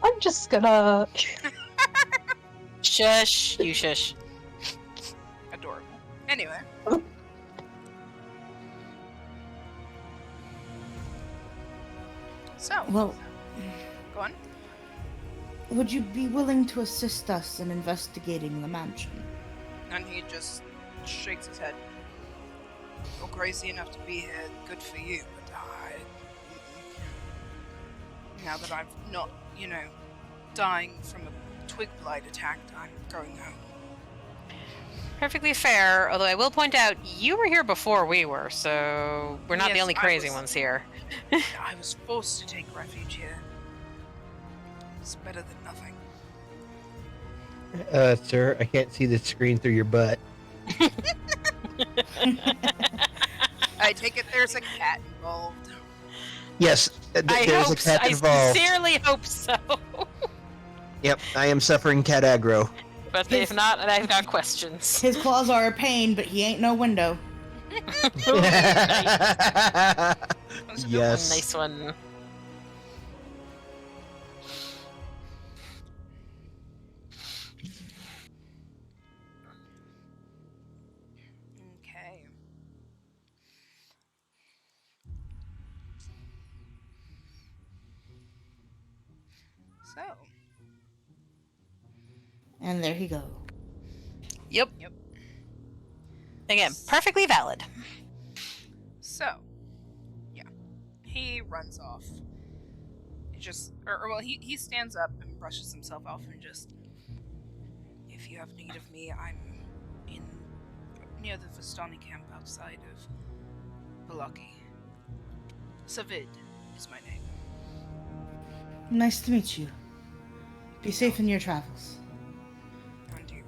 [SPEAKER 4] I'm just gonna.
[SPEAKER 3] Shush, you shush.
[SPEAKER 1] Adorable. Anyway. So,
[SPEAKER 2] Well,
[SPEAKER 1] go on.
[SPEAKER 2] would you be willing to assist us in investigating the mansion?
[SPEAKER 1] And he just shakes his head. You're crazy enough to be here, good for you, but now that I'm not, dying from a twig blight attack, I'm going home.
[SPEAKER 3] Perfectly fair, although I will point out, you were here before we were, so we're not the
[SPEAKER 1] Yes,
[SPEAKER 3] only
[SPEAKER 1] I
[SPEAKER 3] crazy
[SPEAKER 1] was-
[SPEAKER 3] ones here.
[SPEAKER 1] I was forced to take refuge here. It's better than nothing.
[SPEAKER 6] Sir, I can't see the screen through your butt.
[SPEAKER 1] I take it there's a cat involved.
[SPEAKER 6] Yes, there's a cat
[SPEAKER 3] I
[SPEAKER 6] involved.
[SPEAKER 3] sincerely hope so.
[SPEAKER 6] Yep, I am suffering cat aggro.
[SPEAKER 3] But if not, I've got questions.
[SPEAKER 2] His claws are a pain, but he ain't no window.
[SPEAKER 1] That's a good
[SPEAKER 6] Yes.
[SPEAKER 3] Nice one.
[SPEAKER 1] Okay. So,
[SPEAKER 2] And there he go.
[SPEAKER 3] Yep.
[SPEAKER 1] Yep.
[SPEAKER 3] Again, perfectly valid.
[SPEAKER 1] So, yeah, he runs off. He just, he stands up and brushes himself off and just, if you have need of me, I'm near the Vistani camp outside of Balaki. Savid is my name.
[SPEAKER 2] Nice to meet you. Be safe in your travels.
[SPEAKER 1] And you.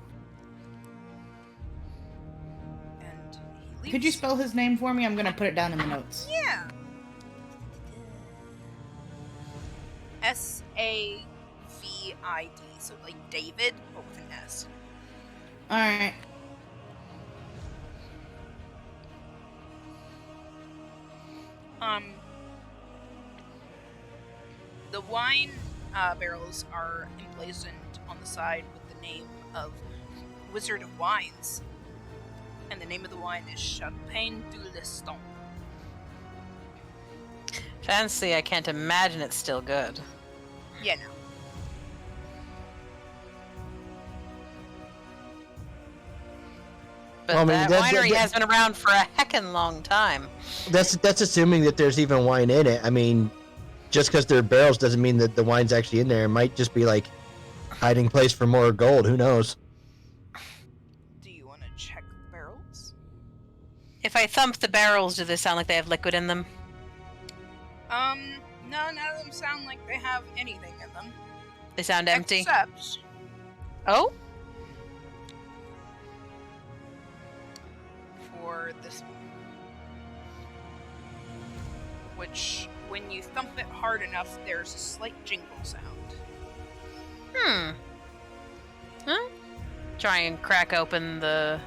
[SPEAKER 1] And he leaves.
[SPEAKER 2] Could you spell his name for me? I'm gonna put it down in the notes.
[SPEAKER 1] Yeah. Savid, so like David, but with an S.
[SPEAKER 2] Alright.
[SPEAKER 1] The wine barrels are emblazoned on the side with the name of Wizard of Wines. And the name of the wine is Champagne du Leston.
[SPEAKER 3] Fancy, I can't imagine it's still good.
[SPEAKER 1] Yeah, no.
[SPEAKER 3] But
[SPEAKER 6] Well, I mean,
[SPEAKER 3] that
[SPEAKER 6] that's-
[SPEAKER 3] winery
[SPEAKER 6] that-
[SPEAKER 3] has been around for a heckin' long time.
[SPEAKER 6] That's assuming that there's even wine in it. I mean, just because they're barrels doesn't mean that the wine's actually in there. It might just be like hiding place for more gold. Who knows?
[SPEAKER 1] Do you want to check the barrels?
[SPEAKER 3] If I thump the barrels, do they sound like they have liquid in them?
[SPEAKER 1] No, none of them sound like they have anything in them.
[SPEAKER 3] They sound empty.
[SPEAKER 1] Except
[SPEAKER 3] Oh?
[SPEAKER 1] for this one. Which, when you thump it hard enough, there's a slight jingle sound.
[SPEAKER 3] Huh? Try and crack open the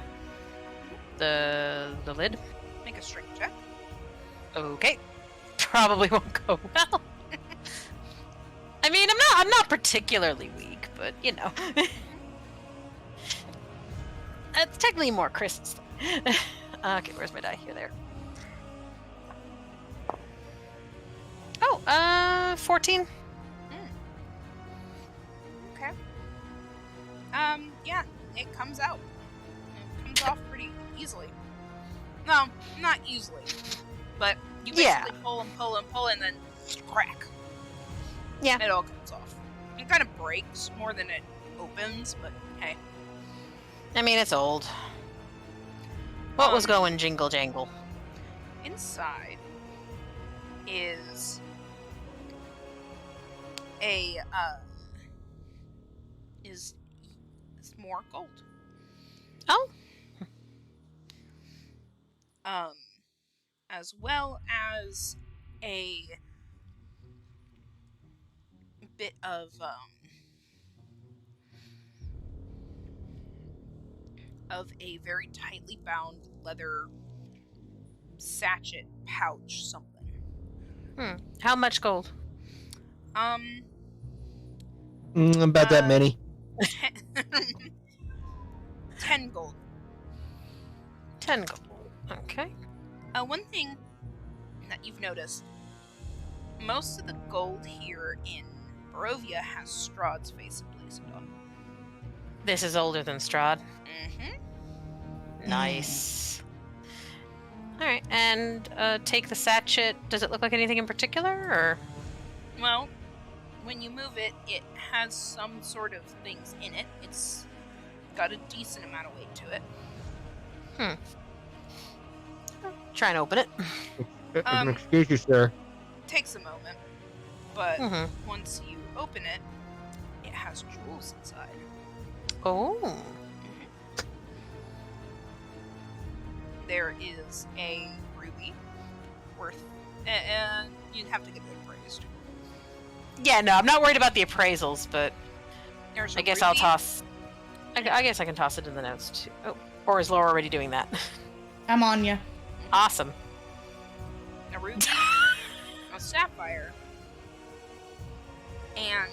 [SPEAKER 3] lid.
[SPEAKER 1] Make a strength check.
[SPEAKER 3] Okay. Probably won't go well. I mean, I'm not particularly weak, but you know. It's technically more Chris's. Okay, where's my die? Here, there. Oh, 14.
[SPEAKER 1] Okay. Yeah, it comes out. It comes off pretty easily. No, not easily. But you basically pull and pull and pull and then crack.
[SPEAKER 3] Yeah.
[SPEAKER 1] It all comes off. It kind of breaks more than it opens, but hey.
[SPEAKER 3] I mean, it's old. What was going jingle jangle?
[SPEAKER 1] Inside is a is more gold.
[SPEAKER 3] Oh.
[SPEAKER 1] As well as a bit of a very tightly bound leather sachet pouch something.
[SPEAKER 3] How much gold?
[SPEAKER 6] About that many.
[SPEAKER 1] 10 gold.
[SPEAKER 3] 10 gold. Okay.
[SPEAKER 1] One thing that you've noticed, most of the gold here in Barovia has Strahd's face emblazoned on.
[SPEAKER 3] This is older than Strahd.
[SPEAKER 1] Mm-hmm.
[SPEAKER 3] Nice. Alright, and take the sachet. Does it look like anything in particular, or?
[SPEAKER 1] Well, when you move it, it has some sort of things in it. It's got a decent amount of weight to it.
[SPEAKER 3] Try and open it.
[SPEAKER 6] Excuse you, sir.
[SPEAKER 1] Takes a moment, but once you open it, it has jewels inside.
[SPEAKER 3] Oh.
[SPEAKER 1] There is a ruby worth, and you'd have to get it appraised.
[SPEAKER 3] Yeah, no, I'm not worried about the appraisals, but
[SPEAKER 1] There's a
[SPEAKER 3] I guess
[SPEAKER 1] ruby.
[SPEAKER 3] I'll toss. I guess I can toss it in the notes too. Oh, or is Laura already doing that?
[SPEAKER 2] I'm on you.
[SPEAKER 3] Awesome.
[SPEAKER 1] A ruby, a sapphire, and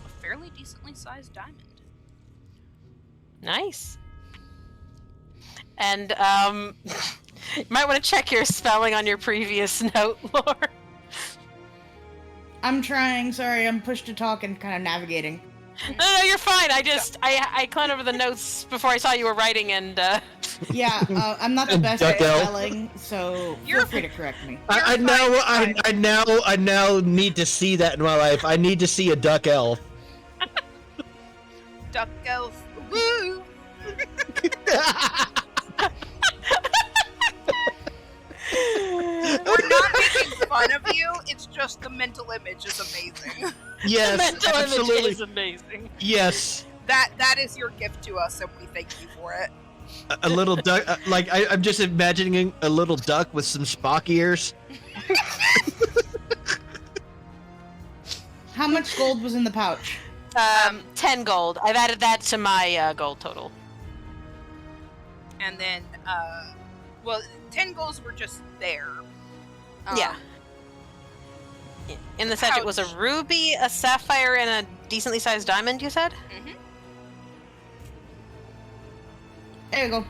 [SPEAKER 1] a fairly decently sized diamond.
[SPEAKER 3] Nice. And you might want to check your spelling on your previous note, Laura.
[SPEAKER 2] I'm trying. Sorry, I'm pushed to talk and kind of navigating.
[SPEAKER 3] No, you're fine. I climbed over the notes before I saw you were writing, and
[SPEAKER 2] Yeah, I'm not the best at
[SPEAKER 6] Duck elf.
[SPEAKER 2] spelling, so feel free to correct me.
[SPEAKER 6] I now need to see that in my life. I need to see a duck elf.
[SPEAKER 1] Duck elf. Woo! We're not making fun of you. It's just the mental image is amazing.
[SPEAKER 6] Yes,
[SPEAKER 3] mental
[SPEAKER 6] absolutely.
[SPEAKER 3] image is amazing.
[SPEAKER 6] Yes.
[SPEAKER 1] That is your gift to us, and we thank you for it.
[SPEAKER 6] A little duck, I'm just imagining a little duck with some Spock ears.
[SPEAKER 2] How much gold was in the pouch?
[SPEAKER 3] 10 gold. I've added that to my gold total.
[SPEAKER 1] And then, 10 golds were just there.
[SPEAKER 3] Yeah. In the set, it was a ruby, a sapphire, and a decently sized diamond, you said?
[SPEAKER 1] Mm-hmm.
[SPEAKER 2] There you go.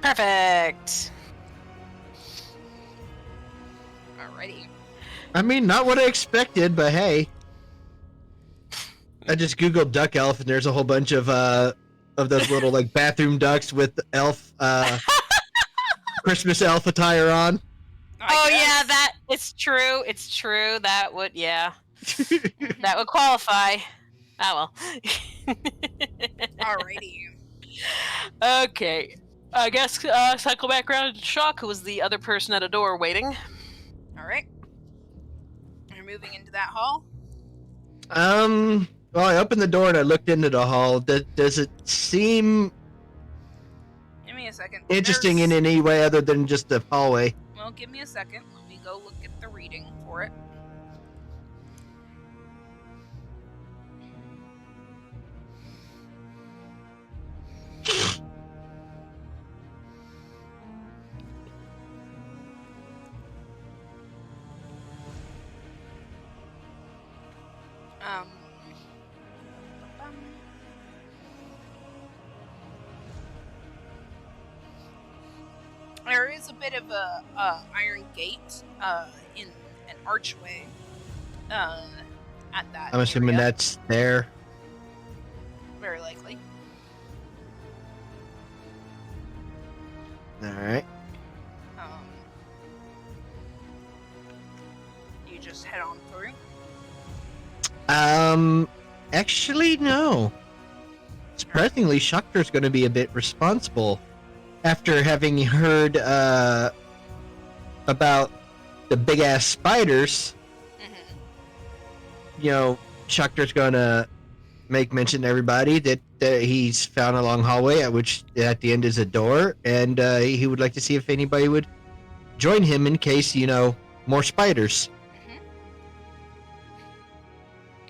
[SPEAKER 3] Perfect.
[SPEAKER 1] Alrighty.
[SPEAKER 6] I mean, not what I expected, but hey. I just googled duck elf, and there's a whole bunch of those little like bathroom ducks with elf Christmas elf attire on.
[SPEAKER 3] Oh yeah, that it's true. It's true. That would that would qualify. Ah well.
[SPEAKER 1] Alrighty.
[SPEAKER 3] Okay. I guess cycle back around to Shock, who was the other person at a door waiting.
[SPEAKER 1] Alright. You're moving into that hall?
[SPEAKER 6] Well, I opened the door and I looked into the hall. Does it seem
[SPEAKER 1] Give me a second.
[SPEAKER 6] interesting in any way other than just a hallway?
[SPEAKER 1] Well, give me a second. Let me go look at the reading for it. Um. There is a bit of a iron gate in an archway at that
[SPEAKER 6] I'm assuming
[SPEAKER 1] area.
[SPEAKER 6] that's there.
[SPEAKER 1] Very likely.
[SPEAKER 6] All right.
[SPEAKER 1] You just head on through.
[SPEAKER 6] Actually, no. Surprisingly, Shaktar's going to be a bit responsible after having heard about the big ass spiders. You know, Shaktar's going to make mention to everybody that he's found a long hallway at the end is a door, and he would like to see if anybody would join him in case, more spiders.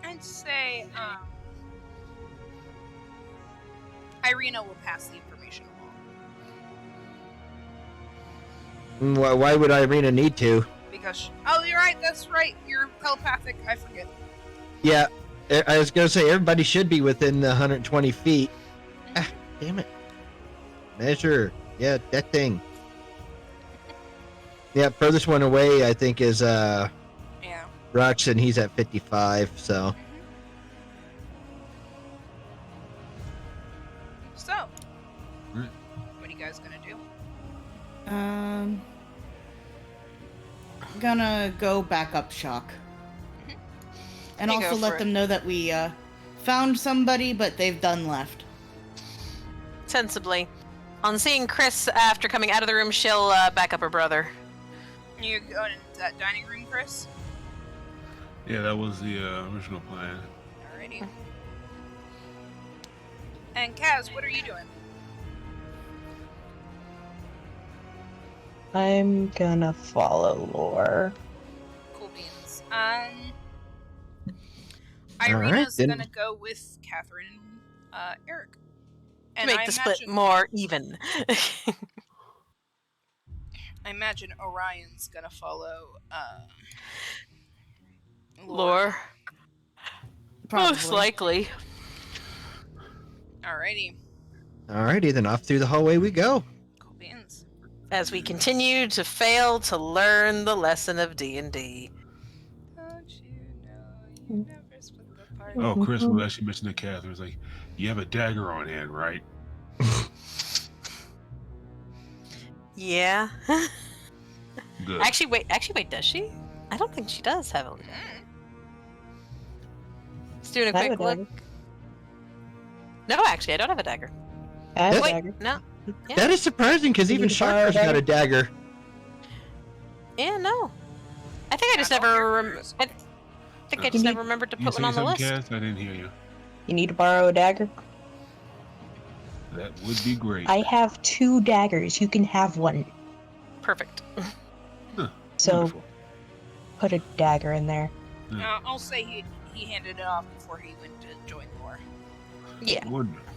[SPEAKER 1] I'd say Irina will pass the information along.
[SPEAKER 6] Why would Irina need to?
[SPEAKER 1] Because you're right, that's right, you're telepathic, I forget.
[SPEAKER 6] Yeah, I was going to say everybody should be within the 120 feet. Ah, damn it. Measure. Yeah, that thing. Yeah, furthest one away, I think, is Rux, and he's at 55, so.
[SPEAKER 1] So, what are you guys gonna do?
[SPEAKER 2] Gonna go back up Shock. And
[SPEAKER 3] You
[SPEAKER 2] also
[SPEAKER 3] go
[SPEAKER 2] let
[SPEAKER 3] for
[SPEAKER 2] them know that we found somebody, but they've done left.
[SPEAKER 3] Sensibly. On seeing Chris after coming out of the room, she'll back up her brother.
[SPEAKER 1] You're going into that dining room, Chris?
[SPEAKER 5] Yeah, that was the original plan.
[SPEAKER 1] Alrighty. And Kaz, what are you doing?
[SPEAKER 4] I'm gonna follow Lore.
[SPEAKER 1] Cool beans. Irina's
[SPEAKER 6] then.
[SPEAKER 1] gonna go with Catherine and Eric. And
[SPEAKER 3] Make
[SPEAKER 1] I
[SPEAKER 3] the
[SPEAKER 1] imagine,
[SPEAKER 3] split more even.
[SPEAKER 1] I imagine Orion's gonna follow
[SPEAKER 3] Lore. Most
[SPEAKER 2] Probably.
[SPEAKER 3] likely.
[SPEAKER 1] Alrighty.
[SPEAKER 6] Alrighty, then off through the hallway we go.
[SPEAKER 1] Cool beans.
[SPEAKER 3] As we continue to fail to learn the lesson of D&D.
[SPEAKER 1] Don't you know you never split the party?
[SPEAKER 5] Oh, Chris was actually mentioning to Catherine. It's like, you have a dagger on hand, right?
[SPEAKER 3] Yeah.
[SPEAKER 5] Good.
[SPEAKER 3] Actually, wait, does she? I don't think she does have a... Let's do a
[SPEAKER 4] I have
[SPEAKER 3] quick
[SPEAKER 4] a
[SPEAKER 3] look.
[SPEAKER 4] dagger.
[SPEAKER 3] No, actually, I don't have a dagger.
[SPEAKER 4] I have a
[SPEAKER 3] Wait,
[SPEAKER 4] dagger.
[SPEAKER 3] no. Yeah.
[SPEAKER 6] That is surprising, because even
[SPEAKER 4] You borrow a
[SPEAKER 6] Shaktar's got a dagger.
[SPEAKER 3] Yeah, no. I think I just never... I think I just never remembered to
[SPEAKER 5] You
[SPEAKER 3] put
[SPEAKER 5] say
[SPEAKER 3] one on the
[SPEAKER 5] something,
[SPEAKER 3] list.
[SPEAKER 5] Cass? I didn't hear you.
[SPEAKER 4] You need to borrow a dagger?
[SPEAKER 5] That would be great.
[SPEAKER 4] I have 2 daggers. You can have one.
[SPEAKER 3] Perfect.
[SPEAKER 5] Huh,
[SPEAKER 4] So,
[SPEAKER 5] wonderful.
[SPEAKER 4] put a dagger in there.
[SPEAKER 1] I'll say he handed it off before he went to join Lore.
[SPEAKER 3] Yeah.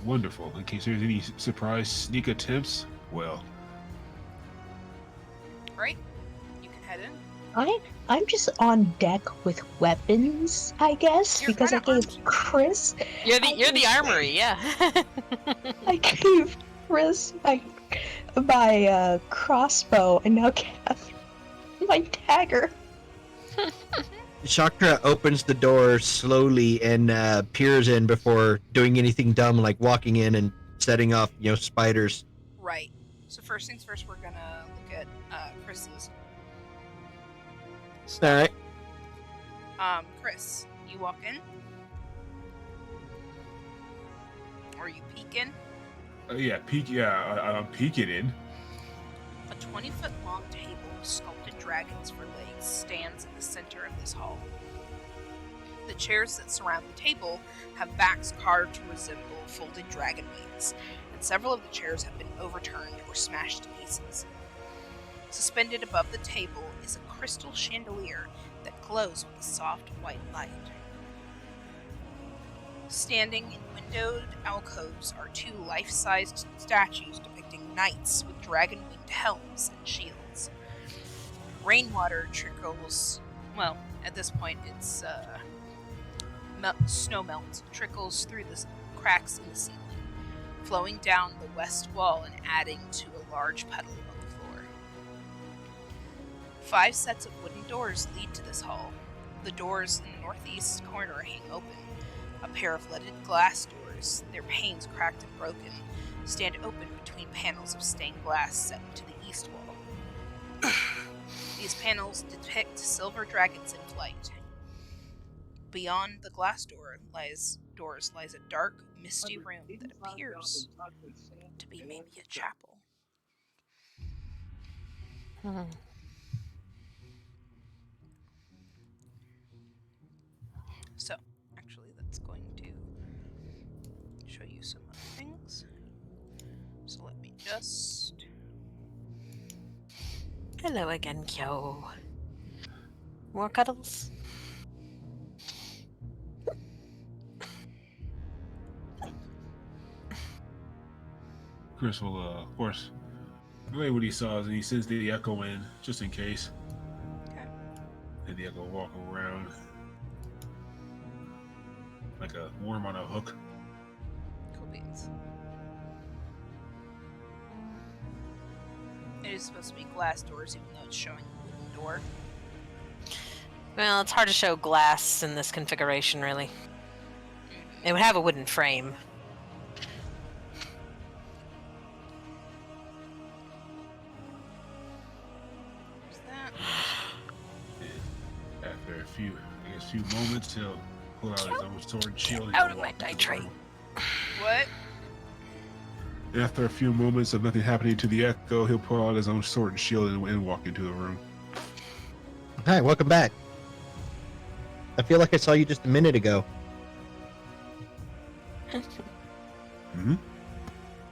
[SPEAKER 5] Wonderful. In case there's any surprise sneak attempts, well,
[SPEAKER 1] Right? You can head in.
[SPEAKER 4] I'm just on deck with weapons, I guess,
[SPEAKER 1] You're
[SPEAKER 4] because I
[SPEAKER 1] kinda
[SPEAKER 4] gave
[SPEAKER 1] armed.
[SPEAKER 4] Chris.
[SPEAKER 3] You're the armory, yeah.
[SPEAKER 4] I gave Chris my crossbow, and now Catherine my dagger.
[SPEAKER 6] Shaktra opens the door slowly and peers in before doing anything dumb like walking in and setting off, spiders.
[SPEAKER 1] Right. So first things first, we're gonna look at Chris's.
[SPEAKER 6] Alright.
[SPEAKER 1] Chris, you walk in. Or you peek in.
[SPEAKER 5] yeah, peek. Yeah, I'm peeking in.
[SPEAKER 1] A 20-foot long table with sculpted dragons for legs stands in the center of this hall. The chairs that surround the table have backs carved to resemble folded dragon wings, and several of the chairs have been overturned or smashed to pieces. Suspended above the table is a crystal chandelier that glows with a soft white light. Standing in windowed alcoves are 2 life-sized statues depicting knights with dragon-winged helms and shields. Rainwater trickles, well, at this point it's Snow melt trickles through the cracks in the ceiling, flowing down the west wall and adding to a large puddle on the floor. 5 sets of wooden doors lead to this hall. The doors in the northeast corner hang open. A pair of leaded glass doors, their panes cracked and broken, stand open between panels of stained glass set to the east wall. These panels depict silver dragons in flight. Beyond the glass doors lies a dark, misty room that appears to be maybe a chapel. So, actually, that's going to show you some other things. So let me just...
[SPEAKER 3] Hello again, Kyo. More cuddles?
[SPEAKER 5] Chris will, of course, relay what he saw, and he sends the echo in just in case.
[SPEAKER 1] Okay.
[SPEAKER 5] And the echo walk around like a worm on a hook.
[SPEAKER 1] Cool beans. It is supposed to be glass doors, even though it's showing a wooden door.
[SPEAKER 3] Well, it's hard to show glass in this configuration, really. It would have a wooden frame.
[SPEAKER 1] There's that.
[SPEAKER 5] And after a few moments, he'll pull out his own sword and shield.
[SPEAKER 3] Out of my die tray.
[SPEAKER 1] What?
[SPEAKER 5] After a few moments of nothing happening to the echo, he'll pull out his own sword and shield and walk into the room.
[SPEAKER 6] Hi, welcome back. I feel like I saw you just a minute ago.
[SPEAKER 5] Hmm?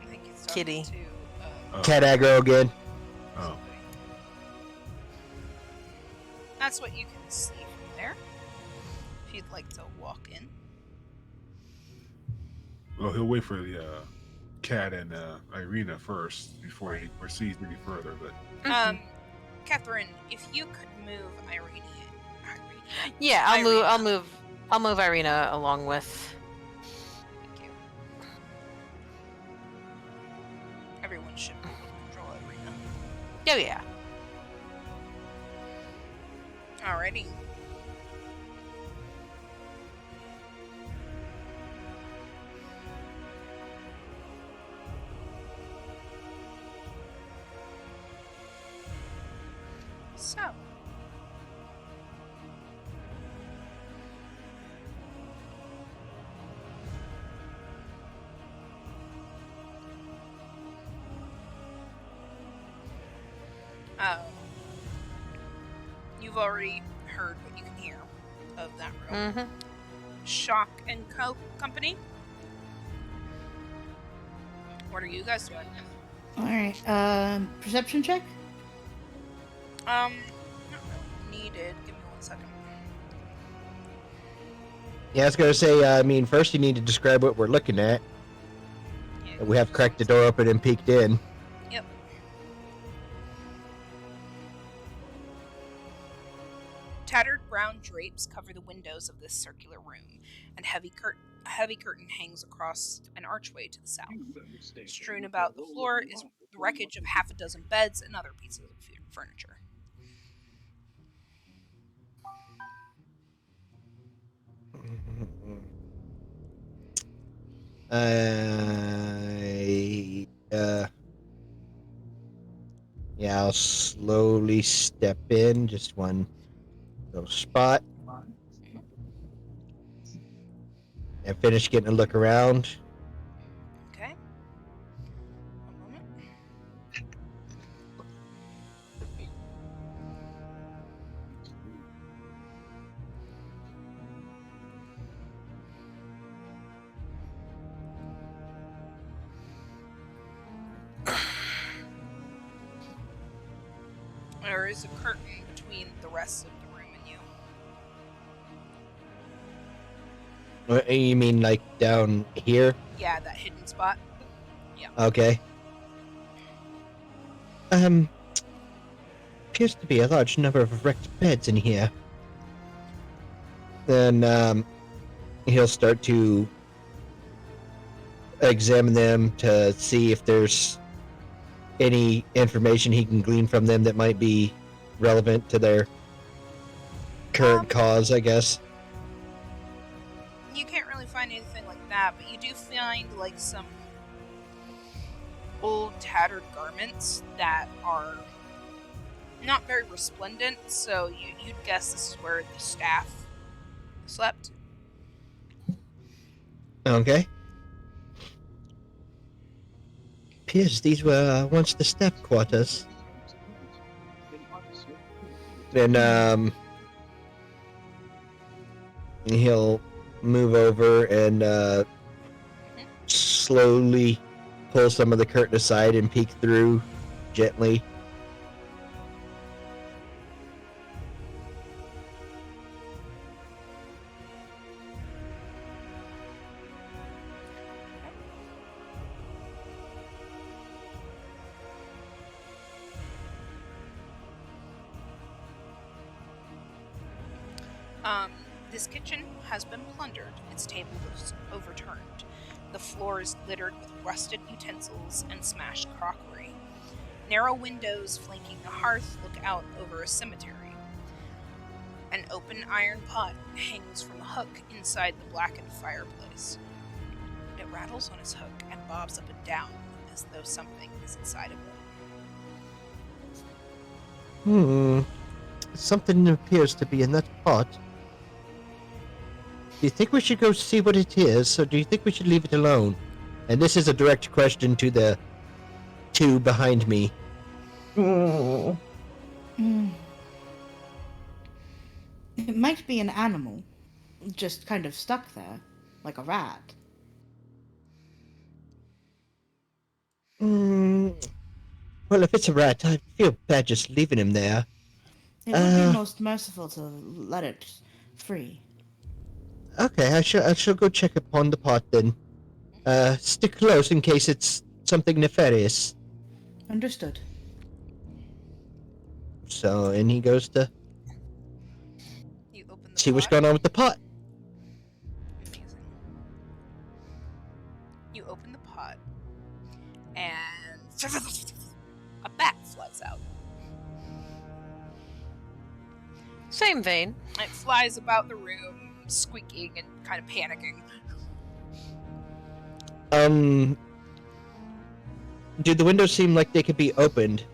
[SPEAKER 1] I think it's
[SPEAKER 3] Kitty.
[SPEAKER 1] To,
[SPEAKER 6] Cat aggro again.
[SPEAKER 5] Oh.
[SPEAKER 1] That's what you can see from there. If you'd like to walk in.
[SPEAKER 5] Well, he'll wait for the Cat and Irina first before he proceeds any further. But
[SPEAKER 1] Catherine, if you could move Irene.
[SPEAKER 3] Yeah,
[SPEAKER 1] Irina.
[SPEAKER 3] I'll move Irina along with.
[SPEAKER 1] Thank you. Everyone should be able to control Irina.
[SPEAKER 3] Oh yeah.
[SPEAKER 1] Alrighty. So. You've already heard what you can hear of that room.
[SPEAKER 3] Mm-hmm.
[SPEAKER 1] Shock and Company. What are you guys doing?
[SPEAKER 2] Alright, perception check?
[SPEAKER 1] Not really needed. Give me 1 second.
[SPEAKER 6] Yeah, I was gonna say, I mean, first you need to describe what we're looking at.
[SPEAKER 1] Yeah,
[SPEAKER 6] We have cracked the door open and peeked in.
[SPEAKER 1] Yep. Tattered brown drapes cover the windows of this circular room, and heavy curtain hangs across an archway to the south. Strewn about the floor is the wreckage of half a dozen beds and other pieces of furniture.
[SPEAKER 6] Yeah, I'll slowly step in, just one little spot. And finish getting a look around.
[SPEAKER 1] Okay. 1 moment. There is a curtain between the rest of the room and you.
[SPEAKER 6] You mean like down here?
[SPEAKER 1] Yeah, that hidden spot.
[SPEAKER 6] Okay. Appears to be a large number of wrecked beds in here. Then, he'll start to examine them to see if there's any information he can glean from them that might be relevant to their current cause, I guess.
[SPEAKER 1] You can't really find anything like that, but you do find like some old tattered garments that are not very resplendent, so you'd guess this is where the staff slept.
[SPEAKER 6] Okay. Appears these were once the staff quarters. Then he'll move over and slowly pull some of the curtain aside and peek through gently.
[SPEAKER 1] This kitchen has been plundered. Its table was overturned. The floor is littered with rusted utensils and smashed crockery. Narrow windows flanking the hearth look out over a cemetery. An open iron pot hangs from a hook inside the blackened fireplace. It rattles on its hook and bobs up and down as though something is inside of it.
[SPEAKER 6] Something appears to be in that pot. Do you think we should go see what it is, or do you think we should leave it alone? And this is a direct question to the two behind me.
[SPEAKER 2] It might be an animal, just kind of stuck there, like a rat.
[SPEAKER 6] Well, if it's a rat, I feel bad just leaving him there.
[SPEAKER 2] It would be most merciful to let it free.
[SPEAKER 6] Okay, I shall go check upon the pot then. Stick close in case it's something nefarious.
[SPEAKER 2] Understood.
[SPEAKER 6] So, and he goes to
[SPEAKER 1] You open the
[SPEAKER 6] see what's
[SPEAKER 1] pot.
[SPEAKER 6] going on with the pot.
[SPEAKER 1] Amazing. You open the pot, and a bat flies out.
[SPEAKER 3] Same vein.
[SPEAKER 1] It flies about the room, squeaking and kind of panicking.
[SPEAKER 6] Do the windows seem like they could be opened?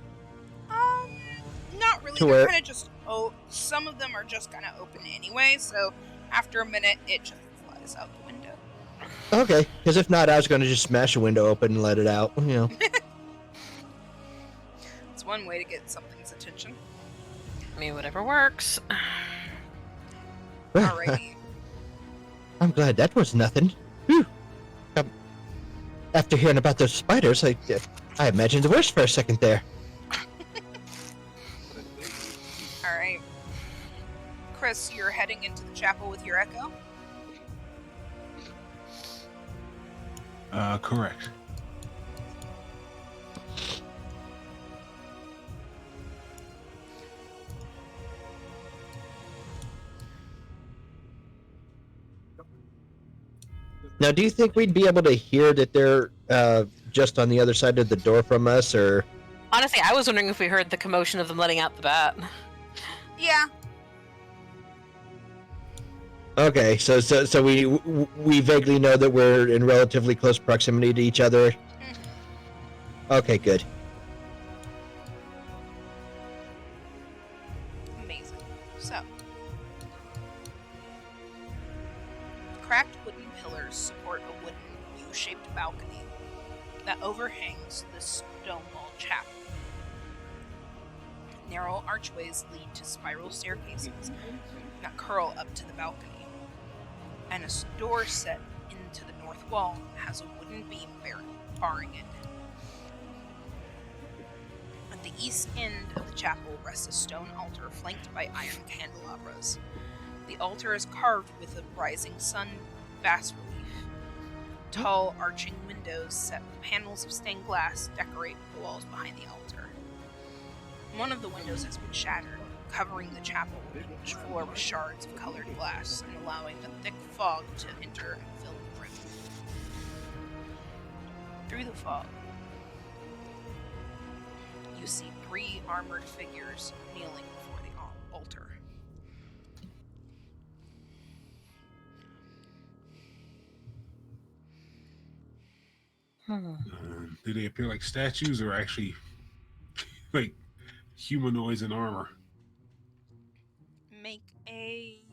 [SPEAKER 1] Not really.
[SPEAKER 6] To
[SPEAKER 1] They're
[SPEAKER 6] where-
[SPEAKER 1] kind of just some of them are just kind of open anyway. So after a minute, it just flies out the window.
[SPEAKER 6] Okay, because if not, I was going to just smash a window open and let it out. You know.
[SPEAKER 1] It's one way to get something's attention.
[SPEAKER 3] I mean, whatever works.
[SPEAKER 6] Well,
[SPEAKER 1] Alrighty.
[SPEAKER 6] I'm glad that was nothing. Whew. After hearing about those spiders, I imagined the worst for a second there.
[SPEAKER 1] Alright. Chris, you're heading into the chapel with your echo?
[SPEAKER 5] Correct.
[SPEAKER 6] Now, do you think we'd be able to hear that they're just on the other side of the door from us, or?
[SPEAKER 3] Honestly, I was wondering if we heard the commotion of them letting out the bat.
[SPEAKER 1] Yeah.
[SPEAKER 6] Okay, so we vaguely know that we're in relatively close proximity to each other. Okay, good.
[SPEAKER 1] Amazing. So, cracked wooden pillars support a wooden U-shaped balcony that overhangs the stone-walled chapel. Narrow archways lead to spiral staircases that curl up to the balcony, and a door set into the north wall has a wooden beam barring it. At the east end of the chapel rests a stone altar flanked by iron candelabras. The altar is carved with a rising sun bas relief. Tall, arching windows set with panels of stained glass decorate the walls behind the altar. One of the windows has been shattered, covering the chapel floor with shards of colored glass and allowing a thick fog to enter and fill the room. Through the fog, you see 3 armored figures kneeling before the altar.
[SPEAKER 5] Do they appear like statues or actually like humanoids in armor?
[SPEAKER 1] Make a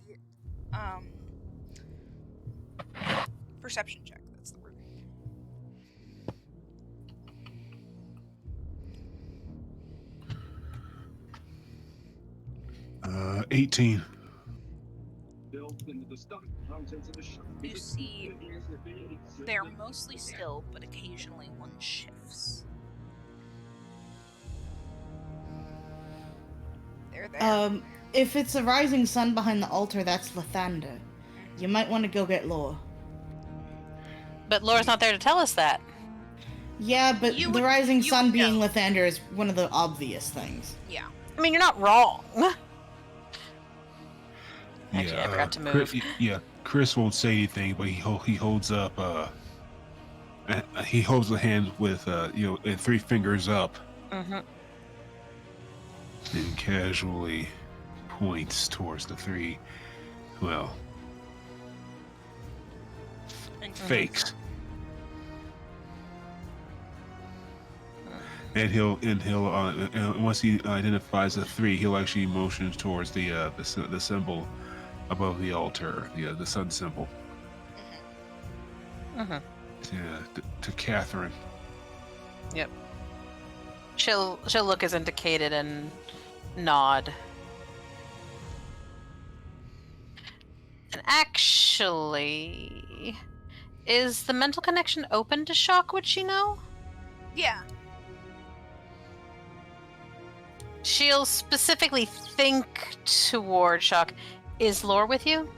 [SPEAKER 1] perception check. That's the word.
[SPEAKER 5] 18.
[SPEAKER 1] You see, they're mostly still, but occasionally one shifts. They're there.
[SPEAKER 2] If it's a rising sun behind the altar, that's Lathander. You might want to go get Lore.
[SPEAKER 3] But Laura's not there to tell us that.
[SPEAKER 2] Yeah, but
[SPEAKER 1] You
[SPEAKER 2] the
[SPEAKER 1] would-
[SPEAKER 2] rising
[SPEAKER 1] you
[SPEAKER 2] sun
[SPEAKER 1] would
[SPEAKER 2] being
[SPEAKER 1] know.
[SPEAKER 2] Lathander is one of the obvious things.
[SPEAKER 1] Yeah.
[SPEAKER 3] I mean, you're not wrong. Actually, I forgot to move.
[SPEAKER 5] Chris won't say anything, but he holds up. He holds the hand with and 3 fingers up,
[SPEAKER 3] Mm-hmm.
[SPEAKER 5] and casually points towards the 3. Well, fakes. And he'll once he identifies the 3, he'll actually motion towards the symbol above the altar, the sun symbol.
[SPEAKER 3] Mm-hmm.
[SPEAKER 5] To Catherine.
[SPEAKER 3] Yep. She'll look as indicated and nod. And actually, is the mental connection open to Shock? Would she know?
[SPEAKER 1] Yeah.
[SPEAKER 3] She'll specifically think toward Shock. Is Lore with you?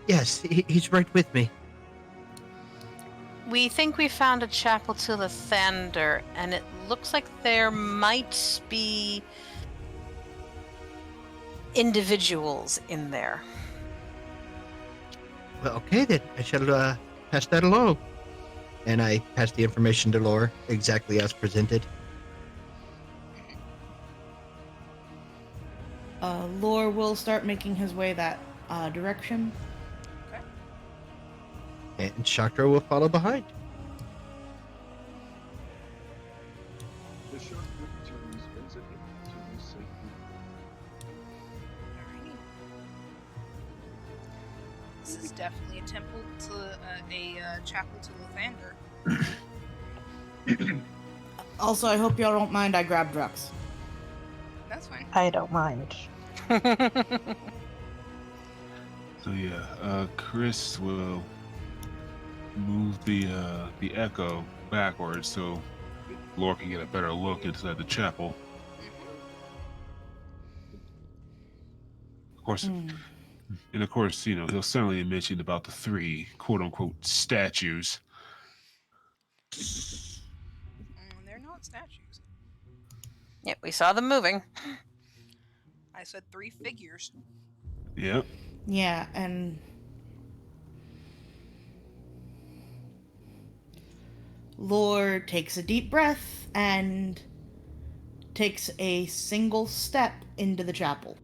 [SPEAKER 6] Yes, he's right with me.
[SPEAKER 3] We think we found a chapel to Lathander, and it looks like there might be individuals in there.
[SPEAKER 6] Well, okay then. I shall pass that along. And I pass the information to Lore exactly as presented.
[SPEAKER 2] Lore will start making his way that direction.
[SPEAKER 1] Okay.
[SPEAKER 6] And Chakra will follow behind.
[SPEAKER 1] Alrighty. This is definitely a temple to a chapel to Lathander.
[SPEAKER 2] Also, I hope y'all don't mind I grabbed Drux.
[SPEAKER 1] That's fine.
[SPEAKER 7] I don't mind.
[SPEAKER 5] So Chris will move the echo backwards so Lore can get a better look inside the chapel. Of course, and of course, he'll certainly mention about the 3 quote unquote statues.
[SPEAKER 1] They're not statues.
[SPEAKER 3] Yep, we saw them moving.
[SPEAKER 1] I said 3 figures.
[SPEAKER 5] Yep.
[SPEAKER 2] Yeah, and Lore takes a deep breath and takes a single step into the chapel,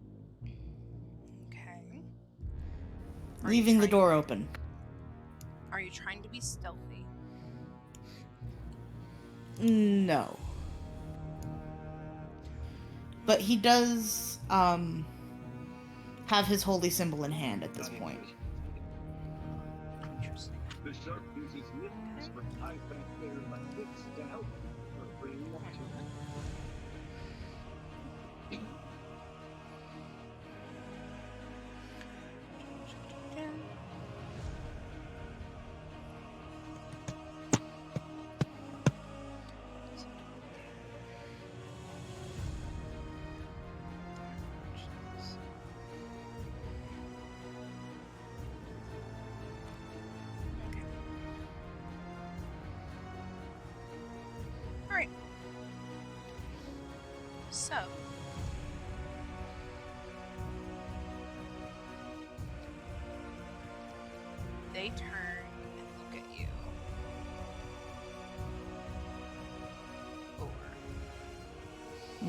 [SPEAKER 1] Okay.
[SPEAKER 2] leaving the door open.
[SPEAKER 1] Are you trying to be stealthy?
[SPEAKER 2] No. But he does have his holy symbol in hand at this point.
[SPEAKER 1] Interesting. Alright. So,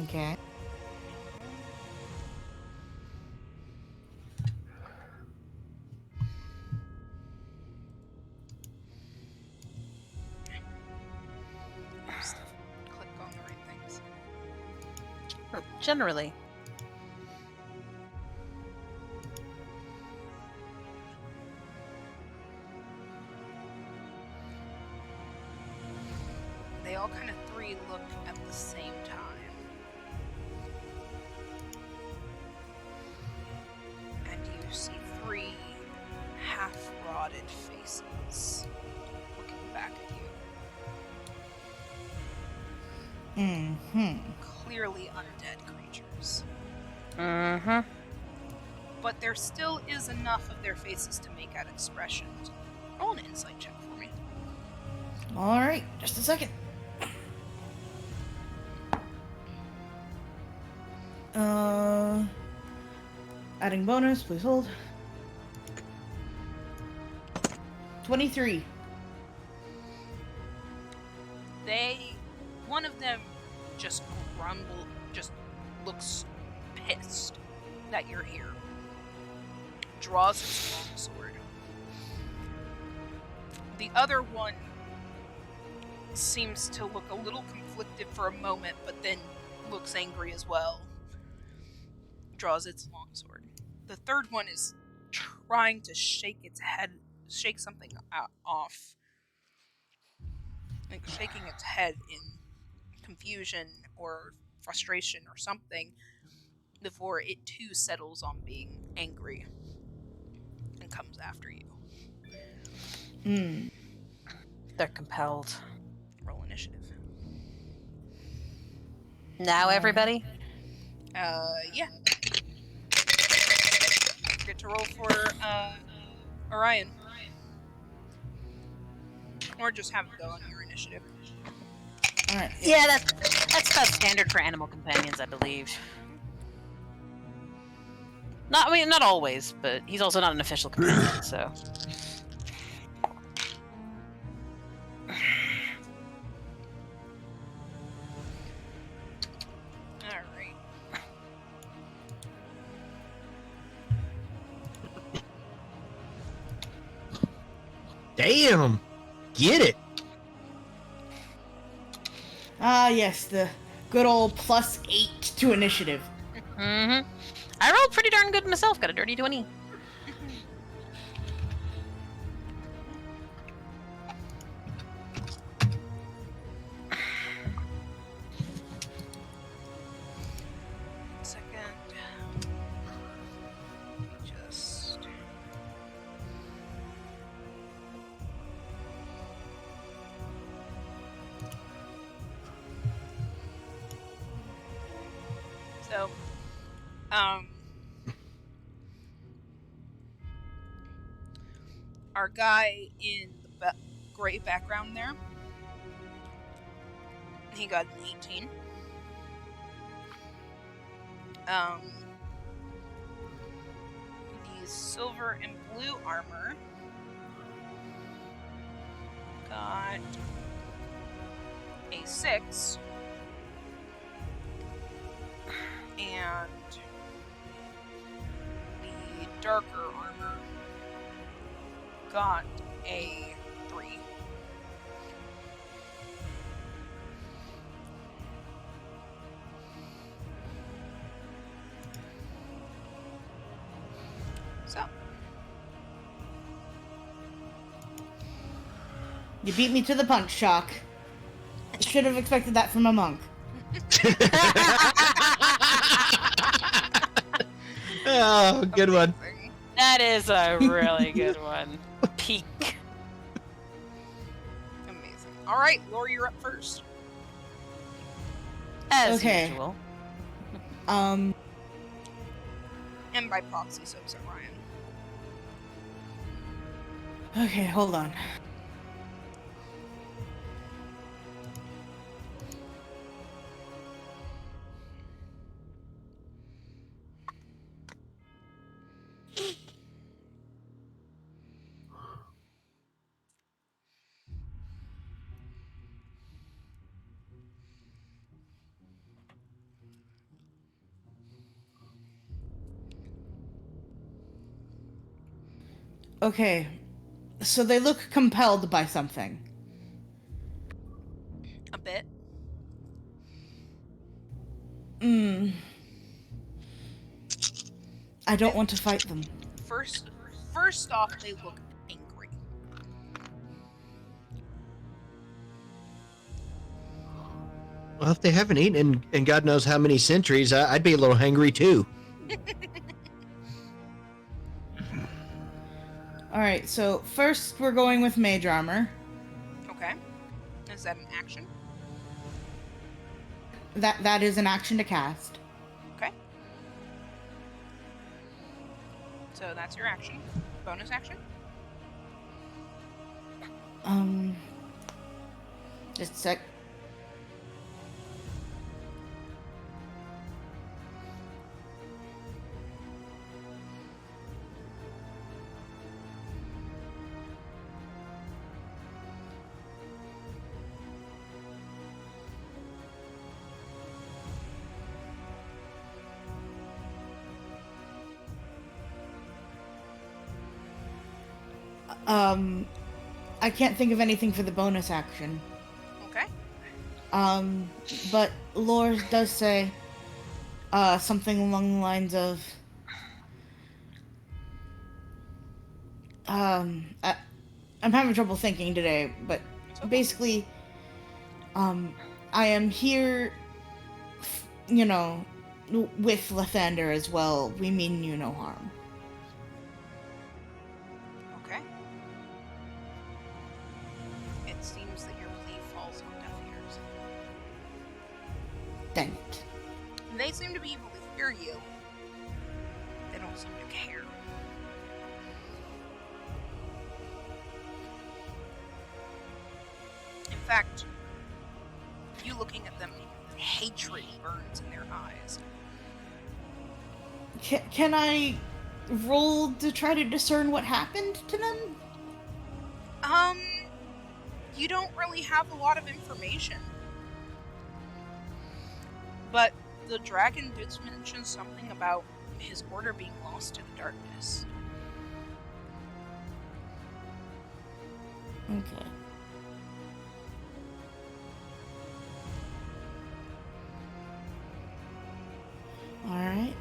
[SPEAKER 2] Okay.
[SPEAKER 1] Just click on the right things.
[SPEAKER 3] Generally.
[SPEAKER 1] They all kind of three look at the same time. And you see three half-rotted faces looking back at you.
[SPEAKER 2] Mm-hmm.
[SPEAKER 1] Clearly undead creatures.
[SPEAKER 3] Mm-hmm.
[SPEAKER 1] But there still is enough of their faces to make out expressions. Roll an insight check for me.
[SPEAKER 2] Alright, just a second. Adding bonus, please hold. 23.
[SPEAKER 1] One of them just just looks pissed that you're here. Draws its longsword. The other one seems to look a little conflicted for a moment, but then looks angry as well. Draws its longsword. The third one is trying to shake something off. Like shaking its head in confusion or frustration or something before it too settles on being angry and comes after you.
[SPEAKER 3] They're compelled.
[SPEAKER 1] Roll initiative.
[SPEAKER 3] Now, everybody?
[SPEAKER 1] Yeah. Get to roll for Orion. Or just have it go on your initiative.
[SPEAKER 2] Alright.
[SPEAKER 3] Yeah, that's about standard for animal companions, I believe. Not always, but he's also not an official companion, so.
[SPEAKER 1] Alright.
[SPEAKER 6] Damn! Get it!
[SPEAKER 2] Ah, yes, the good old +8 to initiative.
[SPEAKER 3] Mm-hmm. I rolled pretty darn good myself. Got a dirty 20.
[SPEAKER 1] Second. Just. So, our guy in the gray background there, he got an 18. The silver and blue armor got a 6. And the darker armor got a 3. So,
[SPEAKER 2] You beat me to the punch, Shock. I should have expected that from a monk.
[SPEAKER 6] Oh, good one.
[SPEAKER 1] amazing.
[SPEAKER 3] That is a really good one. Peak.
[SPEAKER 1] Amazing. All right, Laura, you're up first.
[SPEAKER 3] As
[SPEAKER 2] Okay.
[SPEAKER 3] usual.
[SPEAKER 1] And by proxy, so is Orion.
[SPEAKER 2] Okay, hold on. Okay. So they look compelled by something.
[SPEAKER 1] A bit.
[SPEAKER 2] I don't want to fight them.
[SPEAKER 1] First off, they look angry.
[SPEAKER 6] Well, if they haven't eaten in God knows how many centuries, I'd be a little hangry too.
[SPEAKER 2] Alright, so first we're going with mage armor.
[SPEAKER 1] Okay. Is that an action?
[SPEAKER 2] That is an action to cast.
[SPEAKER 1] Okay. So that's your action. Bonus action?
[SPEAKER 2] Just a sec. I can't think of anything for the bonus action.
[SPEAKER 1] Okay.
[SPEAKER 2] But lore does say, something along the lines of, I'm having trouble thinking today, but basically, I am here, with Lathander as well. We mean you no harm.
[SPEAKER 1] Okay. It seems that your plea falls on deaf ears.
[SPEAKER 2] Dang it.
[SPEAKER 1] They seem to be able to hear you. They don't seem to care. In fact, you looking at them, hatred burns in their eyes.
[SPEAKER 2] Can I roll to try to discern what happened to them?
[SPEAKER 1] You don't really have a lot of information. But the dragon did mention something about his order being lost to the darkness.
[SPEAKER 2] Okay. Alright.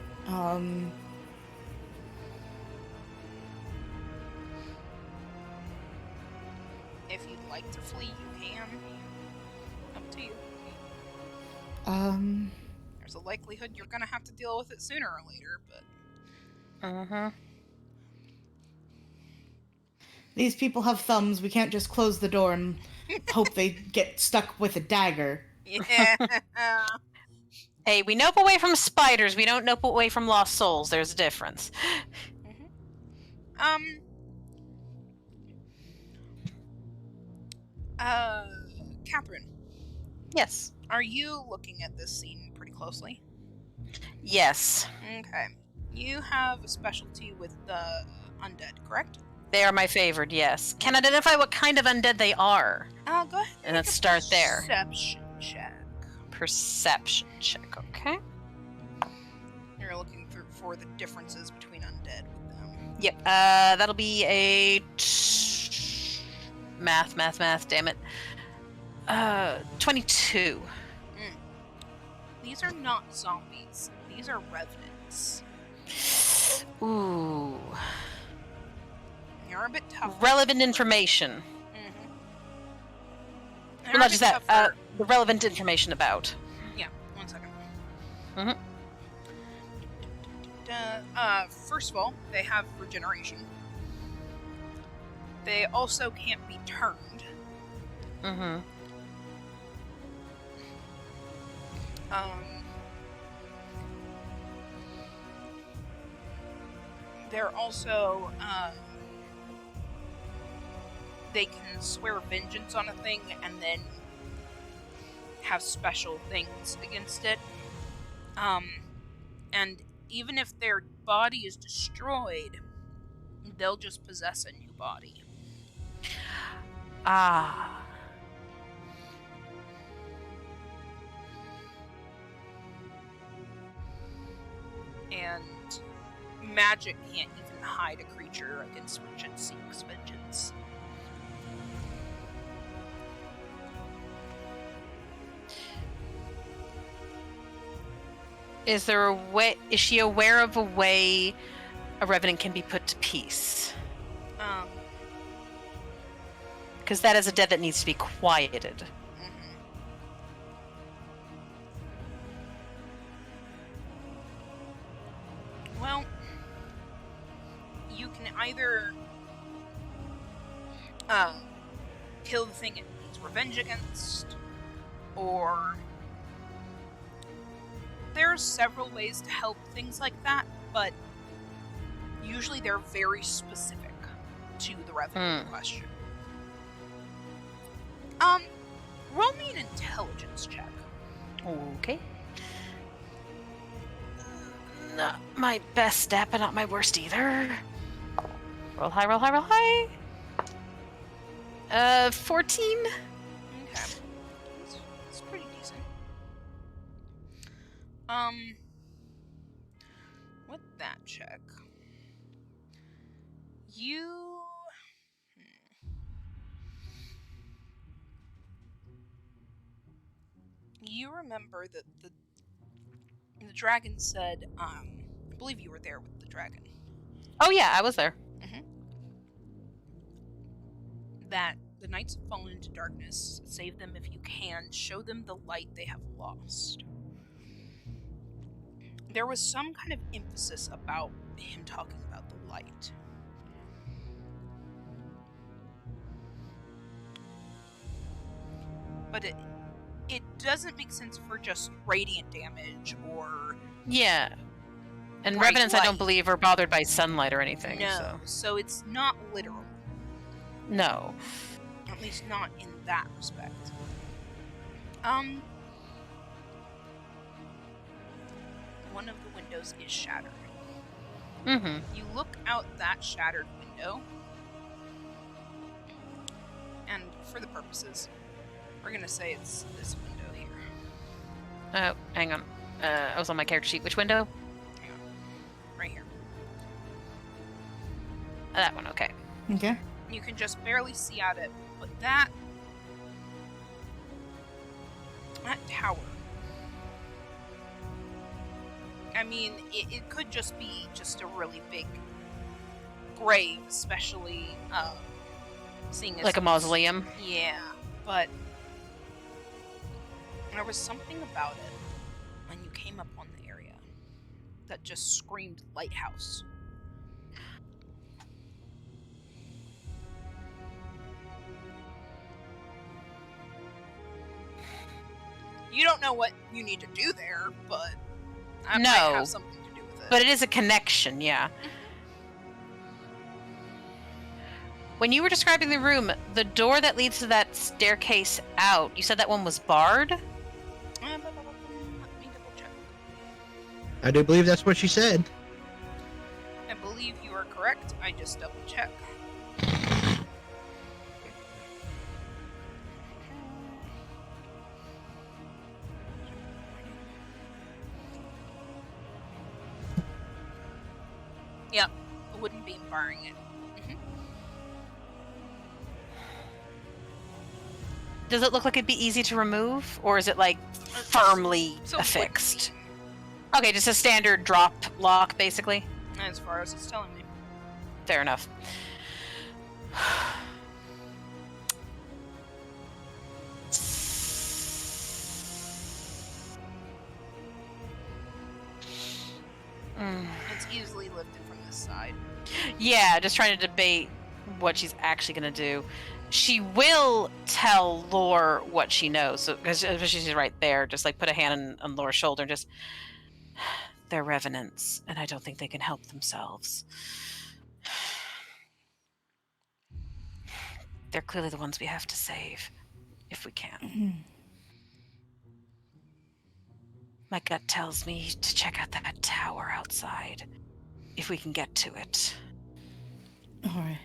[SPEAKER 1] If you'd like to flee, you can. Up to you. There's a likelihood you're gonna have to deal with it sooner or later, but...
[SPEAKER 2] These people have thumbs. We can't just close the door and hope they get stuck with a dagger.
[SPEAKER 1] Yeah.
[SPEAKER 3] Hey, we nope away from spiders. We don't nope away from lost souls. There's a difference.
[SPEAKER 1] Catherine.
[SPEAKER 3] Yes.
[SPEAKER 1] Are you looking at this scene pretty closely?
[SPEAKER 3] Yes.
[SPEAKER 1] Okay. You have a specialty with the undead, correct?
[SPEAKER 3] They are my favorite, yes. Can identify what kind of undead they are.
[SPEAKER 1] Go ahead.
[SPEAKER 3] And let's start there.
[SPEAKER 1] Perception check.
[SPEAKER 3] Perception check, okay.
[SPEAKER 1] You're looking for the differences between undead with them.
[SPEAKER 3] Yep, that'll be a... Math, damn it. 22.
[SPEAKER 1] These are not zombies. These are revenants.
[SPEAKER 3] Ooh.
[SPEAKER 1] You're a bit tough.
[SPEAKER 3] Relevant information.
[SPEAKER 1] They're
[SPEAKER 3] Well,
[SPEAKER 1] a
[SPEAKER 3] not
[SPEAKER 1] bit
[SPEAKER 3] just that,
[SPEAKER 1] tougher.
[SPEAKER 3] the relevant information about.
[SPEAKER 1] Yeah, 1 second.
[SPEAKER 3] Mhm.
[SPEAKER 1] First of all, they have regeneration. They also can't be turned.
[SPEAKER 3] Mm-hmm.
[SPEAKER 1] They're also, they can swear vengeance on a thing and then have special things against it. And even if their body is destroyed, they'll just possess a new body.
[SPEAKER 3] Ah.
[SPEAKER 1] And magic can't even hide a creature against which it seeks vengeance.
[SPEAKER 3] Is there a way? Is she aware of a way a revenant can be put to peace? Because that is a dead that needs to be quieted.
[SPEAKER 1] Well, you can either kill the thing it needs revenge against, or there are several ways to help things like that, but usually they're very specific to the revenant in question. Roll me an intelligence check.
[SPEAKER 3] Okay. Not my best step, but not my worst either. Roll high, roll high, roll high. 14.
[SPEAKER 1] Okay. That's pretty decent. With that check, you remember that the dragon said, I believe you were there with the dragon.
[SPEAKER 3] Oh yeah, I was there.
[SPEAKER 1] That the knights have fallen into darkness. Save them if you can. Show them the light they have lost. There was some kind of emphasis about him talking about the light. But it doesn't make sense for just radiant damage or...
[SPEAKER 3] Yeah. And
[SPEAKER 1] bright
[SPEAKER 3] revenants, I don't
[SPEAKER 1] light.
[SPEAKER 3] believe, are bothered by sunlight or anything.
[SPEAKER 1] No, so it's not literal.
[SPEAKER 3] No.
[SPEAKER 1] At least not in that respect. One of the windows is shattered.
[SPEAKER 3] Mm-hmm.
[SPEAKER 1] You look out that shattered window, and for the purposes, we're gonna say it's this window here.
[SPEAKER 3] Oh, hang on. I was on my character sheet. Which window?
[SPEAKER 1] Hang on. Right here.
[SPEAKER 3] That one, okay.
[SPEAKER 2] Okay.
[SPEAKER 1] You can just barely see out it, but that tower. I mean, it could just be just a really big grave, especially seeing as
[SPEAKER 3] Like a mausoleum?
[SPEAKER 1] Yeah, but there was something about it when you came up on the area that just screamed lighthouse. You don't know what you need to do there, but that might have something to do with it.
[SPEAKER 3] But it is a connection, yeah. When you were describing the room, the door that leads to that staircase out, you said that one was barred?
[SPEAKER 1] Let me double check.
[SPEAKER 6] I do believe that's what she said.
[SPEAKER 1] I believe you are correct. I just double check. Yep, a wooden beam barring it.
[SPEAKER 3] Does it look like it'd be easy to remove? Or is it like firmly
[SPEAKER 1] It's a wooden
[SPEAKER 3] affixed?
[SPEAKER 1] beam,
[SPEAKER 3] Okay, just a standard drop lock, basically.
[SPEAKER 1] as far as it's telling me.
[SPEAKER 3] Fair enough.
[SPEAKER 1] It's easily lifted from this side.
[SPEAKER 3] Yeah, just trying to debate what she's actually going to do. She will tell Lore what she knows, so because she's right there. Just like put a hand on Lore's shoulder, and just they're revenants, and I don't think they can help themselves. They're clearly the ones we have to save, if we can. My gut tells me to check out that tower outside, if we can get to it.
[SPEAKER 2] All right.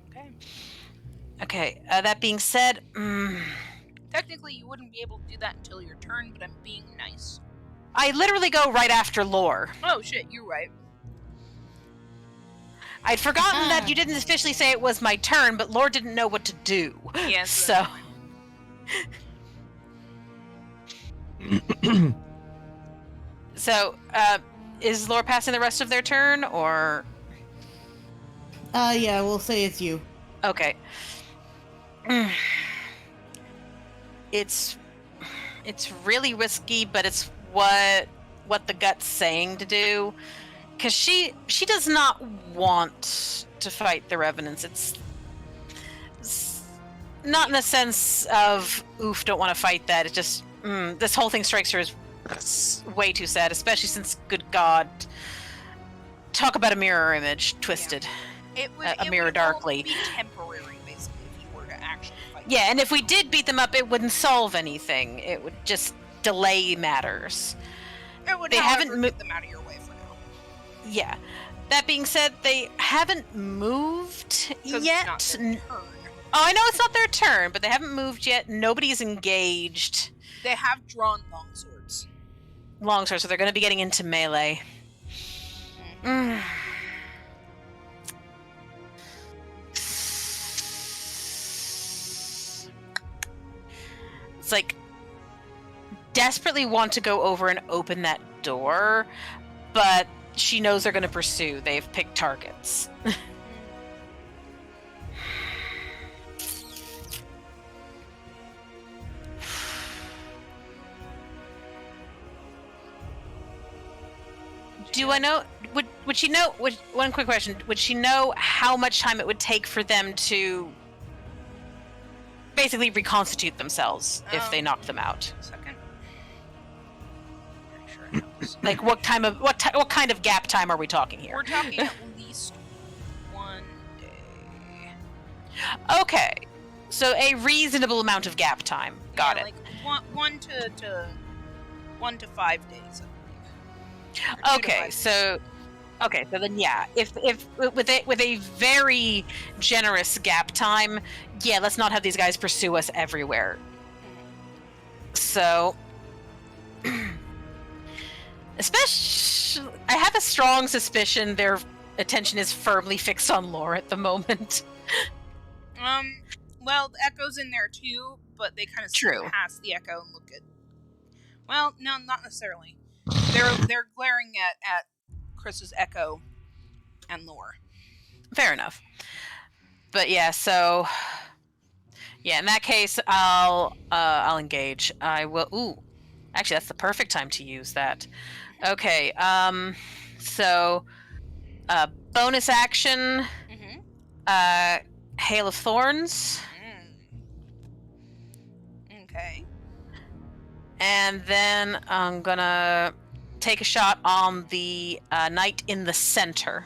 [SPEAKER 1] Okay.
[SPEAKER 3] Okay, that being said,
[SPEAKER 1] Technically, you wouldn't be able to do that until your turn, but I'm being nice.
[SPEAKER 3] I literally go right after Lore.
[SPEAKER 1] Oh shit, you're right.
[SPEAKER 3] I'd forgotten that you didn't officially say it was my turn, but Lore didn't know what to do.
[SPEAKER 1] Yes.
[SPEAKER 3] So. So, is Lore passing the rest of their turn, or?
[SPEAKER 2] Yeah, we'll say it's you.
[SPEAKER 3] Okay. It's really risky, but it's what the gut's saying to do, because she does not want to fight the revenants. It's not in the sense of oof, don't want to fight that. It's just this whole thing strikes her as way too sad, especially since, good God, talk about a mirror image twisted.
[SPEAKER 1] It would,
[SPEAKER 3] a mirror darkly.
[SPEAKER 1] Be temporary, basically, if you were to actually fight.
[SPEAKER 3] Yeah, and if we did beat them up, it wouldn't solve anything. It would just delay matters.
[SPEAKER 1] It would,
[SPEAKER 3] they haven't
[SPEAKER 1] get them out of your way for now.
[SPEAKER 3] Yeah. That being said, they haven't moved yet.
[SPEAKER 1] It's not their turn.
[SPEAKER 3] Oh, I know it's not their turn, but they haven't moved yet. Nobody's engaged.
[SPEAKER 1] They have drawn longswords.
[SPEAKER 3] Longswords, so they're going to be getting into melee. It's like, desperately want to go over and open that door, but she knows they're going to pursue. They've picked targets. Do I know? Would she know? One quick question: would she know how much time it would take for them to basically reconstitute themselves if they knocked them out?
[SPEAKER 1] Second. Pretty sure it knows.
[SPEAKER 3] Like what kind of gap time are we talking here?
[SPEAKER 1] We're talking at least 1 day.
[SPEAKER 3] Okay, so a reasonable amount of gap time. Got it.
[SPEAKER 1] Like 1 to 5 days.
[SPEAKER 3] Okay, so then yeah, if with a very generous gap time, yeah, let's not have these guys pursue us everywhere. So, especially, I have a strong suspicion their attention is firmly fixed on Lore at the moment.
[SPEAKER 1] Well, the Echo's in there too, but they kind of
[SPEAKER 3] True.
[SPEAKER 1] skip past the Echo and look at. Well, no, not necessarily. They're glaring at Chris's Echo and Lore.
[SPEAKER 3] Fair enough. But yeah, so yeah, in that case, I'll engage. I will. Ooh, actually, that's the perfect time to use that. Okay. So, bonus action. Hail of Thorns.
[SPEAKER 1] Okay.
[SPEAKER 3] And then I'm gonna take a shot on the knight in the center.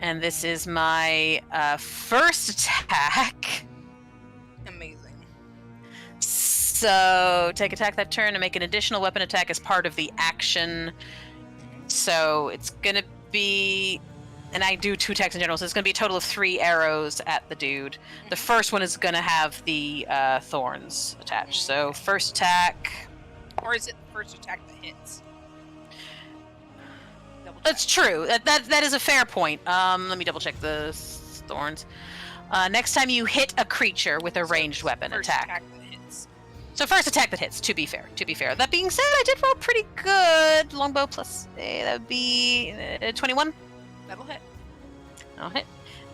[SPEAKER 3] And this is my first attack.
[SPEAKER 1] Amazing.
[SPEAKER 3] So take attack that turn and make an additional weapon attack as part of the action. So it's gonna be, and I do 2 attacks in general, so it's gonna be a total of 3 arrows at the dude. The first one is gonna have the thorns attached. So first attack.
[SPEAKER 1] Or is it the first attack that hits?
[SPEAKER 3] That's true. That is a fair point. Let me double check the thorns. Next time you hit a creature with a ranged weapon attack.
[SPEAKER 1] Attack that hits.
[SPEAKER 3] So first attack that hits, to be fair. That being said, I did roll pretty good. Longbow plus, that would be 21.
[SPEAKER 1] That'll hit.
[SPEAKER 3] I'll hit.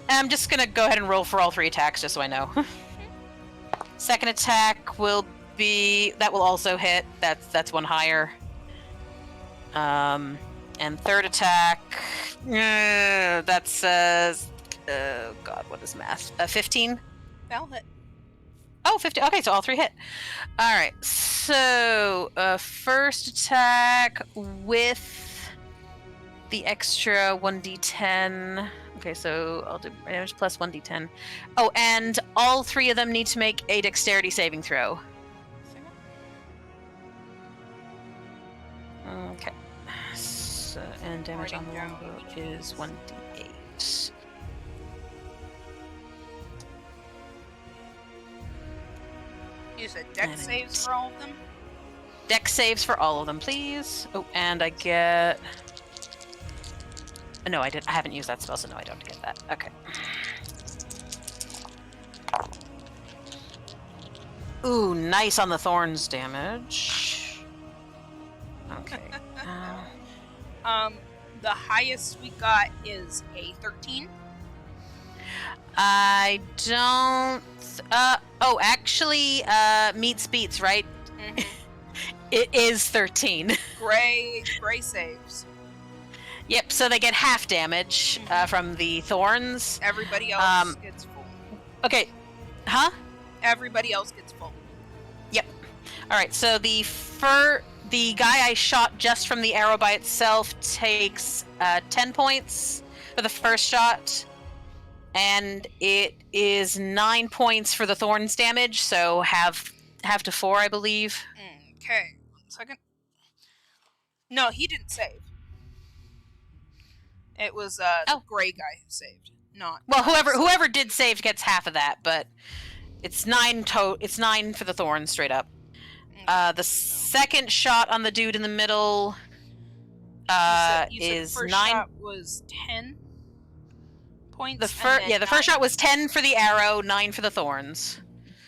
[SPEAKER 3] I'm just going to go ahead and roll for all 3 attacks, just so I know. Second attack will be, that will also hit. That's 1 higher. And third attack, that's, oh god, what is math? 15?
[SPEAKER 1] That'll hit.
[SPEAKER 3] Oh, 50. Okay, so all 3 hit. Alright, so first attack with the extra 1d10. Okay, so I'll do damage plus 1d10. Oh, and all 3 of them need to make a dexterity saving throw. Okay. So, and damage on the longbow is 1d8.
[SPEAKER 1] You said deck
[SPEAKER 3] And
[SPEAKER 1] saves for all of them?
[SPEAKER 3] Deck saves for all of them, please. Oh, and I get... No, I haven't used that spell, so no, I don't get that. Okay. Ooh, nice on the thorns damage. Okay.
[SPEAKER 1] The highest we got is a 13.
[SPEAKER 3] I don't... oh, actually, meets beats, right?
[SPEAKER 1] Mm-hmm.
[SPEAKER 3] It is 13.
[SPEAKER 1] Gray saves.
[SPEAKER 3] Yep, so they get half damage from the thorns.
[SPEAKER 1] Everybody else gets full.
[SPEAKER 3] Okay. Huh?
[SPEAKER 1] Everybody else gets full.
[SPEAKER 3] Yep. Alright, so the guy I shot just from the arrow by itself takes 10 points for the first shot. And it is 9 points for the thorns damage, so half to 4, I believe.
[SPEAKER 1] Okay, 1 second. No, he didn't save. It was the gray guy who saved, not.
[SPEAKER 3] Well, whoever did save gets half of that, but it's 9 It's 9 for the thorns straight up. The second shot on the dude in the middle
[SPEAKER 1] you said
[SPEAKER 3] is
[SPEAKER 1] the first
[SPEAKER 3] 9.
[SPEAKER 1] shot was 10 points.
[SPEAKER 3] The first shot was 10 for the arrow, 9 for the thorns.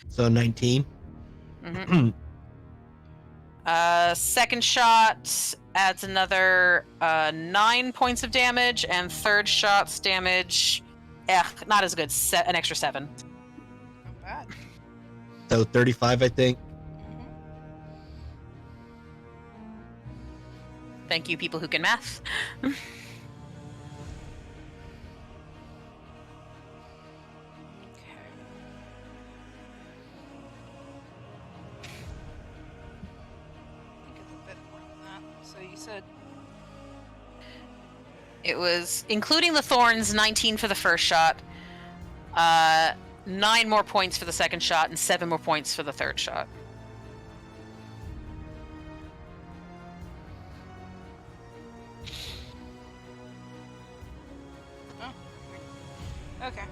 [SPEAKER 6] So 19.
[SPEAKER 3] Mm-hmm. Second shot adds another 9 points of damage, and third shot's damage, not as good. An extra 7.
[SPEAKER 1] Not bad.
[SPEAKER 6] So 35, I think.
[SPEAKER 3] Thank you, people who can math. It was, including the thorns, 19 for the first shot, 9 more points for the second shot, and 7 more points for the third shot.
[SPEAKER 1] Oh. Okay.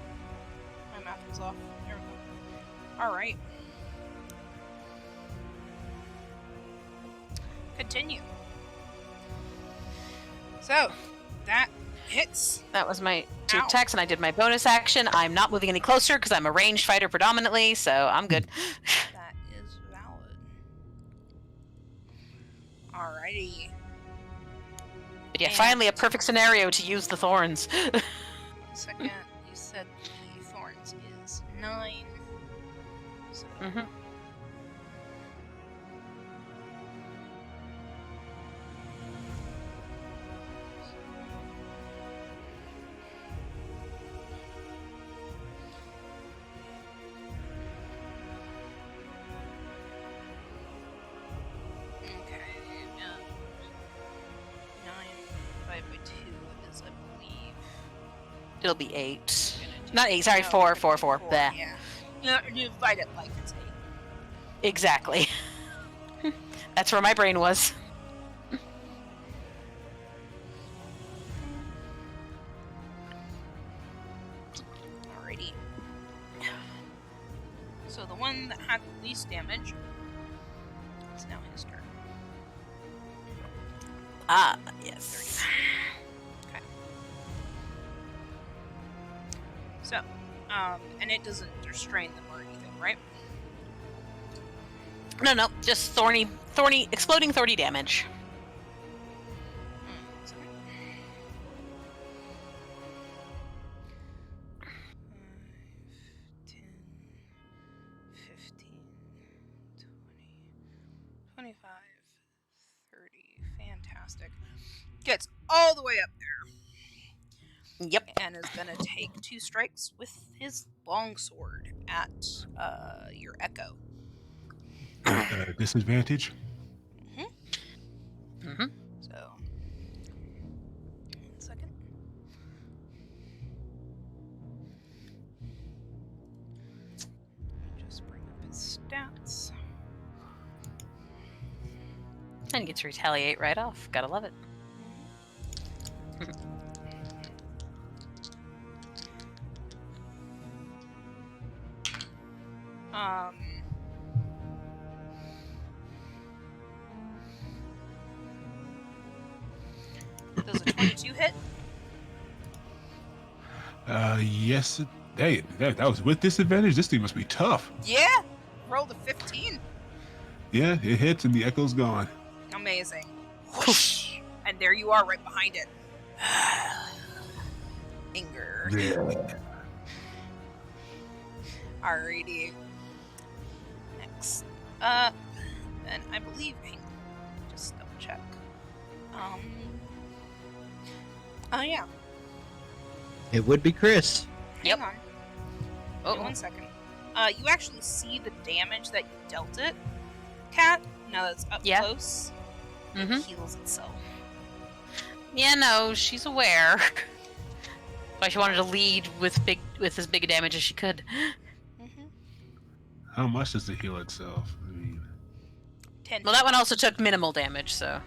[SPEAKER 1] My math was off. There we go. Alright. Continue. So, that hits.
[SPEAKER 3] That was my 2 attacks, and I did my bonus action. I'm not moving any closer because I'm a ranged fighter predominantly, so I'm good.
[SPEAKER 1] That is valid. Alrighty.
[SPEAKER 3] But yeah, finally a perfect scenario to use the thorns.
[SPEAKER 1] 1 second. You said the thorns is 9. So.
[SPEAKER 3] Mm-hmm. It'll be 8. Not 8, sorry, 4. There.
[SPEAKER 1] Yeah. You divide it like it's 8.
[SPEAKER 3] Exactly. That's where my brain was.
[SPEAKER 1] Alrighty. So the one that had the least damage, it's now his turn.
[SPEAKER 3] Ah, yes.
[SPEAKER 1] Okay. So, and it doesn't restrain them or anything, right?
[SPEAKER 3] No, just thorny, exploding thorny damage.
[SPEAKER 1] 10, 15, 20, 25, 30. Fantastic. Gets all the way up there.
[SPEAKER 3] Yep.
[SPEAKER 1] And is gonna take 2 strikes with his longsword at your echo.
[SPEAKER 5] Disadvantage?
[SPEAKER 3] Mm-hmm.
[SPEAKER 1] So, 1 second. Let me just bring up his stats.
[SPEAKER 3] And you get to retaliate right off. Gotta love it.
[SPEAKER 1] Does a 22 hit?
[SPEAKER 5] Yes. Hey, that was with disadvantage. This thing must be tough.
[SPEAKER 1] Yeah! Rolled a 15.
[SPEAKER 5] Yeah, it hits and the echo's gone.
[SPEAKER 1] Amazing. Whoosh! And there you are right behind it. Anger.
[SPEAKER 5] Yeah.
[SPEAKER 1] Alrighty. Next up, and I believe, hang on, just double check. Oh yeah.
[SPEAKER 6] It would be Chris.
[SPEAKER 1] Hang on.
[SPEAKER 3] Oh.
[SPEAKER 1] Wait 1 second. You actually see the damage that you dealt it, Cat. Now that it's up
[SPEAKER 3] Yeah.
[SPEAKER 1] close,
[SPEAKER 3] Mm-hmm.
[SPEAKER 1] it heals itself.
[SPEAKER 3] Yeah, no, she's aware. But she wanted to lead with as big a damage as she could.
[SPEAKER 1] Mm-hmm.
[SPEAKER 5] How much does it heal itself? I mean,
[SPEAKER 1] 10.
[SPEAKER 3] Well, that one also took minimal damage, so.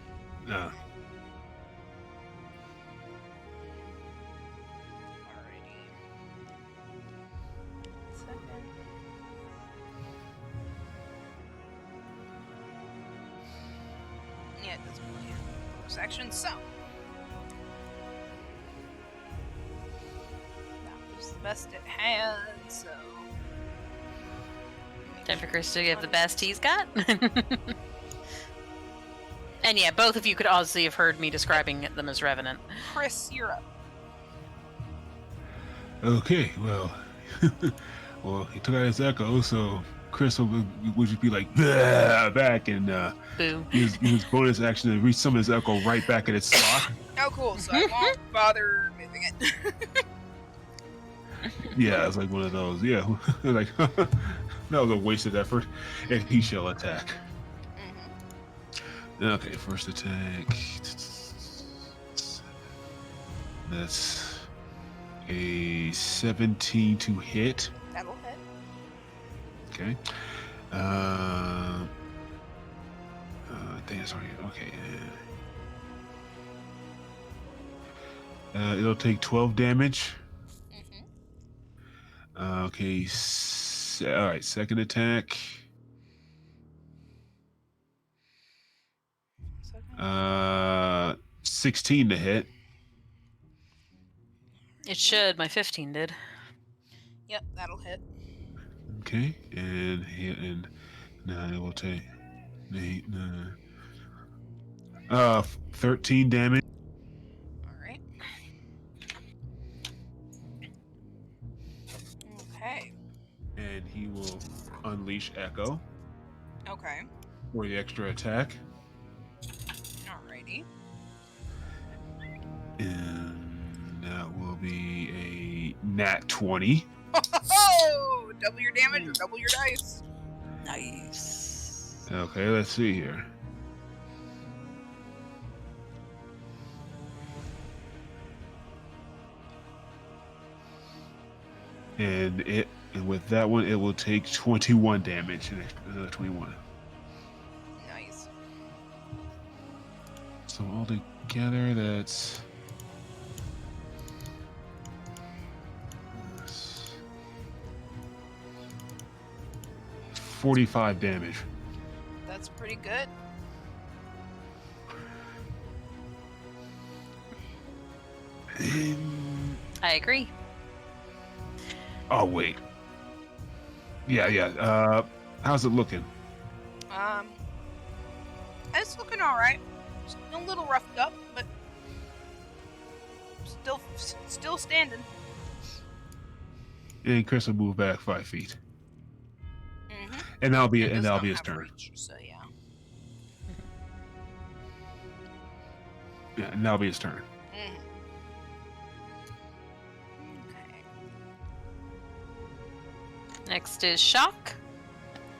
[SPEAKER 5] no.
[SPEAKER 1] Alrighty. Second. Yeah, it doesn't really have a bonus action, so. That was the best it had, so.
[SPEAKER 3] Time for Chris to give the best he's got. And yeah, both of you could obviously have heard me describing them as Revenant.
[SPEAKER 1] Chris, you're up.
[SPEAKER 5] Okay, well, well, he took out his echo, so Chris would just be like "Bah!" back and
[SPEAKER 3] Boo.
[SPEAKER 5] use his bonus action to reach some of his echo right back at its slot.
[SPEAKER 1] Oh, cool, so I won't bother moving it.
[SPEAKER 5] Yeah, it's like one of those. Yeah, like that was a wasted effort, and he shall attack. Okay, first attack. That's a 17 to hit.
[SPEAKER 1] That'll hit.
[SPEAKER 5] Okay. Dang, sorry. Okay. It'll take 12 damage. Okay. All right. Second attack. 16 to hit.
[SPEAKER 3] It should. My 15 did.
[SPEAKER 1] Yep, that'll hit.
[SPEAKER 5] Okay, and now it will take 8, 13 damage.
[SPEAKER 1] Alright. Okay.
[SPEAKER 5] And he will unleash Echo
[SPEAKER 1] Okay.
[SPEAKER 5] for the extra attack.
[SPEAKER 1] Alrighty.
[SPEAKER 5] And that will be a nat 20.
[SPEAKER 1] Oh! Double your damage or double your dice.
[SPEAKER 3] Nice.
[SPEAKER 5] Okay, let's see here. And with that one, it will take 21 damage. Another 21.
[SPEAKER 1] Nice.
[SPEAKER 5] So all together, that's 45 damage.
[SPEAKER 1] That's pretty good.
[SPEAKER 3] I agree.
[SPEAKER 5] Oh wait. Yeah. How's it looking?
[SPEAKER 1] It's looking alright. A little roughed up, but still standing.
[SPEAKER 5] And Chris will move back 5 feet,
[SPEAKER 1] Mm-hmm.
[SPEAKER 5] and that'll be
[SPEAKER 1] It does not
[SPEAKER 5] his
[SPEAKER 1] have
[SPEAKER 5] turn.
[SPEAKER 1] reach, so yeah.
[SPEAKER 5] Yeah, and that'll be his turn.
[SPEAKER 1] Mm. Okay.
[SPEAKER 3] Next is Shock.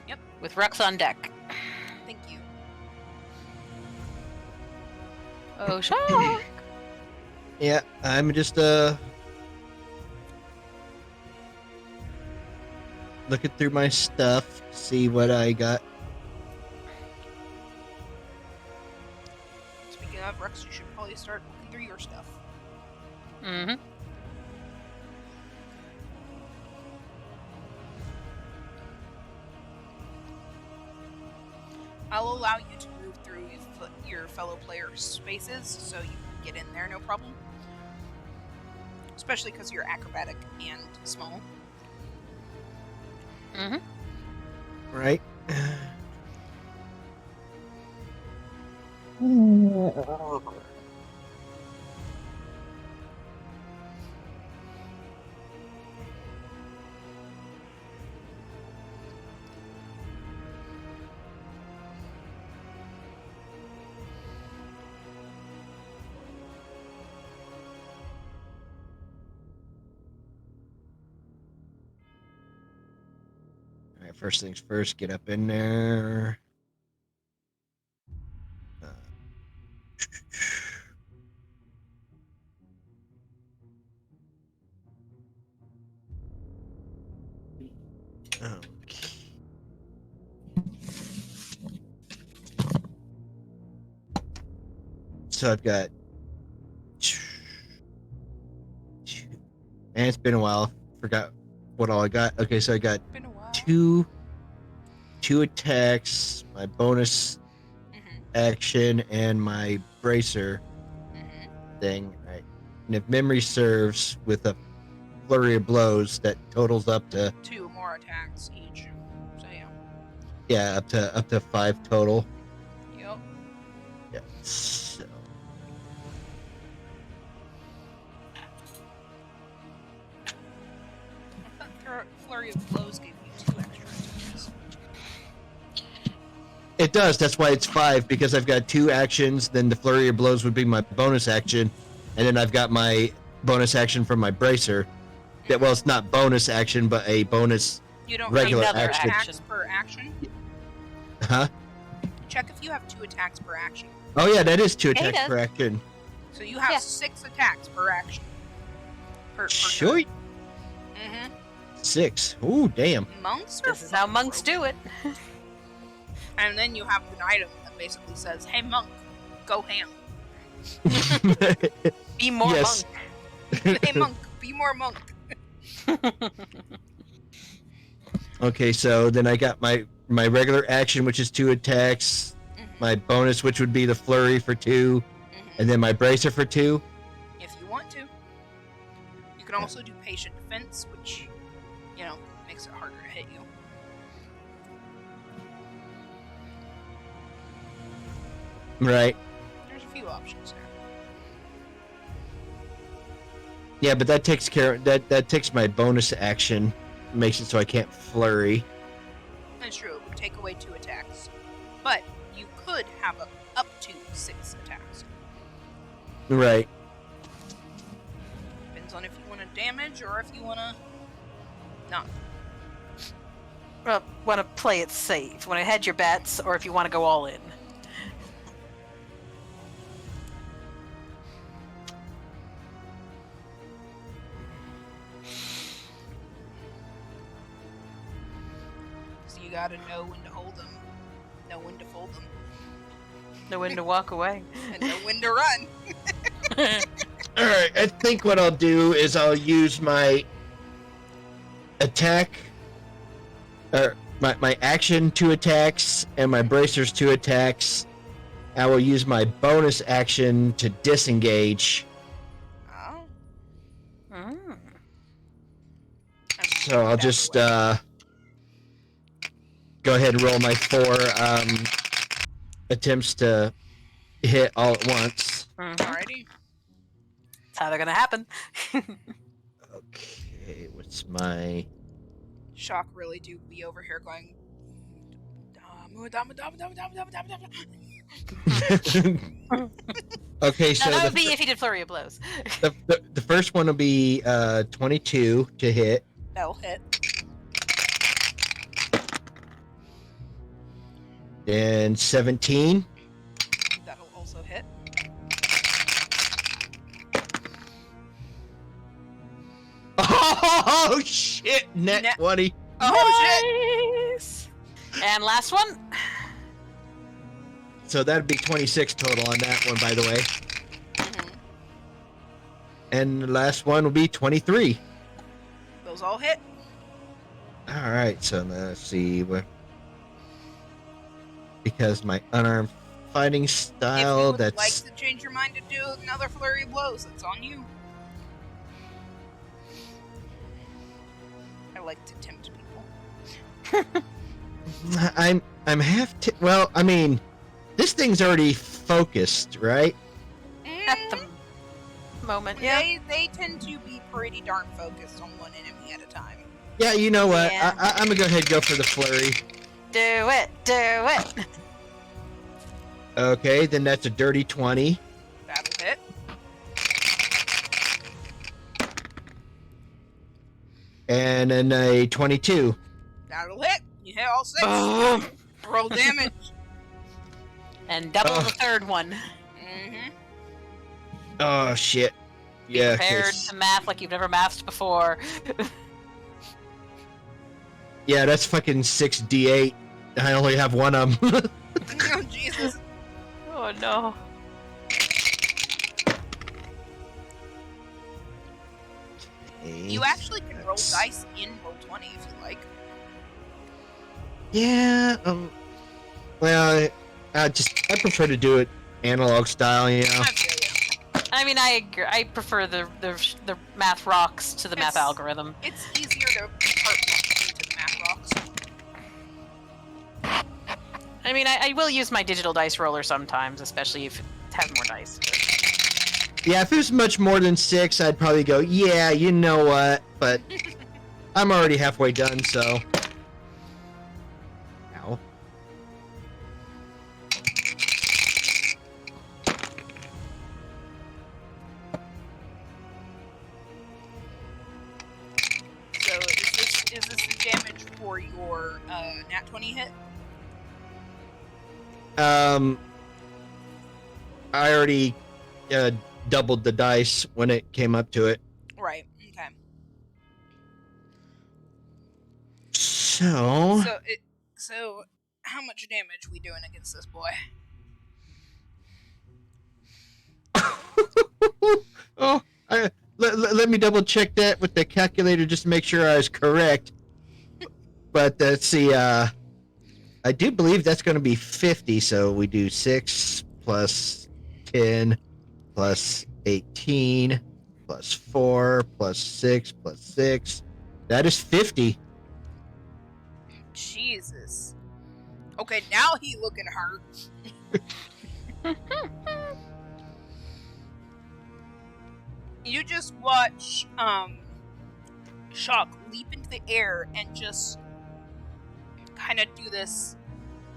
[SPEAKER 1] Yep.
[SPEAKER 3] With Rux on deck.
[SPEAKER 1] Thank you.
[SPEAKER 3] Oh, Shock!
[SPEAKER 6] Yeah, I'm just looking through my stuff, see what I got.
[SPEAKER 1] Speaking of Rex, you should probably start looking through your stuff.
[SPEAKER 3] Mm-hmm.
[SPEAKER 1] I'll allow you to move through your fellow players' spaces, so you get in there, no problem. Especially because you're acrobatic and small.
[SPEAKER 3] Mm-hmm.
[SPEAKER 6] Right. All right, first things first, get up in there. Okay. So I've got and it's been a while. Forgot what all I got. Okay, so I got
[SPEAKER 1] Been a while.
[SPEAKER 6] two attacks, my bonus action, and my bracer thing. Right. And if memory serves, with a flurry of blows, that totals up to
[SPEAKER 1] 2 more attacks each. So yeah.
[SPEAKER 6] yeah, up to 5 total.
[SPEAKER 1] Yep.
[SPEAKER 6] Yeah. So
[SPEAKER 1] I thought Flurry of Blows gave you 2 extra attacks.
[SPEAKER 6] it does. That's why it's 5, because I've got 2 actions. Then the flurry of blows would be my bonus action, and then I've got my bonus action from my bracer. That well, it's not bonus action, but a bonus.
[SPEAKER 1] You don't
[SPEAKER 6] Regular
[SPEAKER 1] have 2
[SPEAKER 6] action.
[SPEAKER 1] attacks per action?
[SPEAKER 6] Huh?
[SPEAKER 1] Check if you have 2 attacks per action.
[SPEAKER 6] Oh yeah, that is 2
[SPEAKER 3] Yeah, he
[SPEAKER 6] attacks
[SPEAKER 3] does.
[SPEAKER 6] per action.
[SPEAKER 1] So you have
[SPEAKER 3] Yeah.
[SPEAKER 1] 6 attacks per action. Per
[SPEAKER 6] Sure.
[SPEAKER 1] Mm-hmm.
[SPEAKER 6] 6. Ooh, damn.
[SPEAKER 1] Monks are
[SPEAKER 3] This is how monks do it.
[SPEAKER 1] And then you have an item that basically says, "Hey monk, go ham."
[SPEAKER 3] Be more
[SPEAKER 6] Yes.
[SPEAKER 3] monk.
[SPEAKER 1] Hey monk, be more monk.
[SPEAKER 6] Okay, so then I got my regular action, which is 2 attacks. My bonus, which would be the flurry for 2, and then my bracer for 2.
[SPEAKER 1] If you want to. You can also do patient defense, which, you know, makes it harder to hit you.
[SPEAKER 6] Right.
[SPEAKER 1] There's a few options there.
[SPEAKER 6] Yeah, but that takes care that takes my bonus action, makes it so I can't flurry.
[SPEAKER 1] That's true, it would take away 2 attacks. But you could have up to 6 attacks.
[SPEAKER 6] Right.
[SPEAKER 1] Depends on if you want to damage or if you want to not.
[SPEAKER 3] Well, want to play it safe. Want to hedge your bets, or if you want to go all in.
[SPEAKER 1] So you gotta know when to hold them, know when to fold them,
[SPEAKER 3] Know when to walk away.
[SPEAKER 1] and know when to run.
[SPEAKER 6] All right. I think what I'll do is I'll use my attack, or my action 2 attacks, and my bracers 2 attacks. I will use my bonus action to disengage.
[SPEAKER 1] Oh.
[SPEAKER 3] Mm.
[SPEAKER 6] So I'll just go ahead and roll my 4 attempts to hit all at once.
[SPEAKER 1] Alrighty.
[SPEAKER 3] That's how they're gonna happen.
[SPEAKER 6] Okay, what's my...
[SPEAKER 1] Shock really do be over here going.
[SPEAKER 6] Okay, so
[SPEAKER 3] No, that
[SPEAKER 6] the,
[SPEAKER 3] would be if he did flurry of blows.
[SPEAKER 6] the first one will be 22 to hit.
[SPEAKER 1] That'll hit.
[SPEAKER 6] And 17.
[SPEAKER 1] That'll also hit.
[SPEAKER 6] Oh shit! Net
[SPEAKER 1] Net-
[SPEAKER 6] 20.
[SPEAKER 1] Oh
[SPEAKER 3] Nice. And last one.
[SPEAKER 6] So that'd be 26 total on that one, by the way.
[SPEAKER 1] shit!
[SPEAKER 6] And the last one will be 23.
[SPEAKER 1] Those all hit.
[SPEAKER 6] All right, so let's see what. Because my unarmed fighting
[SPEAKER 1] If
[SPEAKER 6] style
[SPEAKER 1] you would
[SPEAKER 6] that's
[SPEAKER 1] like to change your mind to do another flurry of blows, that's on you. I like to tempt people.
[SPEAKER 6] I'm well, I mean, this thing's already focused, right?
[SPEAKER 3] At the moment, yeah.
[SPEAKER 1] They tend to be pretty darn focused on one enemy at a time.
[SPEAKER 6] Yeah, you know what?
[SPEAKER 3] Yeah.
[SPEAKER 6] I'm gonna go ahead and go for the flurry.
[SPEAKER 3] Do it. Do it.
[SPEAKER 6] Okay, then that's a dirty 20.
[SPEAKER 1] That'll hit.
[SPEAKER 6] And then a 22.
[SPEAKER 1] That'll hit. You hit all 6.
[SPEAKER 3] Boom.
[SPEAKER 1] Roll damage.
[SPEAKER 3] And double
[SPEAKER 6] Ugh.
[SPEAKER 3] the third one.
[SPEAKER 1] Mm-hmm.
[SPEAKER 6] Oh, shit. Yeah,
[SPEAKER 3] Prepared
[SPEAKER 6] 'cause-
[SPEAKER 3] to math like you've never mathed before.
[SPEAKER 6] yeah, that's fucking 6d8. I only have one of them.
[SPEAKER 1] Oh, Jesus.
[SPEAKER 3] Oh no.
[SPEAKER 1] You actually can roll dice in Roll20 if you like.
[SPEAKER 6] Yeah, well, I prefer to do it analog style, you know?
[SPEAKER 1] I feel you.
[SPEAKER 3] I mean, I agree. I prefer the math rocks to the math
[SPEAKER 1] It's-
[SPEAKER 3] algorithm.
[SPEAKER 1] It's easier to part into the math rocks.
[SPEAKER 3] I mean, I will use my digital dice roller sometimes, especially if it has more dice.
[SPEAKER 6] Yeah, if it was much more than 6, I'd probably go, yeah, you know what? But I'm already halfway done, so... Ow.
[SPEAKER 1] So is this the damage for your nat 20 hit?
[SPEAKER 6] I already doubled the dice when it came up to it.
[SPEAKER 1] Right. Okay.
[SPEAKER 6] So...
[SPEAKER 1] So how much damage we doing against this boy?
[SPEAKER 6] Oh, let me double check that with the calculator just to make sure I was correct. But let's see, I do believe that's going to be 50, so we do 6 plus 10 plus 18 plus 4 plus 6 plus 6. That is 50.
[SPEAKER 1] Jesus. Okay, now he looking hurt. You just watch Shock leap into the air and just kind of do this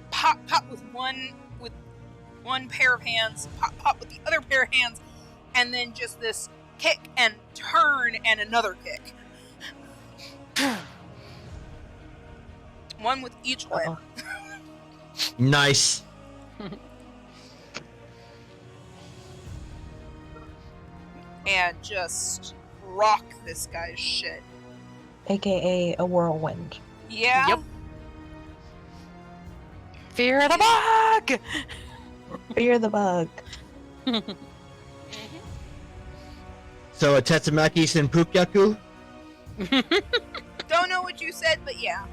[SPEAKER 1] pop with one pair of hands, pop with the other pair of hands, and then just this kick and turn and another kick. One with each leg.
[SPEAKER 6] Nice.
[SPEAKER 1] And just rock this guy's shit.
[SPEAKER 4] AKA a whirlwind.
[SPEAKER 1] Yeah?
[SPEAKER 3] Yep. Fear of the bug!
[SPEAKER 4] Fear the bug.
[SPEAKER 6] So a Tatsumaki Senpukyaku?
[SPEAKER 1] Don't know what you said, but yeah.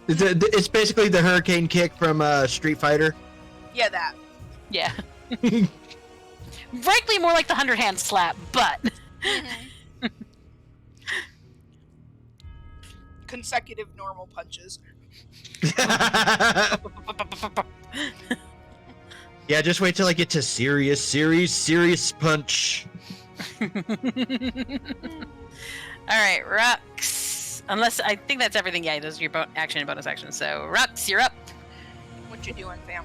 [SPEAKER 6] It's basically the hurricane kick from Street Fighter.
[SPEAKER 1] Yeah, that.
[SPEAKER 3] Yeah. Frankly, more like the 100-hand slap, but...
[SPEAKER 1] Consecutive normal punches.
[SPEAKER 6] Yeah, just wait till I get to serious punch.
[SPEAKER 3] Alright, Rux. Unless, I think that's everything. Yeah, those are your action and bonus actions. So, Rux, you're up.
[SPEAKER 1] What you doing, fam?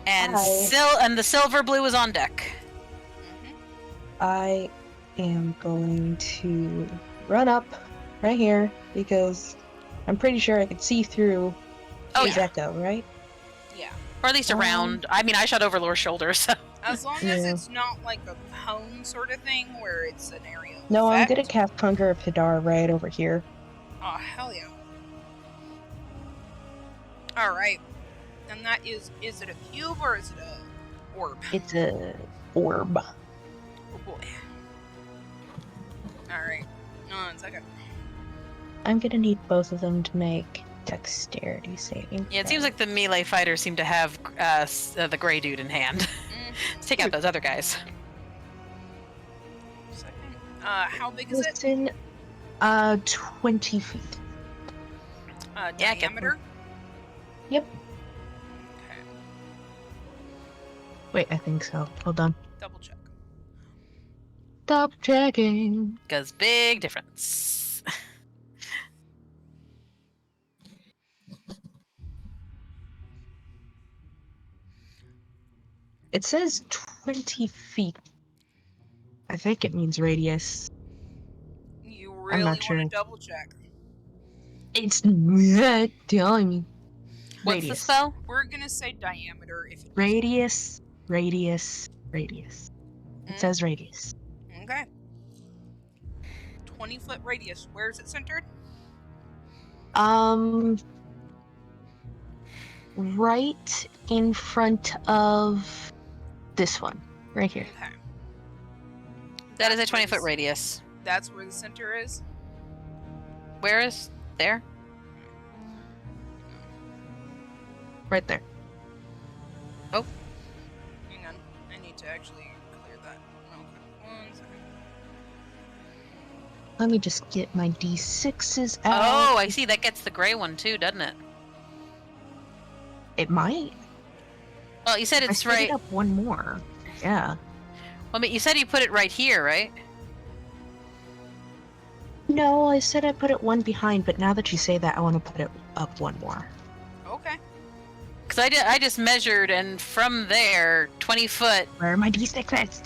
[SPEAKER 3] And
[SPEAKER 4] Hi.
[SPEAKER 3] and the silver blue is on deck.
[SPEAKER 4] I am going to run up right here because I'm pretty sure I could see through his echo, right?
[SPEAKER 1] Yeah.
[SPEAKER 3] Or at least around. I mean, I shot over Lore's shoulder, so...
[SPEAKER 1] As long as it's not like a cone sort of thing where it's an area of
[SPEAKER 4] No, I'm
[SPEAKER 1] effect.
[SPEAKER 4] gonna cast Conquer of Hadar right over here.
[SPEAKER 1] Oh, hell yeah. Alright. And that is it a cube or is it a orb?
[SPEAKER 4] It's a orb.
[SPEAKER 1] Oh boy. Alright. No, 1 second.
[SPEAKER 4] I'm gonna need both of them to make dexterity saving.
[SPEAKER 3] Yeah, it seems like the melee fighters seem to have the gray dude in hand. Let's take out those other guys.
[SPEAKER 1] Second. How big is it?
[SPEAKER 4] Listen, 20 feet.
[SPEAKER 3] Yeah,
[SPEAKER 1] Diameter?
[SPEAKER 4] Yep.
[SPEAKER 1] Okay.
[SPEAKER 4] Wait, I think so. Hold on.
[SPEAKER 1] Double check.
[SPEAKER 4] Stop checking.
[SPEAKER 3] Because big difference.
[SPEAKER 4] It says 20 feet. I think it means radius.
[SPEAKER 1] You
[SPEAKER 4] I'm
[SPEAKER 1] really
[SPEAKER 4] not
[SPEAKER 1] want to
[SPEAKER 4] sure.
[SPEAKER 1] double check.
[SPEAKER 4] It's telling me.
[SPEAKER 3] What's the
[SPEAKER 4] Radius.
[SPEAKER 3] spell?
[SPEAKER 1] We're gonna say diameter if it
[SPEAKER 4] Radius. It says radius.
[SPEAKER 1] Okay. 20-foot radius. Where is it centered?
[SPEAKER 4] Right in front of this one. Right here.
[SPEAKER 1] Okay.
[SPEAKER 3] That is a
[SPEAKER 1] That's where
[SPEAKER 3] 20-foot
[SPEAKER 1] the-
[SPEAKER 3] radius.
[SPEAKER 1] That's where the center is?
[SPEAKER 3] Where is there?
[SPEAKER 4] Right there.
[SPEAKER 1] Hang on. I need to actually clear that. Okay. 1 second.
[SPEAKER 4] Let me just get my d6s
[SPEAKER 3] Oh,
[SPEAKER 4] out.
[SPEAKER 3] I see. That gets the gray one too, doesn't it?
[SPEAKER 4] It might.
[SPEAKER 3] Well, you said
[SPEAKER 4] I
[SPEAKER 3] it's
[SPEAKER 4] set
[SPEAKER 3] right.
[SPEAKER 4] it up one more. Yeah.
[SPEAKER 3] Well, but you said you put it right here, right?
[SPEAKER 4] No, I said I put it one behind, but now that you say that, I want to put it up one more.
[SPEAKER 1] Okay.
[SPEAKER 3] Because I just measured, and from there, 20 foot.
[SPEAKER 4] Where are my d6s?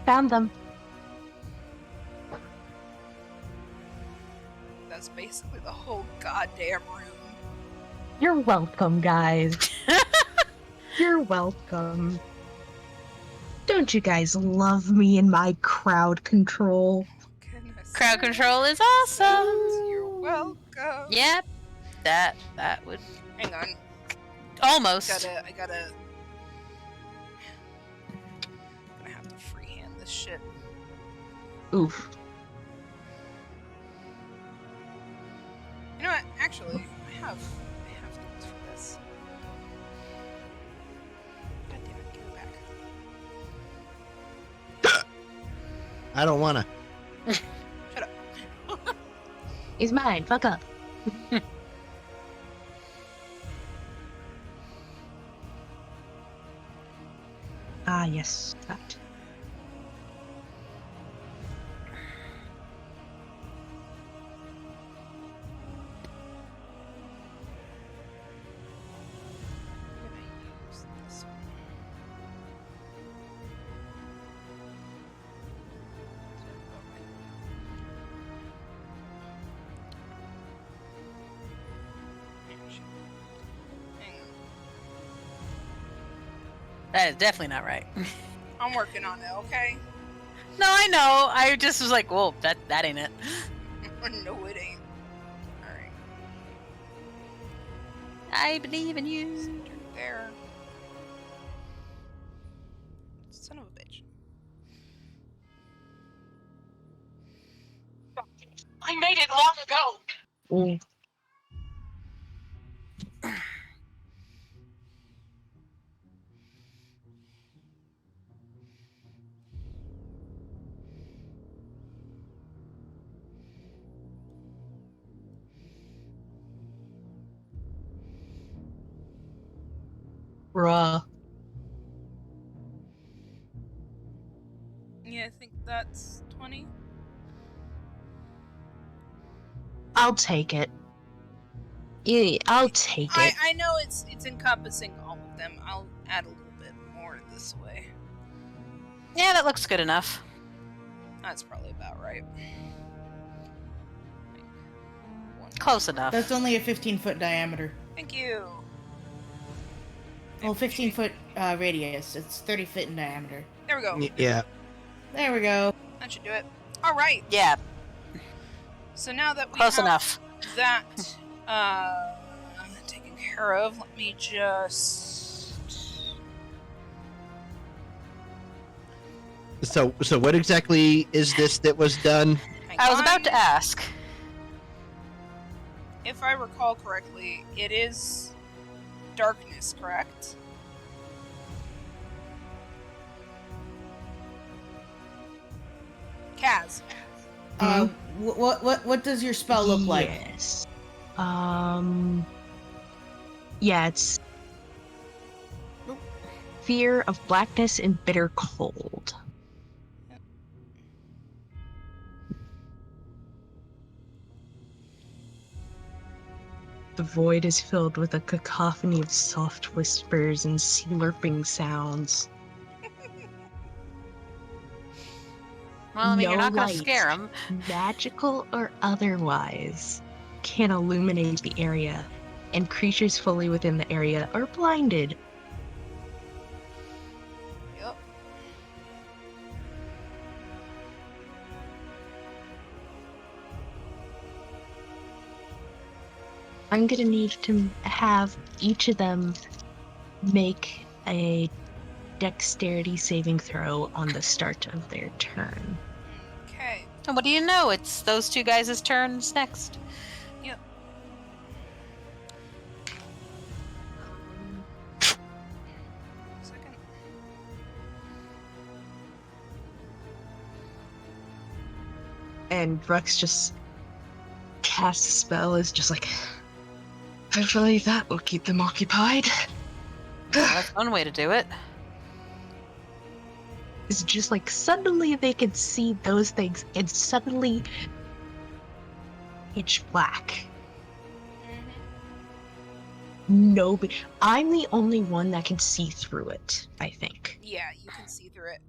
[SPEAKER 4] Found them.
[SPEAKER 1] That's basically the whole goddamn room.
[SPEAKER 4] You're welcome, guys. You're welcome. Don't you guys love me and my crowd control?
[SPEAKER 1] Goodness.
[SPEAKER 3] Crowd control is awesome.
[SPEAKER 1] You're welcome.
[SPEAKER 3] Yep. That would
[SPEAKER 1] Hang on.
[SPEAKER 3] almost.
[SPEAKER 1] I gotta gonna have to freehand this shit.
[SPEAKER 4] Oof.
[SPEAKER 1] You know what? Actually, I have things for this. God damn it, give it back.
[SPEAKER 6] I don't wanna.
[SPEAKER 1] Shut up.
[SPEAKER 4] He's mine. Fuck up. Ah, yes. That.
[SPEAKER 1] I'm gonna use this one. Hang on.
[SPEAKER 3] That is definitely not right.
[SPEAKER 1] I'm working on it, okay?
[SPEAKER 3] No, I know. I just was like, whoa, that ain't it.
[SPEAKER 1] No, it ain't. Alright.
[SPEAKER 3] I believe in you.
[SPEAKER 1] There. Son of a bitch.
[SPEAKER 3] I made it long ago.
[SPEAKER 4] Ooh. Bruh.
[SPEAKER 1] Yeah, I think that's 20.
[SPEAKER 4] I'll take it. Yeah, I'll take it.
[SPEAKER 1] I know it's encompassing all of them. I'll add a little bit more this way.
[SPEAKER 3] Yeah, that looks good enough.
[SPEAKER 1] That's probably about right. One.
[SPEAKER 3] Close enough.
[SPEAKER 2] That's only a 15-foot diameter.
[SPEAKER 1] Thank you.
[SPEAKER 2] Well, 15-foot radius. It's 30 feet in diameter.
[SPEAKER 1] There we go.
[SPEAKER 6] Yeah.
[SPEAKER 2] There we go.
[SPEAKER 1] That should do it. All right.
[SPEAKER 3] Yeah,
[SPEAKER 1] So now that we
[SPEAKER 3] close
[SPEAKER 1] have
[SPEAKER 3] enough.
[SPEAKER 1] that taken care of, let me just.
[SPEAKER 6] So what exactly is this that was done?
[SPEAKER 1] Hang
[SPEAKER 3] I was
[SPEAKER 1] on.
[SPEAKER 3] about to ask.
[SPEAKER 1] if I recall correctly, it is darkness, correct? Kaz.
[SPEAKER 2] What does your spell look like?
[SPEAKER 4] Yes. Yeah, it's fear of blackness and bitter cold. The void is filled with a cacophony of soft whispers and slurping sounds.
[SPEAKER 3] Well, I mean, you're
[SPEAKER 4] No
[SPEAKER 3] not going to
[SPEAKER 4] light,
[SPEAKER 3] scare them.
[SPEAKER 4] magical or otherwise, can illuminate the area, and creatures fully within the area are blinded.
[SPEAKER 1] Yep.
[SPEAKER 4] I'm gonna need to have each of them make a dexterity saving throw on the start of their turn.
[SPEAKER 1] Okay.
[SPEAKER 3] And what do you know? It's those two guys' turns next.
[SPEAKER 1] Yep. Second.
[SPEAKER 4] And Rux just casts a spell, is just like, hopefully that will keep them occupied.
[SPEAKER 3] Well, that's one way to do it.
[SPEAKER 4] It's just like suddenly they can see those things and suddenly pitch black. Nobody. I'm the only one that can see through it, I think.
[SPEAKER 1] Yeah, you can see through it.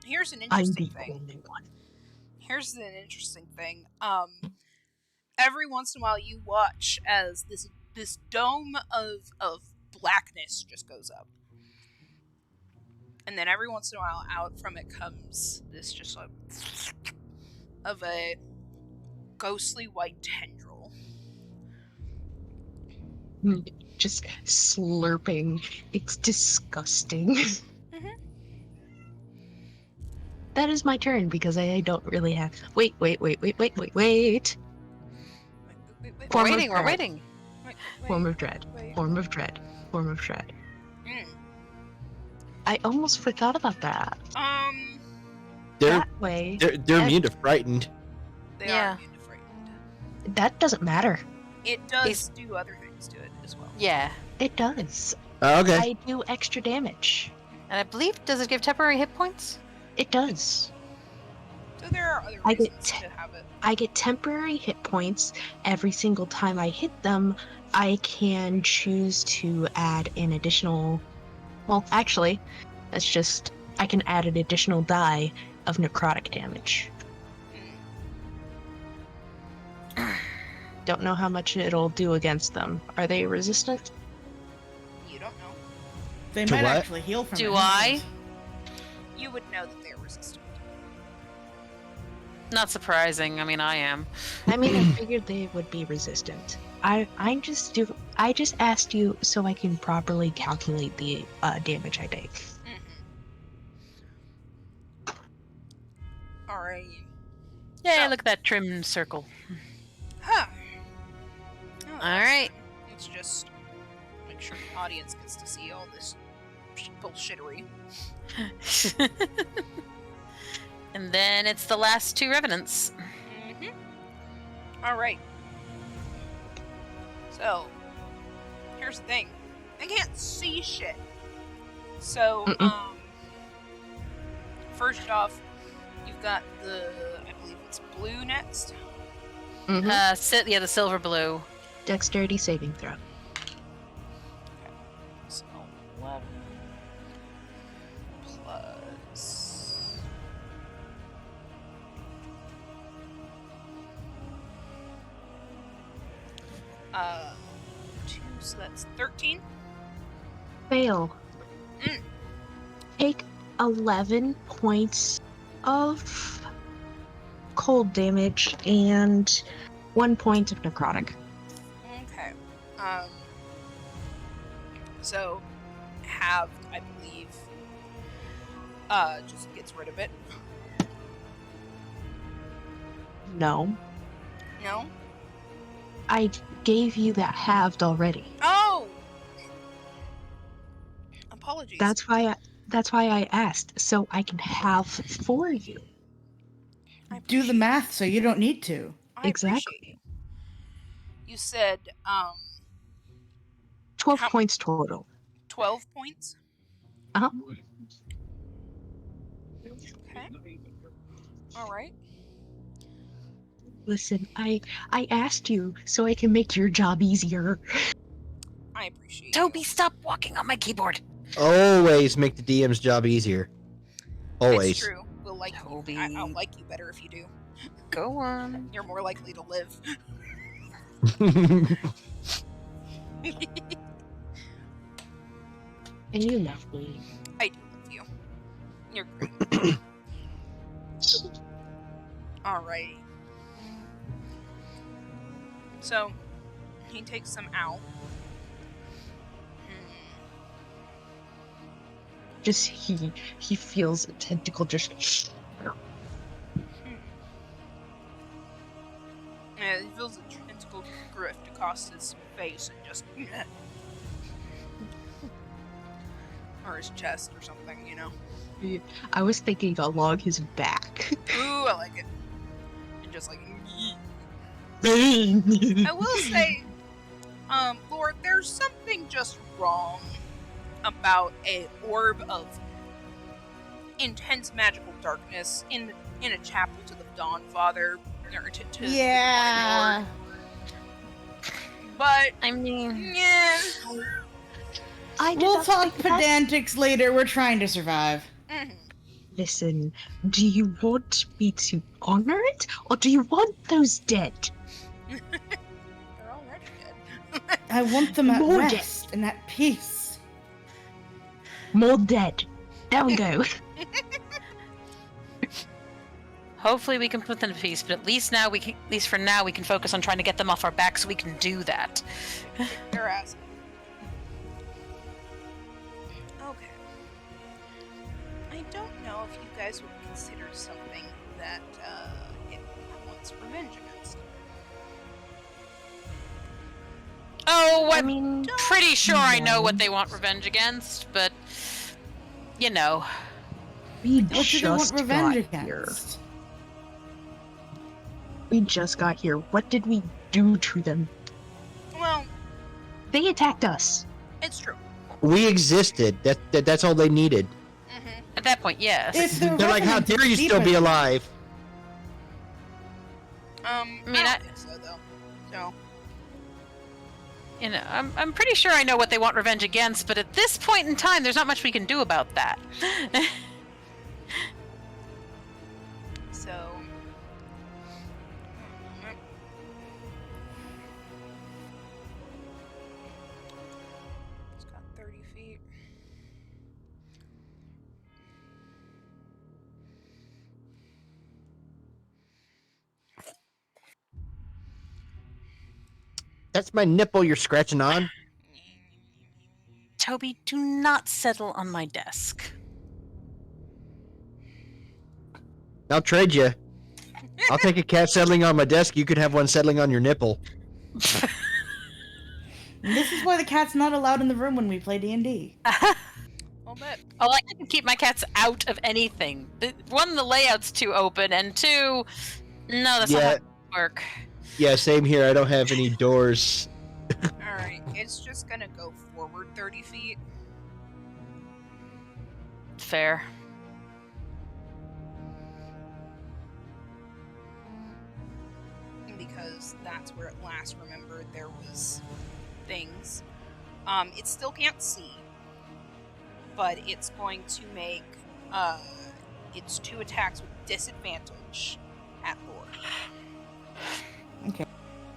[SPEAKER 1] Here's an
[SPEAKER 4] I'm
[SPEAKER 1] interesting
[SPEAKER 4] the
[SPEAKER 1] thing.
[SPEAKER 4] only one.
[SPEAKER 1] Here's an interesting thing. Every once in a while you watch as this dome of blackness just goes up. And then every once in a while out from it comes this just like of a ghostly white tendril.
[SPEAKER 4] Just slurping. It's disgusting. That is my turn because I don't really have. Wait.
[SPEAKER 1] Wait.
[SPEAKER 4] Form of
[SPEAKER 3] We're
[SPEAKER 4] dread.
[SPEAKER 3] waiting.
[SPEAKER 4] Form of dread.
[SPEAKER 1] Wait.
[SPEAKER 4] Form of dread. Form of dread.
[SPEAKER 1] Mm.
[SPEAKER 4] I almost forgot about that.
[SPEAKER 6] They're
[SPEAKER 4] That way,
[SPEAKER 6] they're immune to frightened.
[SPEAKER 1] They
[SPEAKER 3] Yeah.
[SPEAKER 1] are immune to frightened.
[SPEAKER 4] that doesn't matter.
[SPEAKER 1] It does do other things to it as well.
[SPEAKER 3] Yeah.
[SPEAKER 4] It does.
[SPEAKER 6] Okay.
[SPEAKER 4] I do extra damage.
[SPEAKER 3] And I believe, does it give temporary hit points?
[SPEAKER 4] It does.
[SPEAKER 1] So there are other
[SPEAKER 4] I get
[SPEAKER 1] reasons to have it.
[SPEAKER 4] I get temporary hit points every single time I hit them. I can choose to add an additional. Well, actually, that's just. I can add an additional die of necrotic damage. Don't know how much it'll do against them. Are they resistant?
[SPEAKER 1] You don't know.
[SPEAKER 2] They
[SPEAKER 6] To
[SPEAKER 2] might
[SPEAKER 6] what?
[SPEAKER 2] actually heal from
[SPEAKER 3] Do
[SPEAKER 2] it.
[SPEAKER 3] I?
[SPEAKER 1] You would know that they're resistant.
[SPEAKER 3] Not surprising. I mean, I am.
[SPEAKER 4] I mean, I figured they would be resistant. I just asked you so I can properly calculate the damage I take.
[SPEAKER 1] Alright.
[SPEAKER 3] Yeah,
[SPEAKER 1] So-
[SPEAKER 3] look at that trimmed circle.
[SPEAKER 1] Huh. Oh,
[SPEAKER 3] Alright.
[SPEAKER 1] It's just make sure the audience gets to see all this bullshittery.
[SPEAKER 3] And then it's the last two revenants.
[SPEAKER 1] Alright. So, here's the thing. I can't see shit. So, first off, you've got I believe it's blue next.
[SPEAKER 3] The silver blue.
[SPEAKER 4] Dexterity saving throw.
[SPEAKER 1] So, 11 plus... 2, so that's 13.
[SPEAKER 4] Fail. Take 11 points of cold damage and 1 point of necrotic.
[SPEAKER 1] Okay. So, halved, I believe, just gets rid of it.
[SPEAKER 4] No.
[SPEAKER 1] No?
[SPEAKER 4] I gave you that halved already.
[SPEAKER 1] Oh! Apologies.
[SPEAKER 4] That's why I asked, so I can have for you.
[SPEAKER 1] I
[SPEAKER 2] Do the
[SPEAKER 1] appreciate
[SPEAKER 2] math so you don't need to.
[SPEAKER 1] I
[SPEAKER 4] Exactly.
[SPEAKER 1] appreciate you. You said,
[SPEAKER 4] 12
[SPEAKER 1] How-
[SPEAKER 4] points total.
[SPEAKER 1] 12 points?
[SPEAKER 4] Uh-huh.
[SPEAKER 1] Okay. Alright.
[SPEAKER 4] Listen, I asked you so I can make your job easier.
[SPEAKER 1] I appreciate
[SPEAKER 3] Toby,
[SPEAKER 1] you.
[SPEAKER 3] stop walking on my keyboard.
[SPEAKER 6] Always make the DM's job easier. Always.
[SPEAKER 1] It's true. We'll like
[SPEAKER 3] Toby.
[SPEAKER 1] you. I'll like you better if you do.
[SPEAKER 3] Go on.
[SPEAKER 1] You're more likely to live.
[SPEAKER 4] And you love me.
[SPEAKER 1] I do love you. You're great. Alrighty. So, he takes some out.
[SPEAKER 4] Just he feels a tentacle just
[SPEAKER 1] Yeah, he feels a tentacle drift across his face and just... or his chest or something, you know?
[SPEAKER 4] I was thinking along his back.
[SPEAKER 1] Ooh, I like it. And just like... I will say, Lord, there's something just wrong about a orb of intense magical darkness in a chapel to the Dawnfather, or to the
[SPEAKER 2] Yeah.
[SPEAKER 1] Lord. But
[SPEAKER 3] I mean,
[SPEAKER 1] yeah,
[SPEAKER 4] I did
[SPEAKER 2] We'll
[SPEAKER 4] not
[SPEAKER 2] talk
[SPEAKER 4] think that.
[SPEAKER 2] pedantics later. We're trying to survive.
[SPEAKER 1] mhm.
[SPEAKER 4] Listen, do you want me to honor it, or do you want those dead?
[SPEAKER 1] They're already dead.
[SPEAKER 2] I want them at
[SPEAKER 4] More dead.
[SPEAKER 2] rest and at peace.
[SPEAKER 4] More dead. There we go.
[SPEAKER 3] hopefully we can put them to peace, but at least for now we can focus on trying to get them off our back so we can do that.
[SPEAKER 1] Your ass. Okay. I don't know if you guys would consider something that it wants revenge against.
[SPEAKER 3] Oh,
[SPEAKER 4] I
[SPEAKER 3] I'm
[SPEAKER 4] mean,
[SPEAKER 3] pretty sure I know what
[SPEAKER 4] no.
[SPEAKER 3] they want revenge against, but you know.
[SPEAKER 4] we
[SPEAKER 2] What do they want
[SPEAKER 4] just
[SPEAKER 2] revenge
[SPEAKER 4] got here.
[SPEAKER 2] against?
[SPEAKER 4] We just got here. What did we do to them?
[SPEAKER 1] Well,
[SPEAKER 4] They attacked us.
[SPEAKER 1] it's true.
[SPEAKER 6] We existed. That's all they needed.
[SPEAKER 1] Mm-hmm.
[SPEAKER 3] At that point, yes.
[SPEAKER 2] If the
[SPEAKER 6] They're like, how
[SPEAKER 2] revenant
[SPEAKER 6] dare you
[SPEAKER 2] is
[SPEAKER 6] still be
[SPEAKER 2] deeper-
[SPEAKER 6] alive?
[SPEAKER 1] I
[SPEAKER 3] mean,
[SPEAKER 1] don't
[SPEAKER 3] I-
[SPEAKER 1] think so, though. So,
[SPEAKER 3] You know, I'm pretty sure I know what they want revenge against, but at this point in time, there's not much we can do about that.
[SPEAKER 1] so. It's got 30 feet.
[SPEAKER 6] That's my nipple you're scratching on.
[SPEAKER 3] Toby, do not settle on my desk.
[SPEAKER 6] I'll trade you. I'll take a cat settling on my desk. You could have one settling on your nipple.
[SPEAKER 2] And this is why the cat's not allowed in the room when we play D&D.
[SPEAKER 1] I'll bet.
[SPEAKER 3] I like to keep my cats out of anything. One, the layout's too open, and two, no, that's not how it work.
[SPEAKER 6] Yeah, same here. I don't have any doors.
[SPEAKER 1] Alright, it's just gonna go forward 30 feet.
[SPEAKER 3] Fair.
[SPEAKER 1] Because that's where it last remembered there was things. It still can't see, but it's going to make its 2 attacks with disadvantage at Lord.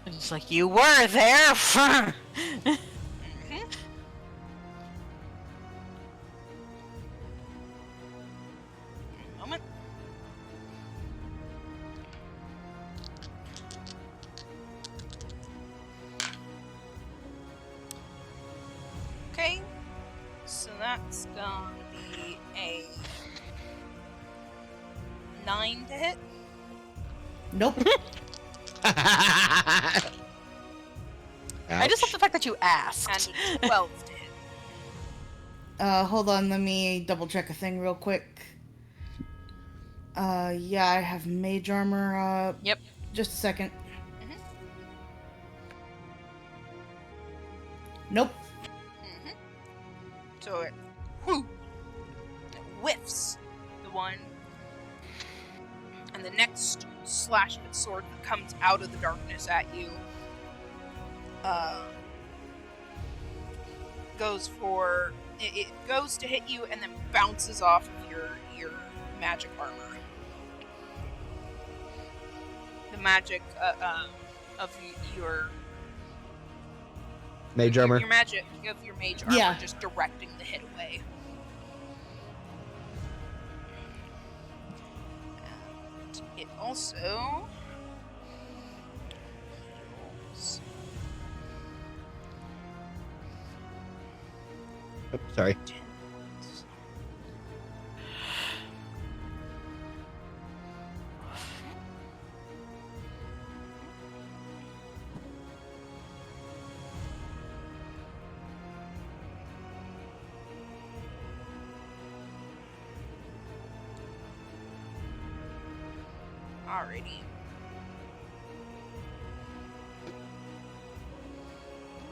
[SPEAKER 3] It's like, you were there!
[SPEAKER 1] Mm-hmm. Moment. Okay, so that's gonna be a 9 to hit.
[SPEAKER 2] Nope.
[SPEAKER 3] I just love
[SPEAKER 6] Ouch.
[SPEAKER 3] the fact that you
[SPEAKER 1] And
[SPEAKER 3] asked.
[SPEAKER 1] a 12 to hit.
[SPEAKER 2] Hold on, let me double check a thing real quick. Yeah, I have mage armor.
[SPEAKER 3] Yep.
[SPEAKER 2] Just a second.
[SPEAKER 1] Mhm.
[SPEAKER 2] Nope.
[SPEAKER 1] So it, whoo, it whiffs the one, and the next slash of its sword that comes out of the darkness at you goes for it goes to hit you and then bounces off of your magic armor. The magic of your
[SPEAKER 6] Mage armor.
[SPEAKER 1] Your magic of your mage armor,
[SPEAKER 2] Yeah.
[SPEAKER 1] just directing the hit away. And it also heals.
[SPEAKER 6] Oh, sorry.
[SPEAKER 1] 10 points. Alrighty.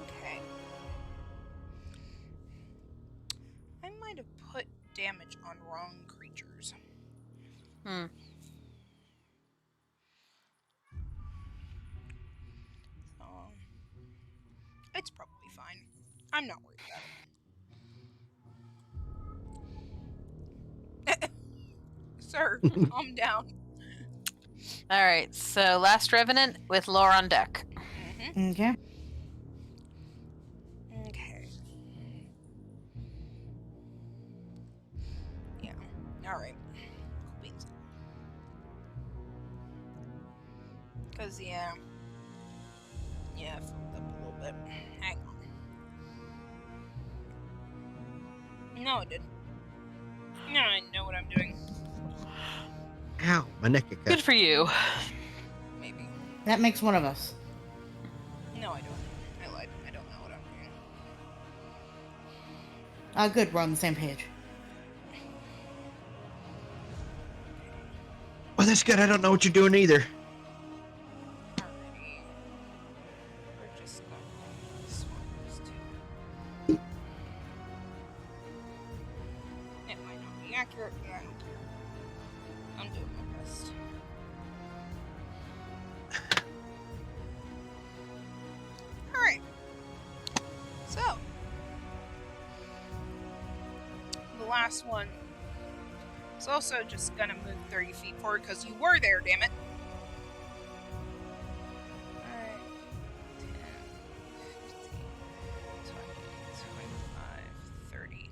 [SPEAKER 1] Okay. I might have put damage on wrong creatures.
[SPEAKER 3] Hmm.
[SPEAKER 1] So, it's probably fine. I'm not worried about it. Sir, calm down.
[SPEAKER 3] All right. So last revenant with lore on deck.
[SPEAKER 1] Mm-hmm.
[SPEAKER 2] Okay.
[SPEAKER 1] Okay. Yeah. Alright. Cool beans. Because, yeah. Yeah, I fucked up a little bit. Hang on. No, I didn't. No, I know what I'm doing.
[SPEAKER 6] Ow, my neck got
[SPEAKER 3] Good
[SPEAKER 6] cut.
[SPEAKER 3] for you.
[SPEAKER 1] Maybe.
[SPEAKER 2] That makes one of us.
[SPEAKER 1] No, I don't. I lied. I don't know what I'm doing.
[SPEAKER 2] Good, we're on the same page.
[SPEAKER 6] Well, that's good. I don't know what you're doing either.
[SPEAKER 1] Alrighty. We're just going to swap these two. It might not be accurate, but I don't care. I'm doing my best. Alright. So. The last one is also just gonna move 30 feet forward because you were there, damn it. Alright. 10, 15, 20, 25, 30.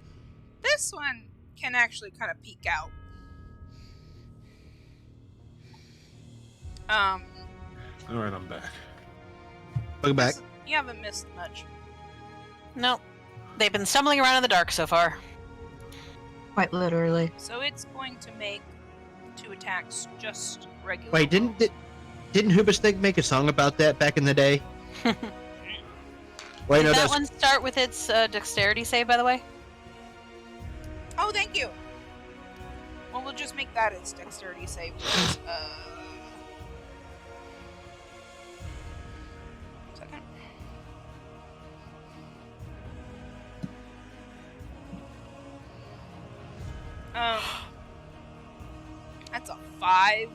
[SPEAKER 1] This one can actually kind of peek out.
[SPEAKER 5] All right, I'm back.
[SPEAKER 6] Welcome back.
[SPEAKER 1] You haven't missed much.
[SPEAKER 3] Nope. They've been stumbling around in the dark so far.
[SPEAKER 4] Quite literally.
[SPEAKER 1] So it's going to make 2 attacks just regular.
[SPEAKER 6] Wait, didn't Hubastig make a song about that back in the day? Wait,
[SPEAKER 3] Did
[SPEAKER 6] no,
[SPEAKER 3] that
[SPEAKER 6] that's
[SPEAKER 3] one start with its dexterity save, by the way?
[SPEAKER 1] Oh, thank you. Well, we'll just make that its dexterity save. Second. That's a 5.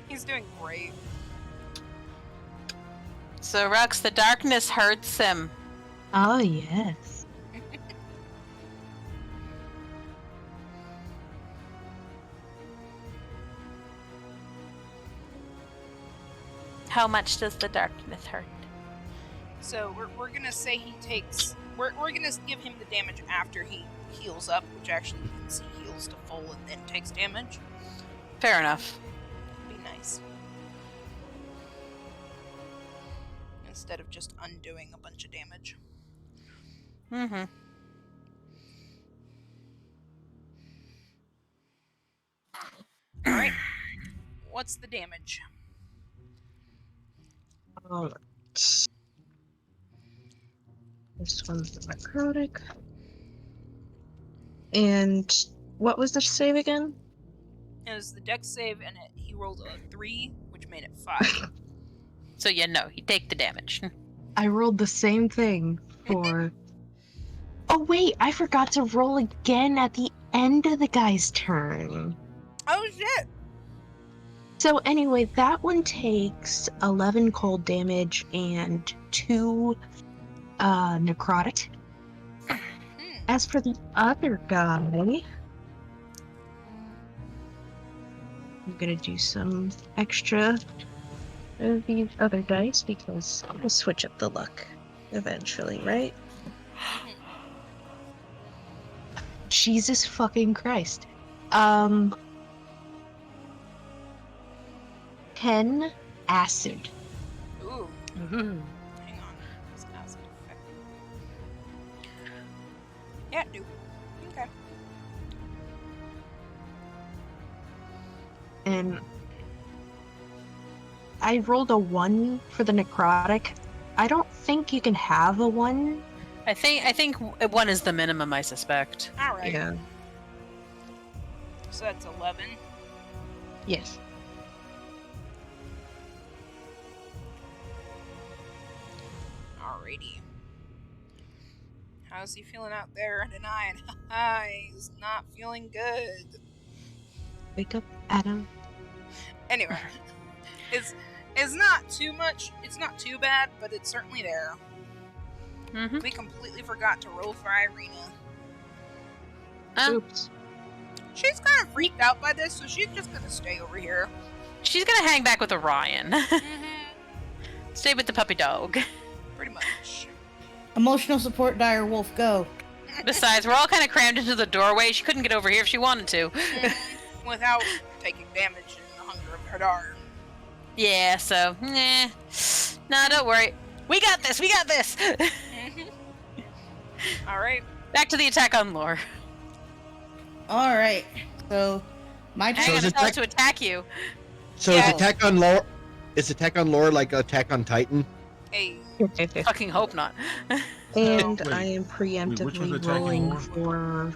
[SPEAKER 1] He's doing great.
[SPEAKER 3] So, Rux, the darkness hurts him.
[SPEAKER 4] Oh, yes.
[SPEAKER 3] How much does the darkness hurt?
[SPEAKER 1] So we're gonna say he takes. We're gonna give him the damage after he heals up, which actually means he heals to full and then takes damage.
[SPEAKER 3] Fair enough.
[SPEAKER 1] Be nice. Instead of just undoing a bunch of damage.
[SPEAKER 3] Mm-hmm.
[SPEAKER 1] Alright. What's the damage?
[SPEAKER 4] Alright. This one's the necrotic. And what was the save again?
[SPEAKER 1] It was the dex save, and he rolled a 3, which made it 5.
[SPEAKER 3] So yeah, no, you take the damage.
[SPEAKER 4] I rolled the same thing for. Oh wait, I forgot to roll again at the end of the guy's turn.
[SPEAKER 1] Oh shit!
[SPEAKER 4] So anyway, that one takes 11 cold damage and 2 necrotic. As for the other guy, I'm gonna do some extra of these other dice because I'm gonna switch up the luck eventually, right? Jesus fucking Christ. 10 acid.
[SPEAKER 1] Ooh.
[SPEAKER 3] Ooh.
[SPEAKER 1] Hang on. Is acid effective? Yeah, dude. Okay.
[SPEAKER 4] And I rolled a 1 for the necrotic. I don't think you can have a 1.
[SPEAKER 3] I think 1 is the minimum, I suspect.
[SPEAKER 1] Alright.
[SPEAKER 4] Yeah.
[SPEAKER 1] So that's 11.
[SPEAKER 4] Yes.
[SPEAKER 1] Alrighty. How's he feeling out there tonight? He's not feeling good.
[SPEAKER 4] Wake up, Adam.
[SPEAKER 1] Anyway, it's not too much. It's not too bad, but it's certainly there.
[SPEAKER 3] Mm-hmm.
[SPEAKER 1] We completely forgot to roll for Irina.
[SPEAKER 4] Oops.
[SPEAKER 1] She's kind of freaked out by this, so she's just gonna stay over here.
[SPEAKER 3] She's gonna hang back with Orion. Stay with the puppy dog.
[SPEAKER 1] Pretty much.
[SPEAKER 2] Emotional support, dire wolf, go.
[SPEAKER 3] Besides, we're all kind of crammed into the doorway. She couldn't get over here if she wanted to.
[SPEAKER 1] Without taking damage in the hunger of Hadar.
[SPEAKER 3] Yeah, so, nah. Nah, don't worry. We got this, we got this!
[SPEAKER 1] Alright.
[SPEAKER 3] Back to the attack on Lore.
[SPEAKER 2] Alright, so my
[SPEAKER 3] I'm
[SPEAKER 2] turn.
[SPEAKER 6] is
[SPEAKER 3] gonna
[SPEAKER 6] it
[SPEAKER 3] tell it
[SPEAKER 6] like-
[SPEAKER 3] to attack you.
[SPEAKER 6] So
[SPEAKER 1] Yeah.
[SPEAKER 6] is attack on lore? Is attack on lore like attack on Titan?
[SPEAKER 1] Hey.
[SPEAKER 3] Fucking hope not.
[SPEAKER 4] And
[SPEAKER 5] Wait,
[SPEAKER 4] I am
[SPEAKER 5] which was
[SPEAKER 4] preemptively
[SPEAKER 5] attacking
[SPEAKER 4] rolling
[SPEAKER 5] more?
[SPEAKER 4] for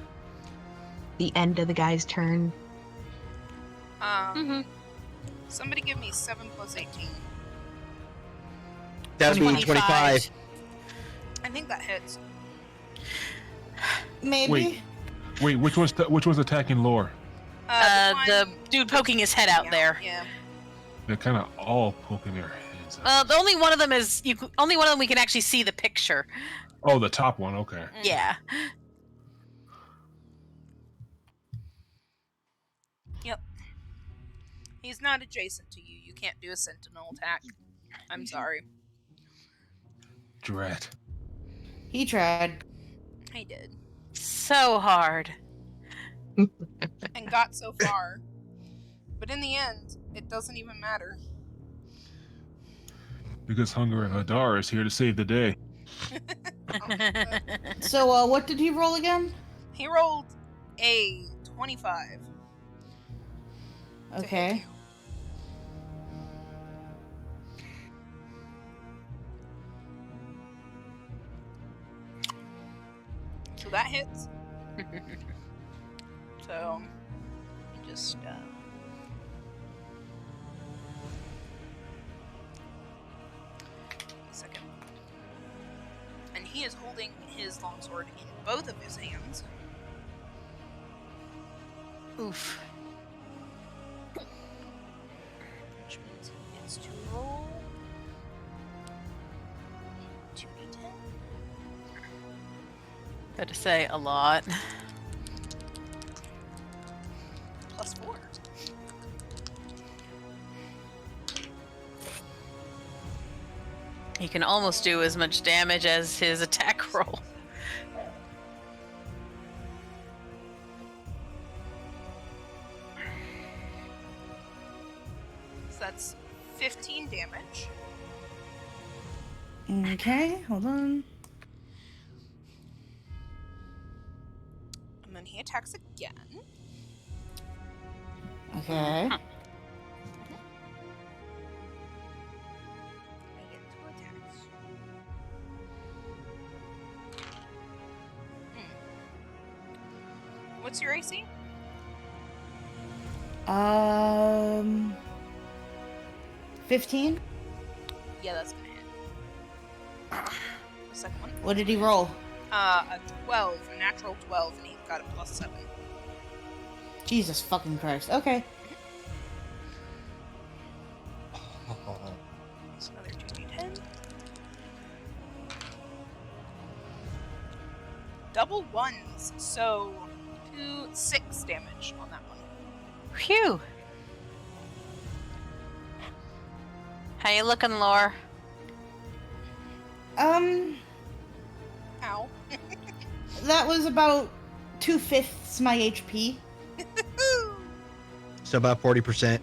[SPEAKER 4] the end of the guy's turn.
[SPEAKER 1] Somebody give me 7 plus 18.
[SPEAKER 6] That would be 25.
[SPEAKER 1] I think that hits.
[SPEAKER 2] Maybe.
[SPEAKER 5] Wait, which was attacking lore?
[SPEAKER 3] The
[SPEAKER 1] one-
[SPEAKER 3] dude poking his head out
[SPEAKER 1] yeah,
[SPEAKER 3] there.
[SPEAKER 1] Yeah.
[SPEAKER 5] They're kind of all poking their heads out.
[SPEAKER 3] The only one of them is only one of them we can actually see the picture.
[SPEAKER 5] Oh, the top one. Okay.
[SPEAKER 3] Yeah.
[SPEAKER 1] Yep. He's not adjacent to you. You can't do a sentinel attack. I'm sorry.
[SPEAKER 5] Drat.
[SPEAKER 2] He tried.
[SPEAKER 1] He did.
[SPEAKER 3] So hard.
[SPEAKER 1] And got so far. But in the end, it doesn't even matter.
[SPEAKER 5] Because Hunger of Hadar is here to save the day.
[SPEAKER 2] So, what did he roll again?
[SPEAKER 1] He rolled a 25. to hit
[SPEAKER 2] Okay.
[SPEAKER 1] you. So that hits. So, let me just, a second. And he is holding his longsword in both of his hands.
[SPEAKER 3] Oof.
[SPEAKER 1] Which means he gets to roll 2d10.
[SPEAKER 3] Got to say a lot.
[SPEAKER 1] Plus 4.
[SPEAKER 3] He can almost do as much damage as his attack roll.
[SPEAKER 1] So that's 15 damage.
[SPEAKER 2] Okay, hold on.
[SPEAKER 1] And then he attacks again.
[SPEAKER 2] Okay.
[SPEAKER 1] Make it What's your AC?
[SPEAKER 2] 15?
[SPEAKER 1] Yeah, that's gonna hit. The second one.
[SPEAKER 2] What did he roll?
[SPEAKER 1] A 12, a natural 12, and he got a +7.
[SPEAKER 2] Jesus fucking Christ. Okay.
[SPEAKER 1] It's another 2d10. Double ones, so 6 damage on that one.
[SPEAKER 3] Phew. How you looking, Lore?
[SPEAKER 1] Ow.
[SPEAKER 2] That was about 2/5 my HP.
[SPEAKER 6] So about 40%.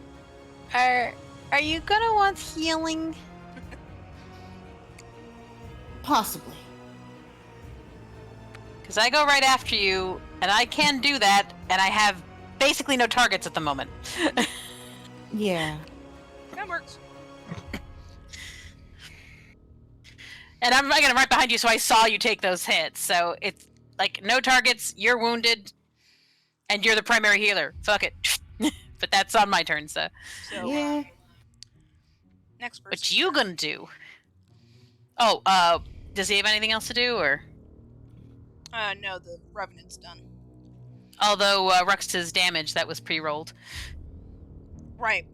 [SPEAKER 3] Are you gonna want healing?
[SPEAKER 2] Possibly.
[SPEAKER 3] Because I go right after you, and I can do that, and I have basically no targets at the moment.
[SPEAKER 2] Yeah.
[SPEAKER 1] That works.
[SPEAKER 3] And I'm right behind you, so I saw you take those hits. So it's like no targets, you're wounded, and you're the primary healer. Fuck it. But that's on my turn, so.
[SPEAKER 1] So,
[SPEAKER 2] Yeah.
[SPEAKER 1] next person.
[SPEAKER 3] What you gonna do? Oh, does he have anything else to do, or?
[SPEAKER 1] No, the Revenant's done.
[SPEAKER 3] Although, Rux's damage, that was pre-rolled.
[SPEAKER 1] Right.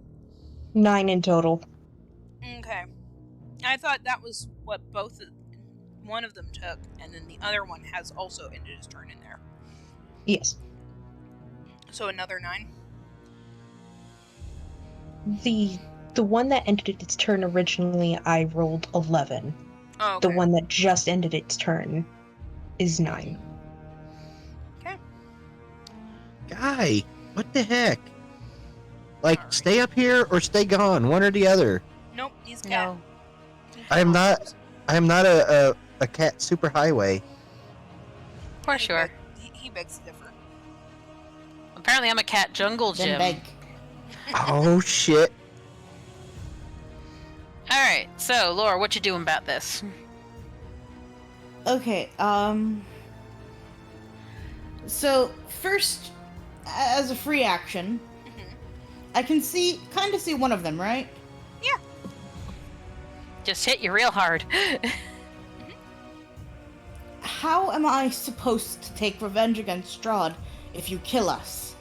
[SPEAKER 4] 9 in total.
[SPEAKER 1] Okay. I thought that was what one of them took, and then the other one has also ended his turn in there.
[SPEAKER 4] Yes.
[SPEAKER 1] So another 9?
[SPEAKER 4] The one that ended its turn originally, I rolled 11.
[SPEAKER 1] Oh, okay.
[SPEAKER 4] The one that just ended its turn is 9.
[SPEAKER 1] Okay.
[SPEAKER 6] Guy, what the heck? Like,
[SPEAKER 1] Alright.
[SPEAKER 6] stay up here or stay gone, one or the other.
[SPEAKER 1] Nope, he's cat.
[SPEAKER 3] No.
[SPEAKER 6] I am not a cat superhighway.
[SPEAKER 3] For sure.
[SPEAKER 1] He begs to differ.
[SPEAKER 3] Apparently I'm a cat jungle
[SPEAKER 2] Then
[SPEAKER 3] gym.
[SPEAKER 2] beg.
[SPEAKER 6] Oh shit.
[SPEAKER 3] Alright, so, Laura, what you doing about this?
[SPEAKER 2] Okay, so first, as a free action,
[SPEAKER 1] Mhm.
[SPEAKER 2] I can kind of see one of them, right?
[SPEAKER 3] Just hit you real hard.
[SPEAKER 2] How am I supposed to take revenge against Strahd if you kill us?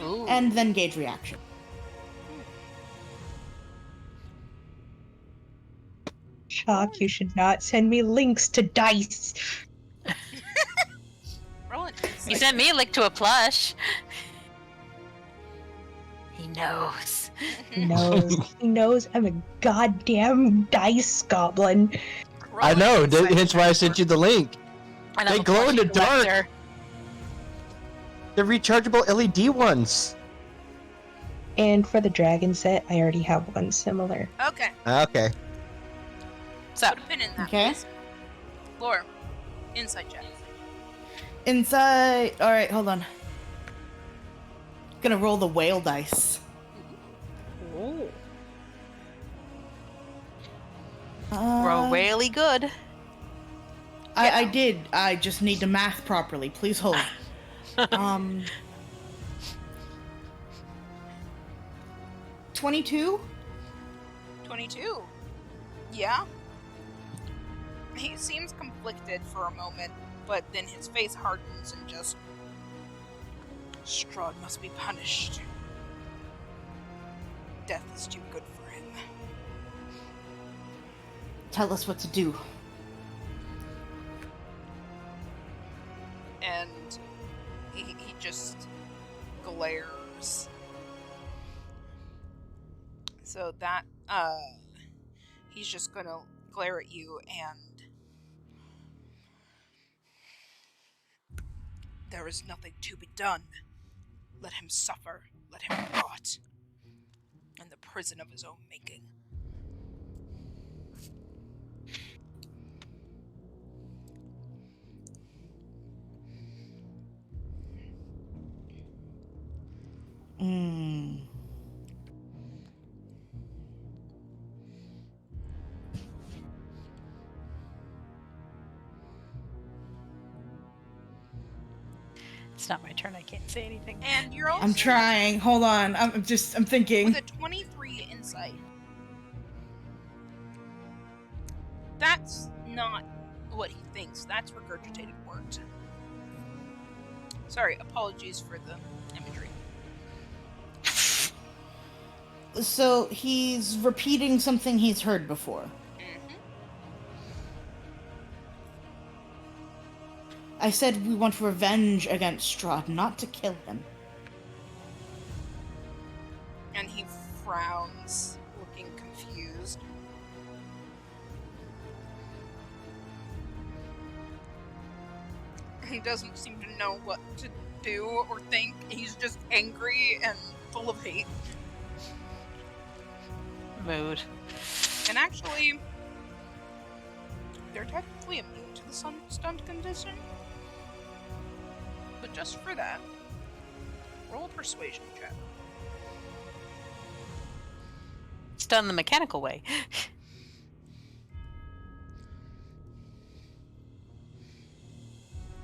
[SPEAKER 3] Ooh.
[SPEAKER 2] And then gauge reaction.
[SPEAKER 4] Chalk, you should not send me links to dice.
[SPEAKER 1] Roll it.
[SPEAKER 3] You sent me a link to a plush. He knows.
[SPEAKER 4] He knows I'm a goddamn dice goblin.
[SPEAKER 6] I know, hence why I sent you the link.
[SPEAKER 3] And
[SPEAKER 6] They
[SPEAKER 3] I'm a
[SPEAKER 6] glow in the
[SPEAKER 3] plushie
[SPEAKER 6] dark.
[SPEAKER 3] collector.
[SPEAKER 6] The rechargeable LED ones.
[SPEAKER 4] And for the dragon set, I already have one similar.
[SPEAKER 1] Okay.
[SPEAKER 6] Okay.
[SPEAKER 3] So,
[SPEAKER 1] Put a pin in that,
[SPEAKER 2] Okay.
[SPEAKER 1] please. Laura, inside check.
[SPEAKER 2] Inside. Alright, hold on. Gonna roll the whale dice.
[SPEAKER 3] roll really good.
[SPEAKER 2] I did. I just need to math properly. Please hold. 22?
[SPEAKER 1] 22. Yeah. He seems conflicted for a moment, but then his face hardens and just... Strahd must be punished. Death is too good for him.
[SPEAKER 2] Tell us what to do.
[SPEAKER 1] And he just glares. So that, he's just gonna glare at you and... There is nothing to be done. Let him suffer. Let him rot. In the prison of his own making.
[SPEAKER 3] It's not my turn. I can't say anything.
[SPEAKER 1] And you're also
[SPEAKER 2] I'm trying. Hold on. I'm thinking.
[SPEAKER 1] with a 23 insight. That's not what he thinks. That's regurgitated words. Sorry, apologies for the imagery.
[SPEAKER 2] So he's repeating something he's heard before.
[SPEAKER 1] Mm-hmm.
[SPEAKER 2] I said we want revenge against Strahd, not to kill him.
[SPEAKER 1] And he frowns, looking confused. He doesn't seem to know what to do or think. He's just angry and full of hate.
[SPEAKER 3] Mood.
[SPEAKER 1] And actually, they're technically immune to the stunned condition. But just for that, roll a persuasion check.
[SPEAKER 3] It's done the mechanical way.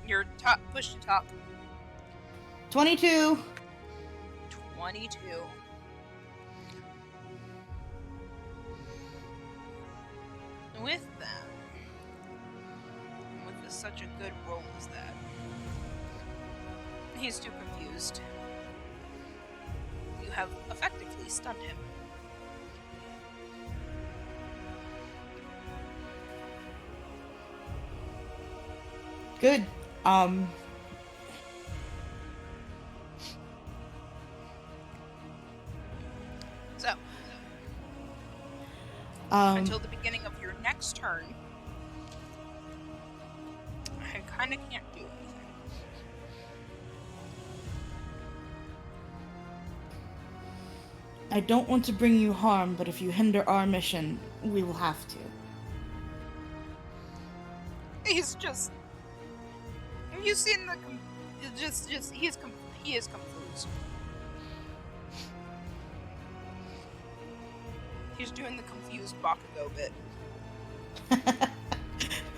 [SPEAKER 1] Your top, push to top.
[SPEAKER 2] 22.
[SPEAKER 1] 22. With that, with such a good roll as that, he's too confused. You have effectively stunned him.
[SPEAKER 2] Good.
[SPEAKER 1] So, until the beginning of your next turn, I kind of can't do anything.
[SPEAKER 2] I don't want to bring you harm, but if you hinder our mission, we will have to.
[SPEAKER 1] He's just. Have you seen the? He is confused. He's doing the confused Bakugo bit.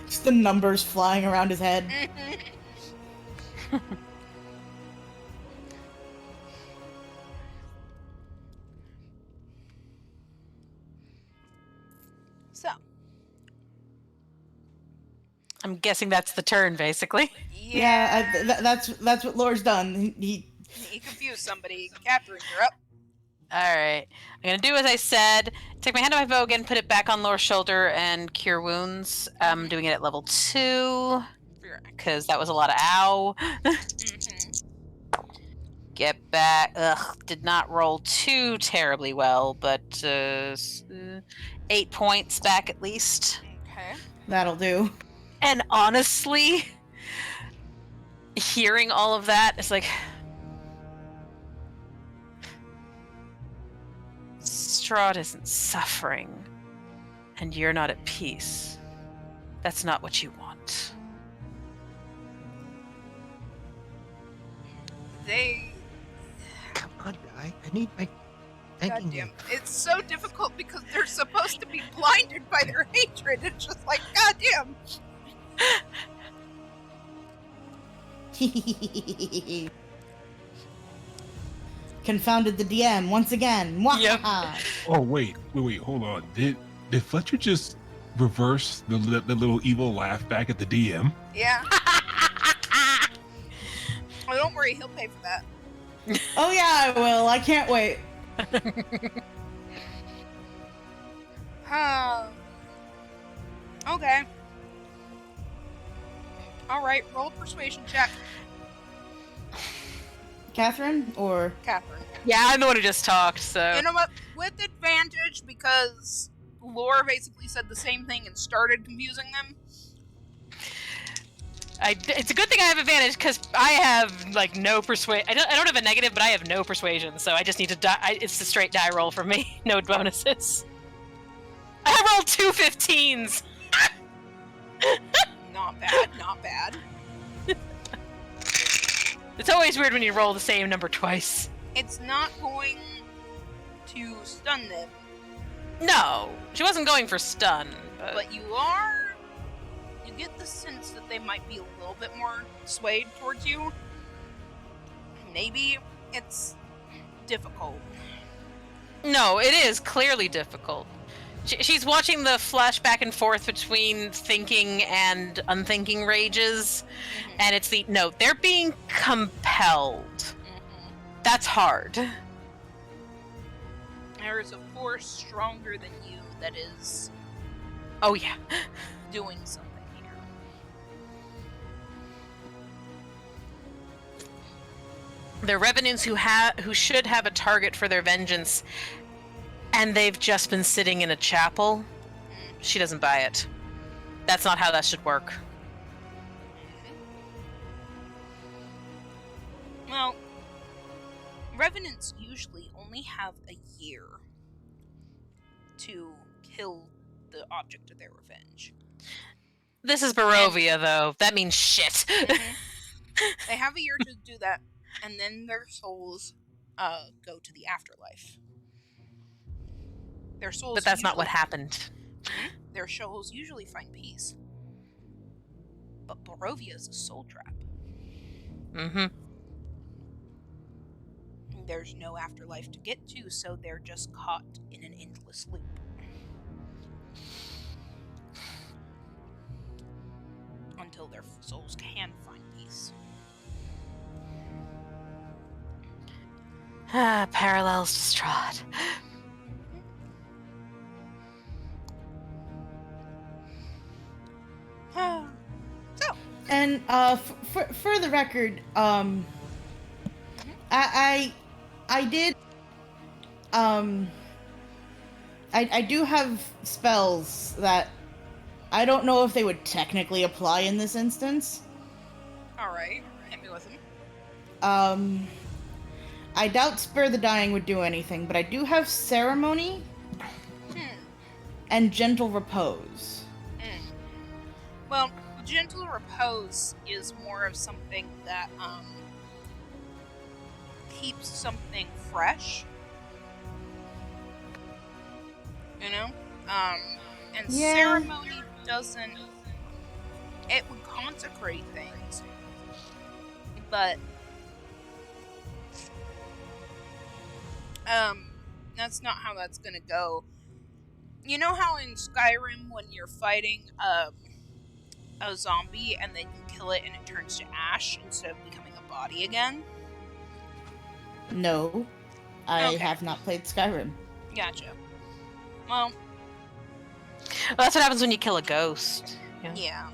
[SPEAKER 2] Just the numbers flying around his head.
[SPEAKER 1] So.
[SPEAKER 3] I'm guessing that's the turn, basically.
[SPEAKER 1] Yeah.
[SPEAKER 2] That's what Lore's done. He
[SPEAKER 1] confused somebody. Catherine, you're up.
[SPEAKER 3] Alright. I'm gonna do as I said. Take my hand on my bow again, put it back on Lore's shoulder, and cure wounds. I'm doing it at level 2. Because that was a lot of ow. Get back. Ugh, did not roll too terribly well, but 8 points back at least.
[SPEAKER 1] Okay.
[SPEAKER 2] That'll do.
[SPEAKER 3] And honestly, hearing all of that, it's like... Strahd isn't suffering, and you're not at peace. That's not what you want.
[SPEAKER 6] Come on, guy. I need my...
[SPEAKER 1] Goddamn. It's so difficult because they're supposed to be blinded by their hatred. It's just like, goddamn.
[SPEAKER 2] Confounded the DM once again.
[SPEAKER 3] Yep.
[SPEAKER 5] Oh wait, hold on. Did Fletcher just reverse the little evil laugh back at the DM?
[SPEAKER 1] Yeah. Oh, don't worry, he'll pay for that.
[SPEAKER 2] Oh yeah, I will. I can't wait.
[SPEAKER 1] Okay. Alright, roll a persuasion check.
[SPEAKER 2] Catherine or
[SPEAKER 1] Catherine.
[SPEAKER 3] Yeah, I'm the one who just talked, so...
[SPEAKER 1] You know what? With advantage, because Lore basically said the same thing and started confusing them.
[SPEAKER 3] It's a good thing I have advantage, because I have, like, no persuasion. I don't have a negative, but I have no persuasion, so I just need to die. It's a straight die roll for me. No bonuses. I rolled 2 15s!
[SPEAKER 1] Not bad, not bad.
[SPEAKER 3] It's always weird when you roll the same number twice.
[SPEAKER 1] It's not going to stun them.
[SPEAKER 3] No, she wasn't going for stun,
[SPEAKER 1] But you get the sense that they might be a little bit more swayed towards you. maybe it's difficult.
[SPEAKER 3] No, it is clearly difficult. She's watching the flash back and forth between thinking and unthinking rages, and it's they're being compelled. That's hard.
[SPEAKER 1] There is a force stronger than you that is
[SPEAKER 3] Oh yeah.
[SPEAKER 1] doing something here.
[SPEAKER 3] They're revenants who should have a target for their vengeance, and they've just been sitting in a chapel. She doesn't buy it. That's not how that should work.
[SPEAKER 1] Well, revenants usually only have a year to kill the object of their revenge.
[SPEAKER 3] This is Barovia, though. That means shit.
[SPEAKER 1] They have a year to do that, and then their souls go to the afterlife. Their souls
[SPEAKER 3] But that's not what happened.
[SPEAKER 1] Their souls usually find peace. But Barovia is a soul trap. There's no afterlife to get to, so they're just caught in an endless loop. Until their souls can find peace.
[SPEAKER 3] Parallels to Strahd.
[SPEAKER 2] And for the record, I did I do have spells that I don't know if they would technically apply in this instance.
[SPEAKER 1] Alright, hit me with them.
[SPEAKER 2] I doubt Spur the Dying would do anything, but I do have Ceremony and Gentle Repose.
[SPEAKER 1] Well, Gentle Repose is more of something that keeps something fresh. You know? And
[SPEAKER 2] Yeah.
[SPEAKER 1] Ceremony doesn't... It would consecrate things. But... that's not how that's gonna go. You know how in Skyrim, when you're fighting, a zombie and then you kill it and it turns to ash instead of becoming a body again?
[SPEAKER 2] No, I
[SPEAKER 1] Okay.
[SPEAKER 2] have not played Skyrim.
[SPEAKER 1] Gotcha. Well,
[SPEAKER 3] Well, that's what happens when you kill a ghost.
[SPEAKER 1] yeah.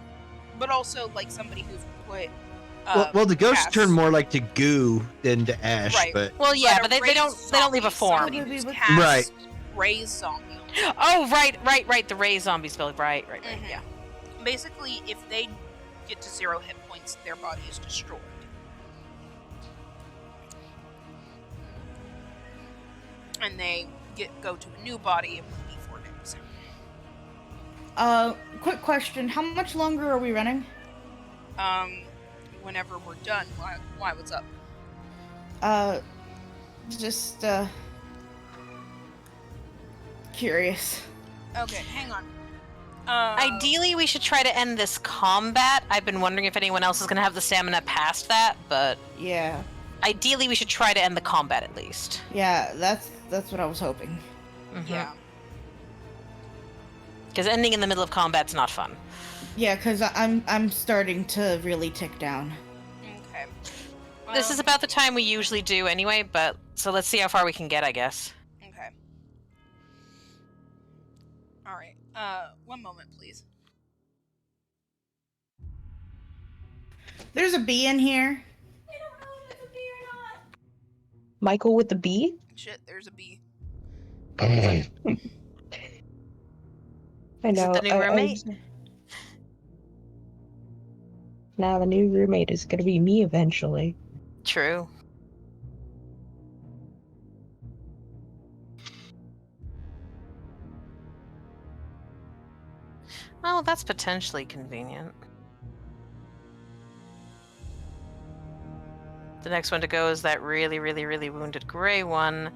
[SPEAKER 1] But also, like, somebody who's put...
[SPEAKER 6] well, the ghosts
[SPEAKER 1] cast-
[SPEAKER 6] turn more like to goo than to ash,
[SPEAKER 1] Right.
[SPEAKER 6] but
[SPEAKER 3] Well, yeah,
[SPEAKER 1] a
[SPEAKER 3] but they
[SPEAKER 1] raised
[SPEAKER 3] don't leave a
[SPEAKER 1] zombie,
[SPEAKER 3] form.
[SPEAKER 1] somebody who's
[SPEAKER 2] Right.
[SPEAKER 1] cast raised zombie.
[SPEAKER 3] Oh, right. The Ray zombie spell. Right.
[SPEAKER 1] Mhm.
[SPEAKER 3] Yeah.
[SPEAKER 1] Basically, if they get to 0 hit points, their body is destroyed. And they go to a new body in maybe 4 days.
[SPEAKER 2] Quick question: how much longer are we running?
[SPEAKER 1] Whenever we're done. Why? What's up?
[SPEAKER 2] Just curious.
[SPEAKER 1] Okay, hang on.
[SPEAKER 3] Ideally, we should try to end this combat. I've been wondering if anyone else is going to have the stamina past that, but
[SPEAKER 2] Yeah,
[SPEAKER 3] ideally, we should try to end the combat at least.
[SPEAKER 2] yeah, that's what I was hoping.
[SPEAKER 1] Yeah.
[SPEAKER 3] Because ending in the middle of combat's not fun.
[SPEAKER 2] Yeah, because I'm starting to really tick down.
[SPEAKER 1] Okay.
[SPEAKER 3] This is about the time we usually do anyway, but so let's see how far we can get, I guess.
[SPEAKER 1] Okay. Alright. One moment, please.
[SPEAKER 2] There's a bee in here.
[SPEAKER 4] Michael with the B?
[SPEAKER 1] Shit, there's a bee.
[SPEAKER 4] I
[SPEAKER 3] Is
[SPEAKER 4] know.
[SPEAKER 3] it the new roommate?
[SPEAKER 4] Now the new roommate is gonna be me eventually.
[SPEAKER 3] True. Oh, that's potentially convenient. The next one to go is that really wounded gray one,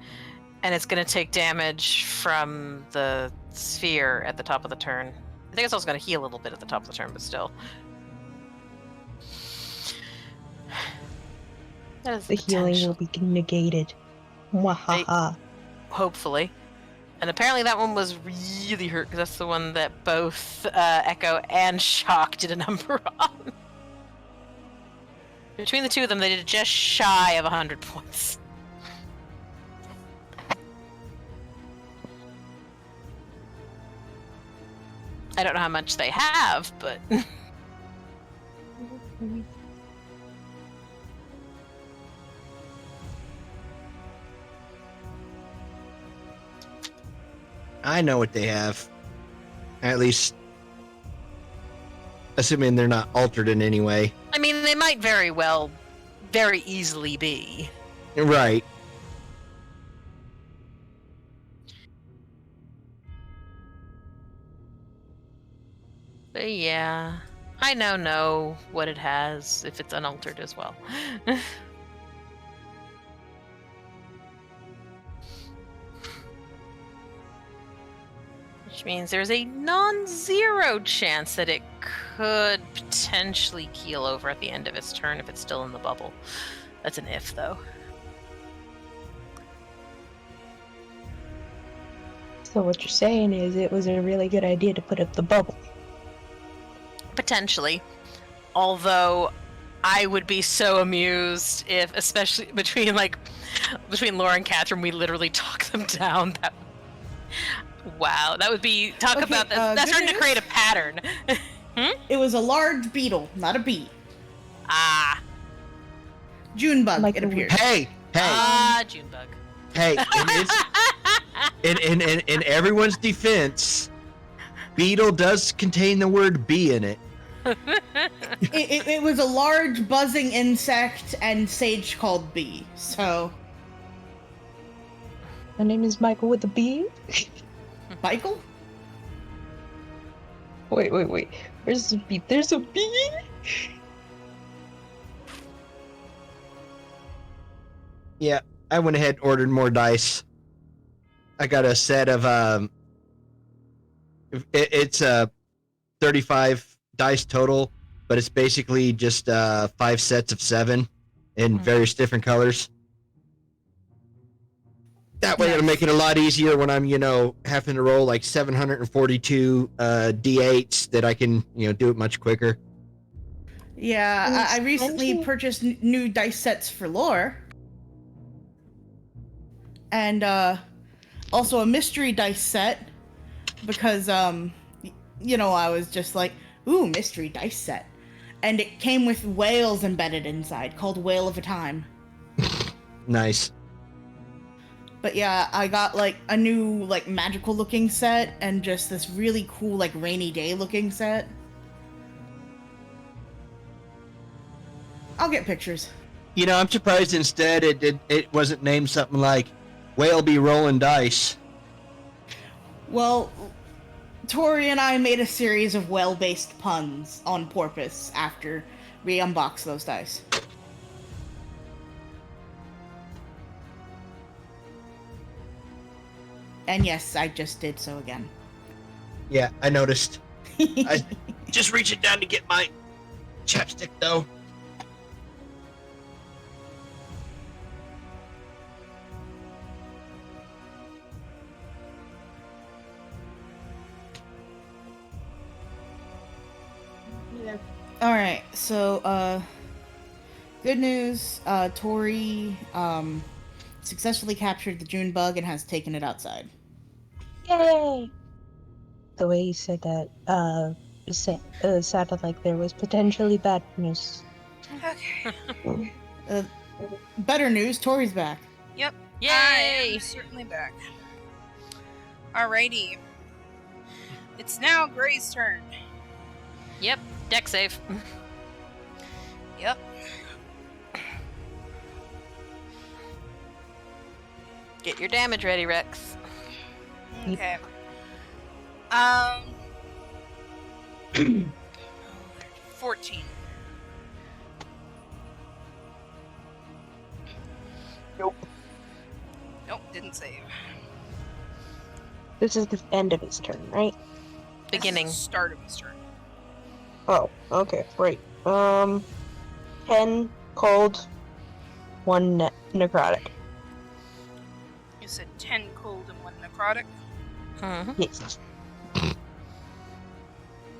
[SPEAKER 3] and it's going to take damage from the sphere at the top of the turn. I think it's also going to heal a little bit at the top of the turn, but still. That is
[SPEAKER 4] The healing
[SPEAKER 3] potential.
[SPEAKER 4] will be negated. Mwahaha.
[SPEAKER 3] Hopefully. And apparently that one was really hurt, because that's the one that both Echo and Shock did a number on. Between the two of them, they did just shy of 100 points. I don't know how much they have, but...
[SPEAKER 6] I know what they have. At least, assuming they're not altered in any way.
[SPEAKER 3] I mean, they might very well, very easily be.
[SPEAKER 6] Right.
[SPEAKER 3] But yeah, I now know what it has, if it's unaltered as well. Which means there's a non-zero chance that it could potentially keel over at the end of its turn if it's still in the bubble. That's an if, though.
[SPEAKER 4] So what you're saying is it was a really good idea to put up the bubble.
[SPEAKER 3] Potentially. Although, I would be so amused if, especially between Laura and Catherine, we literally talk them down. Wow, that would be... Talk about this. That's starting to create a pattern.
[SPEAKER 2] It was a large beetle, not a bee.
[SPEAKER 3] Ah.
[SPEAKER 2] June bug,
[SPEAKER 4] Like
[SPEAKER 2] it
[SPEAKER 4] a-
[SPEAKER 2] appears.
[SPEAKER 6] Hey,
[SPEAKER 3] Junebug.
[SPEAKER 6] hey! In everyone's defense, beetle does contain the word bee in it.
[SPEAKER 2] It was a large buzzing insect, and Sage called bee. So,
[SPEAKER 4] My name is Michael with a B.
[SPEAKER 2] Michael?
[SPEAKER 4] Wait. Where's the B? There's a B?
[SPEAKER 6] Yeah, I went ahead and ordered more dice. I got a set of it's 35 dice total, but it's basically just 5 sets of 7 in various different colors. That way, it'll make it a lot easier when I'm, having to roll like 742 d8s that I can, do it much quicker.
[SPEAKER 2] Yeah, I recently purchased new dice sets for lore. And also a mystery dice set, because, I was just like, ooh, mystery dice set. And it came with whales embedded inside, called Whale of a Time.
[SPEAKER 6] Nice.
[SPEAKER 2] But yeah, I got like a new like magical looking set and just this really cool like rainy day looking set. I'll get pictures.
[SPEAKER 6] I'm surprised instead it wasn't named something like Whale Be Rolling Dice.
[SPEAKER 2] Well, Tori and I made a series of whale-based puns on Porpoise after we unboxed those dice. And yes, I just did so again.
[SPEAKER 6] Yeah, I noticed. I just reaching down to get my chapstick, though.
[SPEAKER 2] Alright, so, good news, Tori, successfully captured the June bug and has taken it outside.
[SPEAKER 4] Yay! The way you said that, sounded like there was potentially bad news.
[SPEAKER 1] Okay.
[SPEAKER 2] Better news, Tori's back.
[SPEAKER 1] Yep.
[SPEAKER 3] Yay!
[SPEAKER 1] I am certainly back. Alrighty. It's now Gray's turn.
[SPEAKER 3] Yep, deck save.
[SPEAKER 1] Yep.
[SPEAKER 3] Get your damage ready, Rex.
[SPEAKER 1] Okay. 14. Nope, didn't save.
[SPEAKER 7] This is the end of his turn, right?
[SPEAKER 3] Beginning.
[SPEAKER 1] This is the start of his turn.
[SPEAKER 7] Oh, okay, right. 10 cold. 1 necrotic.
[SPEAKER 1] You said 10 cold and 1 necrotic.
[SPEAKER 3] Mm-hmm.
[SPEAKER 7] Yes.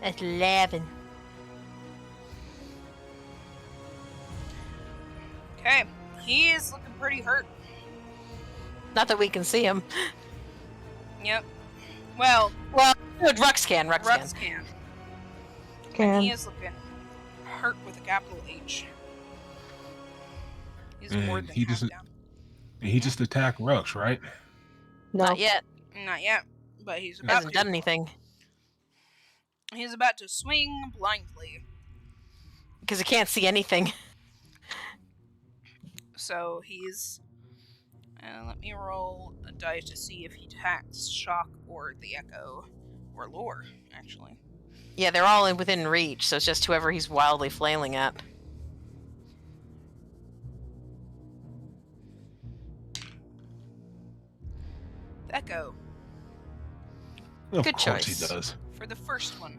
[SPEAKER 3] That's 11.
[SPEAKER 1] Okay, he is looking pretty hurt.
[SPEAKER 3] Not that we can see him.
[SPEAKER 1] Yep. Well,
[SPEAKER 3] Rux can.
[SPEAKER 1] Rux can. And he is looking hurt with a capital H. He's more
[SPEAKER 5] And
[SPEAKER 1] than
[SPEAKER 5] he
[SPEAKER 1] half
[SPEAKER 5] doesn't.
[SPEAKER 1] down.
[SPEAKER 5] And he just attacked Rux, right?
[SPEAKER 7] No.
[SPEAKER 3] Not yet.
[SPEAKER 1] Not yet, but he's about
[SPEAKER 3] Hasn't
[SPEAKER 1] to.
[SPEAKER 3] done anything.
[SPEAKER 1] He's about to swing blindly.
[SPEAKER 3] Because he can't see anything.
[SPEAKER 1] So he's. Let me roll a dice to see if he attacks shock or the echo or lore, actually.
[SPEAKER 3] Yeah, they're all within reach, so it's just whoever he's wildly flailing at.
[SPEAKER 1] Echo
[SPEAKER 5] Of
[SPEAKER 3] Good
[SPEAKER 5] course
[SPEAKER 3] choice.
[SPEAKER 5] he does.
[SPEAKER 1] for the first one.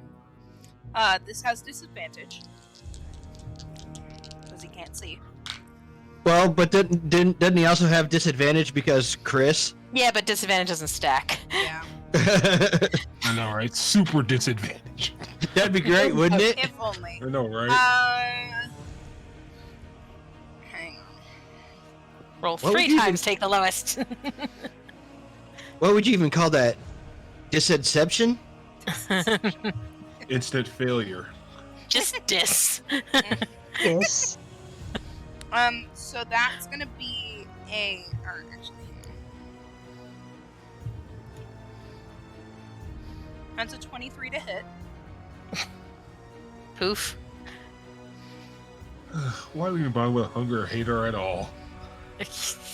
[SPEAKER 1] This has disadvantage because he can't see.
[SPEAKER 6] Well, but doesn't he also have disadvantage because Chris?
[SPEAKER 3] Yeah, but disadvantage doesn't stack.
[SPEAKER 1] Yeah.
[SPEAKER 5] I know, right? Super disadvantage.
[SPEAKER 6] That'd be great, wouldn't it?
[SPEAKER 1] If only.
[SPEAKER 5] I know, right?
[SPEAKER 1] Hang on.
[SPEAKER 3] Roll
[SPEAKER 6] What would
[SPEAKER 3] 3
[SPEAKER 6] you
[SPEAKER 3] times, take the lowest.
[SPEAKER 6] What would you even call that? Disinception?
[SPEAKER 5] Instant failure.
[SPEAKER 3] Just dis.
[SPEAKER 7] Yes.
[SPEAKER 1] So that's gonna be or actually, that's a 23 to hit.
[SPEAKER 3] Poof.
[SPEAKER 5] Why would you bother with hunger or hate her at all?
[SPEAKER 3] So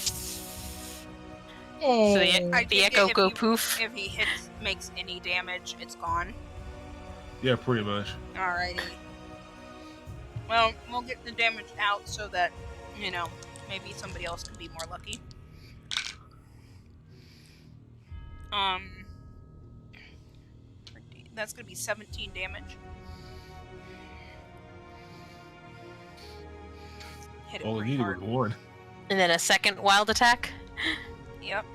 [SPEAKER 7] Hey.
[SPEAKER 1] I
[SPEAKER 3] the
[SPEAKER 1] think
[SPEAKER 3] echo
[SPEAKER 1] if
[SPEAKER 3] go
[SPEAKER 1] he-
[SPEAKER 3] poof.
[SPEAKER 1] If he makes any damage, it's gone.
[SPEAKER 5] Yeah, pretty much.
[SPEAKER 1] Alrighty. Well, we'll get the damage out so that, maybe somebody else can be more lucky. That's gonna be 17 damage. Hit it
[SPEAKER 5] All he
[SPEAKER 1] pretty
[SPEAKER 5] needed
[SPEAKER 1] hard.
[SPEAKER 5] was 1.
[SPEAKER 3] And then a second wild attack.
[SPEAKER 1] Yep.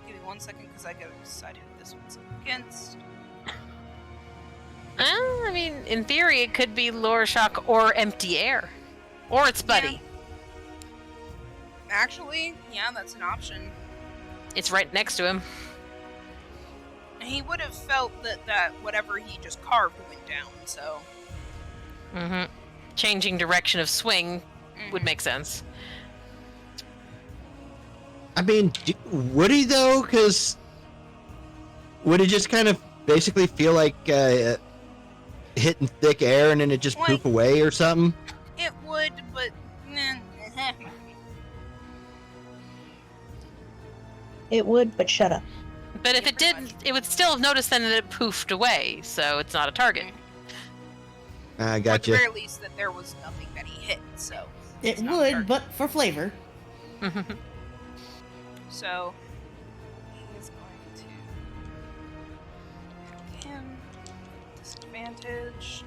[SPEAKER 1] Give me 1 second because I gotta decide who this one's against.
[SPEAKER 3] I mean, in theory, it could be lore shock or empty air. Or its buddy.
[SPEAKER 1] Actually, yeah, that's an option.
[SPEAKER 3] It's right next to him.
[SPEAKER 1] He would have felt that whatever he just carved went down, so.
[SPEAKER 3] Mm-hmm. Changing direction of swing would make sense.
[SPEAKER 6] I mean, would he though? Because would it just kind of basically feel like hitting thick air and then it just
[SPEAKER 1] Like-
[SPEAKER 6] poof away or something?
[SPEAKER 1] It would, but.
[SPEAKER 7] It would, but shut up.
[SPEAKER 3] But if
[SPEAKER 1] Yeah,
[SPEAKER 3] it
[SPEAKER 1] pretty
[SPEAKER 3] did,
[SPEAKER 1] much.
[SPEAKER 3] it would still have noticed then that it poofed away, so it's not a target.
[SPEAKER 6] I
[SPEAKER 1] Or at the
[SPEAKER 6] gotcha.
[SPEAKER 1] very least, that there was nothing that he hit, so.
[SPEAKER 2] It
[SPEAKER 1] it's not
[SPEAKER 2] would,
[SPEAKER 1] hurt.
[SPEAKER 2] but for flavor.
[SPEAKER 1] So. He's going to. Him. Disadvantage.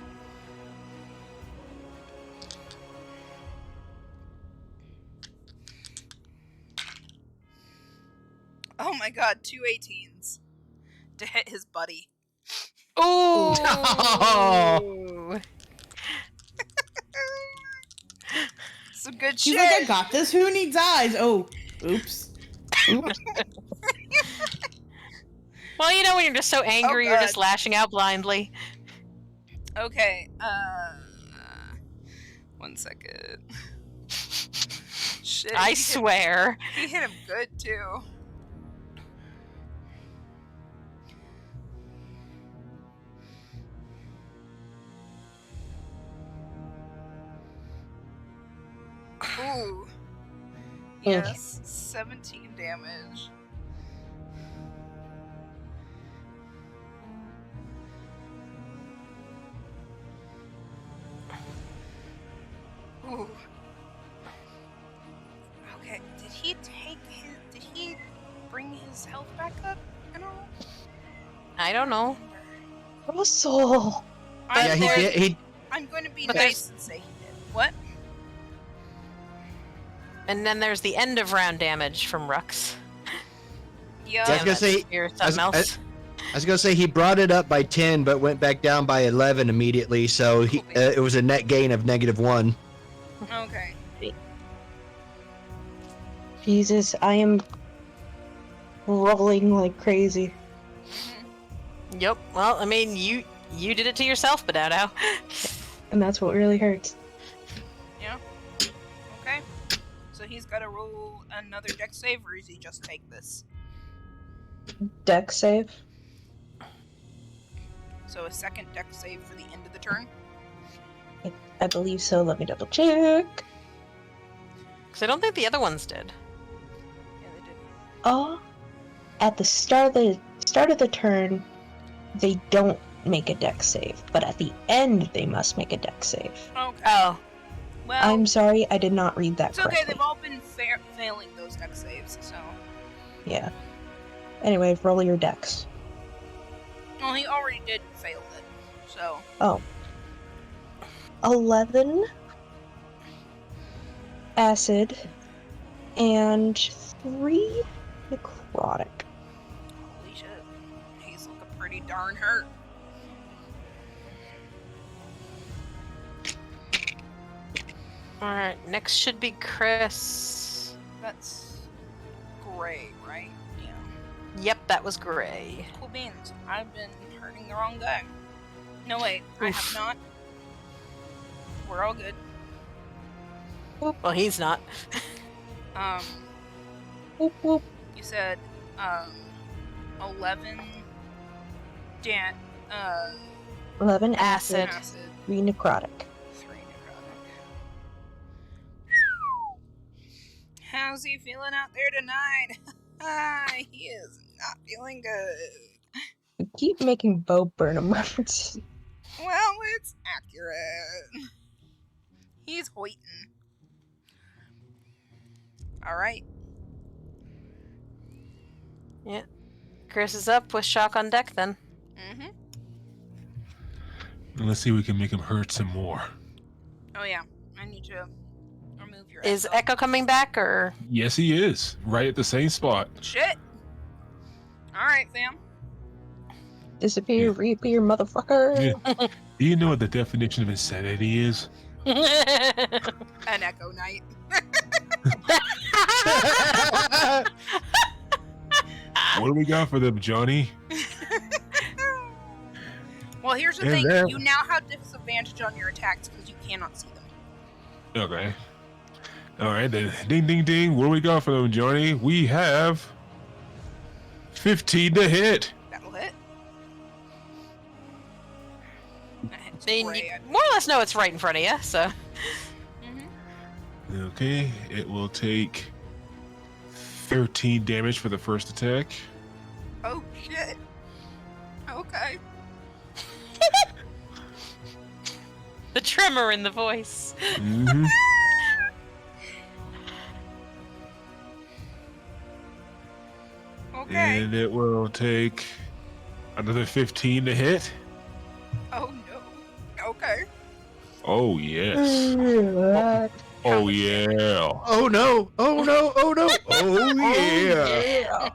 [SPEAKER 1] Oh my god, 2 18s to hit his buddy.
[SPEAKER 3] Ooh!
[SPEAKER 1] Some good
[SPEAKER 2] She's
[SPEAKER 1] shit.
[SPEAKER 2] like, I got this. Who needs eyes? Oh, oops.
[SPEAKER 3] Well, you know when you're just so angry, you're
[SPEAKER 1] God.
[SPEAKER 3] just lashing out blindly.
[SPEAKER 1] Okay, 1 second. Shit.
[SPEAKER 3] I swear.
[SPEAKER 1] He hit him good too. Ooh. Yes, 17 damage. Ooh. Okay, did he bring his health back up at all?
[SPEAKER 3] I don't know.
[SPEAKER 7] Russell!
[SPEAKER 6] Yeah, he
[SPEAKER 1] going,
[SPEAKER 6] did.
[SPEAKER 1] I'm going to be
[SPEAKER 3] But
[SPEAKER 1] nice and say he did. What?
[SPEAKER 3] And then there's the end of round damage from Rux.
[SPEAKER 1] Yeah.
[SPEAKER 6] I was gonna say-
[SPEAKER 3] Or something else.
[SPEAKER 6] I was gonna say he brought it up by 10, but went back down by 11 immediately. So it was a net gain of -1.
[SPEAKER 1] Okay.
[SPEAKER 7] Jesus, I am rolling like crazy.
[SPEAKER 3] Yep. Well, I mean, you did it to yourself, Badao.
[SPEAKER 7] And that's what really hurts.
[SPEAKER 1] Yeah. Okay. So he's got to roll another dex save, or does he just take this?
[SPEAKER 7] Dex save?
[SPEAKER 1] So a second dex save for the end of the turn?
[SPEAKER 7] I believe so. Let me double check.
[SPEAKER 3] Because I don't think the other ones did.
[SPEAKER 1] Yeah, they did.
[SPEAKER 7] At the start of the turn, they don't make a dex save, but at the end they must make a dex save.
[SPEAKER 1] Okay.
[SPEAKER 3] Oh.
[SPEAKER 1] Well,
[SPEAKER 7] I'm sorry, I did not read that
[SPEAKER 1] it's okay.
[SPEAKER 7] correctly.
[SPEAKER 1] They've all been failing those dex saves, so.
[SPEAKER 7] Yeah. Anyway, roll your dex.
[SPEAKER 1] Well, he already did fail it, so.
[SPEAKER 7] Oh. 11 acid and 3 necrotic.
[SPEAKER 1] Holy shit. He's looking pretty darn hurt.
[SPEAKER 3] Alright, next should be Chris.
[SPEAKER 1] That's gray, right? Yeah.
[SPEAKER 3] Yep, that was Gray.
[SPEAKER 1] Cool beans. I've been hurting the wrong guy. No, wait. I have not. We're all good.
[SPEAKER 3] Well, he's not.
[SPEAKER 7] Whoop whoop.
[SPEAKER 1] You said, 11
[SPEAKER 7] 11 acid,
[SPEAKER 3] Acid.
[SPEAKER 7] 3 necrotic.
[SPEAKER 1] 3 necrotic. How's he feeling out there tonight? He is not feeling good.
[SPEAKER 7] We keep making Bo Burnham references.
[SPEAKER 1] Well, it's accurate. He's hoiting. Alright.
[SPEAKER 3] Yeah. Chris is up with shock on deck then.
[SPEAKER 1] Mm-hmm.
[SPEAKER 5] Let's see if we can make him hurt some more.
[SPEAKER 1] Oh yeah. I need to remove your
[SPEAKER 3] Is
[SPEAKER 1] echo.
[SPEAKER 3] Echo coming back or?
[SPEAKER 5] Yes, he is. Right at the same spot.
[SPEAKER 1] Shit. Alright, fam.
[SPEAKER 7] Disappear, reappear, motherfucker.
[SPEAKER 5] Yeah. Do you know what the definition of insanity is?
[SPEAKER 1] An Echo Knight.
[SPEAKER 5] What do we got for them, Johnny?
[SPEAKER 1] Well, here's the
[SPEAKER 5] And
[SPEAKER 1] thing.
[SPEAKER 5] there-
[SPEAKER 1] You now have disadvantage on your attacks because you cannot see them.
[SPEAKER 5] Okay. All right, then. Ding, ding, ding. What do we got for them, Johnny? We have 15 to hit.
[SPEAKER 1] That'll hit. That hits
[SPEAKER 3] I mean,
[SPEAKER 1] Gray,
[SPEAKER 3] you
[SPEAKER 1] I
[SPEAKER 3] more or less know it's right in front of you, so.
[SPEAKER 1] Mm-hmm.
[SPEAKER 5] Okay, it will take 13 damage for the first attack.
[SPEAKER 1] Oh, shit. Okay.
[SPEAKER 3] The tremor in the voice.
[SPEAKER 5] Mm-hmm.
[SPEAKER 1] Okay.
[SPEAKER 5] And it will take another 15 to hit.
[SPEAKER 1] Oh, no. Okay.
[SPEAKER 5] Oh, yes. Oh, yeah.
[SPEAKER 6] Oh no! Oh no! Oh no! Oh yeah!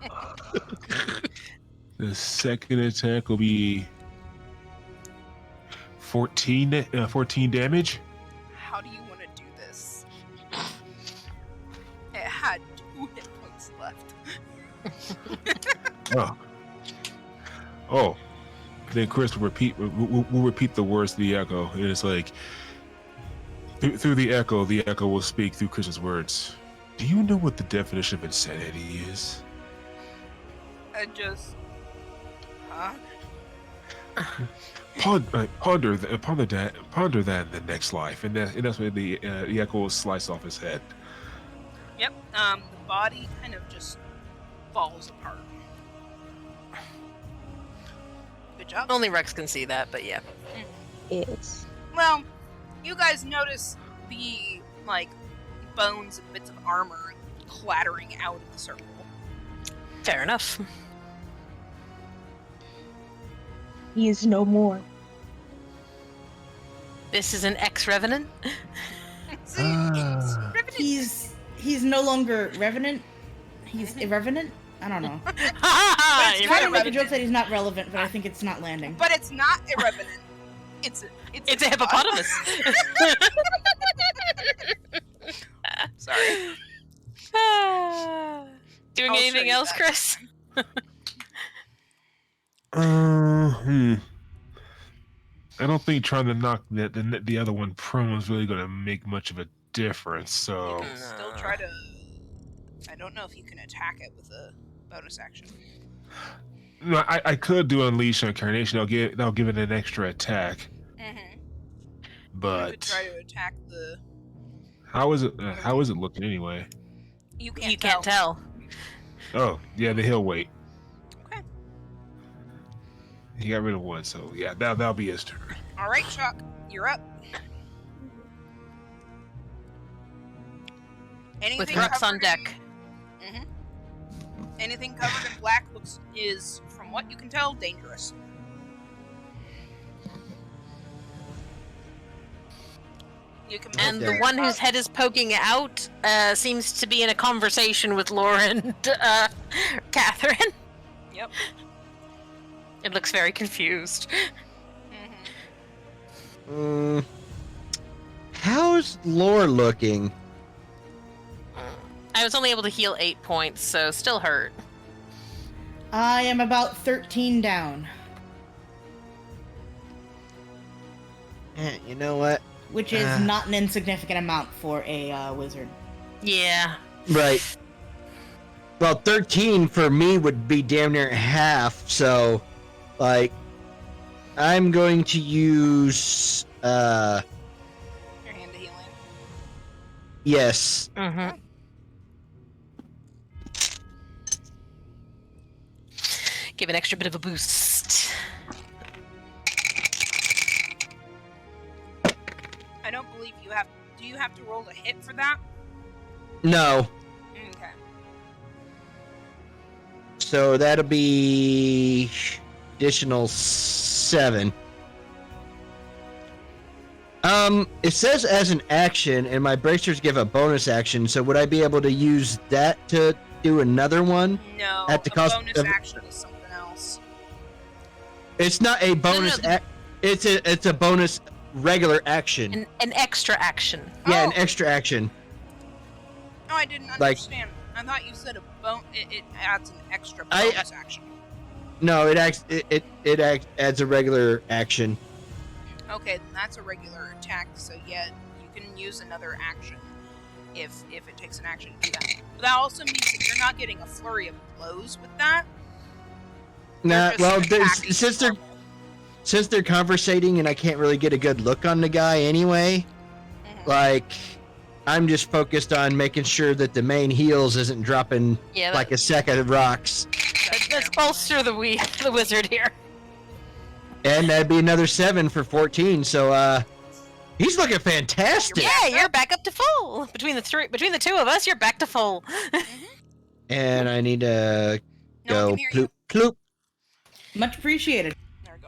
[SPEAKER 5] The second attack will be 14 damage.
[SPEAKER 1] How do you want to do this? It had 2 hit points left.
[SPEAKER 5] Oh. Oh. Then Chris will repeat the words of the echo. And it's like through the echo will speak through Chris's words. Do you know what the definition of insanity is?
[SPEAKER 1] I just... Huh?
[SPEAKER 5] Ponder that in the next life, and that's when the echo will slice off his head.
[SPEAKER 1] Yep. The body kind of just falls apart. Good job.
[SPEAKER 3] Only Rex can see that, but yeah.
[SPEAKER 7] Is.
[SPEAKER 1] Well, you guys notice the, like, bones and bits of armor clattering out of the circle.
[SPEAKER 3] Fair enough.
[SPEAKER 7] He is no more.
[SPEAKER 3] This is an ex-revenant.
[SPEAKER 1] See,
[SPEAKER 5] Ah.
[SPEAKER 1] Revenant-
[SPEAKER 2] he's no longer revenant. He's irrevenant. I don't know.
[SPEAKER 1] But
[SPEAKER 2] I'm
[SPEAKER 1] it's
[SPEAKER 2] trying to make a
[SPEAKER 1] irrevenant.
[SPEAKER 2] joke that he's not relevant, but I think it's not landing.
[SPEAKER 1] But it's not irrevenant. It's
[SPEAKER 3] It's a hippopotamus.
[SPEAKER 1] Sorry.
[SPEAKER 3] Doing
[SPEAKER 1] I'll show
[SPEAKER 3] anything
[SPEAKER 1] you
[SPEAKER 3] else,
[SPEAKER 1] that.
[SPEAKER 3] Chris?
[SPEAKER 5] I don't think trying to knock the other one prone is really going to make much of a difference. So
[SPEAKER 1] You can still try to. I don't know if you can attack it with a bonus action.
[SPEAKER 5] no, I could do unleash on Carnation. That'll give it an extra attack.
[SPEAKER 1] Mm-hmm. You could
[SPEAKER 5] But
[SPEAKER 1] try to attack the.
[SPEAKER 5] how is it looking anyway?
[SPEAKER 1] You can't.
[SPEAKER 3] You can't tell.
[SPEAKER 5] Oh yeah, the he'll wait.
[SPEAKER 1] Okay.
[SPEAKER 5] He got rid of one, so yeah, that'll be his turn.
[SPEAKER 1] All right, Chuck, you're up. Anything
[SPEAKER 3] With Rux on
[SPEAKER 1] covered
[SPEAKER 3] deck.
[SPEAKER 1] In... Anything covered in black is, from what you can tell, dangerous. You can
[SPEAKER 3] And
[SPEAKER 1] move
[SPEAKER 3] the
[SPEAKER 1] your
[SPEAKER 3] one whose
[SPEAKER 1] up.
[SPEAKER 3] head is poking out seems to be in a conversation with Laura and Catherine.
[SPEAKER 1] Yep.
[SPEAKER 3] It looks very confused.
[SPEAKER 1] Mm-hmm.
[SPEAKER 6] How's Lore looking?
[SPEAKER 3] I was only able to heal 8 points, so still hurt.
[SPEAKER 2] I am about 13 down,
[SPEAKER 6] You know what?
[SPEAKER 2] which is not an insignificant amount for a wizard.
[SPEAKER 3] Yeah.
[SPEAKER 6] Right. Well, 13 for me would be damn near half, so, like, I'm going to use,
[SPEAKER 1] Your hand to healing.
[SPEAKER 6] yes.
[SPEAKER 3] Mm-hmm. Give an extra bit of a boost.
[SPEAKER 1] I don't believe you have. Do you have to roll a hit for that?
[SPEAKER 6] No.
[SPEAKER 1] Okay.
[SPEAKER 6] So that'll be additional 7. It says as an action, and my bracers give a bonus action, so would I be able to use that to do another one?
[SPEAKER 1] No.
[SPEAKER 6] At the
[SPEAKER 1] a
[SPEAKER 6] cost
[SPEAKER 1] bonus
[SPEAKER 6] of-
[SPEAKER 1] action is something else.
[SPEAKER 6] It's not a bonus
[SPEAKER 3] no.
[SPEAKER 6] it's a bonus regular action.
[SPEAKER 3] An extra action.
[SPEAKER 6] Yeah,
[SPEAKER 1] Oh.
[SPEAKER 6] an extra action.
[SPEAKER 1] No, I didn't
[SPEAKER 6] Like-
[SPEAKER 1] understand. I thought you said it adds an extra
[SPEAKER 6] I-
[SPEAKER 1] bonus action.
[SPEAKER 6] No, it adds a regular action.
[SPEAKER 1] Okay, then that's a regular attack. So yeah, you can use another action if it takes an action to do that. But that also means that you're not getting a flurry of blows with that.
[SPEAKER 6] Nah,
[SPEAKER 1] They're just
[SPEAKER 6] well,
[SPEAKER 1] attacking normal.
[SPEAKER 6] since they're conversating and I can't really get a good look on the guy anyway,
[SPEAKER 1] Mhm.
[SPEAKER 6] like I'm just focused on making sure that the main heals isn't dropping
[SPEAKER 3] Yeah,
[SPEAKER 6] like a sack of rocks.
[SPEAKER 3] let's bolster the wizard here.
[SPEAKER 6] And that'd be another 7 for 14, so he's looking fantastic.
[SPEAKER 3] Yeah, you're back up to full. Between the two of us, you're back to full.
[SPEAKER 6] And I need to
[SPEAKER 1] No one
[SPEAKER 6] go
[SPEAKER 1] can hear you.
[SPEAKER 6] ploop, ploop.
[SPEAKER 2] Much appreciated.
[SPEAKER 1] There we go.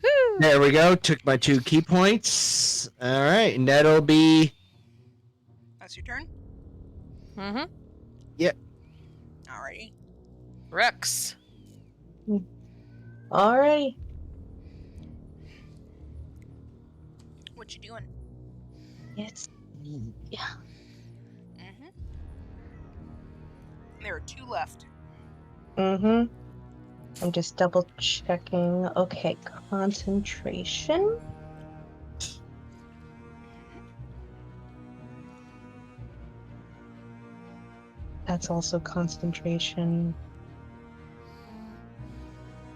[SPEAKER 3] Woo.
[SPEAKER 6] There we go. Took my 2 key points. All right, and that'll be
[SPEAKER 1] That's your turn.
[SPEAKER 3] Mm-hmm.
[SPEAKER 1] Alrighty.
[SPEAKER 3] Rux.
[SPEAKER 7] Alrighty.
[SPEAKER 1] What you doing?
[SPEAKER 7] It's yeah.
[SPEAKER 1] Mm-hmm. There are 2 left.
[SPEAKER 7] Mm-hmm. I'm just double checking. Okay, concentration. That's also concentration.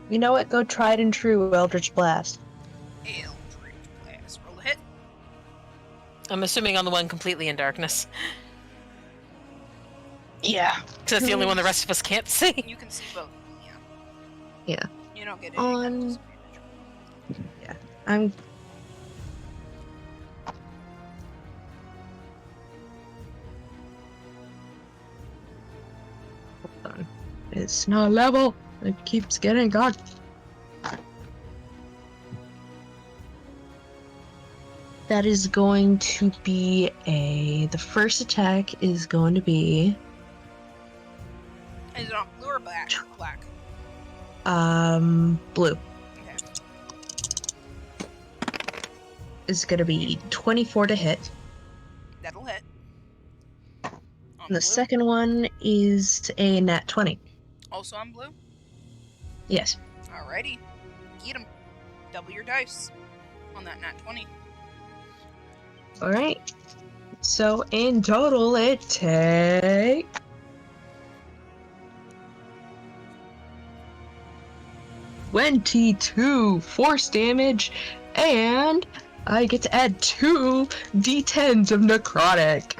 [SPEAKER 7] You know what? Go tried and true Eldritch Blast.
[SPEAKER 1] Eldritch Blast. Roll a hit.
[SPEAKER 3] I'm assuming on the one completely in darkness.
[SPEAKER 7] Yeah.
[SPEAKER 3] Because that's the only one the rest of us can't see.
[SPEAKER 1] You can see both.
[SPEAKER 7] Yeah.
[SPEAKER 1] You don't get any
[SPEAKER 7] On-
[SPEAKER 1] kind of disadvantage.
[SPEAKER 7] I'm. Hold on. It's not level. It keeps getting God. That is going to be the first attack is going to be
[SPEAKER 1] Is it on blue or black? Black.
[SPEAKER 7] blue.
[SPEAKER 1] Okay.
[SPEAKER 7] Is going to be 24 to hit.
[SPEAKER 1] That'll hit. On
[SPEAKER 7] And
[SPEAKER 1] blue.
[SPEAKER 7] the second one is a nat 20.
[SPEAKER 1] Also on blue?
[SPEAKER 7] Yes.
[SPEAKER 1] Alrighty. Get him. Double your dice on that nat 20.
[SPEAKER 7] All right. So in total, it takes 22 force damage, and I get to add 2 d10s of necrotic.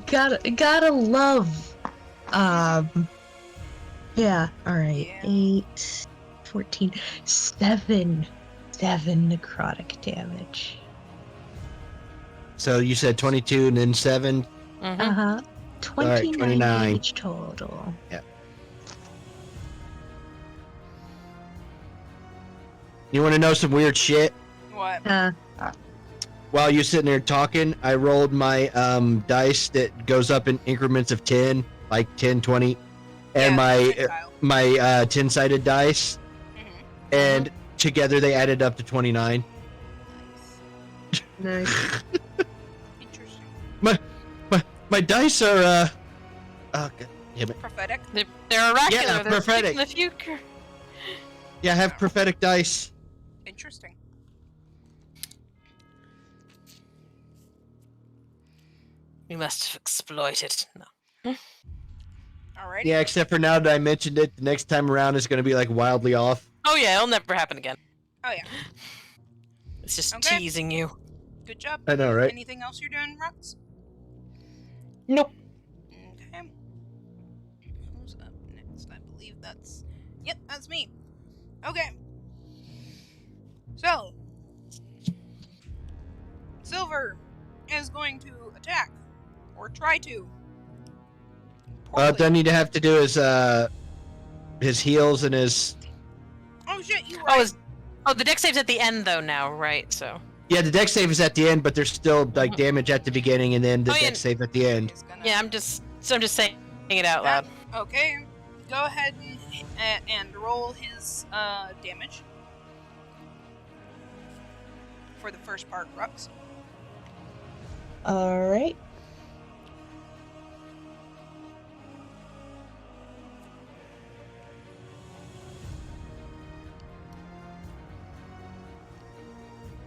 [SPEAKER 7] Gotta love. Yeah. All right.
[SPEAKER 1] Yeah.
[SPEAKER 7] 8, 14, 7 necrotic damage.
[SPEAKER 6] So you said 22 and then 7.
[SPEAKER 3] Mhm.
[SPEAKER 7] Uh-huh. 29
[SPEAKER 6] 29.
[SPEAKER 7] damage total.
[SPEAKER 6] You want to know some weird shit?
[SPEAKER 1] What?
[SPEAKER 6] While you're sitting there talking, I rolled my dice that goes up in increments of 10, like 10, 20, and
[SPEAKER 1] percentile.
[SPEAKER 6] my 10-sided dice,
[SPEAKER 1] Mhm.
[SPEAKER 6] and together they added up to 29.
[SPEAKER 1] Nice.
[SPEAKER 7] Nice.
[SPEAKER 1] Interesting.
[SPEAKER 6] My dice are oh god damn it.
[SPEAKER 1] Prophetic.
[SPEAKER 3] They're oracular.
[SPEAKER 6] Yeah,
[SPEAKER 3] They're
[SPEAKER 6] prophetic.
[SPEAKER 3] in the future.
[SPEAKER 6] Yeah, I have prophetic dice.
[SPEAKER 1] Interesting.
[SPEAKER 3] We must have exploited. No.
[SPEAKER 1] Alrighty.
[SPEAKER 6] Yeah, except for now that I mentioned it, the next time around is going to be like wildly off.
[SPEAKER 3] Oh yeah, it'll never happen again.
[SPEAKER 1] Oh yeah.
[SPEAKER 3] It's just
[SPEAKER 1] Okay.
[SPEAKER 3] teasing you.
[SPEAKER 1] Good job.
[SPEAKER 6] I know, right?
[SPEAKER 1] Anything else you're doing, Rux?
[SPEAKER 7] Nope.
[SPEAKER 1] Okay. Who's up next? I believe that's... Yep, that's me. Okay. So. Silver is going to attack. Or try to. Poorly.
[SPEAKER 6] Then you'd have to do his heals and his...
[SPEAKER 1] Oh shit, you right.
[SPEAKER 3] The deck save's at the end though now, right? So.
[SPEAKER 6] Yeah, the deck save is at the end, but there's still like damage at the beginning and then the deck save at the end.
[SPEAKER 1] Yeah,
[SPEAKER 3] I'm just saying it out loud.
[SPEAKER 1] Okay. Go ahead and roll his damage. For the first part, Rux.
[SPEAKER 7] All right.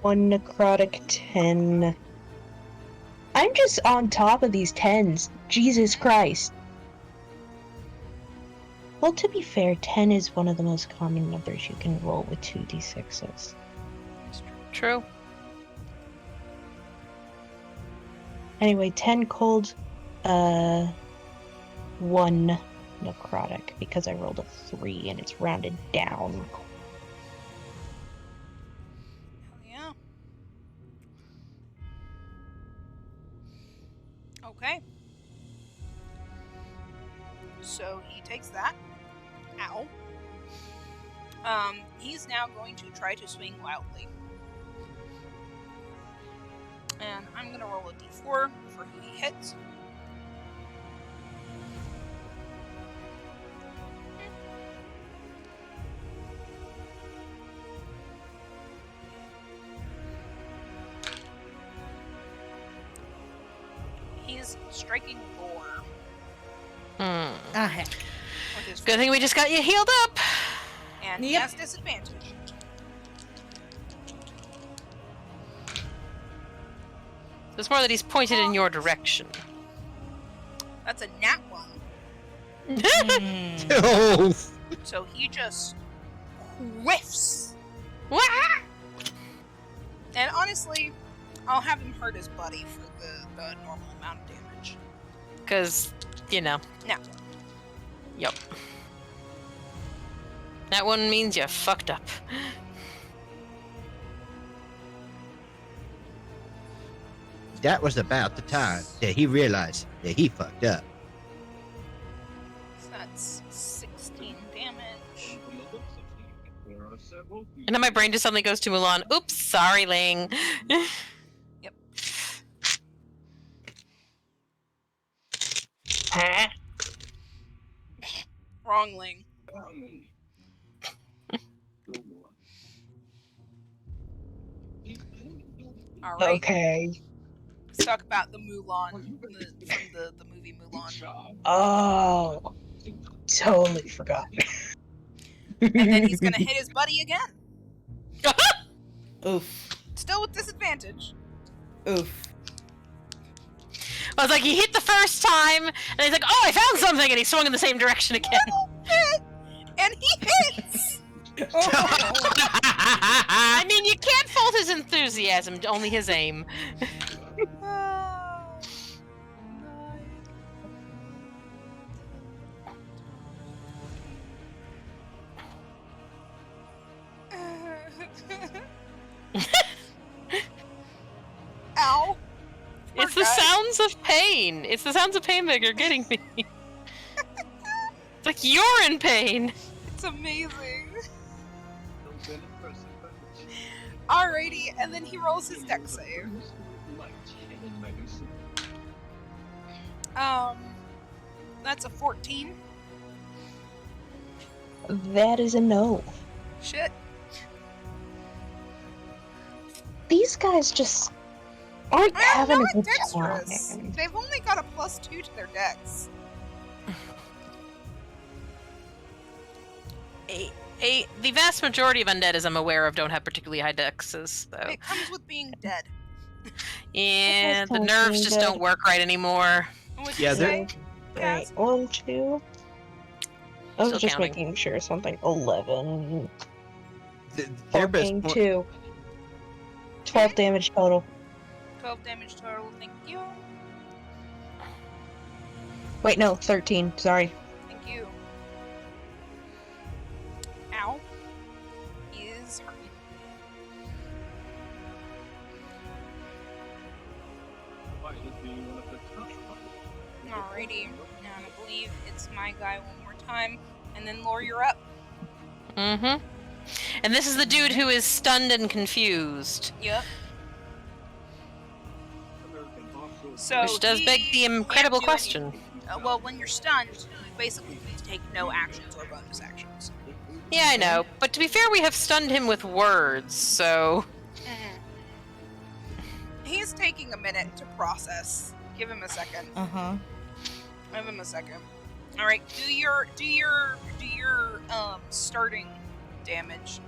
[SPEAKER 7] One necrotic 10. I'm just on top of these 10s. Jesus Christ. Well, to be fair, 10 is one of the most common numbers you can roll with 2d6s.
[SPEAKER 3] True.
[SPEAKER 7] Anyway, 10 cold, 1 necrotic, because I rolled a 3 and it's rounded down.
[SPEAKER 1] Yeah. Okay. So he takes that. Ow. He's now going to try to swing wildly. And I'm gonna roll a d4 for who he hits. He's striking Lore
[SPEAKER 2] Ah, heck.
[SPEAKER 1] with his
[SPEAKER 3] Good thing we just got you healed up.
[SPEAKER 1] and he
[SPEAKER 2] Yep.
[SPEAKER 1] has disadvantage.
[SPEAKER 3] It's more that he's pointed in your direction.
[SPEAKER 1] That's a nat 1.
[SPEAKER 6] Oh,
[SPEAKER 1] So he just whiffs.
[SPEAKER 3] Wah!
[SPEAKER 1] And honestly, I'll have him hurt his buddy for the normal amount of damage.
[SPEAKER 3] Because, you know.
[SPEAKER 1] Now,
[SPEAKER 3] Yep. That one means you fucked up.
[SPEAKER 6] that was about the time that he realized that he fucked up.
[SPEAKER 1] so that's 16 damage.
[SPEAKER 3] And then my brain just suddenly goes to Mulan. Oops, sorry, Ling.
[SPEAKER 1] Yep.
[SPEAKER 7] Huh?
[SPEAKER 1] Wrong Ling. All right.
[SPEAKER 7] Okay.
[SPEAKER 1] Let's talk about the Mulan from the movie Mulan.
[SPEAKER 7] Oh, totally forgot.
[SPEAKER 1] And then he's gonna hit his buddy again.
[SPEAKER 2] Oof.
[SPEAKER 1] Still with disadvantage.
[SPEAKER 2] Oof.
[SPEAKER 3] I was like, he hit the first time, and he's like, oh, I found something, and he swung in the same direction again.
[SPEAKER 1] And he hits!
[SPEAKER 3] I mean, you can't fault his enthusiasm, only his aim.
[SPEAKER 1] Ow. Poor
[SPEAKER 3] It's the
[SPEAKER 1] guy.
[SPEAKER 3] sounds of pain. It's the sounds of pain that are getting me. It's like you're in pain.
[SPEAKER 1] It's amazing. Alrighty, and then he rolls his deck save. That's a 14.
[SPEAKER 7] That is a no.
[SPEAKER 1] Shit.
[SPEAKER 7] These guys just aren't
[SPEAKER 1] I'm
[SPEAKER 7] having a
[SPEAKER 1] not
[SPEAKER 7] good
[SPEAKER 1] dexterous.
[SPEAKER 7] time.
[SPEAKER 1] They've only got a +2 to their dex.
[SPEAKER 3] The vast majority of undead, as I'm aware of, don't have particularly high dexes, so
[SPEAKER 1] It comes with being dead.
[SPEAKER 3] yeah, the
[SPEAKER 7] Okay,
[SPEAKER 3] nerves just
[SPEAKER 7] good.
[SPEAKER 3] don't work right anymore.
[SPEAKER 1] What'd
[SPEAKER 6] Yeah,
[SPEAKER 1] you
[SPEAKER 6] they're-
[SPEAKER 1] say?
[SPEAKER 7] Right,
[SPEAKER 1] Kaz?
[SPEAKER 7] 1, 2. I was
[SPEAKER 3] Still
[SPEAKER 7] just
[SPEAKER 3] counting.
[SPEAKER 7] making sure something. 11.
[SPEAKER 6] Their best
[SPEAKER 7] 14,
[SPEAKER 6] point.
[SPEAKER 7] 2. 12 damage total.
[SPEAKER 1] 12 damage total, thank you.
[SPEAKER 7] Wait, no, 13. Sorry.
[SPEAKER 1] Thank you. Ow. He is hurting. Alrighty. Now I believe it's my guy one more time. And then Lore, you're up.
[SPEAKER 3] Mm-hmm. And this is the dude who is stunned and confused.
[SPEAKER 1] Yep. So
[SPEAKER 3] Which does
[SPEAKER 1] he
[SPEAKER 3] beg the
[SPEAKER 1] can't
[SPEAKER 3] incredible
[SPEAKER 1] do
[SPEAKER 3] question.
[SPEAKER 1] anything. Well, when you're stunned, you basically take no actions or bonus actions.
[SPEAKER 3] Yeah, I know. But to be fair, we have stunned him with words, so...
[SPEAKER 1] He's taking a minute to process. Give him a second.
[SPEAKER 2] Uh-huh.
[SPEAKER 1] Give him a second. All right, do your starting damage.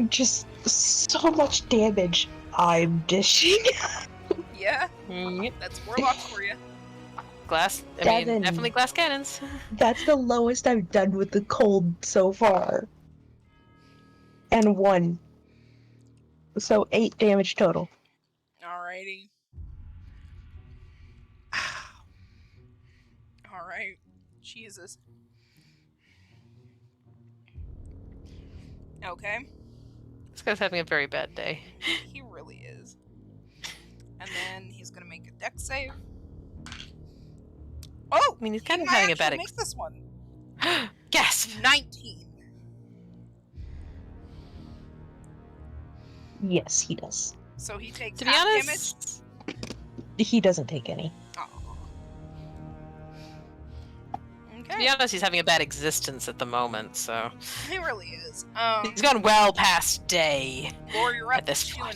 [SPEAKER 7] Just so much damage. I'm dishing.
[SPEAKER 1] Yeah,
[SPEAKER 3] Yep.
[SPEAKER 1] that's warlocks for you.
[SPEAKER 3] Glass... I mean,
[SPEAKER 7] Seven.
[SPEAKER 3] definitely glass cannons.
[SPEAKER 7] That's the lowest I've done with the cold so far. And 1. So 8 damage total.
[SPEAKER 1] Alrighty. All right. Jesus. Okay.
[SPEAKER 3] This guy's having a very bad day.
[SPEAKER 1] He really is. And then he's gonna make a dex save. Oh!
[SPEAKER 3] I mean, he's
[SPEAKER 1] he
[SPEAKER 3] kind of
[SPEAKER 1] might
[SPEAKER 3] having a
[SPEAKER 1] actually
[SPEAKER 3] bad
[SPEAKER 1] make this one.
[SPEAKER 3] Gasp!
[SPEAKER 1] 19.
[SPEAKER 7] Yes, he does.
[SPEAKER 1] So he takes
[SPEAKER 3] To be
[SPEAKER 1] half
[SPEAKER 3] honest...
[SPEAKER 7] He doesn't take any.
[SPEAKER 1] damage.
[SPEAKER 3] To
[SPEAKER 1] Okay.
[SPEAKER 3] be honest, he's having a bad existence at the moment, so...
[SPEAKER 1] He really is.
[SPEAKER 3] He's gone well past day
[SPEAKER 1] Lore, you're up.
[SPEAKER 3] at this
[SPEAKER 1] What you doing?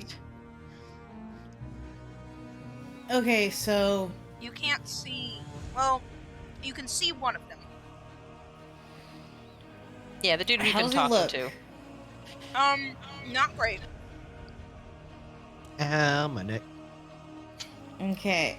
[SPEAKER 3] point.
[SPEAKER 2] Okay, so
[SPEAKER 1] You can't see. Well, you can see one of them.
[SPEAKER 3] Yeah, the dude we've
[SPEAKER 2] How's
[SPEAKER 3] been
[SPEAKER 2] he
[SPEAKER 3] talking
[SPEAKER 2] look?
[SPEAKER 3] to.
[SPEAKER 1] Not great.
[SPEAKER 6] Ow, my neck.
[SPEAKER 2] okay,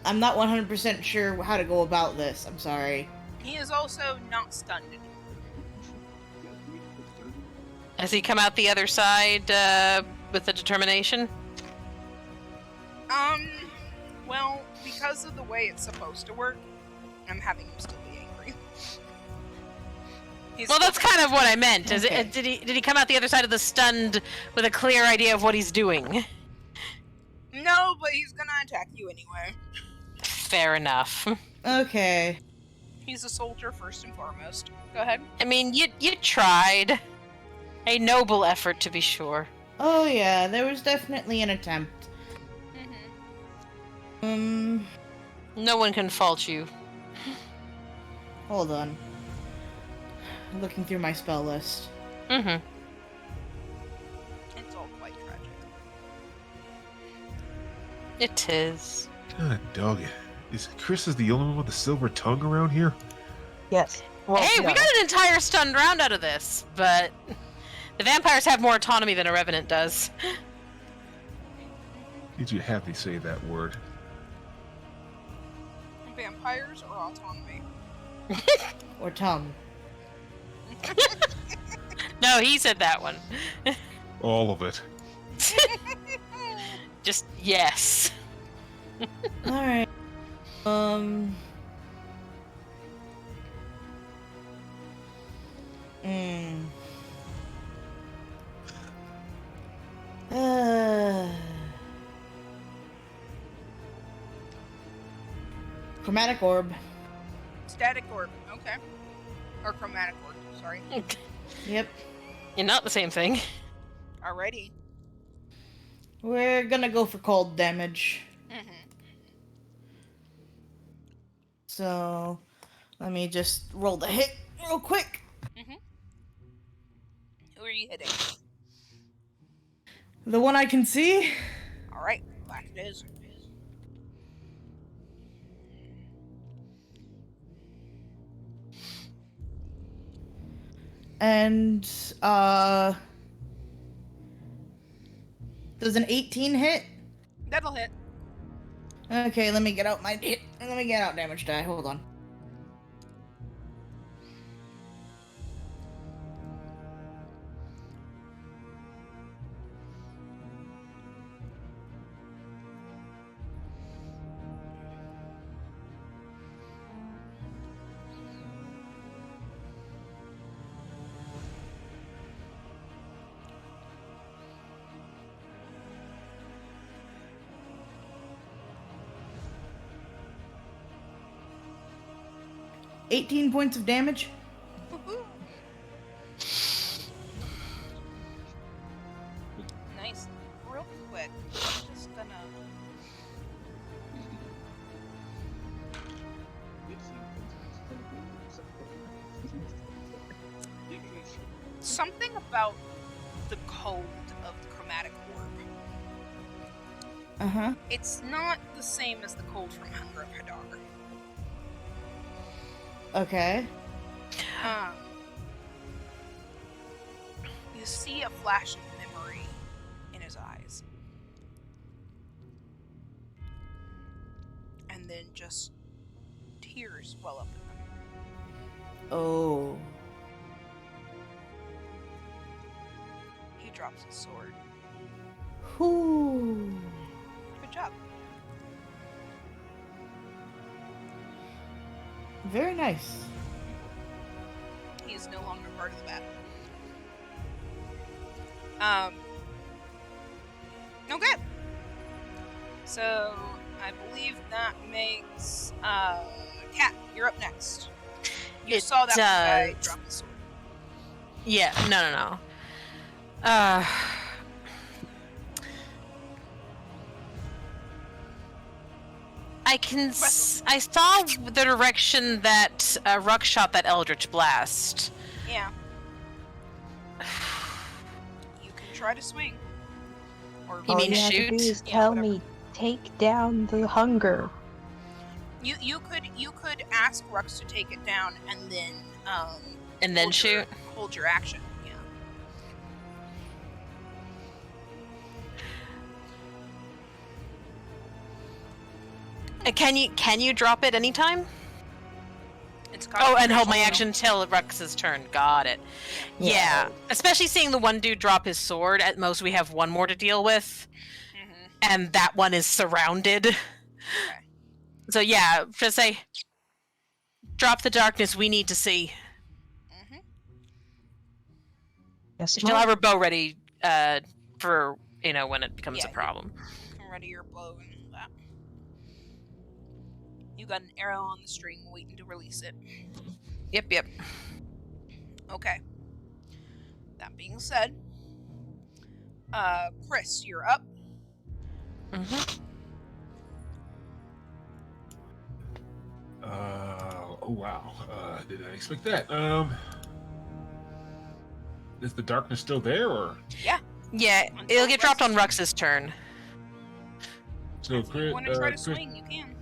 [SPEAKER 2] I'm not 100% sure how to go about this. I'm sorry.
[SPEAKER 1] He is also not stunned anymore.
[SPEAKER 3] Has he come out the other side with the determination?
[SPEAKER 1] Well, because of the way it's supposed to work, I'm having him still be angry.
[SPEAKER 3] Well, that's kind of what I meant. Is
[SPEAKER 2] Okay.
[SPEAKER 3] it, did he come out the other side of the stunned with a clear idea of what he's doing?
[SPEAKER 1] No, but he's gonna attack you anyway.
[SPEAKER 3] Fair enough.
[SPEAKER 2] Okay.
[SPEAKER 1] He's a soldier first and foremost. Go ahead.
[SPEAKER 3] I mean, you tried. A noble effort, to be sure.
[SPEAKER 2] Oh yeah, there was definitely an attempt.
[SPEAKER 1] Mm-hmm.
[SPEAKER 3] No one can fault you.
[SPEAKER 2] Hold on. Looking through my spell list.
[SPEAKER 3] Mm-hmm.
[SPEAKER 1] It's all quite tragic.
[SPEAKER 3] It is.
[SPEAKER 5] God dog it. Is Chris the only one with a silver tongue around here?
[SPEAKER 7] Yes. Well,
[SPEAKER 3] Hey, we
[SPEAKER 7] no.
[SPEAKER 3] got an entire stunned round out of this, but the vampires have more autonomy than a revenant does.
[SPEAKER 5] Did you have me say that word?
[SPEAKER 1] Vampires or autonomy?
[SPEAKER 2] Or tongue.
[SPEAKER 3] No, he said that one.
[SPEAKER 5] All of it.
[SPEAKER 3] Just yes.
[SPEAKER 2] Alright. Chromatic orb.
[SPEAKER 1] Static orb. Okay. Or chromatic orb. Sorry.
[SPEAKER 2] Yep.
[SPEAKER 3] You're not the same thing.
[SPEAKER 1] Alrighty.
[SPEAKER 2] We're gonna go for cold damage.
[SPEAKER 1] Mm-hmm.
[SPEAKER 2] So, let me just roll the hit real quick.
[SPEAKER 1] Mm-hmm. Who are you hitting?
[SPEAKER 2] The one I can see.
[SPEAKER 1] Alright. Back it is.
[SPEAKER 2] And, does an 18 hit?
[SPEAKER 1] That'll hit.
[SPEAKER 2] Okay, let me get out damage die. Hold on. $18 points of damage.
[SPEAKER 1] Woohoo. Nice. Real quick. I'm just gonna. Something about the cold of the chromatic orb.
[SPEAKER 2] Uh-huh.
[SPEAKER 1] It's not the same as the cold from Hunger of Hadar.
[SPEAKER 2] Okay.
[SPEAKER 1] You see a flash of memory in his eyes. And then just tears well up in them.
[SPEAKER 2] Oh.
[SPEAKER 1] He drops his sword.
[SPEAKER 2] Whoo.
[SPEAKER 1] Good job.
[SPEAKER 2] Very nice.
[SPEAKER 1] He is no longer part of the battle. Okay. So, I believe that makes, Kat, you're up next. You
[SPEAKER 3] It
[SPEAKER 1] saw that one guy
[SPEAKER 3] does.
[SPEAKER 1] drop the sword.
[SPEAKER 3] Yeah, no. I saw the direction that Ruck shot that Eldritch Blast.
[SPEAKER 1] Yeah. You can try to swing. Or
[SPEAKER 3] You
[SPEAKER 7] All
[SPEAKER 3] mean
[SPEAKER 7] you have to
[SPEAKER 3] shoot?
[SPEAKER 7] do is
[SPEAKER 1] Yeah,
[SPEAKER 7] tell
[SPEAKER 1] whatever.
[SPEAKER 7] me, take down the hunger.
[SPEAKER 1] You could ask Rux to take it down and then
[SPEAKER 3] And then shoot?
[SPEAKER 1] Hold your action. Yeah.
[SPEAKER 3] Can you drop it anytime?
[SPEAKER 1] It's
[SPEAKER 3] Oh, and hold my
[SPEAKER 1] concentration.
[SPEAKER 3] action till Rux's turn. Got it. Yeah. Especially seeing the one dude drop his sword. At most, we have one more to deal with,
[SPEAKER 1] Mhm.
[SPEAKER 3] and that one is surrounded. So yeah, just say, drop the darkness. We need to see.
[SPEAKER 1] Mhm.
[SPEAKER 7] Yes,
[SPEAKER 3] She'll have her bow ready for, when it becomes a
[SPEAKER 1] Yeah,
[SPEAKER 3] problem.
[SPEAKER 1] You can ready your bow and that. You got an arrow on the string waiting to release it.
[SPEAKER 3] Yep.
[SPEAKER 1] Okay. That being said, Chris, you're up.
[SPEAKER 3] Mm-hmm.
[SPEAKER 5] Oh wow. Did I expect that? Is the darkness still there, or?
[SPEAKER 1] Yeah.
[SPEAKER 3] Yeah,
[SPEAKER 1] Until
[SPEAKER 3] it'll get dropped on
[SPEAKER 1] Rux's
[SPEAKER 3] Rux's turn.
[SPEAKER 5] So
[SPEAKER 1] If you want to try to
[SPEAKER 5] Chris,
[SPEAKER 1] swing, you can.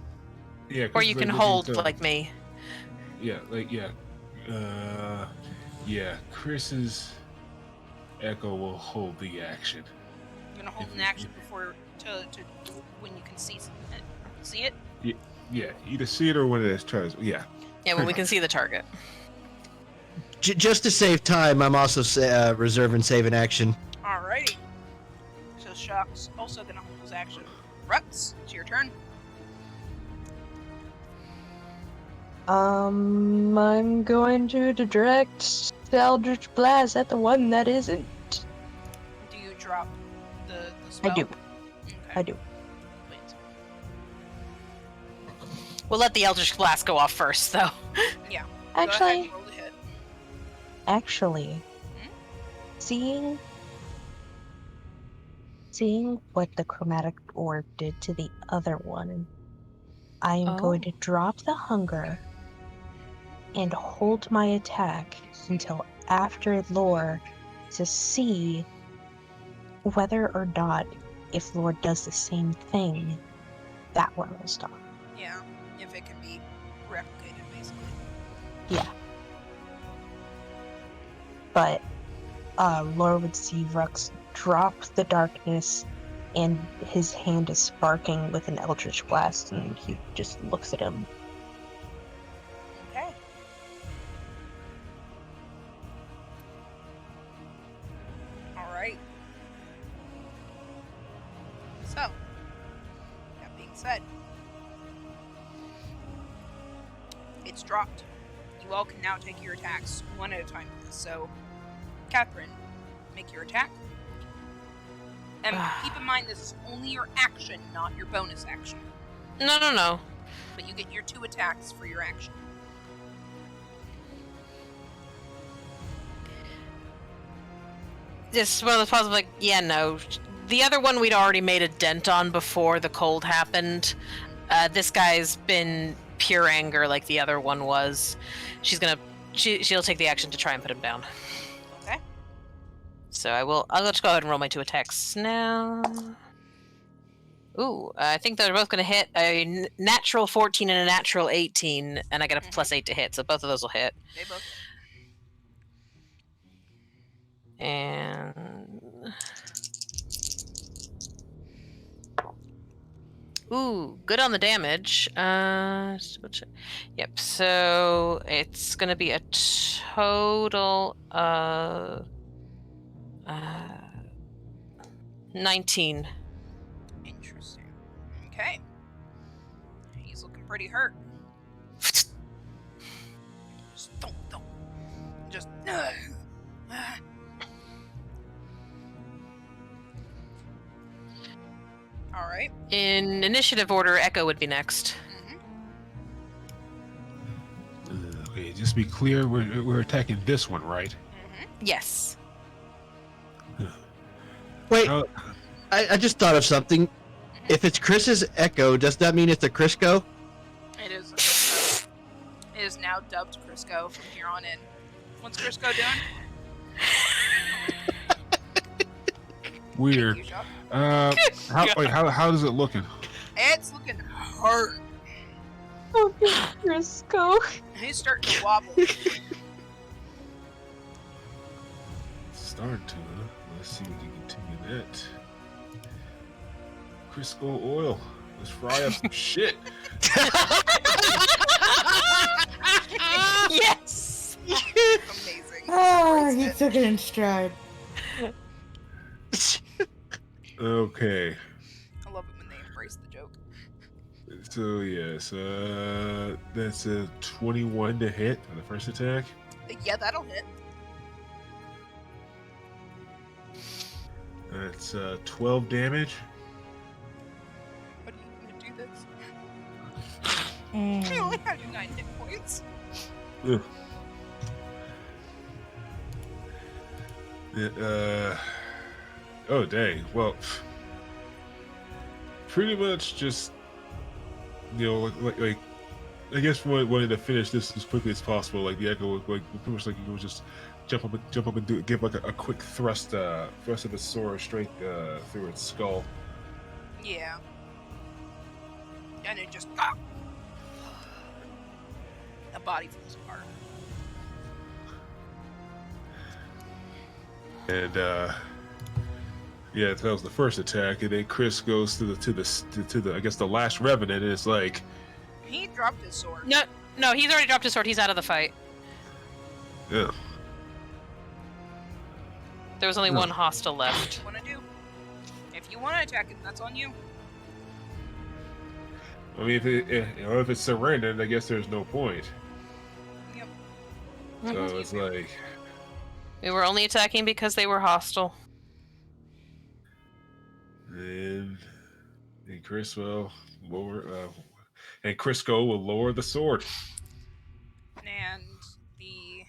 [SPEAKER 5] yeah,
[SPEAKER 3] Or
[SPEAKER 5] Chris
[SPEAKER 3] you
[SPEAKER 5] is,
[SPEAKER 3] can
[SPEAKER 5] looking
[SPEAKER 3] hold
[SPEAKER 5] to-
[SPEAKER 3] like me.
[SPEAKER 5] Yeah, Chris's echo will hold the action.
[SPEAKER 1] You're gonna hold an action before to when you can see it.
[SPEAKER 5] Yeah, either see it or when it tries. Yeah.
[SPEAKER 3] Yeah, when we can see the target.
[SPEAKER 6] Just to save time, I'm also reserving save an action.
[SPEAKER 1] Alrighty. So Shock's also gonna hold his action. Rux, it's your turn.
[SPEAKER 7] I'm going to direct Eldritch Blast at the one that isn't.
[SPEAKER 1] Do you drop the spell?
[SPEAKER 7] I do.
[SPEAKER 1] Okay.
[SPEAKER 7] I do.
[SPEAKER 1] Wait.
[SPEAKER 3] We'll let the Eldritch Blast go off first, though.
[SPEAKER 1] Yeah. Go ahead
[SPEAKER 7] Actually,
[SPEAKER 1] and roll the hit.
[SPEAKER 7] actually, seeing what the chromatic orb did to the other one, I am going to drop the hunger and hold my attack until after lore to see whether or not, if lore does the same thing, that one will stop.
[SPEAKER 1] Yeah. If it can be replicated, basically.
[SPEAKER 7] Yeah. But lore would see Rux drop the darkness and his hand is sparking with an eldritch blast and he just looks at him.
[SPEAKER 1] Okay. Alright. So, that being said, it's dropped. You all can now take your attacks one at a time. So, Catherine, make your attack. And keep in mind, this is only your action, not your bonus action.
[SPEAKER 3] No.
[SPEAKER 1] But you get your 2 attacks for your action.
[SPEAKER 3] Just one of those possible, no. The other one we'd already made a dent on before the cold happened. This guy's been pure anger like the other one was. She'll take the action to try and put him down.
[SPEAKER 1] Okay.
[SPEAKER 3] So I'll just go ahead and roll my 2 attacks now. Ooh, I think they're both going to hit a natural 14 and a natural 18, and I got a +8 to hit, so both of those will hit.
[SPEAKER 1] They both.
[SPEAKER 3] And ooh, good on the damage. Yep. So it's gonna be a total of 19.
[SPEAKER 1] Interesting. Okay. He's looking pretty hurt. Just don't. Just. All right.
[SPEAKER 3] In initiative order, Echo would be next.
[SPEAKER 5] Okay, just to be clear, we're attacking this one, right?
[SPEAKER 3] Yes.
[SPEAKER 6] Wait, I just thought of something. If it's Chris's echo, does that mean it's a Crisco?
[SPEAKER 1] It is. Crisco. It is now dubbed Crisco from here on in. What's Crisco doing?
[SPEAKER 5] Weird.
[SPEAKER 1] Thank you, Shock.
[SPEAKER 5] How does it looking?
[SPEAKER 1] It's looking hurt.
[SPEAKER 7] Oh, Crisco.
[SPEAKER 1] He's starting to wobble.
[SPEAKER 5] Start to. Let's see if we can continue that. Crisco oil. Let's fry up some shit.
[SPEAKER 3] Yes.
[SPEAKER 1] Amazing.
[SPEAKER 2] Oh, he
[SPEAKER 1] Embraced
[SPEAKER 2] took it in stride.
[SPEAKER 5] Okay.
[SPEAKER 1] I love it when they embrace the joke.
[SPEAKER 5] So yes, that's a 21 to hit on the first attack.
[SPEAKER 1] Yeah, that'll hit.
[SPEAKER 5] That's 12 damage.
[SPEAKER 1] What are you gonna do this? I only had 9 hit points.
[SPEAKER 5] Ugh. Oh dang. Well, pretty much just like I guess wanted to finish this as quickly as possible. Like the echo, like pretty much like it was just jump up and give like a quick thrust of its sword straight through its skull.
[SPEAKER 1] Yeah. And it just the body falls apart.
[SPEAKER 5] And yeah, that was the first attack, and then Chris goes to the I guess the last revenant, and it's like
[SPEAKER 1] he dropped his sword.
[SPEAKER 3] No, he's already dropped his sword. He's out of the fight.
[SPEAKER 5] Yeah.
[SPEAKER 3] There was only one hostile left.
[SPEAKER 1] What do you want to do? If you want to attack it, that's on you.
[SPEAKER 5] I mean, if it's surrendered, I guess there's no point.
[SPEAKER 1] Yep.
[SPEAKER 5] So it's like
[SPEAKER 3] We were only attacking because they were hostile.
[SPEAKER 5] and Chris will lower, and Crisco will lower the sword.
[SPEAKER 1] And the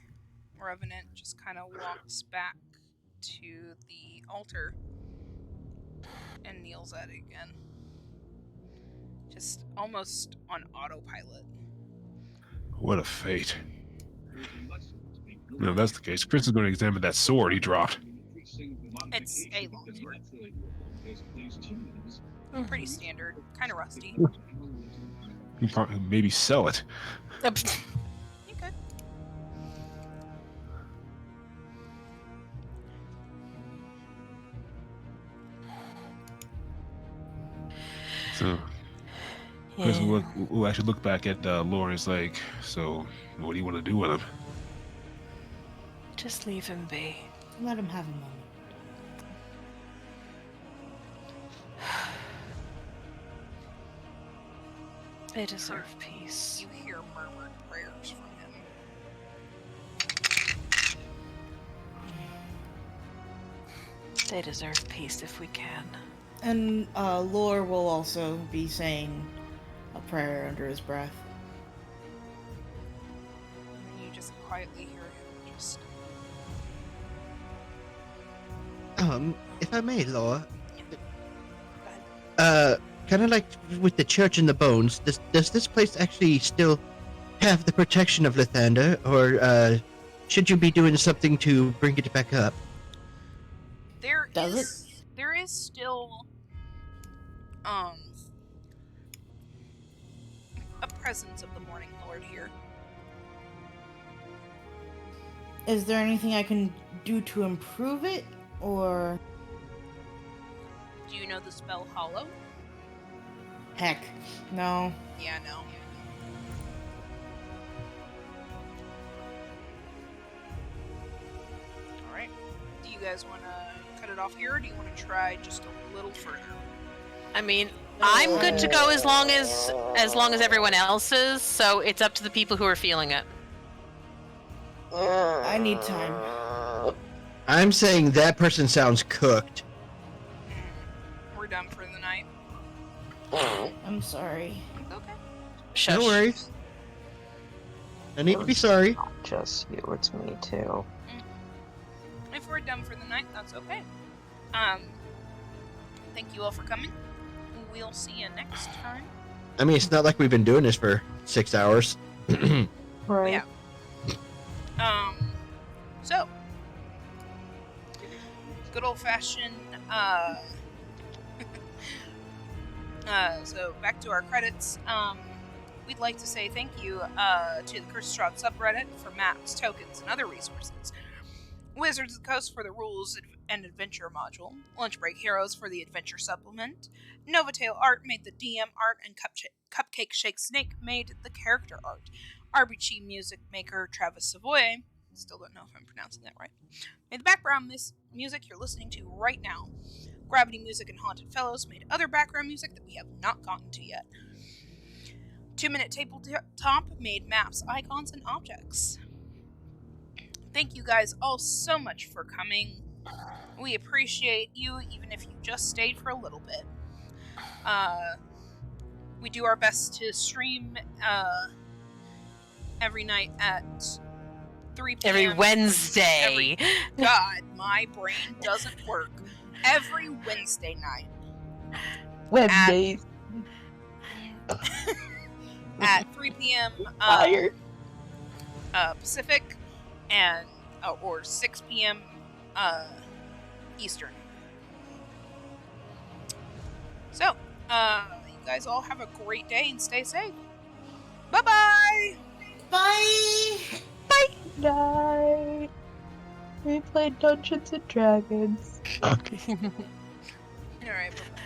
[SPEAKER 1] Revenant just kind of walks back to the altar and kneels at it again. Just almost on autopilot.
[SPEAKER 5] What a fate. No, if that's the case. Chris is going to examine that sword he dropped.
[SPEAKER 1] It's a long sword. Pretty standard. Kind of rusty.
[SPEAKER 5] You can probably maybe sell it.
[SPEAKER 1] You could.
[SPEAKER 5] So Chris will actually look back at Lauren's like, so what do you want to do with him?
[SPEAKER 3] Just leave him be.
[SPEAKER 2] Let him have a moment.
[SPEAKER 3] They deserve peace.
[SPEAKER 1] You hear murmured prayers from him.
[SPEAKER 3] They deserve peace if we can.
[SPEAKER 2] And Lore will also be saying a prayer under his breath.
[SPEAKER 1] And you just quietly hear him just...
[SPEAKER 6] If I may, Laura.
[SPEAKER 1] Go ahead.
[SPEAKER 6] Kind of like with the church and the bones, does this place actually still have the protection of Lathander, or should you be doing something to bring it back up?
[SPEAKER 1] There is still a presence of the Morning Lord here.
[SPEAKER 2] Is there anything I can do to improve it, or...
[SPEAKER 1] Do you know the spell Hollow?
[SPEAKER 2] Heck, no.
[SPEAKER 1] Yeah, no. Alright. Do you guys want to cut it off here, or do you want to try just a little further?
[SPEAKER 3] I mean, I'm good to go as long as everyone else is, so it's up to the people who are feeling it.
[SPEAKER 2] I need time.
[SPEAKER 6] I'm saying that person sounds cooked.
[SPEAKER 1] We're done for the night.
[SPEAKER 2] I'm sorry.
[SPEAKER 1] Okay.
[SPEAKER 3] Shush.
[SPEAKER 6] No worries. I need to be sorry.
[SPEAKER 7] Not just you, it's me too.
[SPEAKER 1] If we're done for the night, that's okay. Thank you all for coming. We'll see you next time.
[SPEAKER 6] I mean, it's not like we've been doing this for 6 hours.
[SPEAKER 7] Right.
[SPEAKER 1] Yeah. So good old fashioned. So back to our credits. We'd like to say thank you to the Curse of Strahd subreddit for maps, tokens, and other resources. Wizards of the Coast for the rules and adventure module. Lunch Break Heroes for the adventure supplement. Novatail Art made the DM art, and Cupcake Shake Snake made the character art. RBG music maker Travis Savoy, still don't know if I'm pronouncing that right, made the background music you're listening to right now. Gravity Music and Haunted Fellows made other background music that we have not gotten to yet. 2 Minute Tabletop made maps, icons, and objects. Thank you guys all so much for coming. We appreciate you, even if you just stayed for a little bit. We do our best to stream every night at 3 p.m.
[SPEAKER 3] Every Wednesday.
[SPEAKER 1] God, my brain doesn't work. Every Wednesday night.
[SPEAKER 4] Wednesdays.
[SPEAKER 1] At 3 p.m.
[SPEAKER 4] Tired.
[SPEAKER 1] Pacific, and or 6 p.m. Eastern. So, you guys all have a great day and stay safe. Bye-bye!
[SPEAKER 2] Bye.
[SPEAKER 4] Night. We played Dungeons and Dragons.
[SPEAKER 1] Alright, bye-bye.